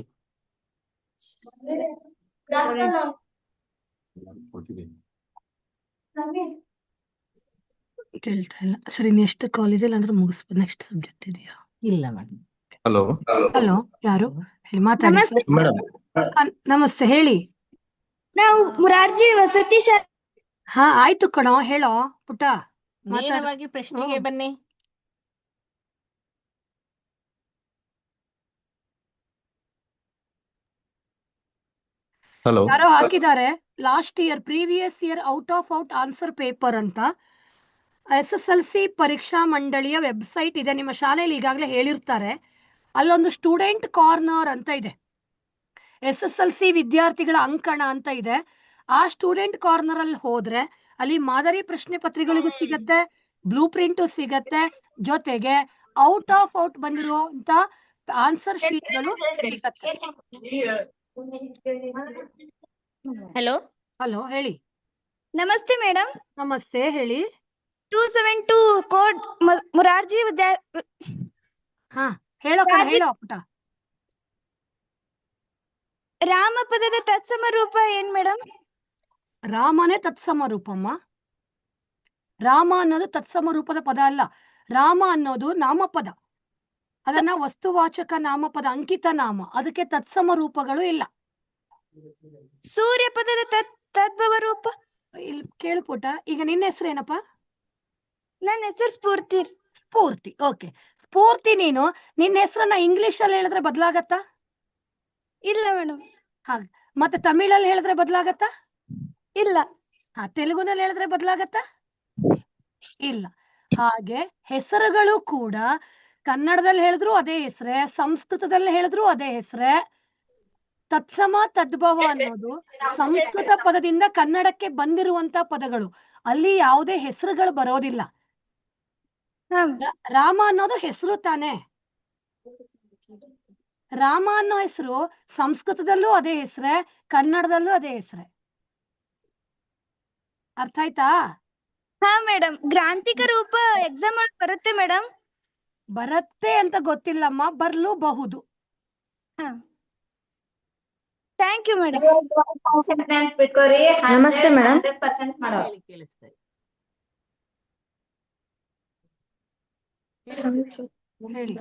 ಕೇಳ್ತಾ ಇಲ್ಲ. ಸರಿ, ನೆಕ್ಸ್ಟ್ ಕಾಲ್ ಇದೆ, ಅಂದ್ರೆ ಮುಗಿಸ್ಬೋದು. ನೆಕ್ಸ್ಟ್ ಸಬ್ಜೆಕ್ಟ್ ಇದೆಯಾ? ಇಲ್ಲ ಮೇಡಮ್. ಹಲೋ ಹಲೋ, ಯಾರು ಹೇಳಿ? ಮಾತಾಡಿ. ಮೇಡಮ್. ನಮಸ್ತೆ, ಹೇಳಿ. ನಾವು ಮುರಾರ್ಜಿ ವಸತಿ ಹಾ ಆಯ್ತು ಕಣೋ, ಹೇಳೋ ಪುಟ್ಟ. ನೇರವಾಗಿ ಪ್ರಶ್ನೆಗೆ ಬನ್ನಿ. ಹಲೋ. ಯಾರೋ ಹಾಕಿದ್ದಾರೆ last year previous year out answer paper ಅಂತ. SSLC ಪರೀಕ್ಷಾ ಮಂಡಳಿಯ ವೆಬ್ಸೈಟ್ ಇದೆ, ನಿಮ್ಮ ಶಾಲೆಯಲ್ಲಿ ಈಗಾಗಲೇ ಹೇಳಿರ್ತಾರೆ. ಅಲ್ಲೊಂದು ಸ್ಟೂಡೆಂಟ್ ಕಾರ್ನರ್ ಅಂತ ಇದೆ, SSLC ವಿದ್ಯಾರ್ಥಿಗಳ ಅಂಕಣ ಅಂತ ಇದೆ. ಆ ಸ್ಟೂಡೆಂಟ್ ಕಾರ್ನರ್ ಅಲ್ಲಿ ಹೋದ್ರೆ ಅಲ್ಲಿ ಮಾದರಿ ಪ್ರಶ್ನೆ ಪತ್ರಿಕೆಗಳಿಗೂ ಸಿಗತ್ತೆ, ಬ್ಲೂ ಪ್ರಿಂಟು ಸಿಗತ್ತೆ, ಜೊತೆಗೆ ಔಟ್ ಬಂದಿರುವಂತ ಆನ್ಸರ್ ಶೀಟ್ಗಳು ಸಿಗತ್ತೆ. ಹಲೋ ಹಲೋ, ಹೇಳಿ. ನಮಸ್ತೆ ಮೇಡಮ್. ನಮಸ್ತೆ, ಹೇಳಿ. 272 ಕೋಡ್ ಮುರಾರ್ಜಿ ಹಾ ಹೇಳೋ ಕಣೋ, ಹೇಳೋ ಪುಟ. ರಾಮಪದದ ತತ್ಸಮ ರೂಪ ಏನ್ ಮೇಡಮ್? ರಾಮನೇ ತತ್ಸಮ ರೂಪಮ್ಮ. ರಾಮ ಅನ್ನೋದು ತತ್ಸಮ ರೂಪದ ಪದ ಅಲ್ಲ. ರಾಮ ಅನ್ನೋದು ನಾಮಪದ, ಅದನ್ನ ವಸ್ತುವಾಚಕ ನಾಮಪದ, ಅಂಕಿತ ನಾಮ, ಅದಕ್ಕೆ ತತ್ಸಮ ರೂಪಗಳು ಇಲ್ಲ. ಸೂರ್ಯ ಪದದ ತದ್ಭವ ರೂಪ. ಇಲ್ಲಿ ಕೇಳು ಪುಟ, ಈಗ ನಿನ್ನ ಹೆಸರು ಏನಪ್ಪಾ? ನನ್ನ ಹೆಸರು ಸ್ಫೂರ್ತಿ. ಸ್ಫೂರ್ತಿ. ಓಕೆ, ಸ್ಫೂರ್ತಿ. ನೀನು ನಿನ್ನ ಹೆಸರನ್ನ ಇಂಗ್ಲಿಷ್ ಅಲ್ಲಿ ಹೇಳಿದ್ರೆ ಬದಲಾಗತ್ತಾ? ಇಲ್ಲ ಮೇಡಮ್. ಹಾಗೆ. ಮತ್ತೆ ತಮಿಳಲ್ಲಿ ಹೇಳಿದ್ರೆ ಬದಲಾಗತ್ತಾ? ಇಲ್ಲ. ತೆಲುಗುನಲ್ಲಿ ಹೇಳಿದ್ರೆ ಬದಲಾಗತ್ತಾ? ಇಲ್ಲ. ಹಾಗೆ ಹೆಸರುಗಳು ಕೂಡ ಕನ್ನಡದಲ್ಲಿ ಹೇಳಿದ್ರು ಅದೇ ಹೆಸರೇ, ಸಂಸ್ಕೃತದಲ್ಲಿ ಹೇಳಿದ್ರು ಅದೇ ಹೆಸರೇ. ತತ್ಸಮ ತದ್ಭವ ಅನ್ನೋದು ಸಂಸ್ಕೃತ ಪದದಿಂದ ಕನ್ನಡಕ್ಕೆ ಬಂದಿರುವಂತ ಪದಗಳು, ಅಲ್ಲಿ ಯಾವುದೇ ಹೆಸರುಗಳು ಬರೋದಿಲ್ಲ. ರಾಮ ಅನ್ನೋದು ಹೆಸರು ತಾನೆ. ರಾಮ ಅನ್ನೋ ಹೆಸರು ಸಂಸ್ಕೃತದಲ್ಲೂ ಅದೇ ಹೆಸರೇ, ಕನ್ನಡದಲ್ಲೂ ಅದೇ ಹೆಸರೇ. ಅರ್ಥ ಆಯ್ತಾ? ಹಾ ಮೇಡಮ್. ಗ್ರಾಂಥಿಕ ರೂಪ ಎಕ್ಸಾಮ್ ಒಳಗೆ ಬರುತ್ತೆ ಮೇಡಮ್? ಬರುತ್ತೆ ಅಂತ ಗೊತ್ತಿಲ್ಲಮ್ಮ, ಬರ್ಲೂಬಹುದು. Thank you madam. ನಮಸ್ತೆ ಮೇಡಮ್. ಕೇಳಿಸ್ತಾ ಹೇಳಿ.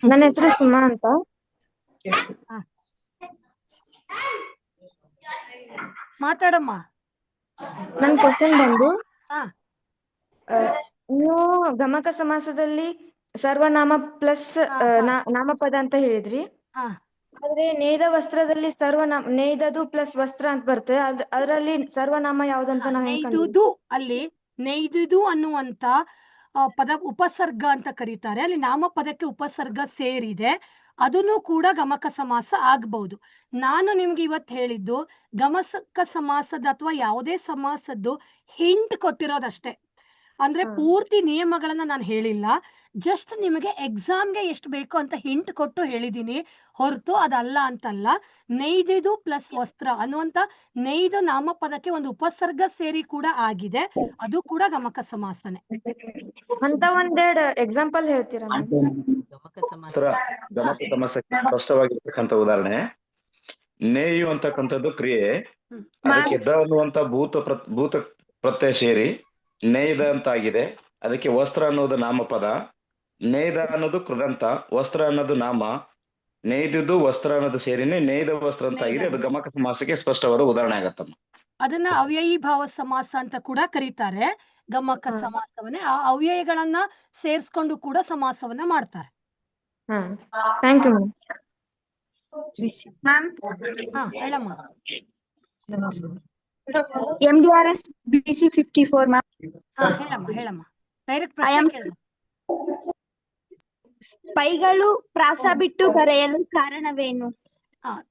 ನನ್ನ ಹೆಸರು ಸುಮಾ ಅಂತ. ಮಾತಾಡಮ್ಮ. ನನ್ ಕ್ವಶನ್ ಬಂದು, ಹಾ. ನೀವು ಗಮಕ ಸಮಾಸದಲ್ಲಿ ಸರ್ವನಾಮ ಪ್ಲಸ್ ನಾಮಪದ ಅಂತ ಹೇಳಿದ್ರಿ. ಹಾ. ಆದ್ರೆ ನೇಯ್ದ ವಸ್ತ್ರದಲ್ಲಿ ಸರ್ವನಾಮ, ನೇಯ್ದದು ಪ್ಲಸ್ ವಸ್ತ್ರ ಅಂತ ಬರುತ್ತೆ. ಅದರಲ್ಲಿ ಸರ್ವನಾಮ ಯಾವ್ದಂತ ನಾವ್ ಹೆಂಗ್ ಕಂಡು? ನೇಯ್ದುದು, ಅಲ್ಲಿ ನೇಯ್ದುದು ಅನ್ನುವಂತ ಪದ ಉಪಸರ್ಗ ಅಂತ ಕರೀತಾರೆ. ಅಲ್ಲಿ ನಾಮಪದಕ್ಕೆ ಉಪಸರ್ಗ ಸೇರಿದೆ, ಅದನ್ನು ಕೂಡ ಗಮಕ ಸಮಾಸ ಆಗ್ಬಹುದು. ನಾನು ನಿಮ್ಗೆ ಇವತ್ತು ಹೇಳಿದ್ದು ಗಮಕ ಸಮಾಸದ ಅಥವಾ ಯಾವುದೇ ಸಮಾಸದ್ದು ಹಿಂಟ್ ಕೊಟ್ಟಿರೋದಷ್ಟೇ. ಅಂದ್ರೆ ಪೂರ್ತಿ ನಿಯಮಗಳನ್ನ ನಾನು ಹೇಳಿಲ್ಲ, ಜಸ್ಟ್ ನಿಮಗೆ ಎಕ್ಸಾಮ್ಗೆ ಎಷ್ಟು ಬೇಕು ಅಂತ ಹಿಂಟ್ ಕೊಟ್ಟು ಹೇಳಿದೀನಿ ಹೊರತು ಅದಲ್ಲ ಅಂತಲ್ಲ. ನೇಯ್ದಿದು ಪ್ಲಸ್ ವಸ್ತ್ರ ಅನ್ನುವಂತ ನೇಯ್ದು ನಾಮಪದಕ್ಕೆ ಒಂದು ಉಪಸರ್ಗ ಸೇರಿ ಕೂಡ ಆಗಿದೆ, ಅದು ಕೂಡ ಗಮಕ ಸಮಾಸನೆ. ಅಂತ ಒಂದೆರಡು ಎಕ್ಸಾಂಪಲ್ ಹೇಳ್ತೀರಾ? ಗಮಕ ಸಮಾಸಕ್ಕೆ ಸ್ಪಷ್ಟವಾಗಿರ್ತಕ್ಕಂಥ ಉದಾಹರಣೆ, ನೇಯು ಅಂತಕ್ಕಂಥದ್ದು ಕ್ರಿಯೆ, ಅದಕ್ಕೆ ದ ಅನ್ನುವಂತ ಭೂತ ಪ್ರತ್ಯಯ ಸೇರಿ ನೇಯ್ದ ಅಂತ ಆಗಿದೆ. ಅದಕ್ಕೆ ವಸ್ತ್ರ ಅನ್ನೋದು ನಾಮಪದ, ನೇಯ್ದ ಅನ್ನೋದು ಕೃದಂತ, ವಸ್ತ್ರ ಅನ್ನೋದು ನಾಮ, ನೇಯ್ದುದು ವಸ್ತ್ರ ಅನ್ನೋದು ಸೇರಿನೇ ನೇಯ್ದ ವಸ್ತ್ರ ಅಂತ ಆಗಿದೆ. ಅದು ಗಮಕ ಸಮಾಸಕ್ಕೆ ಸ್ಪಷ್ಟವಾದ ಉದಾಹರಣೆ ಆಗತ್ತಮ್ಮ. ಅದನ್ನ ಅವ್ಯಯೀ ಭಾವ ಸಮಾಸ ಅಂತ ಕೂಡ ಕರೀತಾರೆ. ಗಮಕ ಸಮಾಸವನ್ನೇ ಆ ಅವ್ಯಯಗಳನ್ನ ಸೇರ್ಸ್ಕೊಂಡು ಕೂಡ ಸಮಾಸವನ್ನ ಮಾಡ್ತಾರೆ. Thank you ma'am. ಹಾ, ಹೇಳಮ್ಮ. MDRS BC 54 ma'am. ಹಾ, ಹೇಳಮ್ಮ. ಡೈರೆಕ್ಟ್ ಪ್ರಶ್ನೆ ಕೇಳು. ಪೈಗಳು ಪ್ರಾಸ ಬಿಟ್ಟು ಬರೆಯಲು ಕಾರಣವೇನು?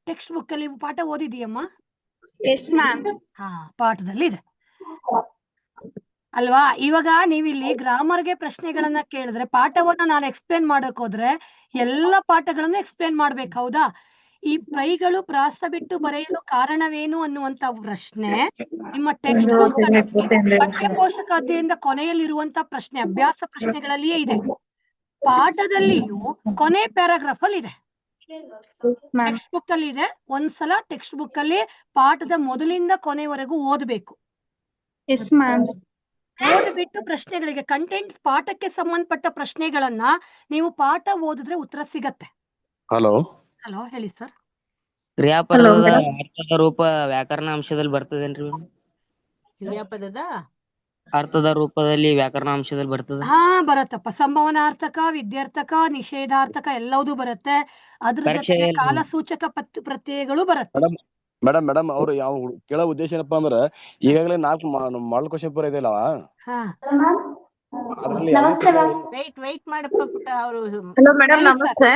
ಟೆಕ್ಸ್ಟ್ ಬುಕ್ ಅಲ್ಲಿ ಪಾಠ ಓದಿದೀಯಮ್ಮ? Yes ma'am. ಹಾ, ಪಾಠದಲ್ಲಿ ಇದೆ ಅಲ್ವಾ? ಇವಾಗ ನೀವಿಲ್ಲಿ ಗ್ರಾಮರ್ಗೆ ಪ್ರಶ್ನೆಗಳನ್ನ ಕೇಳಿದ್ರೆ ಪಾಠವನ್ನ ನಾನು ಎಕ್ಸ್ಪ್ಲೇನ್ ಮಾಡಕ್ ಹೋದ್ರೆ ಎಲ್ಲ ಪಾಠಗಳನ್ನು ಎಕ್ಸ್ಪ್ಲೇನ್ ಮಾಡ್ಬೇಕು, ಹೌದಾ? ಈ ಪ್ರೈಗಳು ಪ್ರಾಸ ಬಿಟ್ಟು ಬರೆಯಲು ಕಾರಣವೇನು ಅನ್ನುವಂತ ಪ್ರಶ್ನೆ ನಿಮ್ಮ ಟೆಕ್ಸ್ಟ್ ಬುಕ್ ಪಠ್ಯಪೋಷಕ ಅಧ್ಯಾಯದ ಕೊನೆಯಲ್ಲಿರುವಂತ ಪ್ರಶ್ನೆ, ಅಭ್ಯಾಸ ಪ್ರಶ್ನೆಗಳಲ್ಲಿಯೇ ಇದೆ. ಪಾಠದಲ್ಲಿಯೂ ಕೊನೆ ಪ್ಯಾರಾಗ್ರಾಫ್ ಅಲ್ಲಿ ಇದೆ, ಟೆಕ್ಸ್ಟ್ ಬುಕ್ ಅಲ್ಲಿ ಇದೆ. ಒಂದ್ಸಲ ಟೆಕ್ಸ್ಟ್ ಬುಕ್ ಅಲ್ಲಿ ಪಾಠದ ಮೊದಲಿಂದ ಕೊನೆವರೆಗೂ ಓದ್ಬೇಕು. Yes ma'am. ಓದ್ಬಿಟ್ಟು ಪ್ರಶ್ನೆಗಳಿಗೆ ಕಂಟೆಂಟ್, ಪಾಠಕ್ಕೆ ಸಂಬಂಧಪಟ್ಟ ಪ್ರಶ್ನೆಗಳನ್ನ ನೀವು ಪಾಠ ಓದಿದ್ರೆ ಉತ್ತರ ಸಿಗತ್ತೆ. ಹಲೋ, ಹೇಳಿ ಸರ್. ಕ್ರಿಯಾಪದದ ಅರ್ಥದ ರೂಪ ವ್ಯಾಕರಣ ಅಂಶದಲ್ಲಿ ಬರ್ತದೇನ್ರಿ? ಕ್ರಿಯಾಪದದ ಅರ್ಥದ ರೂಪದಲ್ಲಿ ವ್ಯಾಕರಣ ಅಂಶದಲ್ಲಿ ಬರ್ತದ? ಹಾ, ಬರತ್ತಪ್ಪ. ಸಂಭವನಾರ್ಥಕ, ವಿದ್ಯಾರ್ಥಕ, ನಿಷೇಧಾರ್ಥಕ ಎಲ್ಲವೂ ಬರುತ್ತೆ. ಅದ್ರ ಜೊತೆ ಕಾಲಸೂಚಕ ಪ್ರತ್ಯಯಗಳು ಬರುತ್ತೆ. ಮೇಡಮ್ ಅವ್ರು ಯಾವ ಕೇಳೋ ಉದ್ದೇಶ ಏನಪ್ಪಾ ಅಂದ್ರ, ಈಗಾಗಲೇ 4 ಮಾಡಲ್ ಕ್ವಶನ್ ಪೇಪರ್ ಇದೆಯಲ್ಲ, ಅದ್ರಲ್ಲಿ ವೇಟ್ ಮಾಡಪ್ಪ ಪುಟ್ಟ. ಅವರು ಹಲೋ ಮೇಡಮ್ ನಮಸ್ತೆ.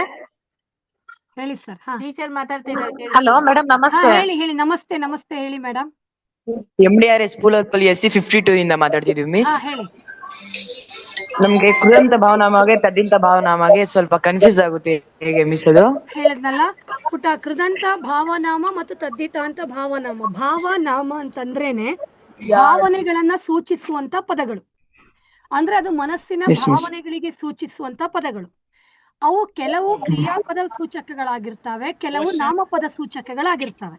ಹೇಳಿ ಸರ್. ಟೀಚರ್ ಮಾತಾಡ್ತಿದ್ದಾರೆ. ಹಲೋ ಮೇಡಮ್ ನಮಸ್ತೆ. ಹೇಳಿ. ನಮಸ್ತೆ ಹೇಳಿ ಮೇಡಮ್. MDRS ಪೂಲತ್ಪಲ್ಲಿ SC 52 ಇಂದ ಮಾತಾಡ್ತಿದೀವಿ ಮಿಸ್. ಹೇಳಿ. ನಮ್ಗೆ ಕೃದಂತ ಭಾವನಾಮಗೆ ತದ್ದಿಂತ ಭಾವನಾಮಗೆ ಸ್ವಲ್ಪ ಕನ್ಫ್ಯೂಸ್ ಆಗುತ್ತೆ, ಹೇಗೆ ಮಿಸ್? ಅದು ಹೇಳಿದ್ನಲ್ಲ ಪುಟ, ಕೃದಂತ ಭಾವನಾಮ ಮತ್ತು ತದ್ದಿತಾಂತ ಭಾವನಾಮ. ಭಾವನಾಮ ಅಂತಂದ್ರೇನೆ ಭಾವನೆಗಳನ್ನ ಸೂಚಿಸುವಂತ ಪದಗಳು, ಅಂದ್ರೆ ಅದು ಮನಸ್ಸಿನ ಭಾವನೆಗಳಿಗೆ ಸೂಚಿಸುವಂತ ಪದಗಳು. ಅವು ಕೆಲವು ಕ್ರಿಯಾಪದ ಸೂಚಕಗಳಾಗಿರ್ತವೆ, ಕೆಲವು ನಾಮಪದ ಸೂಚಕಗಳಾಗಿರ್ತವೆ.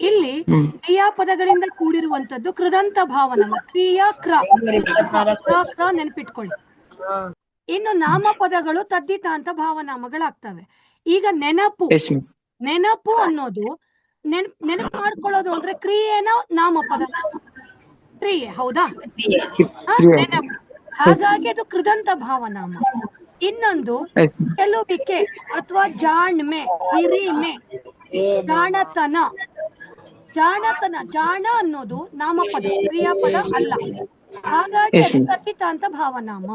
ಇಲ್ಲಿ ಕ್ರಿಯಾಪದಗಳಿಂದ ಕೂಡಿರುವಂತದ್ದು ಕೃದಂತ ಭಾವನಾಮ. ಕ್ರಿಯಾ ಕ್ರ ನೆನ್ಪಿಟ್ಕೊಳ್ಳಿ. ಇನ್ನು ನಾಮಪದಗಳು ತದ್ದಿತಾಂತ ಭಾವನಾಮಗಳಾಗ್ತವೆ. ಈಗ ನೆನಪು ಅನ್ನೋದು ನೆನಪು ಮಾಡ್ಕೊಳ್ಳೋದು ಅಂದ್ರೆ ಕ್ರಿಯೆನ ನಾಮಪದ ಕ್ರಿಯೆ, ಹೌದಾ? ನೆನಪು, ಹಾಗಾಗಿ ಅದು ಕೃದಂತ ಭಾವನಾಮ. ಇನ್ನೊಂದು ಗೆಲುವಿಕೆ ಅಥವಾ ಜಾಣ್ಮೆ, ಹಿರಿಮೆ, ಜಾಣತನ. ಜಾಣ ಅನ್ನೋದು ನಾಮಪದ, ಕ್ರಿಯಾಪದ ಅಲ್ಲ, ಹಾಗಾಗಿ ಅದು ತದ್ದಿತಾಂತ ಭಾವನಾಮ.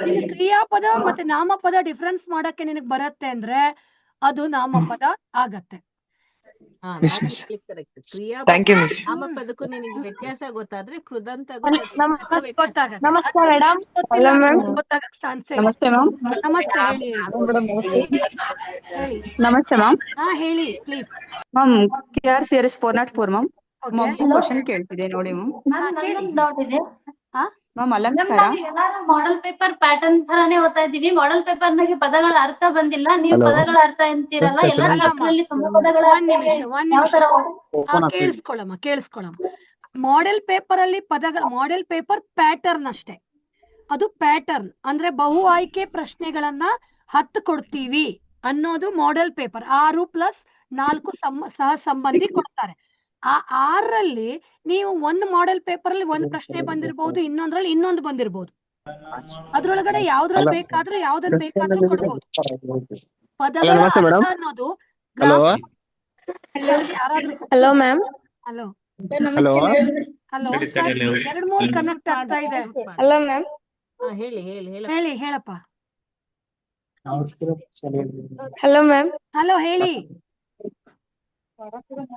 ನಿನ್ ಕ್ರಿಯಾಪದ ಮತ್ತೆ ನಾಮಪದ ಡಿಫ್ರೆನ್ಸ್ ಮಾಡಕ್ಕೆ ನಿನಗ್ ಬರತ್ತೆ ಅಂದ್ರೆ ಅದು ನಾಮಪದ ಆಗತ್ತೆ. ನಾಮಪದಕ್ಕೂ ನಿನಗೆ ವ್ಯತ್ಯಾಸ ಗೊತ್ತಾದ್ರೆ ಕೃದಂತ ನಮಸ್ತೆ ಮೇಡಮ್. ಗೊತ್ತಾಗಕ್ ಚಾನ್ಸ್ ಇಲ್ಲ. ನಮಸ್ತೆ ಮ್ಯಾಮ್. ನಮಸ್ತೆ, ಹೇಳಿ. ನಮಸ್ತೆ ಮ್ಯಾಮ್. ಹಾ ಹೇಳಿ please. Ma'am KRCRS 404 ma'am. Question ಕೇಳ್ತಿದೆ ನೋಡಿ ಮ್ಯಾಮ್. ಡೌಟ್ ಇದೆ ಮ್ಯಾಮ್ ಅಲಂಕಾರ ಮಾಡೆಲ್ ಪೇಪರ್ ಪ್ಯಾಟರ್ನ್ ತರಾನೇ ಓದ್ತಾ ಇದೀವಿ. ಮಾಡೆಲ್ ಪೇಪರ್ ನಾಗೆ ಪದಗಳ ಅರ್ಥ ಬಂದಿಲ್ಲ, ನೀವು ಪದಗಳ ಅರ್ಥ ಅಂತೀರಲ್ಲ. ಎಲ್ಲ ಚಾಪ್ಟರ್ ಅಲ್ಲಿ ತುಂಬಾ ಪದಗಳ ಕೇಳಿಸ್ಕೊಳ್ಳಮ್ಮ. ಮಾಡೆಲ್ ಪೇಪರ್ ಅಲ್ಲಿ ಮಾಡೆಲ್ ಪೇಪರ್ ಪ್ಯಾಟರ್ನ್ ಅಷ್ಟೇ. ಅದು ಪ್ಯಾಟರ್ನ್ ಅಂದ್ರೆ ಬಹು ಆಯ್ಕೆ ಪ್ರಶ್ನೆಗಳನ್ನ 10 ಕೊಡ್ತೀವಿ ಅನ್ನೋದು ಮಾಡೆಲ್ ಪೇಪರ್. 6+4 ಸಹ ಸಂಬಂಧಿ ಕೊಡ್ತಾರೆ. ಆ 6ರಲ್ಲಿ ನೀವು ಒಂದು ಮಾಡೆಲ್ ಪೇಪರ್ ಅಲ್ಲಿ ಒಂದು ಪ್ರಶ್ನೆ ಬಂದಿರಬಹುದು, ಇನ್ನೊಂದ್ರಲ್ಲಿ ಇನ್ನೊಂದು ಬಂದಿರಬಹುದು. ಅದ್ರೊಳಗಡೆ ಯಾವ್ದ್ರಲ್ಲಿ ಬೇಕಾದ್ರೂ ಕೊಡ್ಬೋದು. ಪದಗಳ ಅರ್ಥ ಅನ್ನೋದು ಹಲೋ ಮ್ಯಾಮ್. ಹಲೋ ನಮಸ್ತೆ ಮ್ಯಾಮ್. ಹಲೋ 2-3 ಕನೆಕ್ಟ್ ಆಗ್ತಾ ಇದೆ. Hello ma'am. ಹೇಳಪ್ಪ. Hello ma'am. ಹಲೋ ಹೇಳಿ.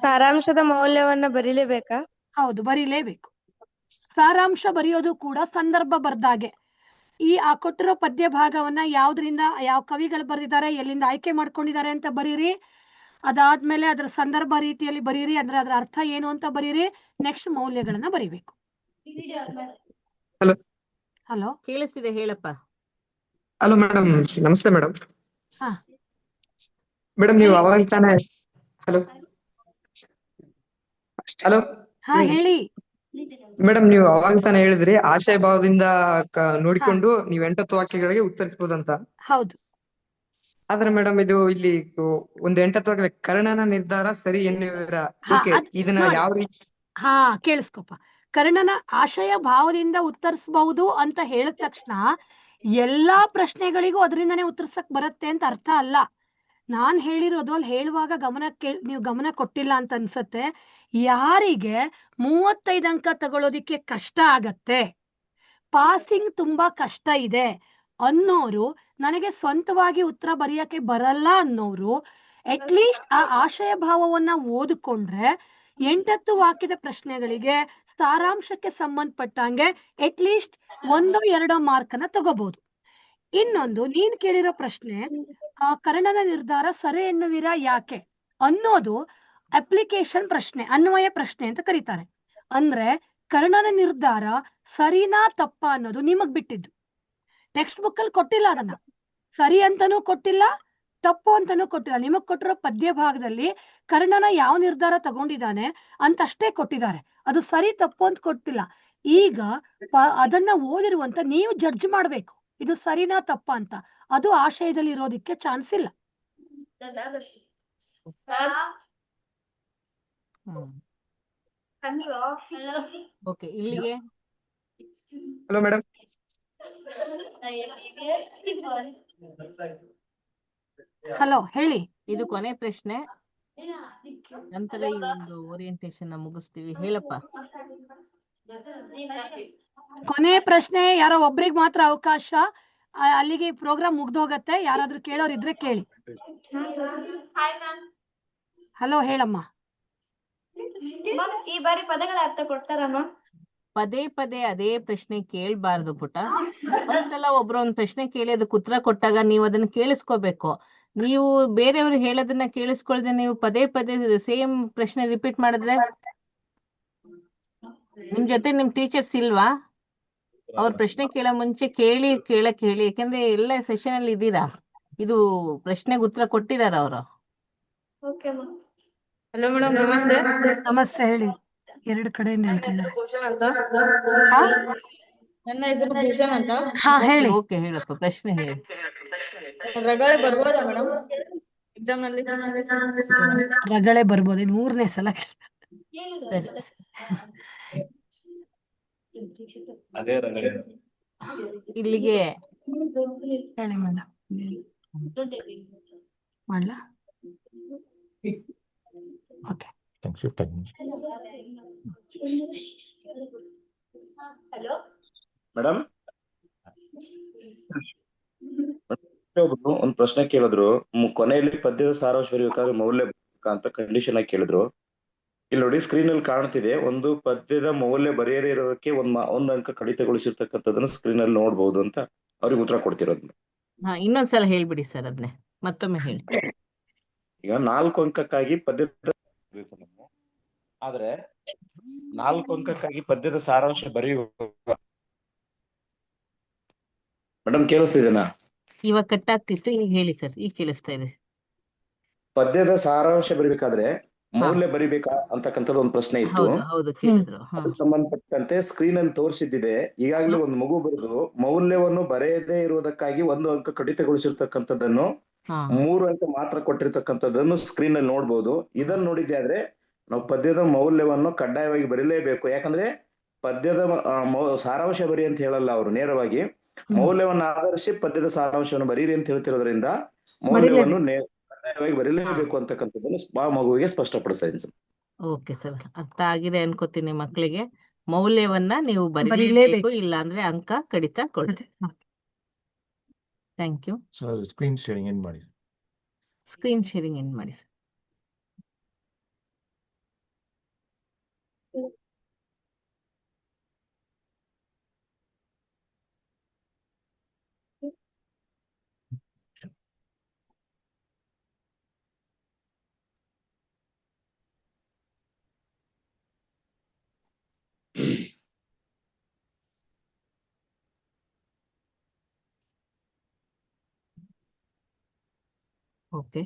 ಸಾರಾಂಶದ ಮೌಲ್ಯವನ್ನ ಬರೀಲೇಬೇಕಾ? ಹೌದು, ಬರೀಲೇಬೇಕು. ಸಾರಾಂಶ ಬರೆಯೋದು ಕೂಡ ಸಂದರ್ಭ ಬರ್ದಾಗೆ. ಆ ಕೊಟ್ಟಿರೋ ಪದ್ಯ ಭಾಗವನ್ನ ಯಾವ್ದ್ರಿಂದ ಯಾವ ಕವಿಗಳು ಬರೆದಿದ್ದಾರೆ, ಎಲ್ಲಿಂದ ಆಯ್ಕೆ ಮಾಡ್ಕೊಂಡಿದ್ದಾರೆ ಅಂತ ಬರೀರಿ. ಅದಾದ್ಮೇಲೆ ಅದರ ಸಂದರ್ಭ ರೀತಿಯಲ್ಲಿ ಬರೀರಿ, ಅಂದ್ರೆ ಅದರ ಅರ್ಥ ಏನು ಅಂತ ಬರೀರಿ. ನೆಕ್ಸ್ಟ್ ಮೌಲ್ಯಗಳನ್ನ ಬರೀಬೇಕು. ಹಲೋ ಕೇಳಿಸ್ತಿದೆ, ಹೇಳಪ್ಪ. ಹಲೋ ಮೇಡಮ್, ನಮಸ್ತೆ ಮೇಡಮ್. ಹಾ ಮೇಡಮ್ ನೀವು ಅವಾಗ ತಾನೇ ಹಲೋ ಹಾ ಹೇಳಿ. ಮೇಡಮ್ ನೀವು ಅವಾಗ ತಾನೇ ಹೇಳಿದ್ರಿ ಆಶಯ ಭಾವದಿಂದ ನೋಡಿಕೊಂಡು ನೀವು 8 ವಾಕ್ಯಗಳಿಗೆ ಉತ್ತರಿಸಬಹುದಂತ. ಹೌದು. ಆದ್ರೆ ಮೇಡಮ್ ಇದು ಇಲ್ಲಿ ಒಂದು 8 ವಾಕ್ಯ ಕರ್ಣನ ನಿರ್ಧಾರ ಸರಿ ಎನ್ನುವಿರ ಇದನ್ನ ಯಾವ ರೀತಿ? ಕೇಳಿಸ್ಕೊಪ್ಪ. ಕರ್ಣನ ಆಶಯ ಭಾವದಿಂದ ಉತ್ತರಿಸಬಹುದು ಅಂತ ಹೇಳಿದ ತಕ್ಷಣ ಎಲ್ಲಾ ಪ್ರಶ್ನೆಗಳಿಗೂ ಅದರಿಂದನೇ ಉತ್ತರಿಸಕ್ ಬರುತ್ತೆ ಅಂತ ಅರ್ಥ ಅಲ್ಲ. ನಾನ್ ಹೇಳಿರೋದು ಅಲ್ಲಿ ಹೇಳುವಾಗ ನೀವು ಗಮನ ಕೊಟ್ಟಿಲ್ಲ ಅಂತ ಅನ್ಸತ್ತೆ. ಯಾರಿಗೆ 35 ಅಂಕ ತಗೊಳ್ಳೋದಿಕ್ಕೆ ಕಷ್ಟ ಆಗತ್ತೆ, ಪಾಸಿಂಗ್ ತುಂಬಾ ಕಷ್ಟ ಇದೆ ಅನ್ನೋರು, ನನಗೆ ಸ್ವಂತವಾಗಿ ಉತ್ತರ ಬರೆಯಕ್ಕೆ ಬರಲ್ಲ ಅನ್ನೋರು ಅಟ್ಲೀಸ್ಟ್ ಆ ಆಶಯ ಭಾವವನ್ನ ಓದಿಕೊಂಡ್ರೆ 8 ವಾಕ್ಯದ ಪ್ರಶ್ನೆಗಳಿಗೆ ಸಾರಾಂಶಕ್ಕೆ ಸಂಬಂಧಪಟ್ಟಂಗೆ ಅಟ್ಲೀಸ್ಟ್ 1-2 ಮಾರ್ಕನ್ನ ತಗೋಬಹುದು. ಇನ್ನೊಂದು, ನೀನ್ ಕೇಳಿರೋ ಪ್ರಶ್ನೆ ಕರ್ಣನ ನಿರ್ಧಾರ ಸರಿ ಎನ್ನುವಿರಾ ಯಾಕೆ ಅನ್ನೋದು ಅಪ್ಲಿಕೇಶನ್ ಪ್ರಶ್ನೆ, ಅನ್ವಯ ಪ್ರಶ್ನೆ ಅಂತ ಕರೀತಾರೆ. ಅಂದ್ರೆ ಕರ್ಣನ ನಿರ್ಧಾರ ಸರಿನಾ ತಪ್ಪ ಅನ್ನೋದು ನಿಮಗ್ ಬಿಟ್ಟಿದ್ದು. ಟೆಕ್ಸ್ಟ್ ಬುಕ್ ಅಲ್ಲಿ ಕೊಟ್ಟಿಲ್ಲ, ಅದನ್ನ ಸರಿ ಅಂತಾನೂ ಕೊಟ್ಟಿಲ್ಲ, ತಪ್ಪು ಅಂತಾನೂ ಕೊಟ್ಟಿಲ್ಲ. ನಿಮಗ್ ಕೊಟ್ಟಿರೋ ಪದ್ಯ ಭಾಗದಲ್ಲಿ ಕರ್ಣನ ಯಾವ ನಿರ್ಧಾರ ತಗೊಂಡಿದ್ದಾನೆ ಅಂತಷ್ಟೇ ಕೊಟ್ಟಿದ್ದಾರೆ, ಅದು ಸರಿ ತಪ್ಪು ಅಂತ ಕೊಟ್ಟಿಲ್ಲ. ಈಗ ಅದನ್ನ ಓದಿರುವಂತ ನೀವು ಜಡ್ಜ್ ಮಾಡ್ಬೇಕು, ಇದು ಸರಿನಾ ತಪ್ಪ ಅಂತ. ಅದು ಆಶಯದಲ್ಲಿ ಇರೋದಿಕ್ಕೆ ಚಾನ್ಸ್ ಇಲ್ಲ. ಓಕೆ, ಇಲ್ಲಿಗೆ. Hello madam. ಹಲೋ ಹೇಳಿ. ಇದು ಕೊನೆ ಪ್ರಶ್ನೆ, ನಂತರ ಈ ಒಂದು ಓರಿಯಂಟೇಶನ್ ಮುಗಿಸ್ತೀವಿ. ಹೇಳಪ್ಪ. ಕೊನೆ ಪ್ರಶ್ನೆ, ಯಾರೋ ಒಬ್ರಿಗೆ ಮಾತ್ರ ಅವಕಾಶ. ಅಲ್ಲಿಗೆ ಪ್ರೋಗ್ರಾಮ್ ಮುಗ್ದೋಗತ್ತೆ. ಯಾರಾದ್ರೂ ಕೇಳೋರು ಇದ್ರೆ ಕೇಳಿ. ಹಲೋ ಹೇಳಮ್ಮ. ಈ ಬಾರಿ ಪದಗಳ ಅರ್ಥ ಕೊಡ್ತಾರಮ್ಮ? ಪದೇ ಪದೇ ಅದೇ ಪ್ರಶ್ನೆ ಕೇಳಬಾರ್ದು ಪುಟ. ಒಂದ್ಸಲ ಒಬ್ರು ಒಂದ್ ಪ್ರಶ್ನೆ ಕೇಳಿ ಅದಕ್ಕೆ ಉತ್ತರ ಕೊಟ್ಟಾಗ ನೀವು ಅದನ್ನ ಕೇಳಿಸ್ಕೋಬೇಕು. ನೀವು ಬೇರೆಯವ್ರು ಹೇಳೋದನ್ನ ಕೇಳಿಸ್ಕೊಳ್ದೆ ನೀವು ಪದೇ ಪದೇ ಸೇಮ್ ಪ್ರಶ್ನೆ ರಿಪೀಟ್ ಮಾಡಿದ್ರೆ, ನಿಮ್ ಜೊತೆ ನಿಮ್ ಟೀಚರ್ಸ್ ಇಲ್ವಾ? ಅವ್ರ ಪ್ರಶ್ನೆ ಕೇಳೋ ಮುಂಚೆ ಕೇಳಕ್ ಹೇಳಿ. ಯಾಕಂದ್ರೆ ಎಲ್ಲ ಸೆಷನ್ ಅಲ್ಲಿ ಇದ್ದೀರಾ, ಇದು ಪ್ರಶ್ನೆಗೆ ಉತ್ತರ ಕೊಟ್ಟಿದಾರ ಅವರು. ಹಲೋ ಮೇಡಮ್, ನಮಸ್ತೆ. ನಮಸ್ತೆ, ಹೇಳಿ. ಎರಡು ಕಡೆಯಿಂದ ನನ್ನ ಹೇಳ್ತಿದ್ದಾರೆ. ಹೆಸರು ಭೂಷಣ್ ಅಂತ. ಹಾ ನನ್ನ ಹೆಸರು ಭೂಷಣ್ ಅಂತ. ಹಾ, ಹೇಳಿ. ಓಕೆ, ಹೇಳಪ್ಪ, ಪ್ರಶ್ನೆ ಹೇಳಿ. ರಗಳೆ ಬರ್ಬೋದಾ ಮೇಡಮ್ ಎಕ್ಸಾಮ್ ನಲ್ಲಿ? ರಗಳೆ ಬರ್ಬೋದು. ಇದು 3ನೇ ಸಲ ಸರಿ. ಇಲ್ಲಿಗೆ ಹೇಳಿ ಮೇಡಮ್. ಮಾಡ್ಲಾ? ಓಕೆ. ಮೇಡಮ್, ಒಬ್ರು ಒಂದ್ ಪ್ರಶ್ನೆ ಕೇಳಿದ್ರು. ಕೊನೆಯಲ್ಲಿ ಪದ್ಯದ ಸಾರಾಂಶ ಬರೀಬೇಕಾದ್ರೆ ಮೌಲ್ಯ ಬೇಕಾ ಅಂತ ಕಂಡೀಷನ್ ಆಗಿ ಕೇಳಿದ್ರು. ಇಲ್ಲಿ ನೋಡಿ, ಸ್ಕ್ರೀನ್ ಅಲ್ಲಿ ಕಾಣ್ತಿದೆ. ಒಂದು ಪದ್ಯದ ಮೌಲ್ಯ ಬರೆಯದೇ ಇರೋದಕ್ಕೆ ಒಂದ್ ಅಂಕ ಕಡಿತಗೊಳಿಸಿರ್ತಕ್ಕಂಥದ್ದನ್ನ ಸ್ಕ್ರೀನ್ ಅಲ್ಲಿ ನೋಡ್ಬೋದು ಅಂತ ಅವ್ರಿಗೆ ಉತ್ತರ ಕೊಡ್ತಿರೋದು. ಹಾ, ಇನ್ನೊಂದ್ಸಲ ಹೇಳ್ಬಿಡಿ ಸರ್, ಅದನ್ನೇ ಮತ್ತೊಮ್ಮೆ ಹೇಳಿ. ಈಗ 4 ಅಂಕಕ್ಕಾಗಿ ಪದ್ಯದ ಆದ್ರೆ 4 ಅಂಕಕ್ಕಾಗಿ ಪದ್ಯದ ಸಾರಾಂಶ ಬರೆಯುವ. ಮೇಡಮ್, ಕೇಳಿಸ್ತಿದೆನಾ? ಇವಾಗ ಕಟ್ ಆಗ್ತಿತ್ತು, ಈಗ ಹೇಳಿ ಸರ್, ಈಗ ಕೇಳಿಸ್ತಾ ಇದೆ. ಪದ್ಯದ ಸಾರಾಂಶ ಬರಿಬೇಕಾದ್ರೆ ಮೌಲ್ಯ ಬರಿಬೇಕಾ ಅಂತಕ್ಕಂಥದ್ದು ಒಂದು ಪ್ರಶ್ನೆ ಇತ್ತು. ಹೌದು ಹೌದು, ಕೇಳಿದ್ರು. ಹಾ, ಅದಕ್ಕೆ ಸಂಬಂಧಪಟ್ಟಂತೆ ಸ್ಕ್ರೀನ್ ಅಲ್ಲಿ ತೋರಿಸಿದ್ದಿದೆ. ಈಗಾಗಲೇ ಒಂದು ಮಗು ಬರೆದು ಮೌಲ್ಯವನ್ನು ಬರೆಯದೇ ಇರುವುದಕ್ಕಾಗಿ 1 ಅಂಕ ಕಡಿತಗೊಳಿಸಿರ್ತಕ್ಕಂಥದ್ದನ್ನು ಹಾ, 3 ಅಂಕ ಮಾತ್ರ ಕೊಟ್ಟಿರ್ತಕ್ಕಂಥದ್ದನ್ನು ಸ್ಕ್ರೀನ್ ಅಲ್ಲಿ ನೋಡ್ಬೋದು. ಇದನ್ನ ನೋಡಿದ್ದೆ ಆದ್ರೆ ನಾವು ಪದ್ಯದ ಮೌಲ್ಯವನ್ನು ಕಡ್ಡಾಯವಾಗಿ ಬರೀಲೇಬೇಕು. ಯಾಕಂದ್ರೆ ಪದ್ಯದ ಸಾರಾಂಶ ಬರಿ ಅಂತ ಹೇಳಲ್ಲ ಅವರು, ನೇರವಾಗಿ ಮೌಲ್ಯವನ್ನು ಆಧರಿಸಿ ಪದ್ಯದ ಸಾರಾಂಶವನ್ನು ಬರೀರಿ ಅಂತ ಹೇಳ್ತಿರೋದ್ರಿಂದ ಮೌಲ್ಯವನ್ನು ಕಡ್ಡಾಯವಾಗಿ ಬರೀಲೇಬೇಕು ಅಂತಕ್ಕಂಥದ್ದನ್ನು ಆ ಮಗುವಿಗೆ ಸ್ಪಷ್ಟಪಡಿಸ್ತಾ ಇದ್ದೀನಿ. ಓಕೆ ಸರ್, ಅರ್ಥ ಆಗಿದೆ ಅನ್ಕೋತೀನಿ ಮಕ್ಕಳಿಗೆ. ಮೌಲ್ಯವನ್ನ ನೀವು ಬರೀಲೇಬೇಕು, ಇಲ್ಲ ಅಂದ್ರೆ ಅಂಕ ಕಡಿತಗೊಳ್ಳುತ್ತೆ. Thank you. ಸ್ಕ್ರೀನ್ ಶೇರಿಂಗ್ ಏನ್ ಮಾಡಿ? ಸ್ಕ್ರೀನ್ ಶೇರಿಂಗ್ ಎಂಡ್ ಮಾಡಿ ಸರ್. ಓಕೆ,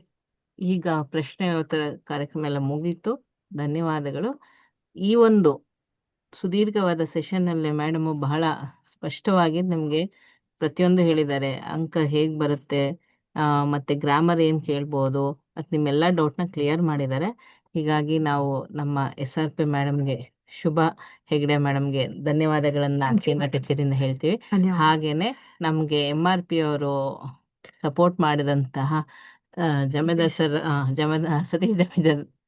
ಈಗ ಪ್ರಶ್ನೆ ಉತ್ತರ ಕಾರ್ಯಕ್ರಮ ಎಲ್ಲ ಮುಗೀತು. ಧನ್ಯವಾದಗಳು. ಈ ಒಂದು ಸುದೀರ್ಘವಾದ ಸೆಷನ್ ಅಲ್ಲಿ ಮೇಡಮ್ ಬಹಳ ಸ್ಪಷ್ಟವಾಗಿ ನಮ್ಗೆ ಪ್ರತಿಯೊಂದು ಹೇಳಿದ್ದಾರೆ. ಅಂಕ ಹೇಗ್ ಬರುತ್ತೆ, ಮತ್ತೆ ಗ್ರಾಮರ್ ಏನ್ ಕೇಳ್ಬೋದು, ಮತ್ತು ನಿಮ್ಮೆಲ್ಲ ಡೌಟ್ನ ಕ್ಲಿಯರ್ ಮಾಡಿದ್ದಾರೆ. ಹೀಗಾಗಿ ನಾವು ನಮ್ಮ SRP ಮೇಡಮ್ಗೆ, ಶುಭಾ ಹೆಗ್ಡೆ ಮೇಡಮ್ಗೆ ಧನ್ಯವಾದಗಳನ್ನ ಟೀಚರಿಂದ ಹೇಳ್ತೀವಿ. ಹಾಗೇನೆ ನಮ್ಗೆ MRP ಅವರು ಸಪೋರ್ಟ್ ಮಾಡಿದಂತಹ ಜಮದಾರ್ ಸರ್, ಸತೀಶ್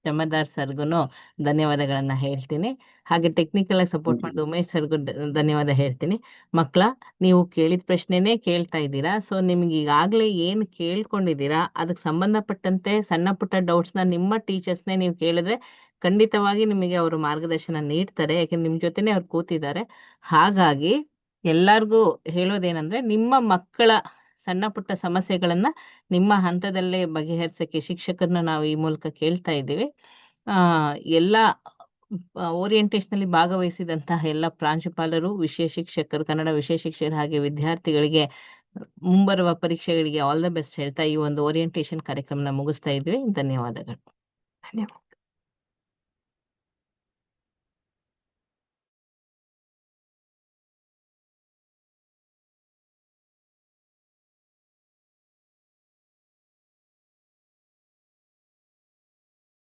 ಜಮದಾರ್ ಸರ್ಗುನು ಧನ್ಯವಾದಗಳನ್ನ ಹೇಳ್ತೀನಿ. ಹಾಗೆ ಟೆಕ್ನಿಕಲ್ ಆಗಿ ಸಪೋರ್ಟ್ ಮಾಡಿದ ಉಮೇಶ್ ಸರ್ಗು ಧನ್ಯವಾದ ಹೇಳ್ತೀನಿ. ಮಕ್ಕಳ, ನೀವು ಕೇಳಿದ ಪ್ರಶ್ನೆನೇ ಕೇಳ್ತಾ ಇದ್ದೀರಾ. ಸೊ ನಿಮ್ಗೆ ಈಗಾಗಲೇ ಏನ್ ಕೇಳ್ಕೊಂಡಿದ್ದೀರಾ ಅದಕ್ಕೆ ಸಂಬಂಧಪಟ್ಟಂತೆ ಸಣ್ಣ ಪುಟ್ಟ ಡೌಟ್ಸ್ನ ನಿಮ್ಮ ಟೀಚರ್ಸ್ನೇ ನೀವು ಕೇಳಿದ್ರೆ ಖಂಡಿತವಾಗಿ ನಿಮಗೆ ಅವರು ಮಾರ್ಗದರ್ಶನ ನೀಡ್ತಾರೆ. ಯಾಕಂದ್ರೆ ನಿಮ್ ಜೊತೆನೆ ಅವ್ರು ಕೂತಿದ್ದಾರೆ. ಹಾಗಾಗಿ ಎಲ್ಲಾರ್ಗೂ ಹೇಳೋದೇನಂದ್ರೆ, ನಿಮ್ಮ ಮಕ್ಕಳ ಸಣ್ಣ ಪುಟ್ಟ ಸಮಸ್ಯೆಗಳನ್ನ ನಿಮ್ಮ ಹಂತದಲ್ಲೇ ಬಗೆಹರಿಸಕ್ಕೆ ಶಿಕ್ಷಕರನ್ನ ನಾವು ಈ ಮೂಲಕ ಕೇಳ್ತಾ ಇದ್ದೀವಿ. ಎಲ್ಲ ಓರಿಯೆಂಟೇಷನ್ ಅಲ್ಲಿ ಭಾಗವಹಿಸಿದಂತಹ ಎಲ್ಲ ಪ್ರಾಂಶುಪಾಲರು, ವಿಷಯ ಶಿಕ್ಷಕರು, ಕನ್ನಡ ವಿಷಯ ಶಿಕ್ಷಕರು ಹಾಗೆ ವಿದ್ಯಾರ್ಥಿಗಳಿಗೆ ಮುಂಬರುವ ಪರೀಕ್ಷೆಗಳಿಗೆ ಆಲ್ ದ ಬೆಸ್ಟ್ ಹೇಳ್ತಾ ಈ ಒಂದು ಓರಿಯೆಂಟೇಷನ್ ಕಾರ್ಯಕ್ರಮನ ಮುಗಿಸ್ತಾ ಇದ್ವಿ. ಧನ್ಯವಾದಗಳು.